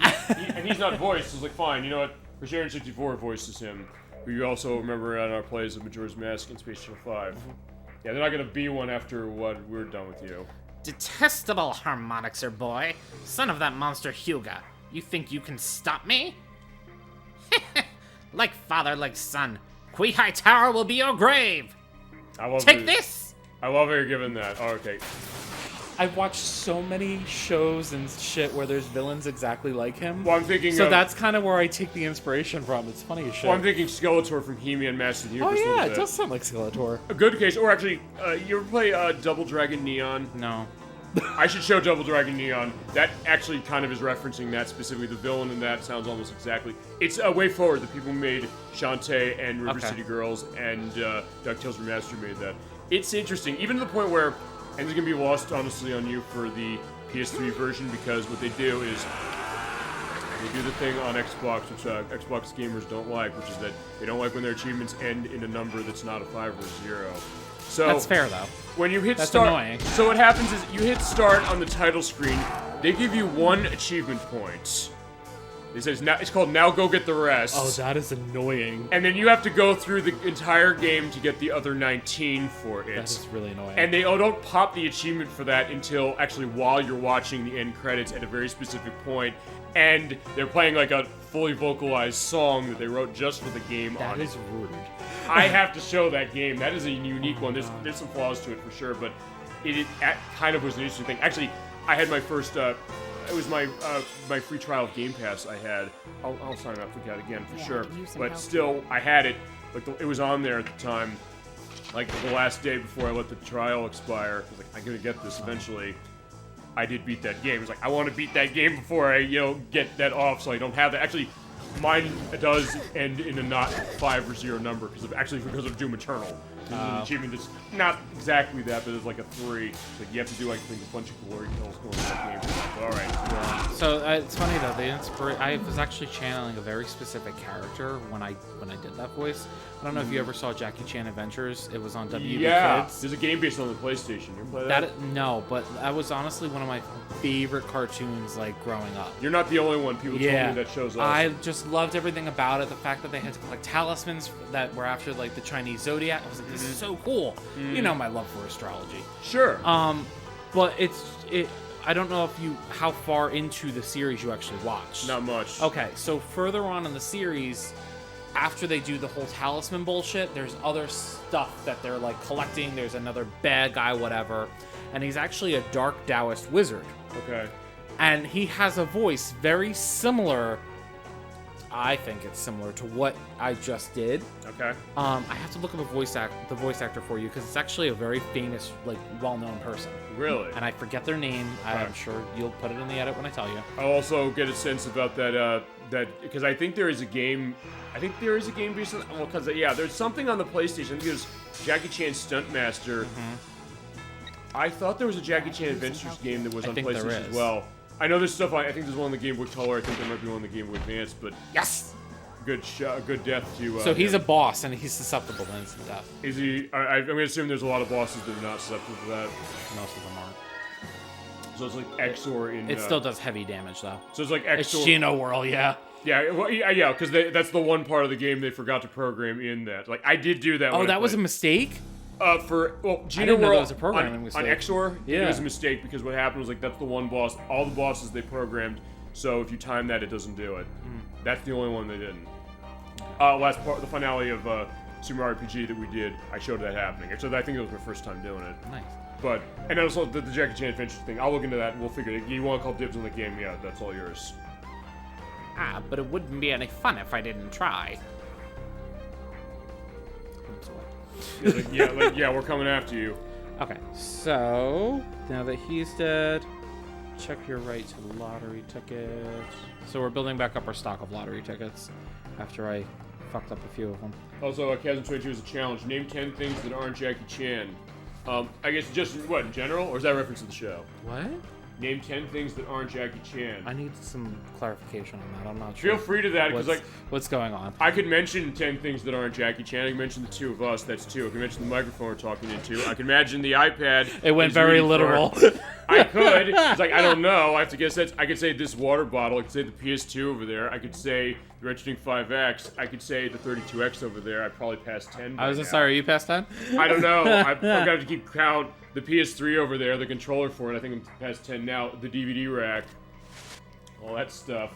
and he's not voiced. It's like, fine, you know what? Sharon64 voices him, who you also remember on our plays of Majora's Mask and Space Channel 5. Yeah, they're not gonna be one after what we're done with you. Detestable harmonixer boy, son of that monster Hyuga. You think you can stop me? Like father, like son. Kui High Tower will be your grave. I love Take it. this. I love how you're giving that. Oh, okay. I've watched so many shows and shit where there's villains exactly like him. Well, I'm thinking. So that's kind of where I take the inspiration from. It's funny as shit. Well, I'm thinking Skeletor from He-Man Master of the Oh Universe. yeah, a it little does sound like Skeletor. bit. A good case, or actually, you ever play Double Dragon Neon? No. I should show Double Dragon Neon. That actually kind of is referencing that specifically. The villain in that sounds almost exactly. It's a Way Forward. The people who made Shantae and River Okay. City Girls and DuckTales Remastered made that. It's interesting, even to the point where, and it's gonna be lost honestly on you for the PS3 version, because what they do is they do the thing on Xbox, which Xbox gamers don't like, which is that they don't like when their achievements end in a number that's not a 5 or a 0. So That's fair though. when you hit That's start, annoying. so what happens is you hit start on the title screen. They give you 1 achievement point. It says now. It's called Now Go Get the Rest. Oh, that is annoying. And then you have to go through the entire game to get the other 19 for it. That is really annoying. And they don't pop the achievement for that until actually while you're watching the end credits at a very specific point. And they're playing like a fully vocalized song that they wrote just for the game that on is it. rude. I have to show that game. That is a unique one. There's some flaws to it for sure, but it kind of was an interesting thing. Actually, I had my first. It was my free trial of Game Pass. I had. I'll sign up for that again for Yeah, I sure. could use some But help. still, I had it. Like it was on there at the time. Like the last day before I let the trial expire, I was like, I'm gonna get this eventually. I did beat that game. It was like, I want to beat that game before I, get that off, so I don't have that. Actually, mine does end in a not 5 or 0 number because of Doom Eternal. This is an achievement that's not exactly that, but it's like a 3. Like you have to do like a bunch of glory kills going in that game. But, all right. So it's funny though. I was actually channeling a very specific character when I did that voice. I don't know if you ever saw Jackie Chan Adventures. It was on WB Yeah, Kids. there's a game based on the PlayStation. You ever play that? No, but that was honestly one of my favorite cartoons, like growing up. You're not the only one. People told me that shows up. I just loved everything about it. The fact that they had to collect talismans that were after like the Chinese zodiac. I was like, this is so cool. You know my love for astrology. Sure. But I don't know how far into the series you actually watched. Not much. Okay, so further on in the series, after they do the whole talisman bullshit, there's other stuff that they're like collecting. There's another bad guy, whatever, and he's actually a dark Taoist wizard. Okay. And he has a voice very similar. I think it's similar to what I just did. Okay. I have to look up the voice actor for you because it's actually a very famous, like, well-known person. Really? And I forget their name. I'm Right. sure you'll put it in the edit when I tell you. I'll also get a sense about that because I think there is a game. I think there is a game based on. Well, because there's something on the PlayStation. I think it was Jackie Chan Stuntmaster. I thought there was a Jackie Chan Adventures game that was I on think there PlayStation as is. well. I know there's stuff. I think there's one on the Game Boy Color. I think there might be one on the Game Boy Advance. But Yes. good death to. So he's him. a boss, and he's susceptible to instant death. Is he? I'm gonna assume there's a lot of bosses that are not susceptible to that. Most of them aren't. So it's like Exor in. It still does heavy damage, though. So it's like It's Exor. Geno World, yeah. Yeah, well, yeah, because that's the one part of the game they forgot to program in that. Like I did do that. Oh, when I that was a played. mistake? Geno didn't know that World was a programming on mistake. Exor, it Yeah. was a mistake because what happened was like that's the one boss. All the bosses they programmed, so if you time that, it doesn't do it. That's the only one they didn't. Last part, the finale of Super Mario RPG that we did, I showed that happening. So I think it was my first time doing it. Nice. But and also the Jackie Chan Adventures thing. I'll look into that and we'll figure it. You want to call dibs on the game? Yeah, that's all yours. But it wouldn't be any fun if I didn't try. Yeah, we're coming after you. Okay, so now that he's dead, check your right to lottery tickets. So we're building back up our stock of lottery tickets after I fucked up a few of them. Also, Chasm22 is a challenge. Name 10 things that aren't Jackie Chan. I guess just, what, in general? Or is that a reference to the show? What? Name 10 things that aren't Jackie Chan. I need some clarification on that. I'm not sure. Feel free to that, because, like... What's going on? I could mention 10 things that aren't Jackie Chan. I can mention the two of us, that's two. I can mention the microphone we're talking into. I can imagine the iPad. It went very literal. I could. It's like, I don't know. I have to guess that. I could say this water bottle. I could say the PS2 over there. I could say the Retro 5X. I could say the 32X over there. I probably passed 10. I was just sorry, are you past 10? I don't know. I've got to keep count. The PS3 over there, the controller for it. I think I'm past 10 now. The DVD rack. All that stuff.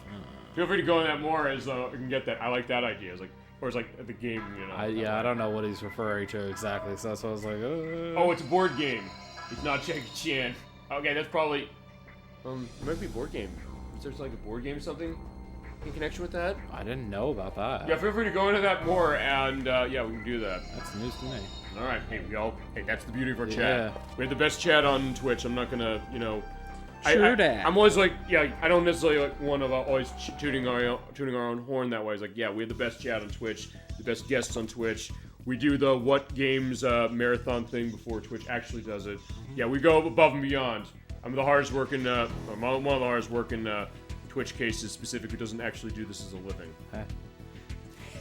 Feel free to go in that more as I can get that. I like that idea. It's like, or it's like the game, you know. I don't know what he's referring to exactly, so that's why I was like, Oh, it's a board game. It's not Jackie Chan. Okay, that's probably... it might be a board game. Is there like a board game or something in connection with that? I didn't know about that. Yeah, feel free to go into that more, and yeah, we can do that. That's news to me. All right, hey, we all... Hey, that's the beauty of our Yeah. chat. We have the best chat on Twitch. I'm not gonna, you know... True that. I'm always like, yeah, I don't necessarily like one of always tooting our own horn that way. It's like, yeah, we have the best chat on Twitch, the best guests on Twitch. We do the what games marathon thing before Twitch actually does it. Yeah, we go above and beyond. I'm the hardest working, one of the hardest working Twitch cases specifically doesn't actually do this as a living.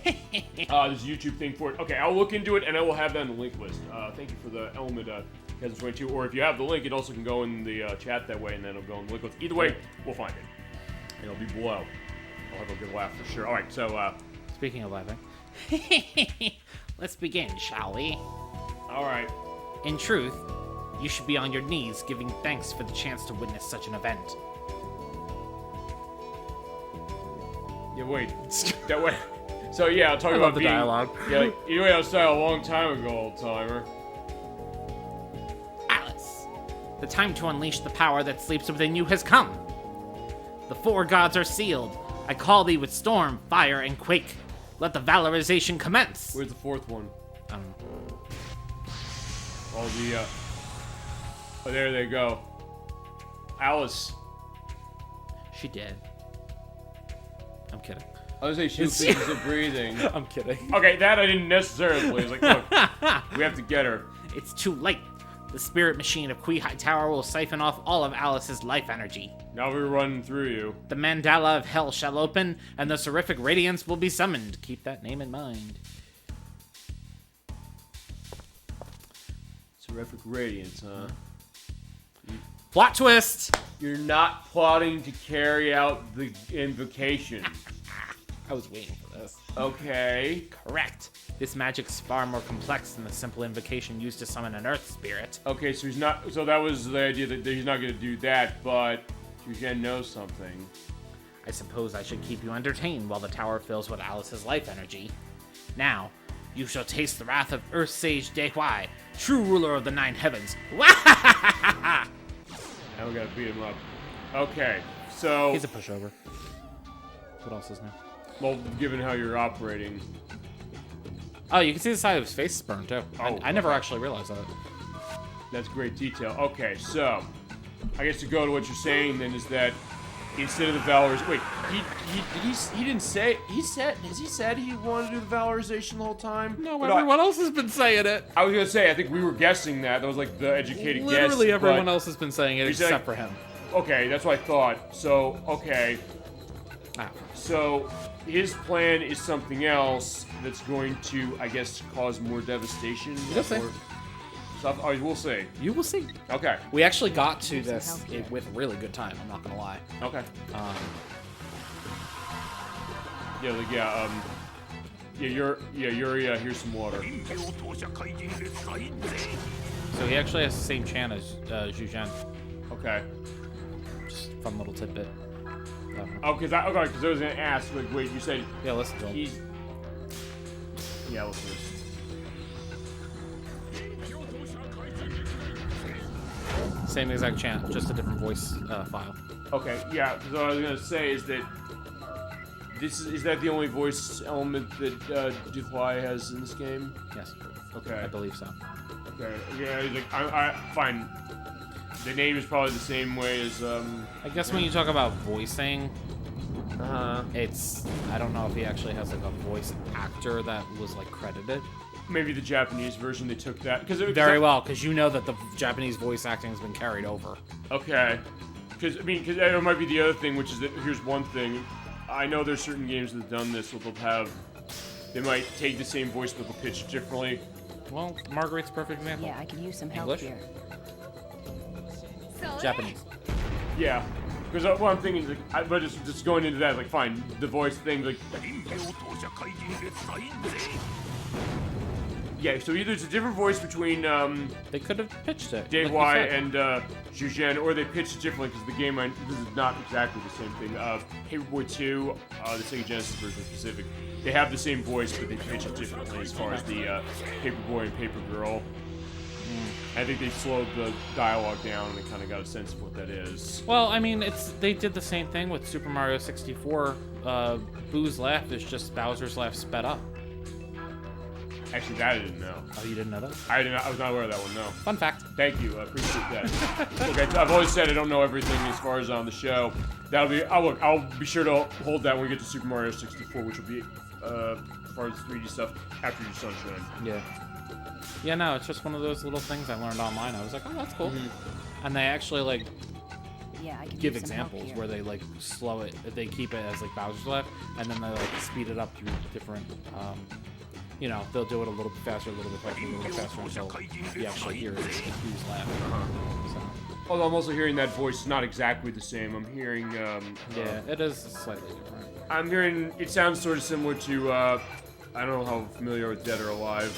There's a YouTube thing for it. Okay, I'll look into it and I will have that on the link list. Thank you for the element, Chasm22. Or if you have the link, it also can go in the chat that way and then it'll go in the link list. Either way, we'll find it. And it'll be below. I'll have a good laugh for sure. Alright, so, Speaking of laughing. Let's begin, shall we? Alright. In truth, you should be on your knees giving thanks for the chance to witness such an event. Yeah, wait. That way. So yeah, I'll talk I about love the being, dialogue. Yeah, you know, I was saying a long time ago, old timer. Alice, the time to unleash the power that sleeps within you has come. The four gods are sealed. I call thee with storm, fire, and quake. Let the valorization commence. Where's the fourth one? I don't know. All the, oh, there they go. Alice. She did. I'm kidding. I was gonna say she was thinking of breathing. I'm kidding. Okay, that I didn't necessarily believe. It's like, look, we have to get her. It's too late. The spirit machine of Kui High Tower will siphon off all of Alice's life energy. Now we're running through you. The mandala of hell shall open, and the seraphic radiance will be summoned. Keep that name in mind. Terrific radiance, huh? Plot twist! You're not plotting to carry out the invocation. I was waiting for this. Okay. Correct. This magic's far more complex than the simple invocation used to summon an earth spirit. Okay, so he's not. So that was the idea that he's not going to do that, but Eugene knows something. I suppose I should keep you entertained while the tower fills with Alice's life energy. Now, you shall taste the wrath of Earth Sage Dehuai, true ruler of the nine heavens. Now we gotta beat him up. Okay, so. He's a pushover. What else is new? Well, given how you're operating. Oh, you can see the side of his face is burned too. Oh, I never actually realized that. That's great detail. Okay, so I guess to go to what you're saying then is that instead of the valorization, wait, he didn't say, has he said he wanted to do the valorization the whole time? No, But everyone else has been saying it. I was gonna say, I think we were guessing that. That was like the educated guess. Literally everyone but- else has been saying it He's like- except for him. Okay, that's what I thought. So, okay. Ah. So, his plan is something else that's going to, I guess, cause more devastation. You'll see. or stuff. Oh, we'll see. You will see. Okay. We actually got to Some this help here. with really good time, I'm not gonna lie. Okay. Um, Yuri, here's some water. So he actually has the same chant as Zhu Zhen. Okay. Just fun little tidbit. Oh, because I was gonna ask. Like, wait, you said Yeah, listen to him. he's. Yeah, listen. To this. Same exact chant, just a different voice file. Okay, yeah. Because what I was gonna say is that is that the only voice element that Duhai has in this game? Yes, Okay. I believe so. Okay. Yeah, he's like, I fine. The name is probably the same way as I guess when you talk about voicing, it's I don't know if he actually has like a voice actor that was like credited. maybe the Japanese version they took that because Very well, because you know that the Japanese voice acting has been carried over. Okay. Because it might be the other thing, which is that here's one thing. I know there's certain games that have done this where they might take the same voice but they'll pitch it differently. Well, Marguerite's a perfect example. Yeah, I could use some help English? here. Japanese. Yeah. Because what I'm thinking is, like, but just going into that, like, fine, the voice thing, like, yeah. So either it's a different voice between They could have pitched it. Dave like you Y said. and Zhuzhen, or they pitched it differently because the game, this is not exactly the same thing. Paperboy 2, the Sega Genesis version specific, they have the same voice, but they pitch it differently as far as the Paperboy and Paper Girl. I think they slowed the dialogue down and they kind of got a sense of what that is. Well, I mean, they did the same thing with Super Mario 64. Boo's laugh is just Bowser's laugh sped up. Actually, that I didn't know. Oh, you didn't know that? I was not aware of that one, no. Fun fact. Thank you, I appreciate that. Look, I've always said I don't know everything as far as on the show. I'll be sure to hold that when we get to Super Mario 64, which will be, as far as 3D stuff, after your Sunshine. Yeah. Yeah, no, it's just one of those little things I learned online. I was like, oh, that's cool. And they actually, like, Yeah, I could give use some help examples here. where they, like, slow it. They keep it as, like, Bowser's laugh, and then they, like, speed it up through different, you know, they'll do it a little bit faster, a little bit faster, a little bit faster until you actually hear who's laughing. So, Although I'm also hearing that voice not exactly the same. I'm hearing, yeah, it is slightly different. I'm hearing, it sounds sort of similar to, I don't know how familiar with Dead or Alive,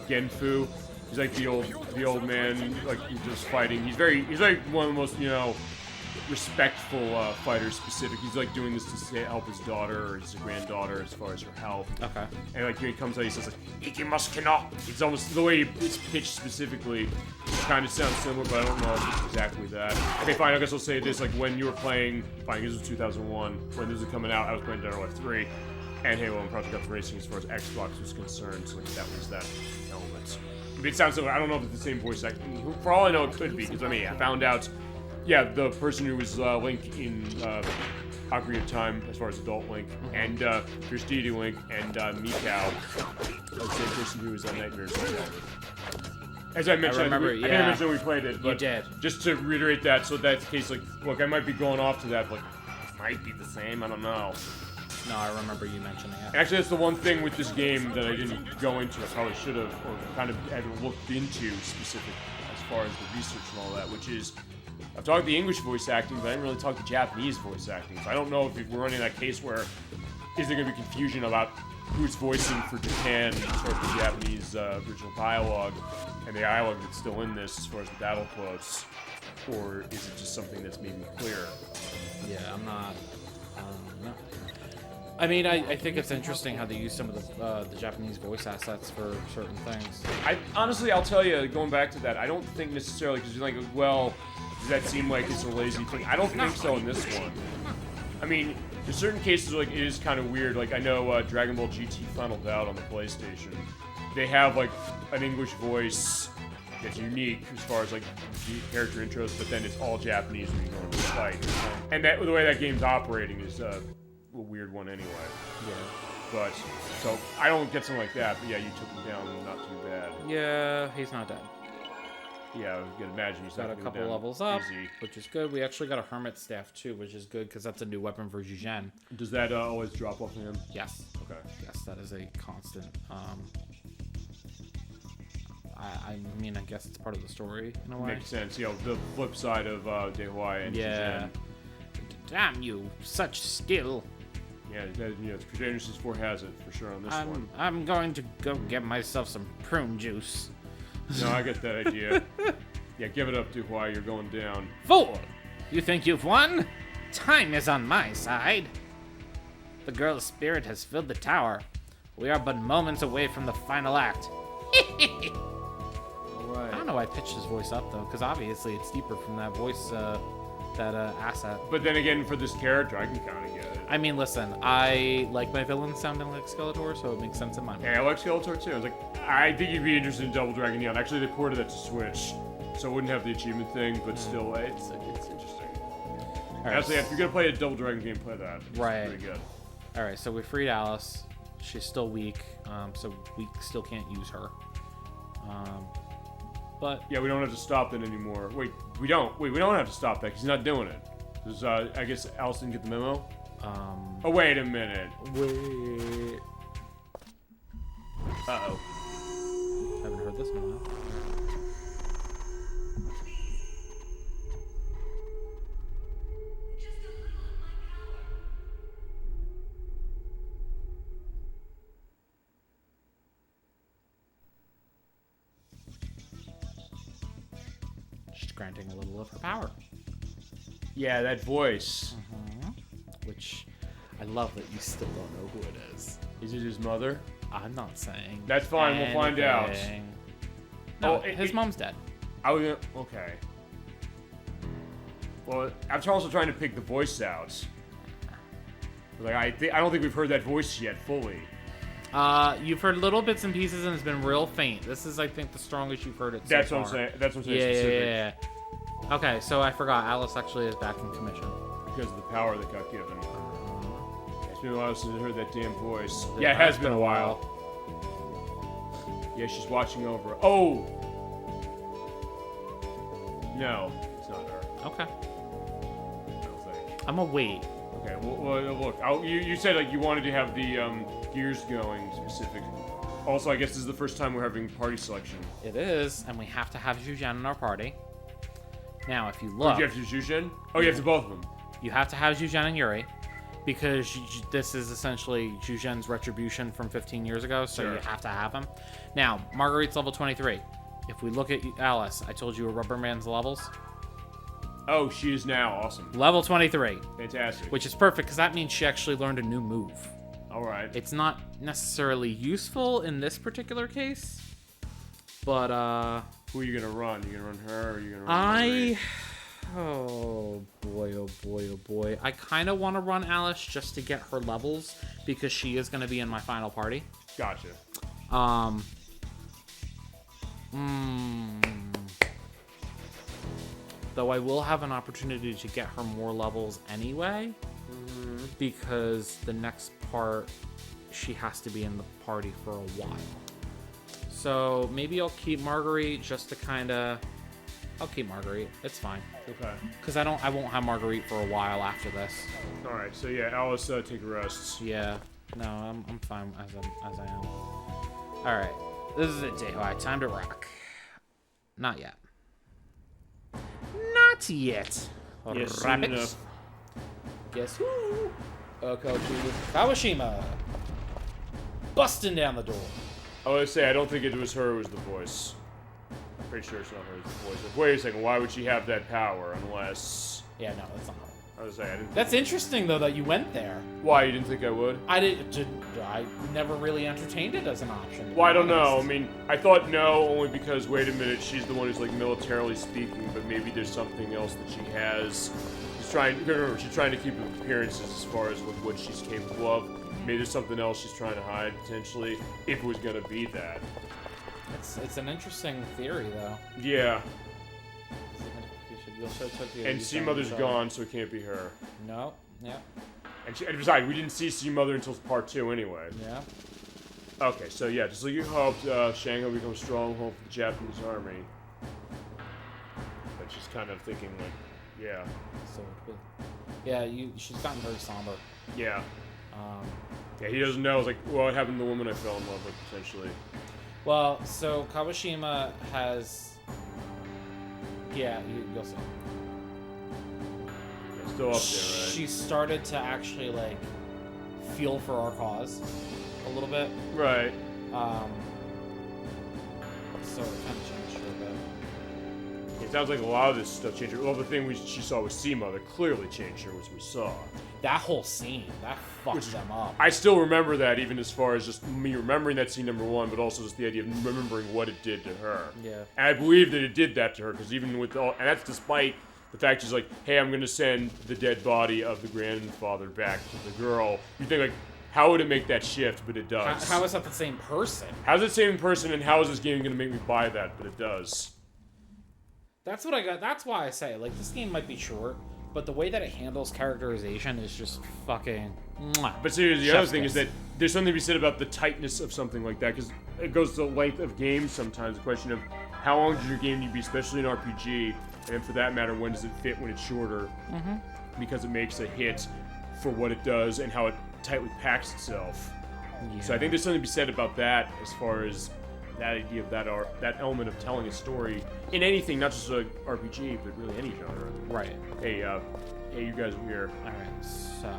Genfu. He's like the old man, like he's just fighting. He's like one of the most, you know, respectful fighters specific. He's like doing this to help his daughter or his granddaughter as far as her health. Okay. And like when he comes out, he says like "Ikimasu kino." It's almost the way it's pitched specifically. Kind of sounds similar, but I don't know if it's exactly that. Okay, fine. I guess I'll say this: like when you were playing, fine, this was 2001. When this was coming out, I was playing Dead or Alive 3 and Halo and Project Up Racing as far as Xbox was concerned. So like that was that element. I mean, it sounds similar. I don't know if it's the same voice acting. For all I know, it could be because I found out. Yeah, the person who was Link in Ocarina of Time, as far as adult Link, and Christine Link, and Mikau, the same person who was on Nightmares. As I mentioned, remember, I think I mentioned when we played it, but did. Just to reiterate that, so that's the case. Like, look, I might be going off to that, like, might be the same. I don't know. No, I remember you mentioning it. Actually, that's the one thing with this game that I didn't go into. I probably should have, or kind of had looked into specific as far as the research and all that, which is. I've talked the English voice acting, but I didn't really talk the Japanese voice acting. So I don't know if we're running that case where is there going to be confusion about who's voicing for Japan as far as the Japanese original dialogue and the dialogue that's still in this as far as the battle quotes, or is it just something that's maybe clear? Yeah, I'm not. No. I mean, I think it's interesting how they use some of the Japanese voice assets for certain things. Honestly, I'll tell you, going back to that, I don't think necessarily because you're like, well, does that seem like it's a lazy thing? I don't think so in this one. I mean, there's certain cases where, like, it is kind of weird. Like, I know Dragon Ball GT Final Bout on the PlayStation. They have, like, an English voice that's unique as far as, like, the character intros, but then it's all Japanese when you go into the fight. And that the way that game's operating is a weird one anyway. Yeah. But, so, I don't get something like that, but yeah, you took him down not too bad. Yeah, he's not dead. Yeah, I can imagine he's Got a not going couple down levels up, easy. which is good. We actually got a Hermit Staff too, which is good because that's a new weapon for Zhuzhen. Does that always drop off of him? Yes. Okay. Yes, that is a constant. I mean, I guess it's part of the story in a way. Makes sense. You know, the flip side of Dehoi and Yeah. Shizan. Damn you, such skill. Yeah, Crusader 64 has it for sure on this one. I'm going to go get myself some prune juice. No, I get that idea. Yeah, give it up, Dehoi. You're going down. Fool! You think you've won? Time is on my side. The girl's spirit has filled the tower. We are but moments away from the final act. All right. I don't know why I pitched his voice up though, because obviously it's deeper from that voice that asset. But then again, for this character, I can kind of get it. I mean, listen, I like my villains sounding like Skeletor, so it makes sense in my mind. Yeah, I like Skeletor too. I was like, I think you'd be interested in Double Dragon Neon. Actually, they ported that to Switch, so it wouldn't have the achievement thing, but still, it's interesting. Right. Actually, if you're gonna play a Double Dragon game, play that. It's Right. pretty good. All right, so we freed Alice. She's still weak, so we still can't use her. But Yeah, we don't have to stop that anymore. Wait, we don't have to stop that because he's not doing it. 'Cause, I guess Alice didn't get the memo. Oh, wait a minute. wait. Uh-oh. Haven't heard this in a while. Just granting a little of her power. Yeah, that voice. Which I love that you still don't know who it is. Is it his mother? I'm not saying. That's fine, we'll find out. anything. No, Oh, his mom's dead. I was gonna, okay. Well, I'm also trying to pick the voice out. Like, I don't think we've heard that voice yet fully. You've heard little bits and pieces, and it's been real faint. This is, I think, the strongest you've heard it so That's far. what I'm saying. That's what I'm saying. Yeah, specific. yeah. Okay, so I forgot. Alice actually is back in commission. Because of the power that got given. It's been a while since I heard that damn voice. It Yeah, it has has been a while. Yeah, she's watching over. Oh! No, it's not her. Okay. I don't think. I'm gonna wait. Okay, well look. You said like you wanted to have the gears going specific. Also, I guess this is the first time we're having party selection. It is, and we have to have Zhujian in our party. Now, if you Oh, look, you have to do Jushin? Oh, you have to both of them. you have to have Zhujian and Yuri, because this is essentially Zhujian's retribution from 15 years ago, so Sure. you have to have him. Now, Marguerite's level 23. If we look at Alice, I told you a Rubber Man's levels. Oh, she is now awesome. Level 23, Fantastic. which is perfect, because that means she actually learned a new move. All right. It's not necessarily useful in this particular case, but Who are you gonna run? You gonna run her, or are you gonna run Marguerite? oh boy, oh boy, oh boy. I kind of want to run Alice just to get her levels, because she is going to be in my final party. Gotcha. Though I will have an opportunity to get her more levels anyway, because the next part, she has to be in the party for a while. So maybe I'll keep Marguerite just to kind of... I'll keep Marguerite. It's fine. Okay. Because I won't have Marguerite for a while after this. All right. So yeah, Alice, take a rest. Yeah. No, I'm fine as I am. All right. This is it, Dayhoi. Time to rock. Not yet. Not yet. Yes, soon Rabbit. enough. Guess who? Kawashima. Busting down the door. I was gonna say I don't think it was her. It was the voice. I'm pretty sure it's not her. It's the voice. Like, wait a second. Why would she have that power unless? Yeah, no, that's not her. I was gonna say I didn't. That's interesting though that you went there. Why you didn't think I would? I never really entertained it as an option. Well, I don't know. I mean, I thought no, only because wait a minute, she's the one who's like militarily speaking, but maybe there's something else that she has. She's trying to keep appearances as far as what she's capable of. Maybe there's something else she's trying to hide potentially. If it was gonna be that. It's an interesting theory though. Yeah. You'll show Tokyo. And Sea Mother's gone, so it can't be her. No. Yeah. And besides, we didn't see Sea Mother until part 2 anyway. Yeah. Okay, so yeah, just like you hoped, Shanghai becomes a stronghold for the Japanese army. But she's kind of thinking like, yeah. So yeah, she's gotten very somber. Yeah. Yeah, he doesn't know. It's like, well, what happened to the woman I fell in love with, potentially? Well, so Kawashima has. Yeah, you'll see. Yeah, still up there, right? She started to actually like feel for our cause a little bit. Right. So it kind of changed her a bit. It sounds like a lot of this stuff changed her. Well, the thing she saw with Sea Mother clearly changed her, as we saw. That whole scene, that fucked them up. I still remember that, even as far as just me remembering that scene, number one, but also just the idea of remembering what it did to her. Yeah. And I believe that it did that to her, because even with all, and that's despite The fact is like, hey, I'm gonna send the dead body of the grandfather back to the girl. You think like, how would it make that shift? But it does. How is that the same person? How's it same person, and how is this game gonna make me buy that? But it does. That's what I got. That's why I say, like, this game might be short, but the way that it handles characterization is just fucking. Mwah. But seriously, the other Chef's thing kiss. is that there's something to be said about the tightness of something like that, because it goes to the length of games sometimes. The question of how long does your game need to be, especially in RPG, and for that matter, when does it fit when it's shorter? Mm-hmm. Because it makes a hit for what it does and how it tightly packs itself. Yeah. So I think there's something to be said about that as far as that idea of that element of telling a story in anything, not just a RPG, but really any genre. Right. Hey, you guys are here. All right. So,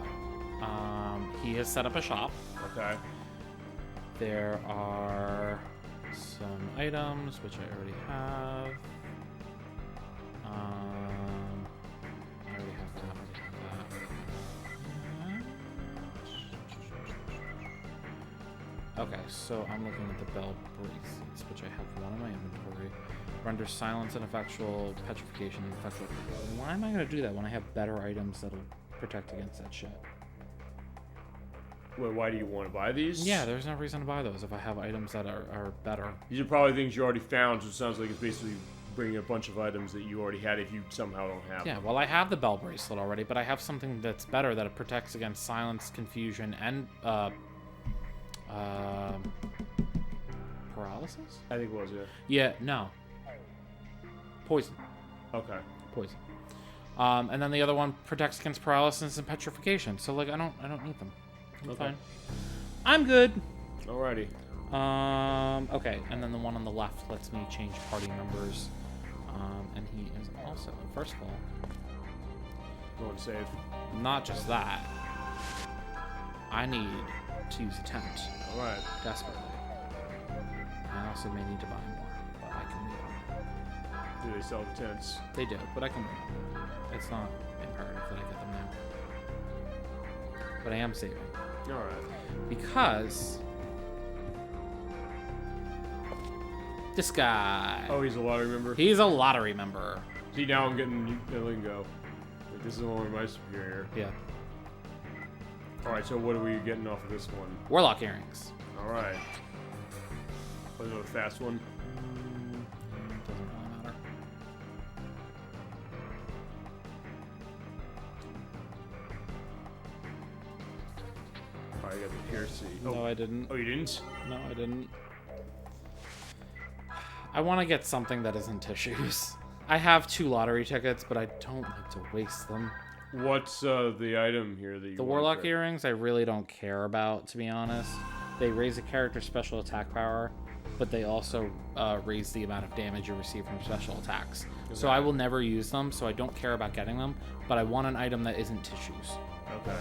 he has set up a shop. Okay. There are some items which I already have. I already have that. Okay, so I'm looking at the bell bracelets, which I have one in my inventory. Render silence and effectual petrification and effectual. Why am I going to do that when I have better items that'll protect against that shit? Wait, why do you want to buy these? Yeah, there's no reason to buy those if I have items that are better. These are probably things you already found, so it sounds like it's basically bringing a bunch of items that you already had if you somehow don't have Yeah, them. well, I have the bell bracelet already, but I have something that's better that it protects against silence, confusion, and paralysis? I think it was, yeah. Yeah, no. Poison. Okay. Poison. And then the other one protects against paralysis and petrification. So like I don't need them. I'm Okay. fine. I'm good. Alrighty. Okay, and then the one on the left lets me change party members. And he is also, first of all, Go and save. not just that. I need to use a tent Alright. desperately. I also may need to buy more, but I can wait on it. Do they sell the tents? They do, but I can wait on it. It's not imperative that I get them now. But I am saving. Alright. Because this guy, Oh, he's a lottery member? he's a lottery member. See, now I'm getting the lingo. Like, this is only my superior. Yeah. Alright, so what are we getting off of this one? Warlock earrings. Alright. Was it a fast one? Doesn't really matter. Alright, you got the piercing. No, I didn't. Oh, you didn't? No, I didn't. I want to get something that isn't tissues. I have 2 lottery tickets, but I don't like to waste them. What's the item here that you The want Warlock there? earrings, I really don't care about, to be honest. They raise a character's special attack power, but they also raise the amount of damage you receive from special attacks. So I will never use them, so I don't care about getting them, but I want an item that isn't tissues. Okay.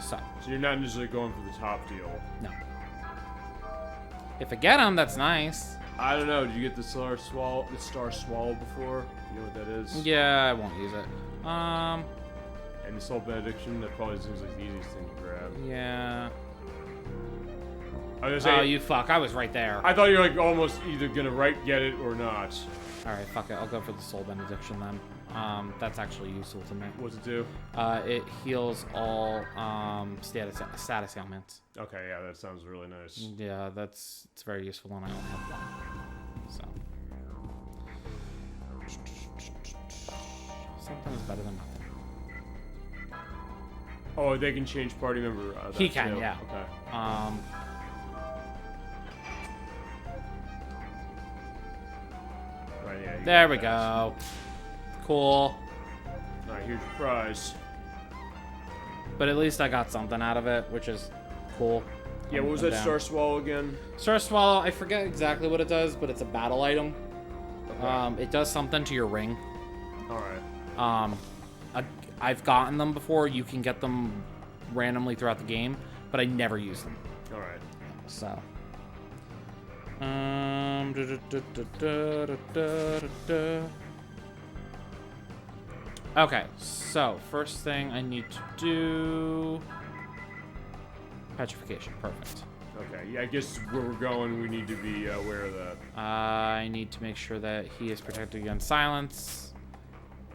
So, So you're not necessarily going for the top deal. no. If I get them, that's nice. I don't know. Did you get the Star Swallow before? You know what that is? Yeah, I won't use it. And the Soul Benediction, that probably seems like the easiest thing to grab. Yeah. I was gonna say, Oh, you fuck. I was right there. I thought you were like almost either gonna get it or not. Alright, fuck it. I'll go for the Soul Benediction then. That's actually useful to me. What's it do? It heals all status ailments. Okay, yeah, that sounds really nice. Yeah, it's very useful and I only have one. So. Sometimes better than nothing. Oh, they can change party member. He that can, too. yeah. Okay. Right, yeah. you There got we that. go. Cool. Alright, here's your prize. But at least I got something out of it, which is cool. Yeah, what was that Star Swallow again? Star Swallow, I forget exactly what it does, but it's a battle item. Okay. It does something to your ring. Alright. I've gotten them before. You can get them randomly throughout the game, but I never use them. Alright. So. Okay, so first thing I need to do... Petrification, perfect. Okay, yeah, I guess where we're going, we need to be aware of that. I need to make sure that he is protected against silence.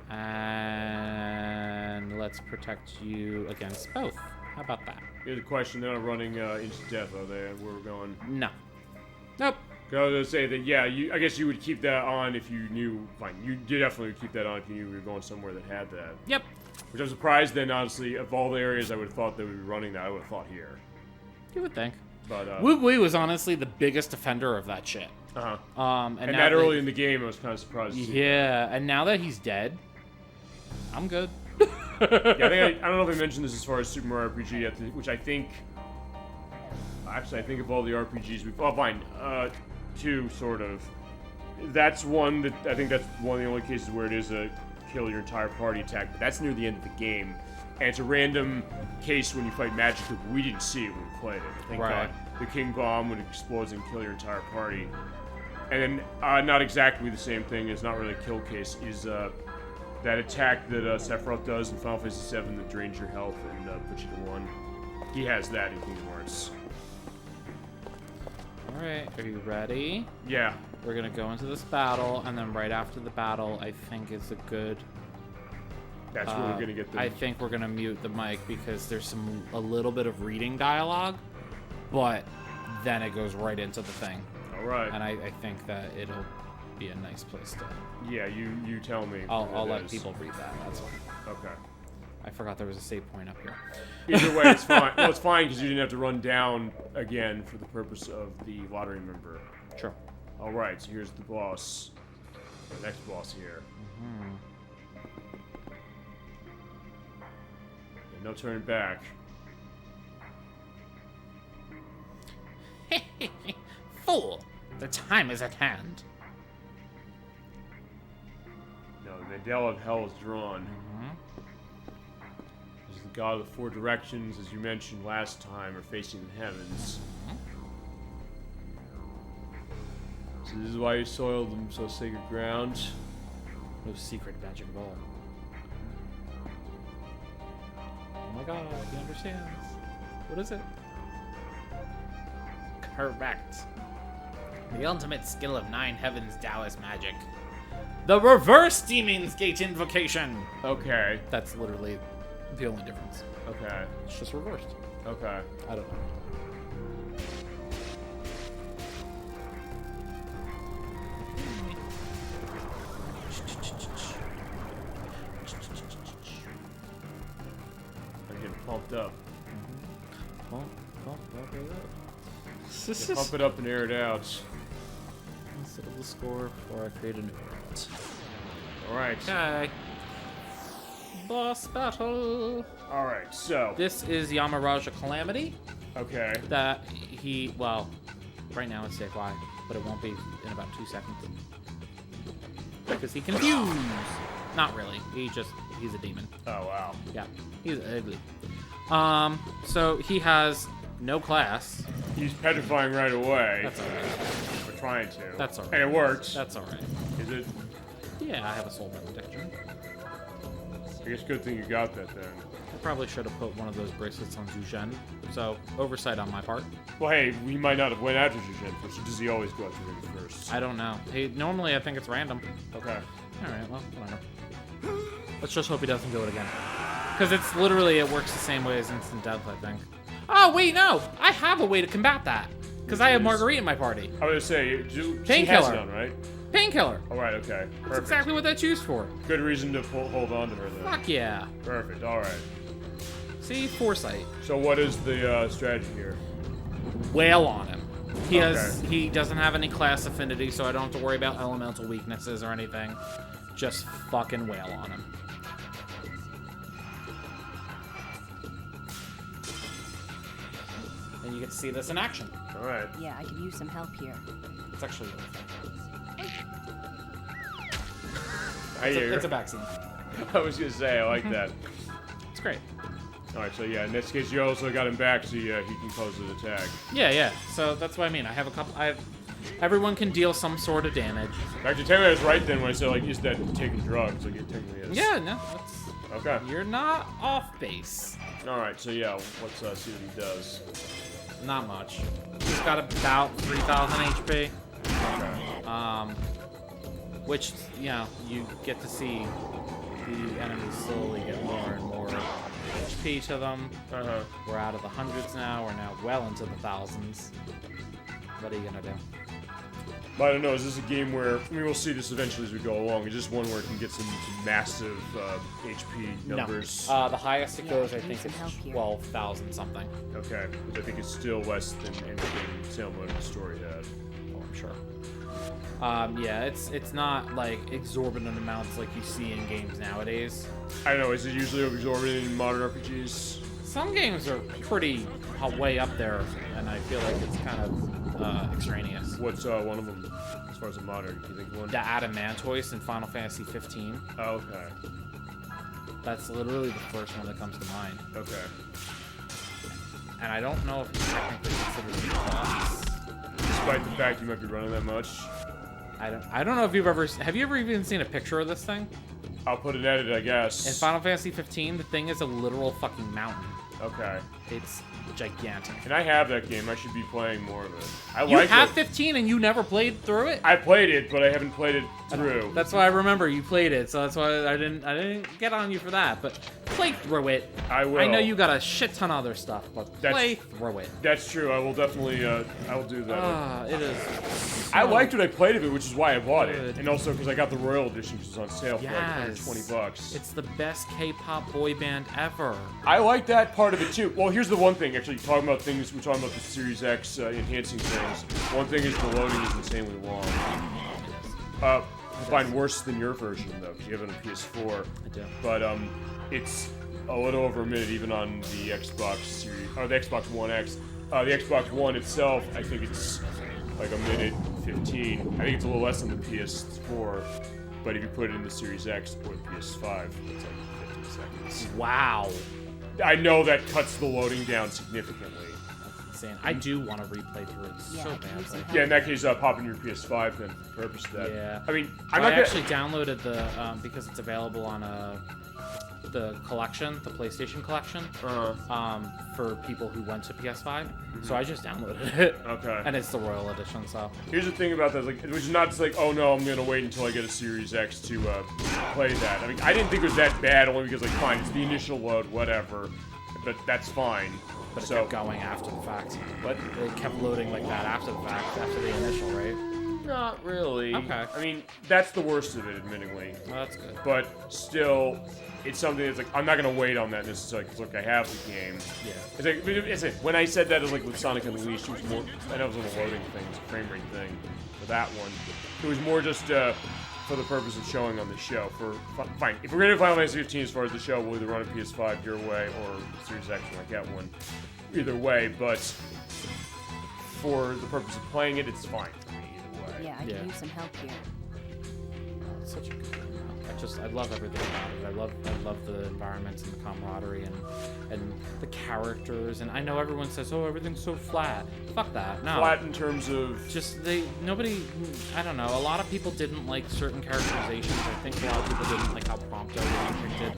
And let's protect you against both. How about that? Here's a question. They're not running instant death, are they? Where we're going? No. Nope. I was gonna say that, yeah, I guess you would keep that on if you knew. Fine, you definitely would keep that on if you knew we were going somewhere that had that. Yep. Which I'm surprised. Then, honestly, of all the areas I would have thought they would be running that, I would have thought here. You would think. But Woot Wee was honestly the biggest offender of that shit. and now that early in the game, I was kind of surprised. To see yeah, and now that he's dead, I'm good. yeah, I don't know if I mentioned this as far as Super Mario RPG yet, which I think. Actually, I think of all the RPGs we've. Oh, fine. Two, sort of. That's one that I think that's one of the only cases where it is a kill your entire party attack, but that's near the end of the game. And it's a random case when you fight Magic, but we didn't see it when we played it. Thank God. The King Bomb would explode and kill your entire party. And then, not exactly the same thing, it's not really a kill case, is that attack that Sephiroth does in Final Fantasy VII that drains your health and puts you to 1. He has that in Kingdom Hearts. Alright, are you ready? Yeah. We're gonna go into this battle, and then right after the battle, I think is a good... That's where we're gonna get the... I think we're gonna mute the mic because there's a little bit of reading dialogue, but then it goes right into the thing. Alright. And I think that it'll be a nice place to... Yeah, you tell me. I'll let people read that, that's fine. Okay. I forgot there was a save point up here. Either way, it's fine. Well, it's fine because you didn't have to run down again for the purpose of the lottery member. Sure. Alright, so here's the boss. The next boss here. Yeah, no turning back. Fool! The time is at hand. No, the Mandela of Hell is drawn. This is the god of the 4 directions, as you mentioned last time, are facing the heavens. So this is why you soiled them so sacred ground. No secret magic ball. Oh my god, he understands. What is it? Correct. The ultimate skill of 9 heavens Taoist magic. The reverse Demon's Gate invocation! Okay. That's literally the only difference. Okay. It's just reversed. Okay. I don't know. I'm getting pumped up. Pump it up. Yeah, pump it up and air it out. Settle the score before I create a new world. Alright. Okay. Boss battle. Alright, so. This is Yamaraja Calamity. Okay. That he, well, right now it's Say Why, but it won't be in about 2 seconds. Because he confused. Not really. He's a demon. Oh, wow. Yeah. He's ugly. So he has no class. He's petrifying right away. That's alright. We're trying to. That's alright. And it works. That's alright. Is it? Yeah, I have a soul protection. I guess good thing you got that then. I probably should have put one of those bracelets on Zuzhen. So, oversight on my part. Well, hey, we might not have went after Zuzhen first. Or does he always go after him first? I don't know. Hey, normally I think it's random. Okay. Alright, well, whatever. Let's just hope he doesn't do it again. Because it's literally, it works the same way as instant death, I think. Oh, wait, no! I have a way to combat that. Because I have Marguerite in my party. I was gonna say, she has Painkiller. none, right? Painkiller. Alright, okay. Perfect. That's exactly what that's used for. Good reason to hold on to her then. Fuck yeah. Perfect, alright. See? Foresight. So what is the strategy here? Wail on him. He doesn't have any class affinity, so I don't have to worry about elemental weaknesses or anything. Just fucking wail on him. And you get to see this in action. Alright. Yeah, I could use some help here. It's actually really fun. I hear you. It's a vaccine. I was gonna say, I like that. It's great. Alright, so yeah, in this case, you also got him back so he can close his attack. Yeah. So that's what I mean. I have a couple. Everyone can deal some sort of damage. Actually, technically I was right then when I said, like, is that taking drugs? Like, it technically is. Yeah, no. That's, Okay. you're not off base. Alright, so yeah, let's see what he does. Not much. He's got about 3,000 HP. Okay. Which, you know, you get to see the enemies slowly get more and more HP to them. We're out of the hundreds now. We're now well into the thousands. What are you gonna do? But I don't know, is this a game where, I mean, we'll see this eventually as we go along. Is this one where it can get some massive HP numbers? No. The highest it goes, I I think, need is some help here. 12,000 something. Okay, which I think is still less than anything Sail Mode and Story had. Oh, I'm sure. Yeah, it's not like exorbitant amounts like you see in games nowadays. I don't know, is it usually exorbitant in modern RPGs? Some games are pretty way up there, and I feel like it's kind of extraneous. What's one of them, as far as a modern? Do you think one? The Adamantoise in Final Fantasy 15. Oh, okay. That's literally the first one that comes to mind. Okay. And I don't know if it's technically considered a boss. Despite the fact you might be running that much. I don't know if you've ever... Have you ever even seen a picture of this thing? I'll put it edit, I guess. In Final Fantasy 15, the thing is a literal fucking mountain. Okay. It's gigantic. And I have that game. I should be playing more of it. I You like have it. 15 and you never played through it? I played it, but I haven't played it through. That's why I remember you played it, so that's why I didn't get on you for that. But play through it. I will. I know you got a shit ton of other stuff, but play through it. That's true. I will definitely. I will do that. It is. I liked what I played of it, which is why I bought good. it, and also because I got the Royal Edition, which was on sale for like Yes. $120. It's the best K-pop boy band ever. I like that part of it too. Well, here's the one thing. Actually, talking about things, we're talking about the Series X enhancing things. One thing is the loading is insanely long. I find worse than your version though, because you have it on PS4. I do. But it's a little over a minute even on the Xbox Series or the Xbox One X. The Xbox One itself, I think it's like a minute 15. I think it's a little less than the PS4. But if you put it in the Series X or the PS5, it's like 50 seconds. Wow. I know that cuts the loading down significantly. Insane. I do want to replay through it Yeah, so I can use badly. some help. Yeah, in that case, pop in your PS5 then for the purpose of that. Yeah. I mean, I I'm not actually downloaded the because it's available on the collection, the PlayStation collection, for people who went to PS5. So I just downloaded it. Okay. And it's the Royal Edition, so. Here's the thing about that, like, which is not just like, oh no, I'm gonna wait until I get a Series X to play that. I mean, I didn't think it was that bad, only because like, fine, it's the initial load, whatever, but that's fine. But it So kept going after the fact. What? It kept loading like that after the fact, after the initial, right? Not really. Okay. I mean, that's the worst of it, admittingly. Well, that's good. But still, it's something that's like, I'm not gonna wait on that necessarily, because look, I have the game. Yeah. It's like, when I said that, it was like with Sonic Unleashed, it was more, I know it was on the loading thing, it's a frame rate thing for that one. It was more just for the purpose of showing on the show. Fine, if we're gonna do Final Fantasy 15 as far as the show, we'll either run a PS5 your way or Series X when I get one. Either way, but for the purpose of playing it, it's fine for me either way. Yeah, I Yeah. can use some help here. It's such a good game. I love everything about it. I love the environments and the camaraderie and the characters. And I know everyone says, "Oh, everything's so flat." Fuck that. No. Flat in terms of Just I don't know. A lot of people didn't like certain characterizations. I think a lot of people didn't like how Prompto was depicted.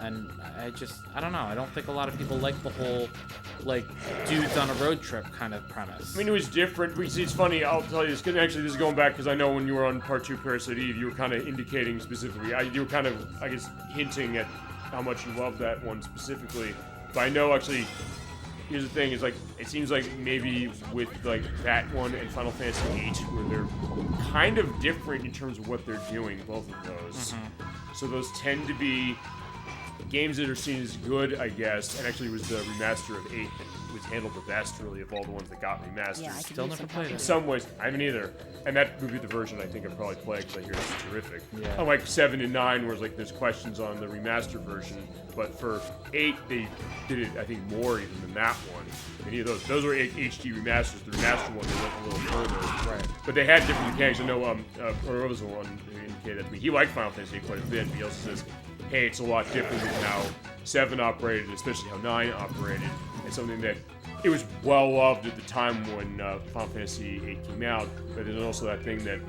And I don't know. I don't think a lot of people like the whole like dudes on a road trip kind of premise. I mean, it was different. See, it's funny. I'll tell you this. Actually, this is going back because I know when you were on part 2 Parasite Eve, you were kind of indicating specifically. You were kind of, I guess, hinting at how much you love that one specifically. But I know actually. Here's the thing: is like it seems like maybe with like that one and Final Fantasy VIII, where they're kind of different in terms of what they're doing. Both of those. So those tend to be games that are seen as good, I guess. And actually, it was the remaster of 8 that was handled the best, really, of all the ones that got remastered. Yeah, I can Still use never some played help it. In some ways, I haven't either. And that would be the version I think I'd probably play because I hear it's terrific. Yeah. Unlike 7 and 9, where it's like there's questions on the remaster version. But for 8, they did it, I think, more even than that one. Any of those. Those were HD remasters. The remaster one, they went a little further. Right. But they had different mechanics. I know, or was the one who indicated that to me. He liked Final Fantasy quite a bit. But he also says, hey, it's a lot different than how 7 operated, especially how 9 operated. It's something that it was well loved at the time when Final Fantasy VIII came out, but there's also that thing that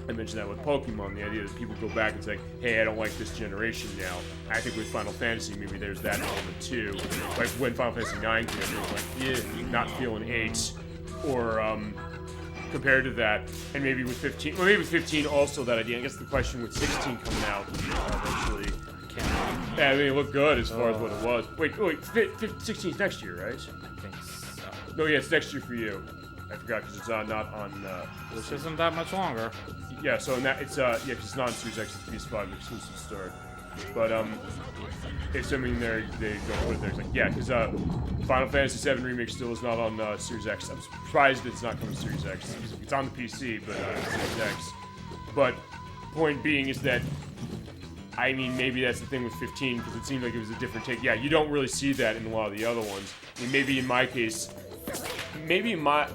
I mentioned that with Pokemon, the idea that people go back and say, hey, I don't like this generation now. I think with Final Fantasy, maybe there's that element too. Like when Final Fantasy IX came out, it was like, yeah, not feeling 8. Or compared to that, and maybe with 15, or maybe with 15 also that idea. I guess the question with 16 coming out eventually. Yeah, I mean, it looked good as far as what it was. Wait, 16's next year, right? I think so. No, yeah, it's next year for you. I forgot because it's not on. Which isn't that much longer. Yeah, so in that it's yeah, because it's not on Series X, it's PS5 exclusive start. But assuming they go put it there, it's like yeah, because Final Fantasy VII Remake still is not on Series X. I'm surprised it's not coming to Series X. It's on the PC, but Series X. But point being is that. I mean, maybe that's the thing with 15, because it seemed like it was a different take. Yeah, you don't really see that in a lot of the other ones. I mean, maybe in my case,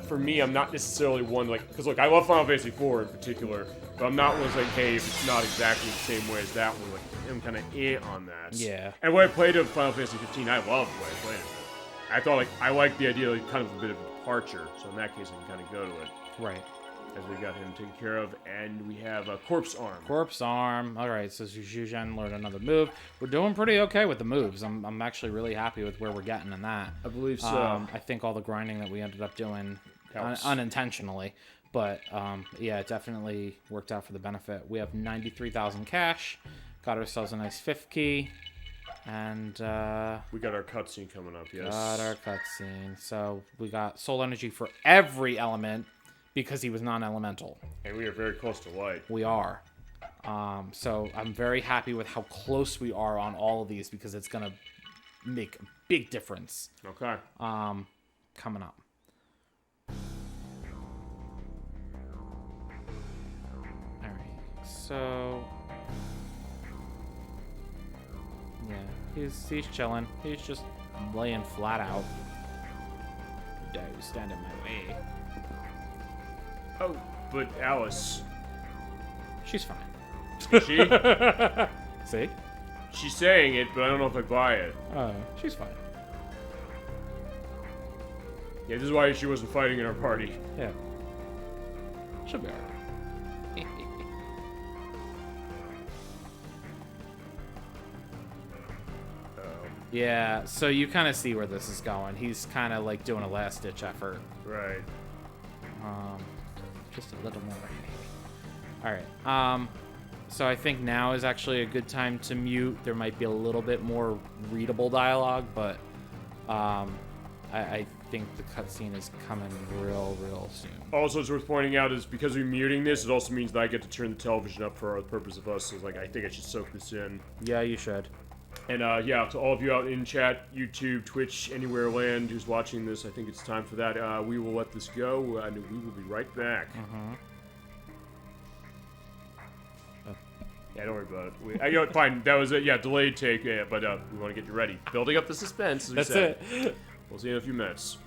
for me, I'm not necessarily one, like, because look, I love Final Fantasy IV in particular, but I'm not one who's like, hey, if it's not exactly the same way as that one, like, I'm kind of on that. Yeah. And when I played of Final Fantasy 15, I loved the way I played it. I thought, like, I liked the idea, like, kind of a bit of a departure, so in that case, I can kind of go to it. Right. As we got him taken care of, and we have a Corpse Arm. Corpse Arm. All right, so Zhuzhen learned another move. We're doing pretty okay with the moves. I'm actually really happy with where we're getting in that. I believe so. I think all the grinding that we ended up doing Helps. unintentionally, but yeah, it definitely worked out for the benefit. We have 93,000 cash. Got ourselves a nice 5th key. And we got our cutscene coming up, yes. Got our cutscene. So we got soul energy for every element. Because he was non-elemental. And we are very close to light. We are. So I'm very happy with how close we are on all of these because it's going to make a big difference. Okay. Coming up. Alright. So... yeah. He's chilling. He's just laying flat out. Don't stand in my way. Oh, but Alice. She's fine. Is she? See? She's saying it, but I don't know if I buy it. She's fine. Yeah, this is why she wasn't fighting in our party. Yeah. She'll be alright. Yeah, so you kind of see where this is going. He's kind of like doing a last-ditch effort. Right. Just a little more. Alright, so I think now is actually a good time to mute. There might be a little bit more readable dialogue, but I think the cutscene is coming real soon. Also, it's worth pointing out is because we're muting this, it also means that I get to turn the television up for the purpose of us. So, like, I think I should soak this in. Yeah, you should. And, yeah, to all of you out in chat, YouTube, Twitch, anywhere land who's watching this, I think it's time for that. We will let this go, and we will be right back. Yeah, don't worry about it. You know, fine, that was it. Yeah, delayed take, yeah, but we want to get you ready. Building up the suspense, as we That's said. it. We'll see you in a few minutes.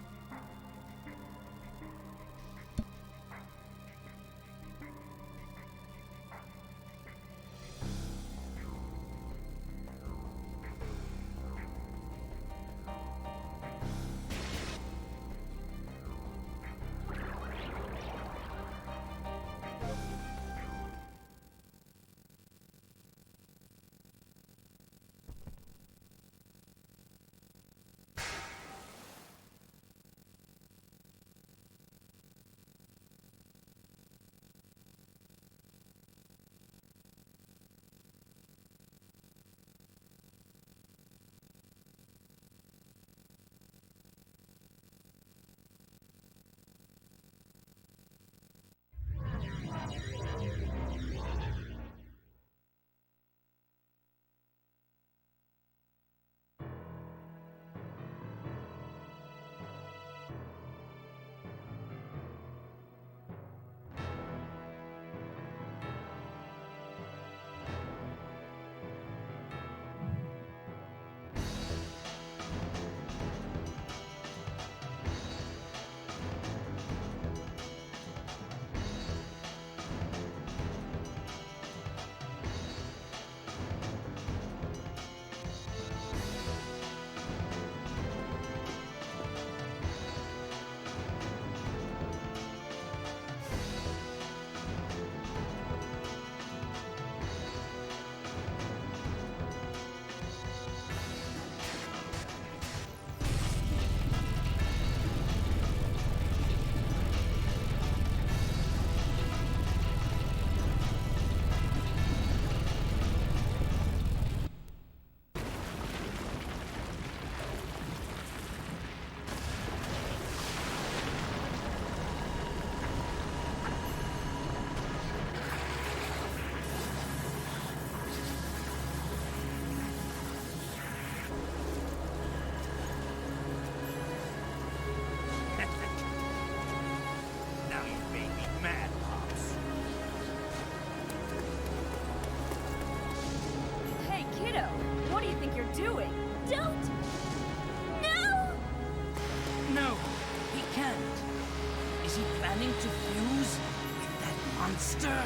monster!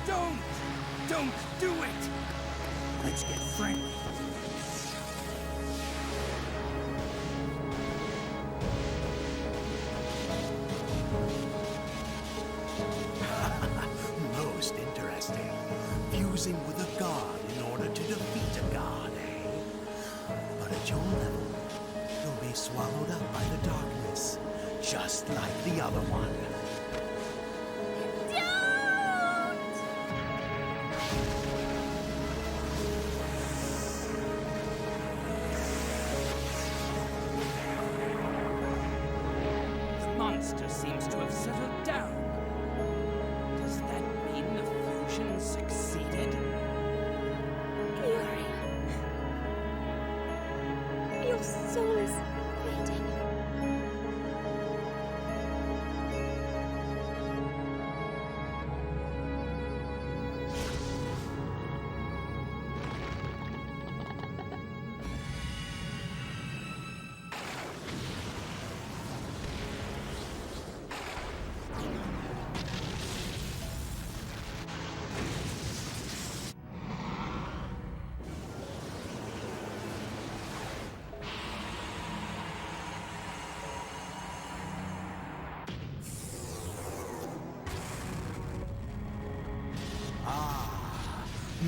Don't do it! Let's get friendly. Most interesting. Fusing with a god in order to defeat a god, eh? But at your level, you'll be swallowed up by the darkness, just like the other one. The monster seems to have settled down. Does that mean the fusion succeeded? Yuri. Your soul is waiting.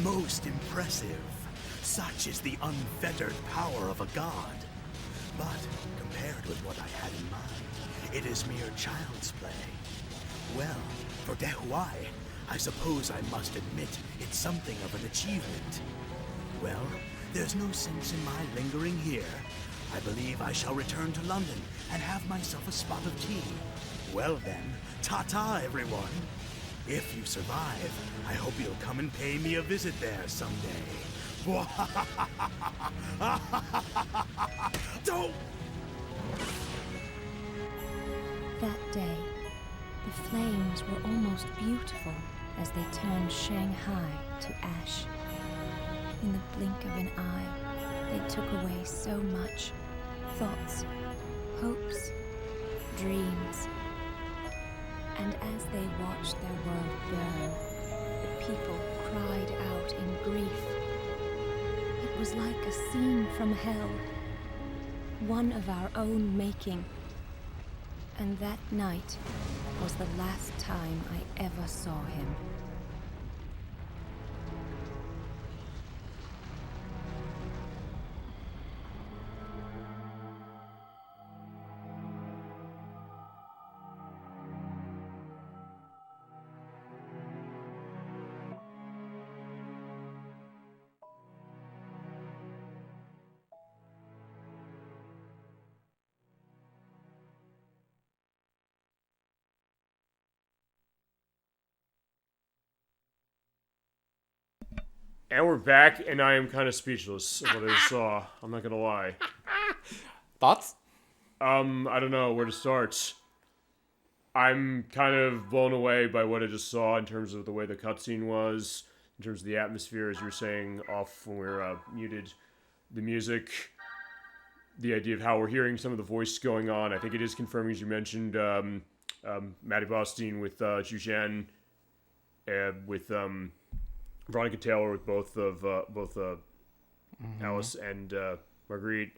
Most impressive. Such is the unfettered power of a god. But compared with what I had in mind, it is mere child's play. Well, for Dehuai, I suppose I must admit it's something of an achievement. Well, there's no sense in my lingering here. I believe I shall return to London and have myself a spot of tea. Well then, ta-ta everyone. If you survive, I hope you'll come and pay me a visit there someday. Don't! That day, the flames were almost beautiful as they turned Shanghai to ash. In the blink of an eye, they took away so much. Thoughts, hopes, dreams. And as they watched their world burn, the people cried out in grief. It was like a scene from hell, one of our own making. And that night was the last time I ever saw him. And we're back, and I am kind of speechless of what I just saw. I'm not gonna lie. Thoughts? I don't know where to start. I'm kind of blown away by what I just saw in terms of the way the cutscene was, in terms of the atmosphere, as you were saying off when we were muted, the music, the idea of how we're hearing some of the voice going on. I think it is confirming, as you mentioned, Matty Bostine with Zhu with Veronica Taylor with both Alice and Marguerite.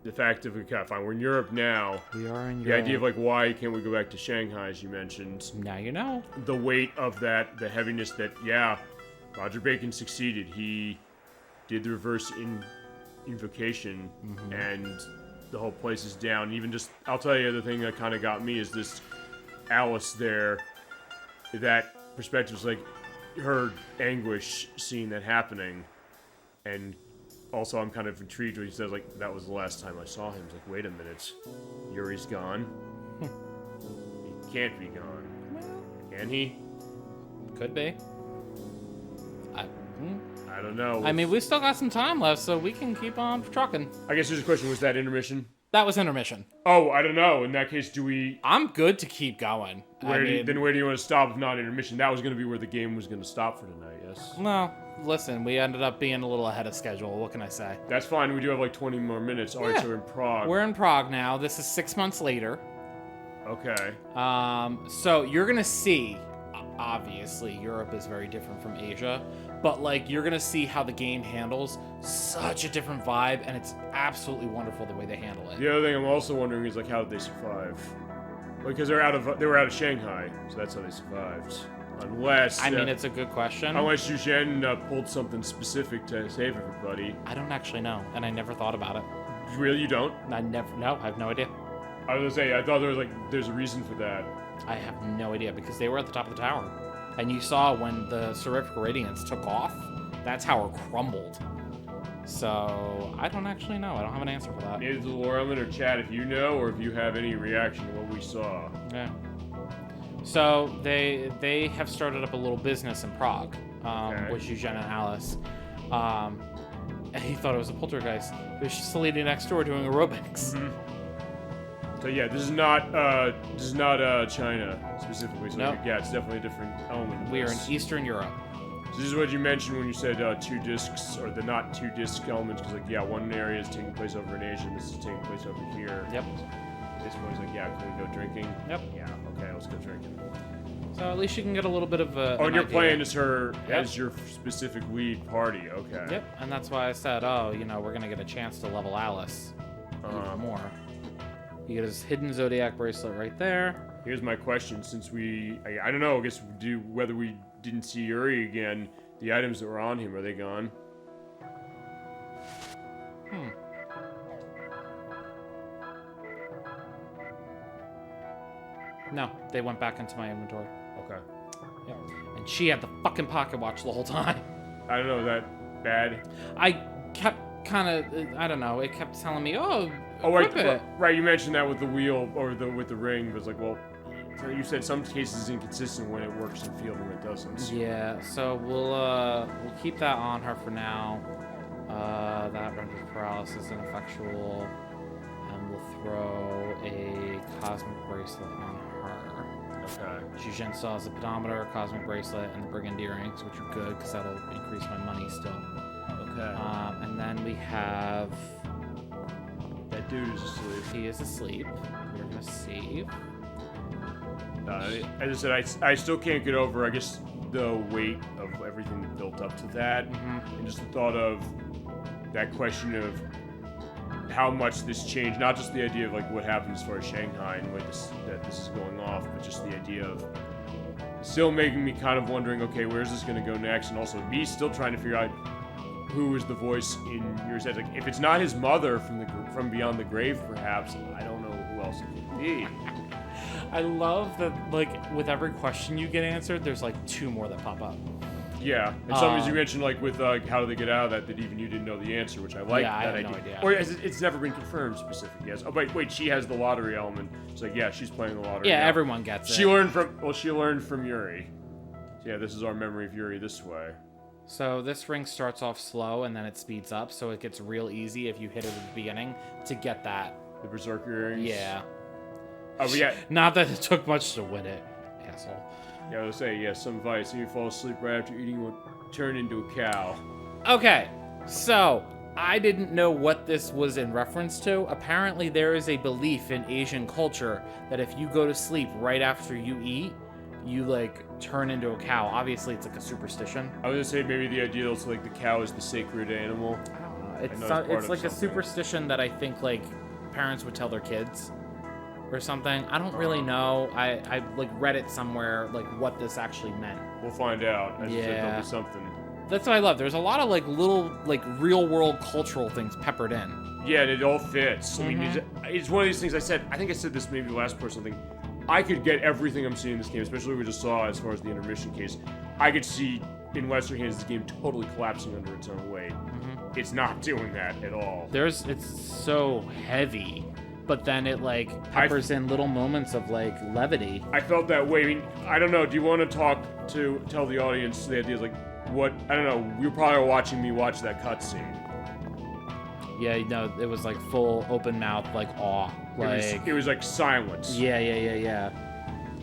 The fact of, okay, fine, we're in Europe now. We are in Europe. The idea of, like, why can't we go back to Shanghai, as you mentioned. Now you know. The weight of that, the heaviness that, yeah, Roger Bacon succeeded. He did the reverse invocation, and the whole place is down. Even just, I'll tell you, the other thing that kind of got me is this Alice there. That perspective is like her anguish seeing that happening, and also I'm kind of intrigued when he says, like, that was the last time I saw him. It's like, wait a minute, Yuri's gone. He can't be gone. Can he? Could be. I don't know. I mean, we still got some time left, so we can keep on trucking. I guess here's a question: was that intermission? That was intermission. Oh, I don't know. In that case, do we? I'm good to keep going. Where do you want to stop if not intermission? That was going to be where the game was going to stop for tonight. Yes. No, listen, we ended up being a little ahead of schedule. What can I say? That's fine. We do have like 20 more minutes. All right, so we're in Prague. We're in Prague now. This is 6 months later. Okay. So you're gonna see, obviously, Europe is very different from Asia, but like you're gonna see how the game handles such a different vibe, and it's absolutely wonderful the way they handle it. The other thing I'm also wondering is like how did they survive? Because they were out of Shanghai, so that's how they survived. Unless I mean, it's a good question. unless Yuzhen pulled something specific to save everybody. I don't actually know, and I never thought about it. Really, you don't? No, I have no idea. I was gonna say I thought there's a reason for that. I have no idea because they were at the top of the tower, and you saw when the Seraphic Radiance took off, that tower crumbled. So I don't actually know. I don't have an answer for that. Maybe the lore element or chat if you know or if you have any reaction to what we saw. Yeah. So they have started up a little business in Prague, Okay. with Eugene and Alice. And he thought it was a poltergeist. It was just a lady next door doing aerobics. Mm-hmm. So yeah, this is not China specifically. So Nope. yeah, it's definitely a different element. of We are in this. Eastern Europe. So this is what you mentioned when you said 2 discs, or the not 2 disc elements, because like yeah, one area is taking place over in Asia, and this is taking place over here. Yep. This one's like yeah, can we go drinking? Yep. Yeah, okay, let's go drinking. So at least you can get a little bit of a. Oh, an and you're idea. playing as her Yep. as your specific lead party. Okay. Yep, and that's why I said, we're gonna get a chance to level Alice even more. You get his hidden Zodiac bracelet right there. Here's my question: since I don't know, I guess whether we didn't see Yuri again, the items that were on him, are they gone? No, they went back into my inventory. Okay. Yep. And she had the fucking pocket watch the whole time. I don't know, is that bad? I kept kind of, I don't know, it kept telling me, Oh, equip right, it. right. You mentioned that with the wheel or with the ring, but it's like, well, you said some cases it's inconsistent when it works in field and it doesn't. Yeah, so we'll keep that on her for now. That renders paralysis ineffectual, and we'll throw a cosmic bracelet on her. Okay. Jujin still has the pedometer, cosmic bracelet, and the brigand earrings, which are good because that'll increase my money still. Okay. And then we have. That dude is asleep. He is asleep. We're gonna save. As I said, I still can't get over, I guess, the weight of everything that built up to that, and just the thought of that question of how much this changed, not just the idea of like what happened as far as Shanghai and the way that this is going off, but just the idea of still making me kind of wondering, okay, where's this going to go next, and also me still trying to figure out who is the voice in your head. Like, if it's not his mother from beyond the grave, perhaps, I don't know who else it could be. I love that, like, with every question you get answered, there's like 2 more that pop up. Yeah, and some as you mentioned, like with how do they get out of that even you didn't know the answer, which I like. Yeah, I that have no idea. idea. Or it's never been confirmed specifically. Yes. Oh, wait, she has the lottery element. It's like, yeah, she's playing the lottery. Yeah, now. everyone gets it. She learned from Yuri. So yeah, this is our memory of Yuri this way. So this ring starts off slow and then it speeds up, so it gets real easy if you hit it at the beginning to get that. The Berserker earrings. Yeah. Oh, but yeah. Not that it took much to win it, asshole. Yeah, I was saying, yeah, some advice. If you fall asleep right after eating, will turn into a cow. Okay, so I didn't know what this was in reference to. Apparently there is a belief in Asian culture that if you go to sleep right after you eat, you like turn into a cow. Obviously it's like a superstition. I was gonna say maybe the idea is like the cow is the sacred animal. I don't know. know it's part It's of like a something. superstition that I think like parents would tell their kids or something. I don't really know. I like read it somewhere like what this actually meant. We'll find out. As you said, there'll Yeah. be something. That's what I love. There's a lot of like little like real world cultural things peppered in. Yeah, and it all fits. I mean, it's one of these things I think I said this maybe the last person thing. I could get everything I'm seeing in this game, especially what we just saw as far as the intermission case. I could see in Western hands this game totally collapsing under its own weight. It's not doing that at all. It's so heavy, but then it like peppers in little moments of like levity. I felt that way. I mean, I don't know. Do you want to tell the audience the idea is like what? I don't know. You probably are watching me watch that cutscene. Yeah, no, it was like full open mouth, like awe. Like It was like silence. yeah.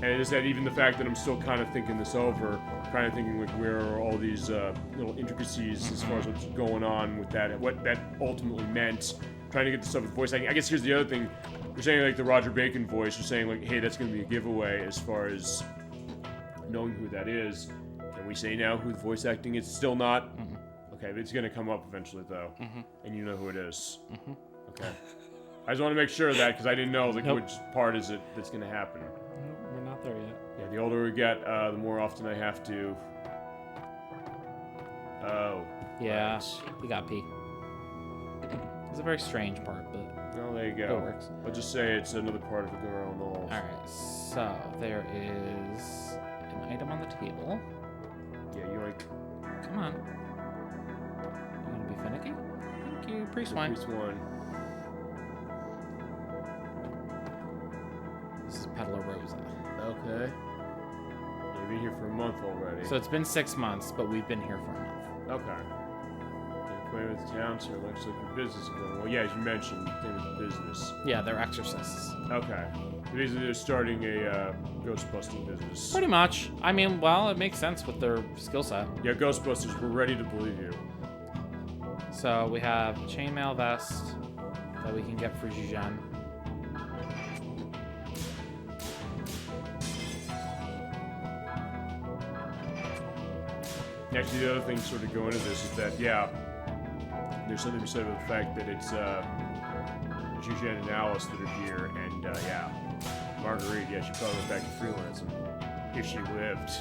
And it's that even the fact that I'm still kind of thinking this over, kind of thinking like where are all these little intricacies as far as what's going on with that, what that ultimately meant, trying to get the stuff with voice acting. I guess here's the other thing. we're saying like the Roger Bacon voice, we're saying like, hey, that's going to be a giveaway as far as knowing who that is. Can we say now who the voice acting is? Still not? Mm-hmm. Okay, but it's going to come up eventually though. Mm-hmm. And you know who it is. Mm-hmm. Okay. I just want to make sure of that because I didn't know like Nope. which part is it that's going to happen. We're not there yet. Yeah, the older we get, the more often I have to. Oh. Yeah, right. we got P. It's a very strange part, but Well, there you it go. works. I'll just say it's another part of a girl in the hole. Alright, so there is an item on the table. Yeah, you like Come on. You gonna be finicky? Thank you, priest wine. Priest one. This is Peddler Rosa. Okay. Yeah, you've been here for a month already. So it's been 6 months, but we've been here for a month. Okay. You're playing with the town, so it looks like your business is going well. Yeah, as you mentioned, thing with the business. Yeah, they're exorcists. Okay. So basically, they're starting a ghost-busting business. Pretty much. I mean, well, it makes sense with their skill set. Yeah, Ghostbusters, we're ready to believe you. So we have chainmail vest that we can get for Zhujian. Actually, the other thing sort of going into this is that, yeah, there's something to be said about the fact that it's Zhujian and Alice that are here, and yeah, Marguerite, yeah, she probably went back to freelancing if she lived.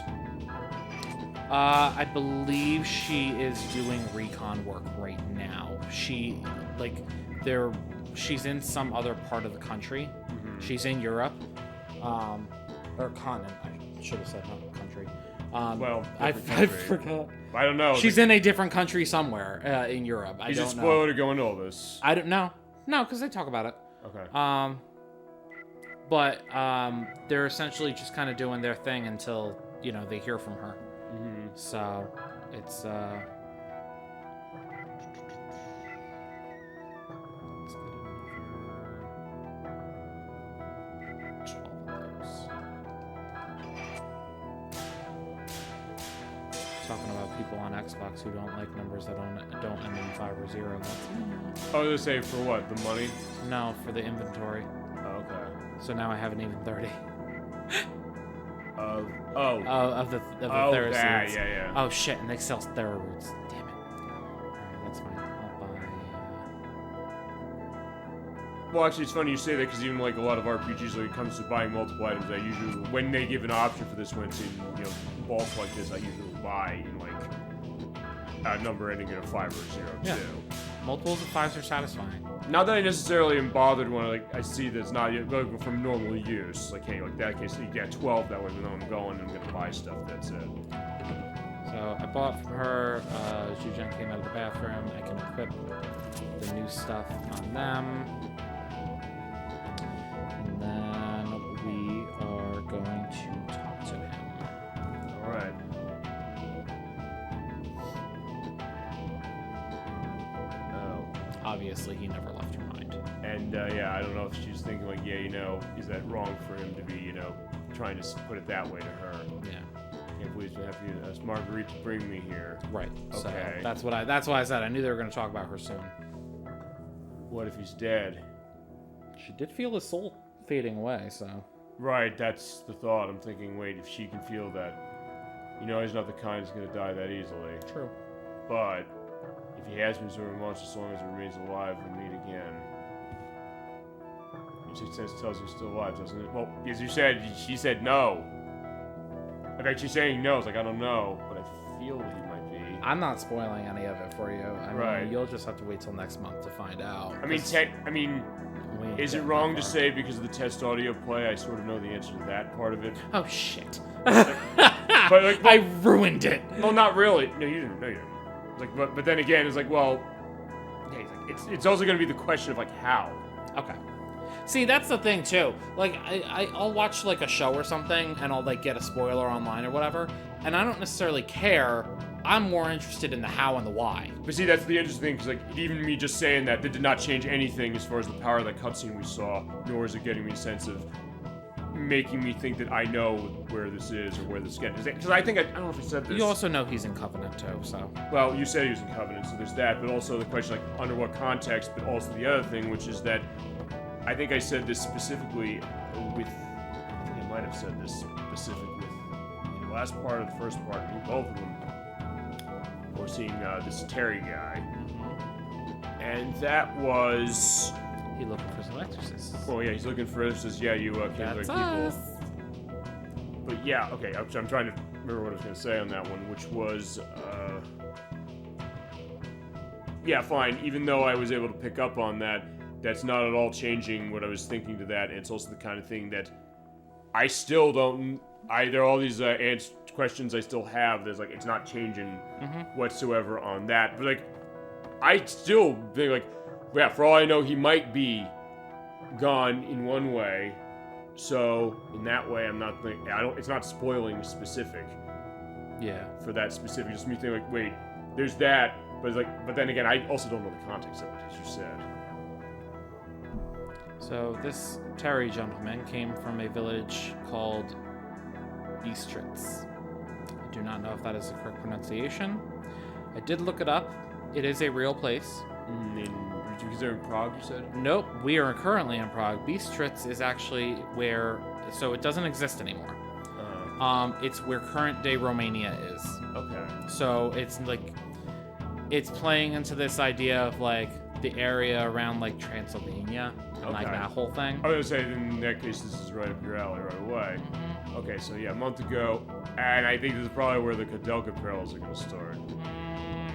I believe she is doing recon work right now. She's in some other part of the country. Mm-hmm. She's in Europe, or continent. I should have said not country. Well, I different country. forgot. I don't know. She's in a different country somewhere in Europe. I Is it don't know. spoiler to go into all this? I don't know. No, because they talk about it. Okay. But they're essentially just kind of doing their thing until they hear from her. Mm-hmm. So it's talking about people on Xbox who don't like numbers that don't end in 5 or 0. That's, I was gonna say for what? The money? no, for the inventory. Oh, okay. So now I have an even 30. Oh. Of the Oh, Thera that, seeds. yeah. Oh shit, and they sell Thera roots. Damn it. Alright, that's fine. I'll buy. Well, actually, it's funny you say that because even like a lot of RPGs, when it comes to buying multiple items, I usually, when they give an option for this, when it's in bulk like this, I usually buy in like a number ending in a 5 or 0 Yeah. too. Multiples of 5s are satisfying. Not that I necessarily am bothered when I see that's not like, from normal use. Like, hey, like that case, you get 12 that way, then I'm going and I'm gonna buy stuff. That's it. So I bought from her. Zhujian came out of the bathroom. I can equip the new stuff on them. And then we are going to talk to him. All right. Obviously, he never left her mind. And yeah, I don't know if she's thinking like, yeah, is that wrong for him to be, trying to put it that way to her? Yeah. Can't believe you have to ask Marguerite to bring me here. Right. Okay. So that's why I said I knew they were going to talk about her soon. What if he's dead? She did feel his soul fading away, so. Right, that's the thought. I'm thinking, wait, if she can feel that, he's not the kind that's going to die that easily. True. But if he has been sort of much, as long as he remains alive, we'll meet again. Your sixth sense tells you he's still alive, doesn't it? Well, as you said, she said no. In fact, she's saying no. It's like, I don't know, but I feel that he might be. I'm not spoiling any of it for you. I mean, Right. you'll just have to wait till next month to find out. I mean, 'cause we ain't is it getting wrong that to far. say because of the test audio play, I sort of know the answer to that part of it? Oh shit! But like, I ruined it. well, not really. No, you didn't. No, you didn't. Like, but then again, it's like, well, yeah, it's also going to be the question of like how. Okay. See, that's the thing too. Like, I'll watch like a show or something, and I'll like get a spoiler online or whatever, and I don't necessarily care. I'm more interested in the how and the why. But see, that's the interesting thing, because like even me just saying that did not change anything as far as the power of that cutscene we saw, nor is it getting me a sense of making me think that I know where this is or where this is. Because I think I don't know if I said this. You also know he's in Covenant too, so. Well, you said he was in Covenant, so there's that, but also the question like under what context, but also the other thing, which is that I think I said this specifically with. I think I might have said this specific with the last part of the first part. I think both of them. We're seeing this Terry guy, and that was. He looking for some exorcists. Oh yeah, he's looking for exorcists. Yeah, you killed other That's people. us. But yeah, okay. I'm trying to remember what I was going to say on that one, which was. Yeah, fine. Even though I was able to pick up on that, that's not at all changing what I was thinking to that. And it's also the kind of thing that I still don't. There are all these questions I still have. There's like it's not changing whatsoever on that. But like, I still think like, yeah. For all I know, he might be gone in one way. So in that way, I'm not thinking. It's not spoiling specific. Yeah. For that specific, just me thinking like, wait, there's that. But it's like, but then again, I also don't know the context of it, as you said. So this Terry gentleman came from a village called Bistritz. I do not know if that is the correct pronunciation. I did look it up. It is a real place. Is there in Prague, you said? Nope, we are currently in Prague. Bistritz is actually where, so it doesn't exist anymore. It's where current day Romania is. Okay. So it's like, it's playing into this idea of like the area around like Transylvania and like that whole thing. I was gonna say, in that case, this is right up your alley right away. Okay, so yeah, a month ago, and I think this is probably where the Kodelka parallels are gonna start.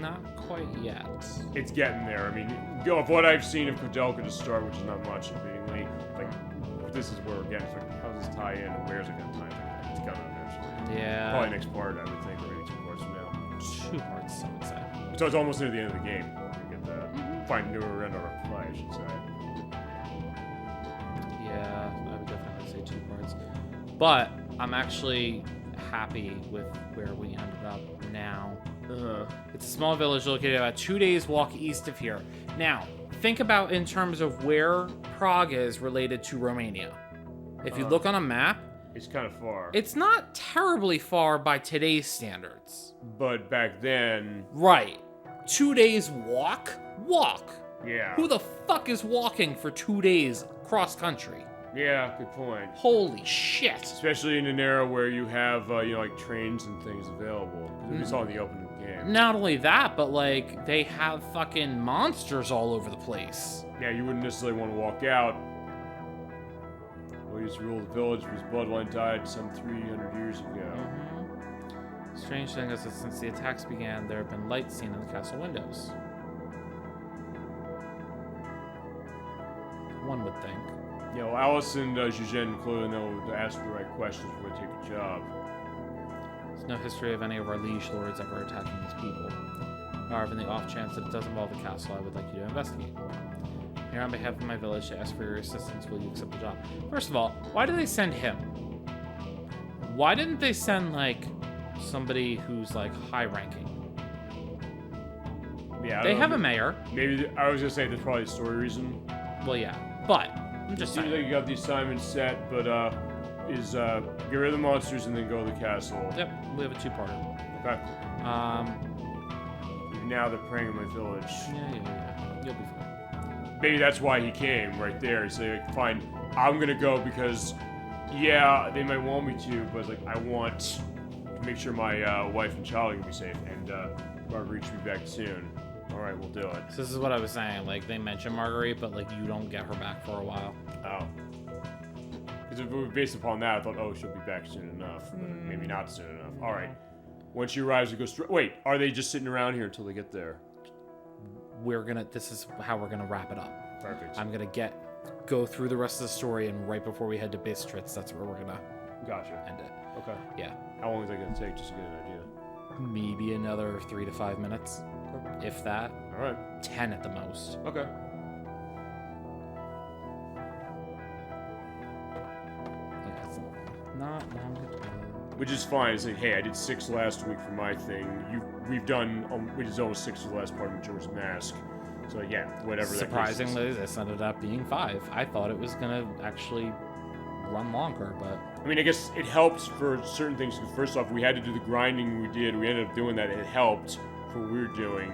Not quite yet. It's getting there. I mean, of what I've seen of Kodelka to start, which is not much, admittedly, like, this is where we're getting, so how does this tie in, and where's it gonna tie in? It's gonna eventually. Yeah. Probably next part, I would think, or maybe 2 parts from now. 2 parts, I would say. So it's almost near the end of the game. You get that. Find newer end of play, I should say. Yeah, I would definitely say 2 parts. But I'm actually happy with where we ended up now. It's a small village located about 2 days' walk east of here. Now, think about in terms of where Prague is related to Romania. If you look on a map, it's kind of far. It's not terribly far by today's standards. But back then... Right. 2 days walk? Walk. Yeah. Who the fuck is walking for 2 days cross country? Yeah, good point. Holy shit. Especially in an era where you have, like trains and things available. It's all in the open game. Not only that, but like, they have fucking monsters all over the place. Yeah, you wouldn't necessarily want to walk out. Well, he used to rule the village, but his bloodline died some 300 years ago. Strange thing is that since the attacks began, there have been lights seen in the castle windows. One would think. You know, Alice and Eugene clearly know to ask the right questions before they take a job. There's no history of any of our liege lords ever attacking these people. However, in the off chance that it does involve the castle, I would like you to investigate. Here on behalf of my village to ask for your assistance. Will you accept the job? First of all, why did they send him? Why didn't they send, like, somebody who's, like, high-ranking? Yeah, they have a mayor. Maybe, I was gonna say there's probably a story reason. Well, yeah, but I'm just saying. Seems like you got the assignment set, but, get rid of the monsters and then go to the castle. Yep, we have a 2-parter. Okay. Now they're preying on my village. Yeah. You'll be fine. Maybe that's why he came right there. He's like, fine, I'm gonna go because, yeah, they might want me to, but like, I want to make sure my wife and child are gonna be safe, and Marguerite should be back soon. All right, we'll do it. So this is what I was saying. Like, they mention Marguerite, but like, you don't get her back for a while. Oh. Because based upon that, I thought, oh, she'll be back soon enough. But maybe not soon enough. All right. Once she arrives, we go straight. Wait, are they just sitting around here until they get there? This is how we're gonna wrap it up. Perfect. I'm gonna go through the rest of the story, and right before we head to Bistritz, that's where we're gonna end it. Okay. Yeah. How long is that gonna take just to get an idea? Maybe another 3 to 5 minutes, if that. All right. 10 at the most. Okay. Yeah, it's not long at all. Which is fine. It's like, hey, I did 6 last week for my thing. We did almost 6 for the last part of Majora's Mask. So yeah, whatever. Surprisingly, this ended up being 5. I thought it was gonna actually run longer, but I mean, I guess it helps for certain things. First off, we had to do the grinding we did. We ended up doing that. It helped for what we were doing.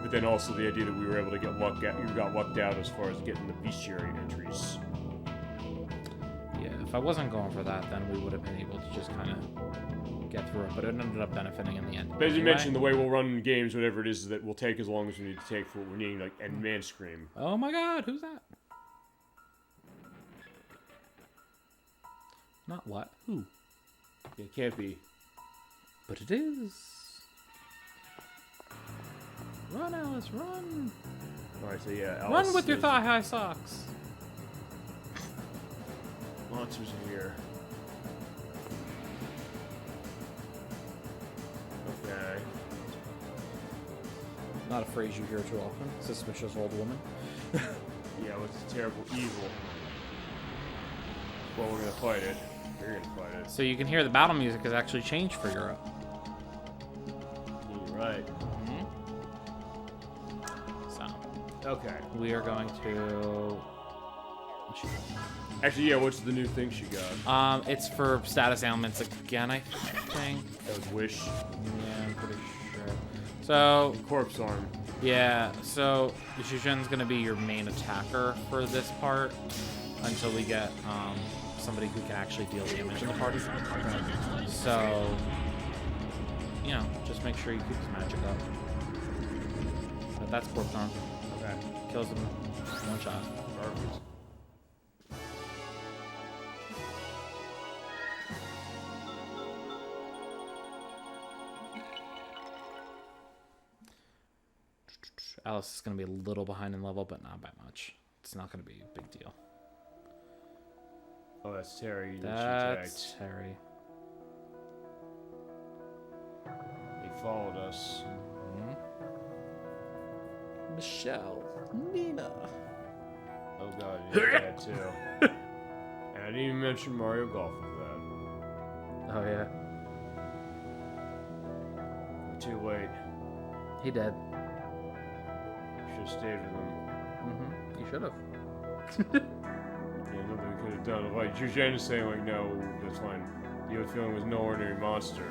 But then also the idea that we were able to get lucked out as far as getting the bestiary entries If I wasn't going for that, then we would have been able to just kind of get through it, but it ended up benefiting in the end. But as you mentioned, the way we'll run games, whatever it is, that will take as long as we need to take for what we're needing, like, and man scream. Oh my god, who's that? Not what? Who? It can't be. But it is. Run, Alice, run! Alright, so yeah, Alice Run with your says thigh-high socks! monsters are here. Okay. Not a phrase you hear too often. Suspicious old woman. Yeah, what's a terrible evil? Well, we're gonna fight it. We're gonna fight it. So you can hear the battle music has actually changed for Europe. You're right. So Okay. we are going to. Actually, yeah, what's the new thing she got? It's for status ailments again, I think. That was Wish. Yeah, I'm pretty sure. So Corpse Arm. yeah, so Zhuzhen's gonna be your main attacker for this part until we get somebody who can actually deal damage in the party. So you know, just make sure you keep his magic up. But that's Corpse Arm. Okay. Kills him one shot. Perfect. Alice is going to be a little behind in level, but not by much. It's not going to be a big deal. Oh, that's Terry. That's Terry. He followed us. Michelle. Nina. Oh god, he did that too. And I didn't even mention Mario Golf with that. Oh, yeah. We're too late. He did. Should have stayed with him. You should have. Yeah, nothing we could have done. Like, Zhuzhen is saying, like, no, that's fine. The other feeling was no ordinary monster.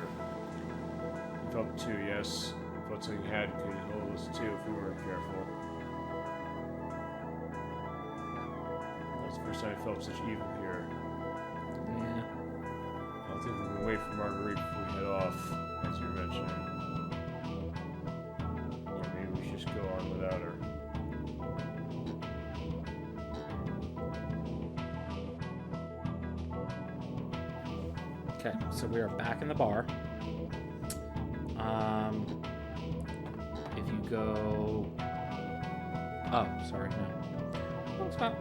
He felt it too, yes. He felt something had could hold us too if we weren't careful. That's the first time I felt such evil here. Yeah. I don't think we can wait for Marguerite before we head off, as you were mentioning. Yeah, maybe we should just go on without her. Okay, so we are back in the bar. If you go... Oh, sorry, no. Oh, stop.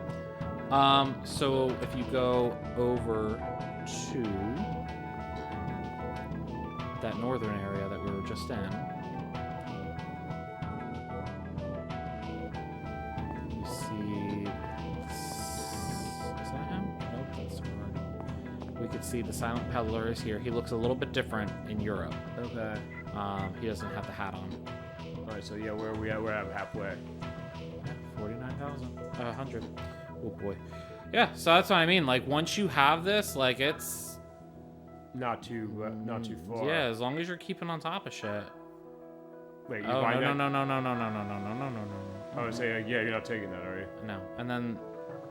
So if you go over to that northern area that we were just in, you see... Is that him? Nope, that's Sword. We could see the Silent Peddler is here. He looks a little bit different in Europe. Okay. He doesn't have the hat on. Alright, so yeah, where are we at? We're at halfway. Yeah, 49,000. 100. Oh boy. Yeah, so that's what I mean. Like, once you have this, like, it's... Not too far. Yeah, as long as you're keeping on top of shit. Wait, you Oh, buying no, that? no, no, no, no, no, no, no, no, no, no, no. I was saying, yeah, you're not taking that, are you? No. And then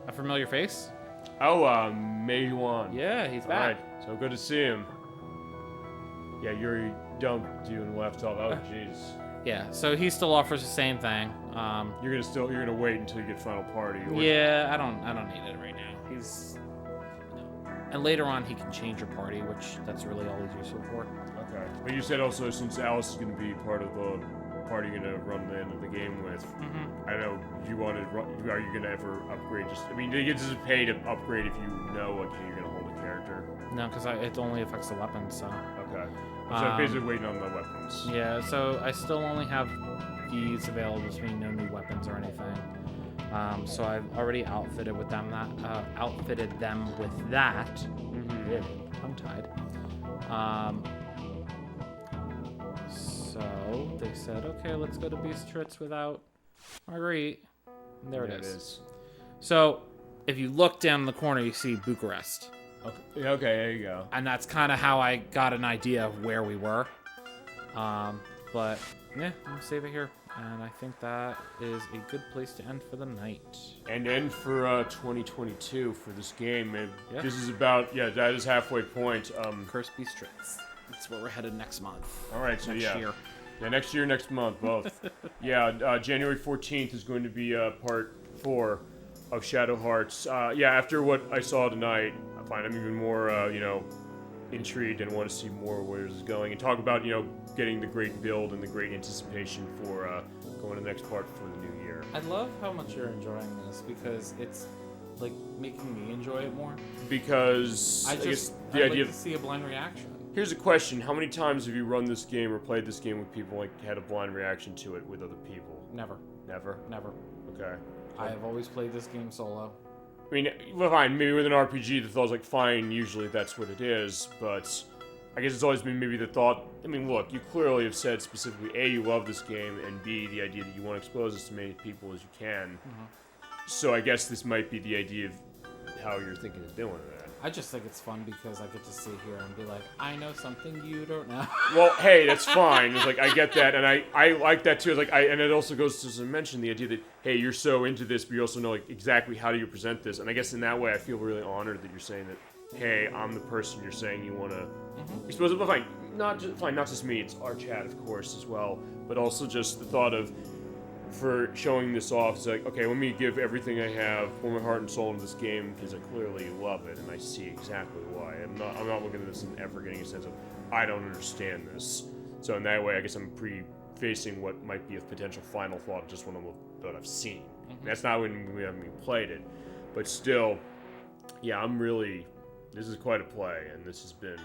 a familiar face? Oh, Mei Yuan. Yeah, he's Alright, back. so good to see him. Yeah, Yuri dumped you and left off. Oh, jeez. Yeah, so he still offers the same thing. You're gonna wait until you get final party. Or Yeah, I don't need it right now. He's no. And later on he can change your party, which that's really all he's useful for. Okay, but you said also since Alice is gonna be part of the party you're gonna run the end of the game with. I don't know. Are you gonna ever upgrade? Just I mean, does it pay to upgrade if you know what you're gonna hold a character? No, because it only affects the weapons, so. Okay. So basically waiting on the weapons. Yeah, so I still only have these available to me, no new weapons or anything. So I've already outfitted them with that. Yeah, tongue-tied. So they said, okay, let's go to Bistritz without Marguerite. And there it is. So if you look down in the corner, you see Bucharest. Okay, there you go. And that's kind of how I got an idea of where we were. But yeah, I'm gonna save it here. And I think that is a good place to end for the night. And end for 2022 for this game. Yeah. This is about, that is halfway point. Curse Beastrix. That's where we're headed next month. All right, so next year. Yeah, next year, next month, both. January 14th is going to be part 4 of Shadow Hearts. After what I saw tonight, I find I'm even more, intrigued and want to see more where this is going. And talk about, getting the great build and the great anticipation for going to the next part for the new year. I love how much you're enjoying this because it's like making me enjoy it more. Because I'd like to see a blind reaction. Here's a question: how many times have you run this game or played this game with people had a blind reaction to it with other people? Never. Never. Okay. I have always played this game solo. I mean, well, fine. Maybe with an RPG, the thought's like, fine. Usually, that's what it is. But I guess it's always been maybe the thought. I mean, look, you clearly have said specifically, A, you love this game, and B, the idea that you want to expose this to many people as you can. Mm-hmm. So I guess this might be the idea of how you're thinking of doing that. I just think it's fun because I get to sit here and be like, I know something you don't know. Well, hey, that's fine. It's like, I get that, and I like that too. It's like, and it also goes to mention the idea that, hey, you're so into this, but you also know like exactly how do you present this. And I guess in that way, I feel really honored that you're saying that, hey, I'm the person you're saying you want to expose it. But fine, not just me. It's our chat, of course, as well. But also just the thought of, for showing this off, it's like, okay, let me give everything I have, pour my heart and soul into this game because I clearly love it and I see exactly why. I'm not looking at this and ever getting a sense of I don't understand this. So in that way, I guess I'm prefacing what might be a potential final thought just when what I've seen. That's not when we haven't even played it, but still, this is quite a play, and this has been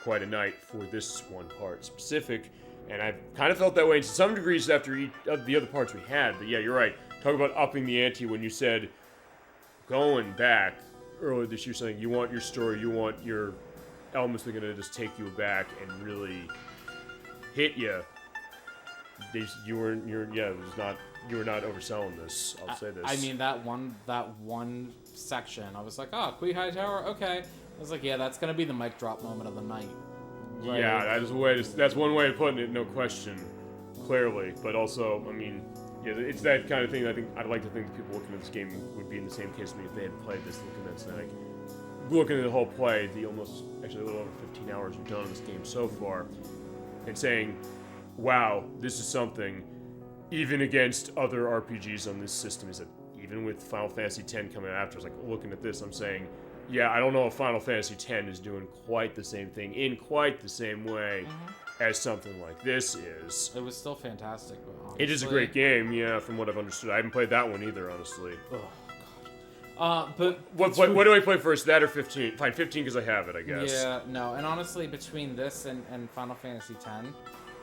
quite a night for this one part specific. And I've kind of felt that way to some degrees after the other parts we had. But yeah, you're right. Talk about upping the ante when you said going back earlier this year, saying you want your story, you want your elements that are going to just take you back and really hit you. You were not overselling this. I'll say this. I mean, that one section, I was like, oh, Kui High Tower, okay. I was like, yeah, that's going to be the mic drop moment of the night. Like, yeah, that's one way of putting it, no question, clearly. But also, I mean, it's that kind of thing. I think I'd like to think that people looking at this game would be in the same case as me if they had played this, looking at Snag, looking at the whole play, the almost actually a little over 15 hours we've done on this game so far, and saying, wow, this is something. Even against other RPGs on this system, is that even with Final Fantasy X coming after, it's like looking at this, I'm saying, yeah, I don't know if Final Fantasy X is doing quite the same thing in quite the same way as something like this is. It was still fantastic, honestly. It is a great game, yeah, from what I've understood. I haven't played that one either, honestly. Oh, God. But what do I play first, that or 15? Fine, 15 because I have it, I guess. Yeah, no, and honestly, between this and Final Fantasy X,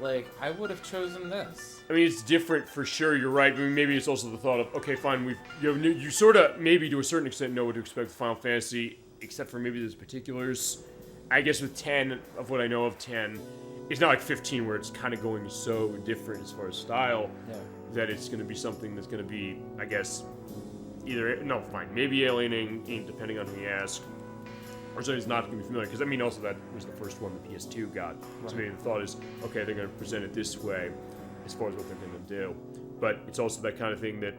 like, I would have chosen this. I mean, it's different for sure, you're right. I mean, maybe it's also the thought of, okay, fine, you sort of, maybe to a certain extent, know what to expect with Final Fantasy, except for maybe those particulars. I guess with 10, of what I know of 10, it's not like 15 where it's kind of going so different as far as style, that it's going to be something that's going to be, I guess, maybe alienating, depending on who you ask, or something that's not going to be familiar. Because, I mean, also that was the first one the PS2 got. Right. So maybe the thought is, okay, they're going to present it this way as far as what they're going to do. But it's also that kind of thing that,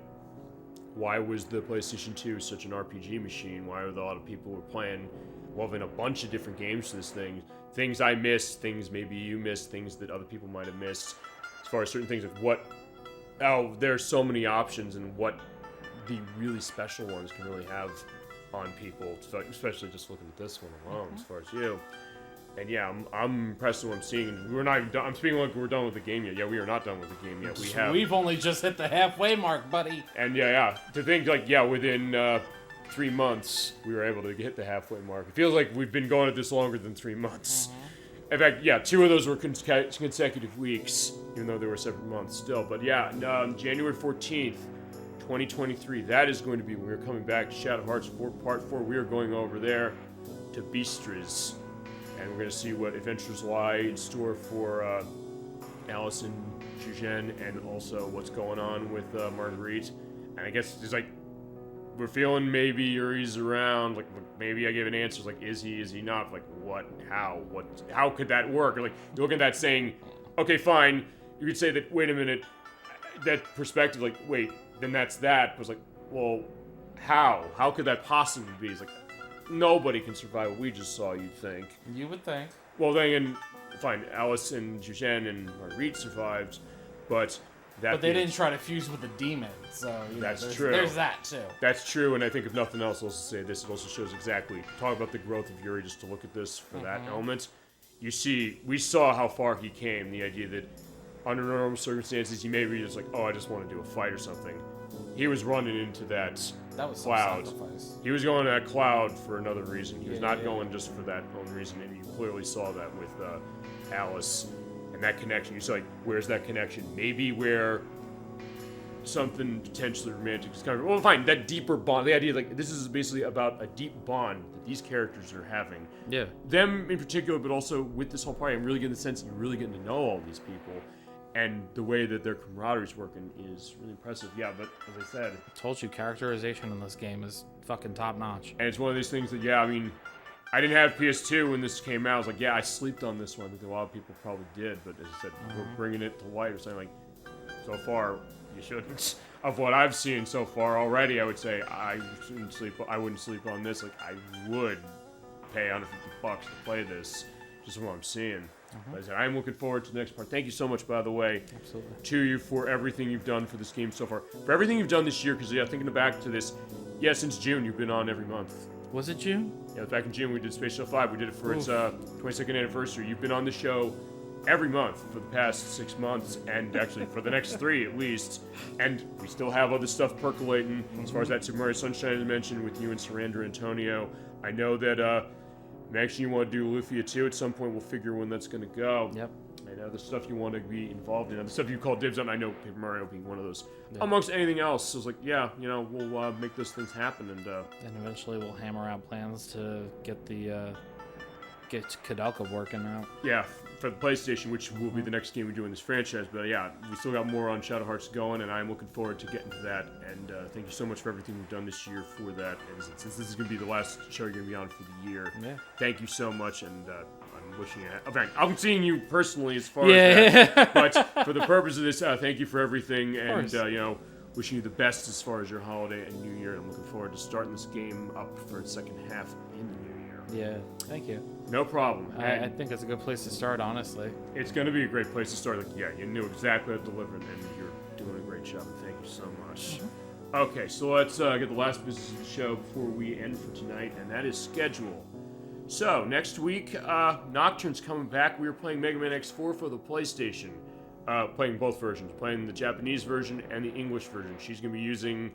why was the PlayStation 2 such an RPG machine? Why were a lot of people were playing, loving a bunch of different games to this thing? Things I missed, things maybe you missed, things that other people might have missed. As far as certain things of there's so many options and what the really special ones can really have on people, especially just looking at this one alone, as far as you. And yeah, I'm impressed with what I'm seeing. We're not even done. I'm speaking like we're done with the game yet. Yeah, we are not done with the game yet. We've only just hit the halfway mark, buddy. And yeah. To think within 3 months we were able to hit the halfway mark. It feels like we've been going at this longer than 3 months. In fact, 2 of those were consecutive weeks, even though they were separate months still. But yeah, January 14th. 2023, that is going to be when we're coming back to Shadow Hearts Part 4. We are going over there to Beastriz, and we're going to see what adventures lie in store for Alice and Jujin, and also what's going on with Marguerite. And I guess it's like, we're feeling maybe Yuri's around, like maybe I give an answer, like, is he not? Like, what, how could that work? Or like, you look at that saying, okay, fine, you could say that, wait a minute, that perspective, like, wait, then that's that. Was like, well, how? How could that possibly be? It's like, nobody can survive what we just saw, you'd think. You would think. Well, then, fine, Alice and Juzhen and Marguerite survived, but that. But they didn't try to fuse with the demon, so that's true. There's that too. That's true, and I think if nothing else, I'll also say this. It also shows exactly. Talk about the growth of Yuri. Just to look at this for that element, we saw how far he came. The idea that under normal circumstances, he may be just like, oh, I just want to do a fight or something. He was running into that was cloud. Sacrifice. He was going to that cloud for another reason. He was not going just for that own reason, and you clearly saw that with Alice and that connection. You saw, like, where's that connection? Maybe where something potentially romantic is coming. Well, fine, that deeper bond. The idea, like, this is basically about a deep bond that these characters are having. Yeah. Them in particular, but also with this whole party, I'm really getting the sense that you're really getting to know all these people. And the way that their camaraderie is working is really impressive. Yeah, but as I said... I told you, characterization in this game is fucking top-notch. And it's one of these things that, yeah, I mean, I didn't have PS2 when this came out. I was like, yeah, I sleeped on this one. I think a lot of people probably did. But as I said, we're bringing it to light or something like, so far, you shouldn't. Of what I've seen so far already, I would say I wouldn't sleep on this. Like, I would pay $150 to play this, just from what I'm seeing. But as I said, I'm looking forward to the next part. Thank you so much, by the way, to you for everything you've done for this game so far. For everything you've done this year, because, yeah, thinking back to this, yeah, since June, you've been on every month. Was it June? Yeah, back in June, we did Space Shuttle 5. We did it for its 22nd anniversary. You've been on the show every month for the past 6 months, and actually for the next 3 at least. And we still have other stuff percolating. As far as that Super Mario Sunshine I mentioned with you and Surrender Antonio, I know that actually you want to do Lufia too. At some point, we'll figure when that's going to go. Yep. And other stuff you want to be involved in. Other stuff you call dibs on. I know Paper Mario being one of those. Yeah. Amongst anything else, so it's like, yeah, you know, we'll make those things happen. And eventually we'll hammer out plans to get get Kadalka working out. Yeah, for the PlayStation, which will be the next game we do in this franchise. But yeah, we still got more on Shadow Hearts going, and I'm looking forward to getting to that. And thank you so much for everything we've done this year for that. And since this is going to be the last show you're going to be on for the year, thank you so much. And I'm wishing you... Okay, I'm seeing you personally as far as that. But for the purpose of this, thank you for everything. And, you know, wishing you the best as far as your holiday and New Year. I'm looking forward to starting this game up for its second half in the New Year. Yeah, thank you. No problem. I think it's a good place to start, honestly. It's going to be a great place to start. Like, yeah, you knew exactly how to deliver, and you're doing a great job. Thank you so much. Okay, so let's get the last business of the show before we end for tonight, and that is schedule. So, next week, Nocturne's coming back. We are playing Mega Man X4 for the PlayStation. Playing both versions. Playing the Japanese version and the English version. She's going to be using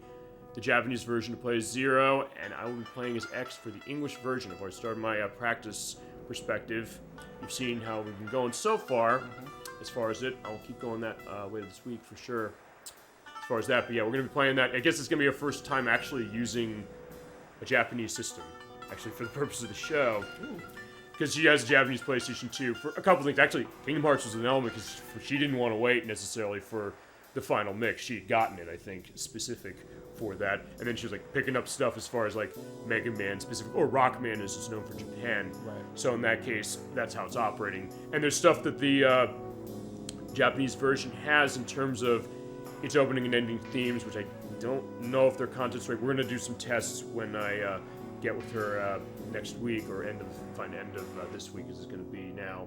the Japanese version to play as Zero, and I will be playing as X for the English version. I've already started my practice perspective. You've seen how we've been going so far. As far as it, I'll keep going that later this week for sure. As far as that, but yeah, we're going to be playing that. I guess it's going to be our first time actually using a Japanese system, actually for the purpose of the show. Because she has a Japanese PlayStation 2 for a couple things. Actually, Kingdom Hearts was an element because she didn't want to wait necessarily for the final mix. She had gotten it, I think, specific for that. And then she was like picking up stuff as far as like Mega Man specific, or Rockman as it's known for Japan. Right. So in that case, that's how it's operating. And there's stuff that the Japanese version has in terms of its opening and ending themes, which I don't know if their content's right. We're going to do some tests when I get with her next week, or end of this week as it's going to be now,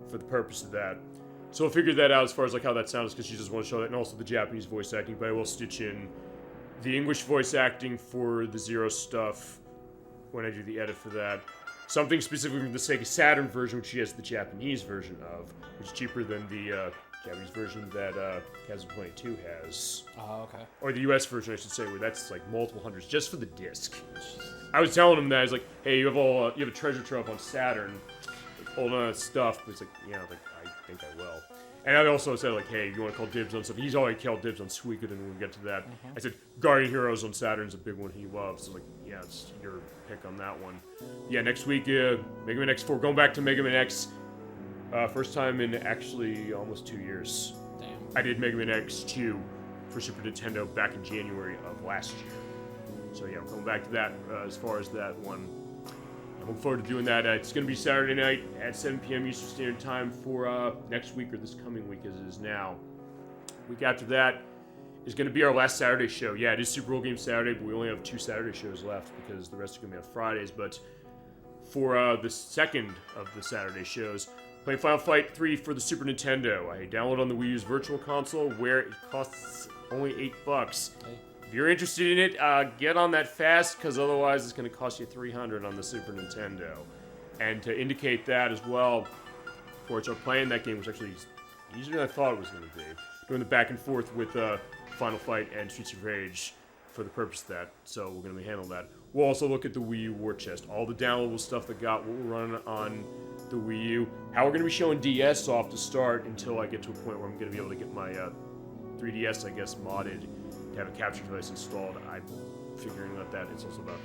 for the purpose of that. So we'll figure that out as far as like how that sounds, because she just wants to show that, and also the Japanese voice acting. But I will stitch in the English voice acting for the Zero stuff when I do the edit for that. Something specifically from the Sega Saturn version, which she has the Japanese version of, which is cheaper than the Japanese version that Castlevania has. Oh, okay. Or the US version, I should say, where that's like multiple hundreds just for the disc. I was telling him that, I was like, hey, you have a treasure trove on Saturn, like, hold on that stuff. But it's like, yeah, like, I think I will. And I also said, like, hey, you want to call dibs on stuff? He's already called dibs on Suikoden when we get to that. I said, Guardian Heroes on Saturn's a big one he loves. So, like, yeah, it's your pick on that one. Yeah, next week, Mega Man X4. Going back to Mega Man X. First time in actually almost 2 years. Damn. I did Mega Man X2 for Super Nintendo back in January of last year. So, yeah, I'm going back to that as far as that one. I'm looking forward to doing that. It's going to be Saturday night at 7 p.m. Eastern Standard Time for next week, or this coming week as it is now. Week after that is going to be our last Saturday show. Yeah, it is Super Old Game Saturday, but we only have 2 Saturday shows left because the rest are going to be on Fridays. But for the second of the Saturday shows, playing Final Fight 3 for the Super Nintendo. I download on the Wii U's Virtual Console where it costs only $8. If you're interested in it, get on that fast, because otherwise it's going to cost you $300 on the Super Nintendo. And to indicate that as well, before I start playing that game, which actually is easier than I thought it was going to be, doing the back and forth with Final Fight and Streets of Rage for the purpose of that, so we're going to be handling that. We'll also look at the Wii U War Chest, all the downloadable stuff that got what we're running on the Wii U, how we're going to be showing DS off to start until I get to a point where I'm going to be able to get my 3DS, I guess, modded to have a capture device installed. I'm figuring out that. It's also about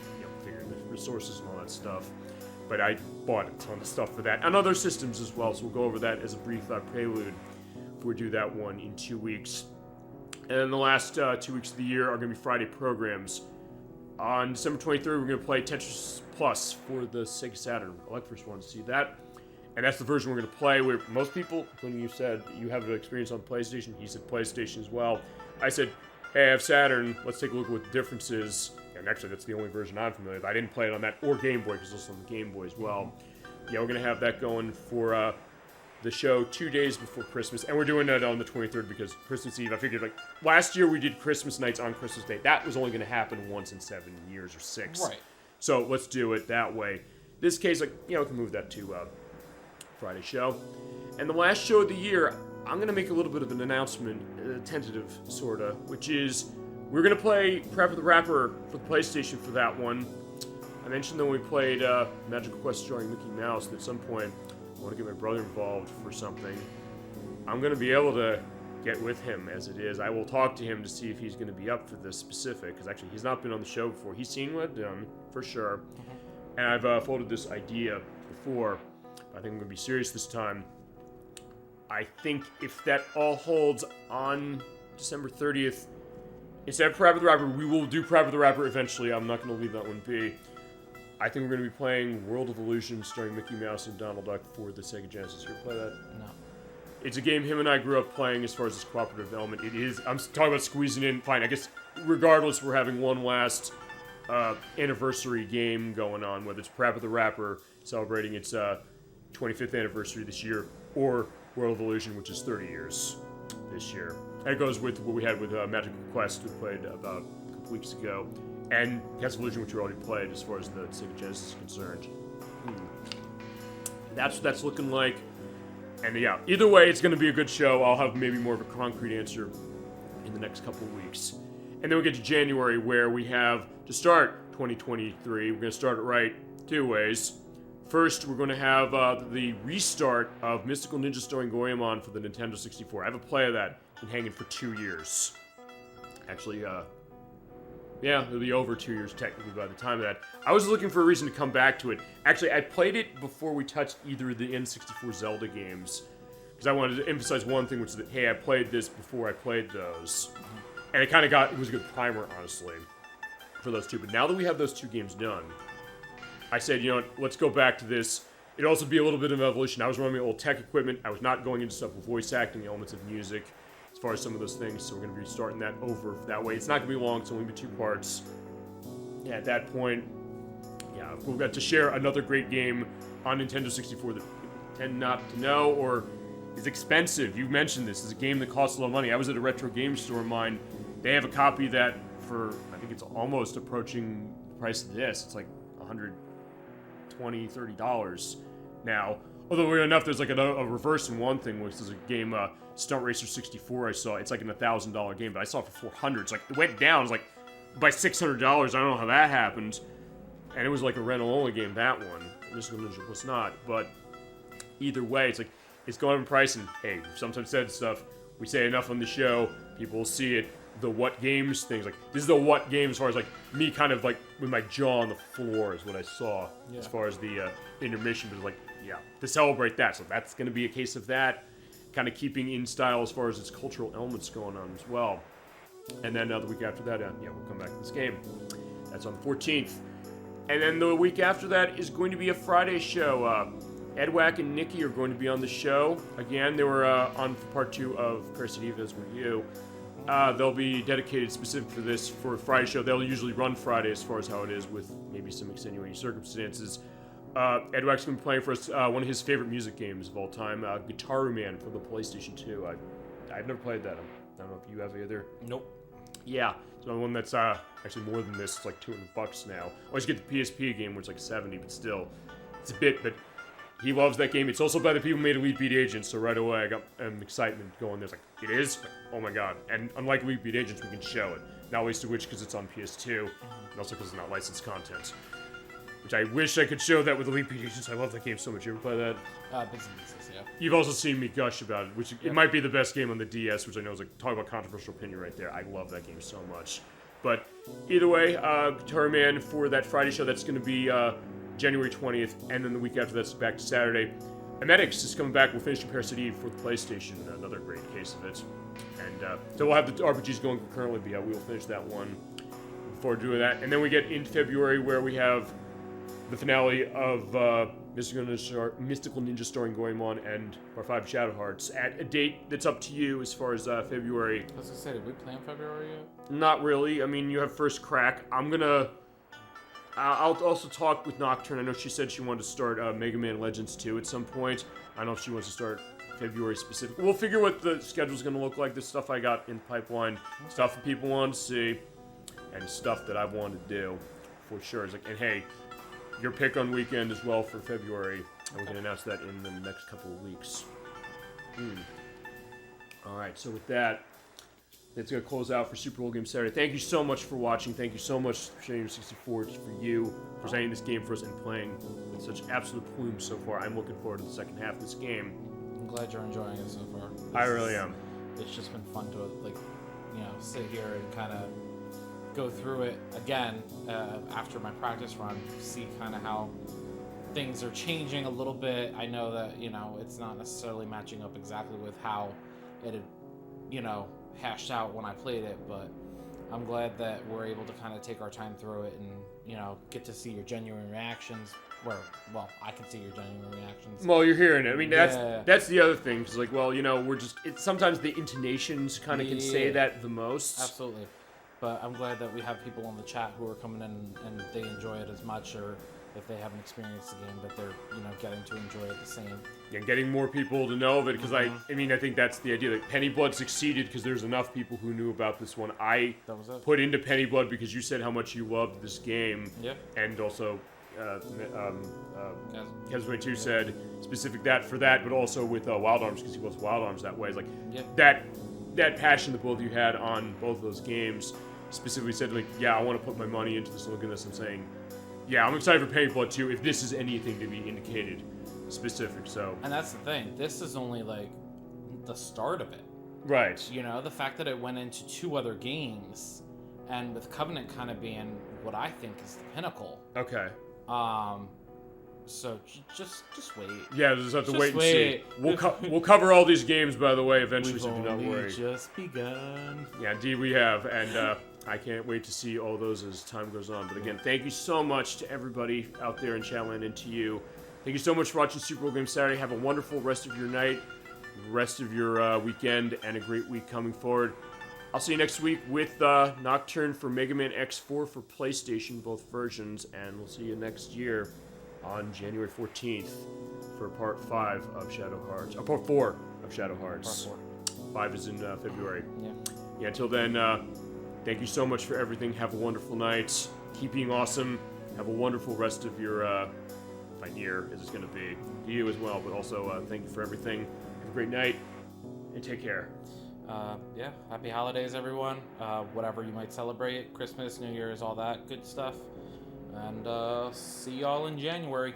figuring the resources and all that stuff. But I bought a ton of stuff for that and other systems as well, so we'll go over that as a brief prelude if we do that one in 2 weeks. And then the last 2 weeks of the year are going to be Friday programs. On December 23rd, we're going to play Tetris Plus for the Sega Saturn. I like first one to see that. And that's the version we're going to play, where most people, when you said you have an experience on PlayStation, he said PlayStation as well. I said, hey, I have Saturn, let's take a look at what the difference is. And actually, that's the only version I'm familiar with. I didn't play it on that or Game Boy, because it's also on the Game Boy as well. Yeah, we're going to have that going for the show 2 days before Christmas. And we're doing that on the 23rd because Christmas Eve, I figured, like, last year we did Christmas nights on Christmas Day. That was only going to happen once in 7 years or 6. Right. So let's do it that way. This case, like, we can move that to Friday show. And the last show of the year, I'm going to make a little bit of an announcement, tentative, sort of, which is we're going to play Parappa the Rapper for the PlayStation for that one. I mentioned that when we played Magical Quest starring Mickey Mouse, and at some point I want to get my brother involved for something. I'm going to be able to get with him as it is. I will talk to him to see if he's going to be up for this specific, because actually he's not been on the show before. He's seen what I've done, for sure. And I've floated this idea before. I think I'm going to be serious this time. I think if that all holds on December 30th, instead of Parappa the Rapper, we will do Parappa the Rapper eventually. I'm not going to leave that one be. I think we're going to be playing World of Illusion starring Mickey Mouse and Donald Duck for the Sega Genesis. You ever play that? No. It's a game him and I grew up playing as far as this cooperative element. It is, I'm talking about squeezing in, fine, I guess regardless, we're having one last anniversary game going on, whether it's Parappa the Rapper celebrating its 25th anniversary this year, or World of Illusion, which is 30 years this year. And it goes with what we had with Magical Quest, we played about a couple weeks ago, and Castle of Illusion, which we already played as far as the Sega Genesis is concerned. That's what that's looking like. And yeah, either way, it's going to be a good show. I'll have maybe more of a concrete answer in the next couple of weeks. And then we get to January, where we have, to start 2023, we're going to start it right 2 ways. First, we're going to have the restart of Mystical Ninja starring Goemon for the Nintendo 64. I have a play of that. Been hanging for 2 years. Actually, yeah, it'll be over 2 years technically by the time of that. I was looking for a reason to come back to it. Actually, I played it before we touched either of the N64 Zelda games. Because I wanted to emphasize one thing, which is that, hey, I played this before I played those. And it was a good primer, honestly, for those two. But now that we have those 2 games done, I said, you know what, let's go back to this. It'd also be a little bit of evolution. I was running my old tech equipment. I was not going into stuff with voice acting, the elements of music, as far as some of those things. So we're going to be starting that over that way. It's not going to be long. It's only going to be 2 parts. Yeah, at that point, yeah, we've got to share another great game on Nintendo 64 that you tend not to know or is expensive. You've mentioned this. It's a game that costs a lot of money. I was at a retro game store of mine. They have a copy that for, I think it's almost approaching the price of this. It's like $120, $30 now. Although weird enough, there's like a reverse in one thing, which is a game, Stunt Racer 64 I saw. It's like an $1,000 game, but I saw it for $400. It's like, it went down. It's like, by $600. I don't know how that happened. And it was like a rental-only game, that one. This one was not. But either way, it's like, it's going up in price, and hey, we've sometimes said stuff. We say enough on the show, people will see it. The what games things, like, this is the what game as far as, like, me kind of, like, with my jaw on the floor is what I saw as far as the intermission, but like, yeah, to celebrate that. So that's going to be a case of that, kind of keeping in style as far as its cultural elements going on as well. And then the week after that, yeah, we'll come back to this game. That's on the 14th. And then the week after that is going to be a Friday show. Edwack and Nikki are going to be on the show. Again, they were on part 2 of Parasitive, as were you. They'll be dedicated specific for this for Friday show. They'll usually run Friday as far as how it is with maybe some extenuating circumstances. Edwack's going to be playing for us one of his favorite music games of all time, Guitar Man for the PlayStation 2. I've never played that. I don't know if you have either. Nope. Yeah, it's another one that's actually more than this. It's like $200 now. Always get the PSP game, which is like 70, but still, it's a bit. But he loves that game. It's also by the people who made Elite Beat Agents, so right away I got excitement going. There's like, it is? Oh my god. And unlike Elite Beat Agents, we can show it. Not least of which because it's on PS2, and also because it's not licensed content. Which I wish I could show that with Elite Beat Agents. I love that game so much. You ever play that? Bits and pieces, yeah. You've also seen me gush about it, which it might be the best game on the DS, which I know is like, talk about controversial opinion right there. I love that game so much. But either way, Guitar Man for that Friday show, that's going to be January 20th, and then the week after that's back to Saturday. Emetics is coming back. We'll finish Parasitive for the PlayStation, another great case of it. And so we'll have the RPGs going concurrently, but yeah, we will finish that one. Look forward to doing that. And then we get into February where we have the finale of Mystical Ninja starring Goemon and Part 5 Shadow Hearts at a date that's up to you as far as February. I was gonna say, did we plan February yet? Not really. I mean, you have first crack. I'll also talk with Nocturne. I know she said she wanted to start Mega Man Legends 2 at some point. I don't know if she wants to start February specific. We'll figure what the schedule's going to look like. This stuff I got in pipeline, stuff that people want to see, and stuff that I want to do for sure. It's like, and hey, your pick on weekend as well for February, and we can announce that in the next couple of weeks. All right, so with that, that's going to close out for Super Old Game Saturday. Thank you so much for watching. Thank you so much, Shane64, for you presenting this game for us and playing with such absolute plume so far. I'm looking forward to the second half of this game. I'm glad you're enjoying it so far. I really am. It's just been fun to, sit here and kind of go through it again after my practice run, see kind of how things are changing a little bit. I know that, it's not necessarily matching up exactly with how it had, hashed out when I played it, but I'm glad that we're able to kind of take our time through it and, get to see your genuine reactions. I can see your genuine reactions. Well, you're hearing it. I mean, that's the other thing. Cause we're just, sometimes the intonations kind of can say that the most. Absolutely. But I'm glad that we have people on the chat who are coming in and they enjoy it as much, or if they haven't experienced the game, that they're, getting to enjoy it the same. And getting more people to know of it, because I think that's the idea. Like, Penny Blood succeeded because there's enough people who knew about this one. I put into Penny Blood because you said how much you loved this game. Yeah. And also, Kaz22 said specific that for that, but also with Wild Arms, because he loves Wild Arms that way. It's like, that passion that both of you had on both of those games specifically said, like, yeah, I want to put my money into this. Look at this and saying, yeah, I'm excited for Penny Blood 2 if this is anything to be indicated specific, so. And that's the thing. This is only, the start of it. Right. The fact that it went into 2 other games, and with Covenant kind of being what I think is the pinnacle. Okay. So just wait. Yeah, just have to wait and see. We'll cover all these games, by the way, eventually, so do not worry. We've just begun. Yeah, indeed we have, and I can't wait to see all those as time goes on. But again, thank you so much to everybody out there in Chatland and to you. Thank you so much for watching Super Old Game Saturday. Have a wonderful rest of your night, rest of your weekend, and a great week coming forward. I'll see you next week with Nocturne for Mega Man X4 for PlayStation, both versions, and we'll see you next year on January 14th for Part 5 of Shadow Hearts. Part 4 of Shadow Hearts. Part 4. 5 is in February. Yeah. Until then, thank you so much for everything. Have a wonderful night. Keep being awesome. Have a wonderful rest of your year, as it's going to be. To you as well, but also thank you for everything. Have a great night, and take care. Happy holidays, everyone. Whatever you might celebrate, Christmas, New Year's, all that good stuff. And see y'all in January.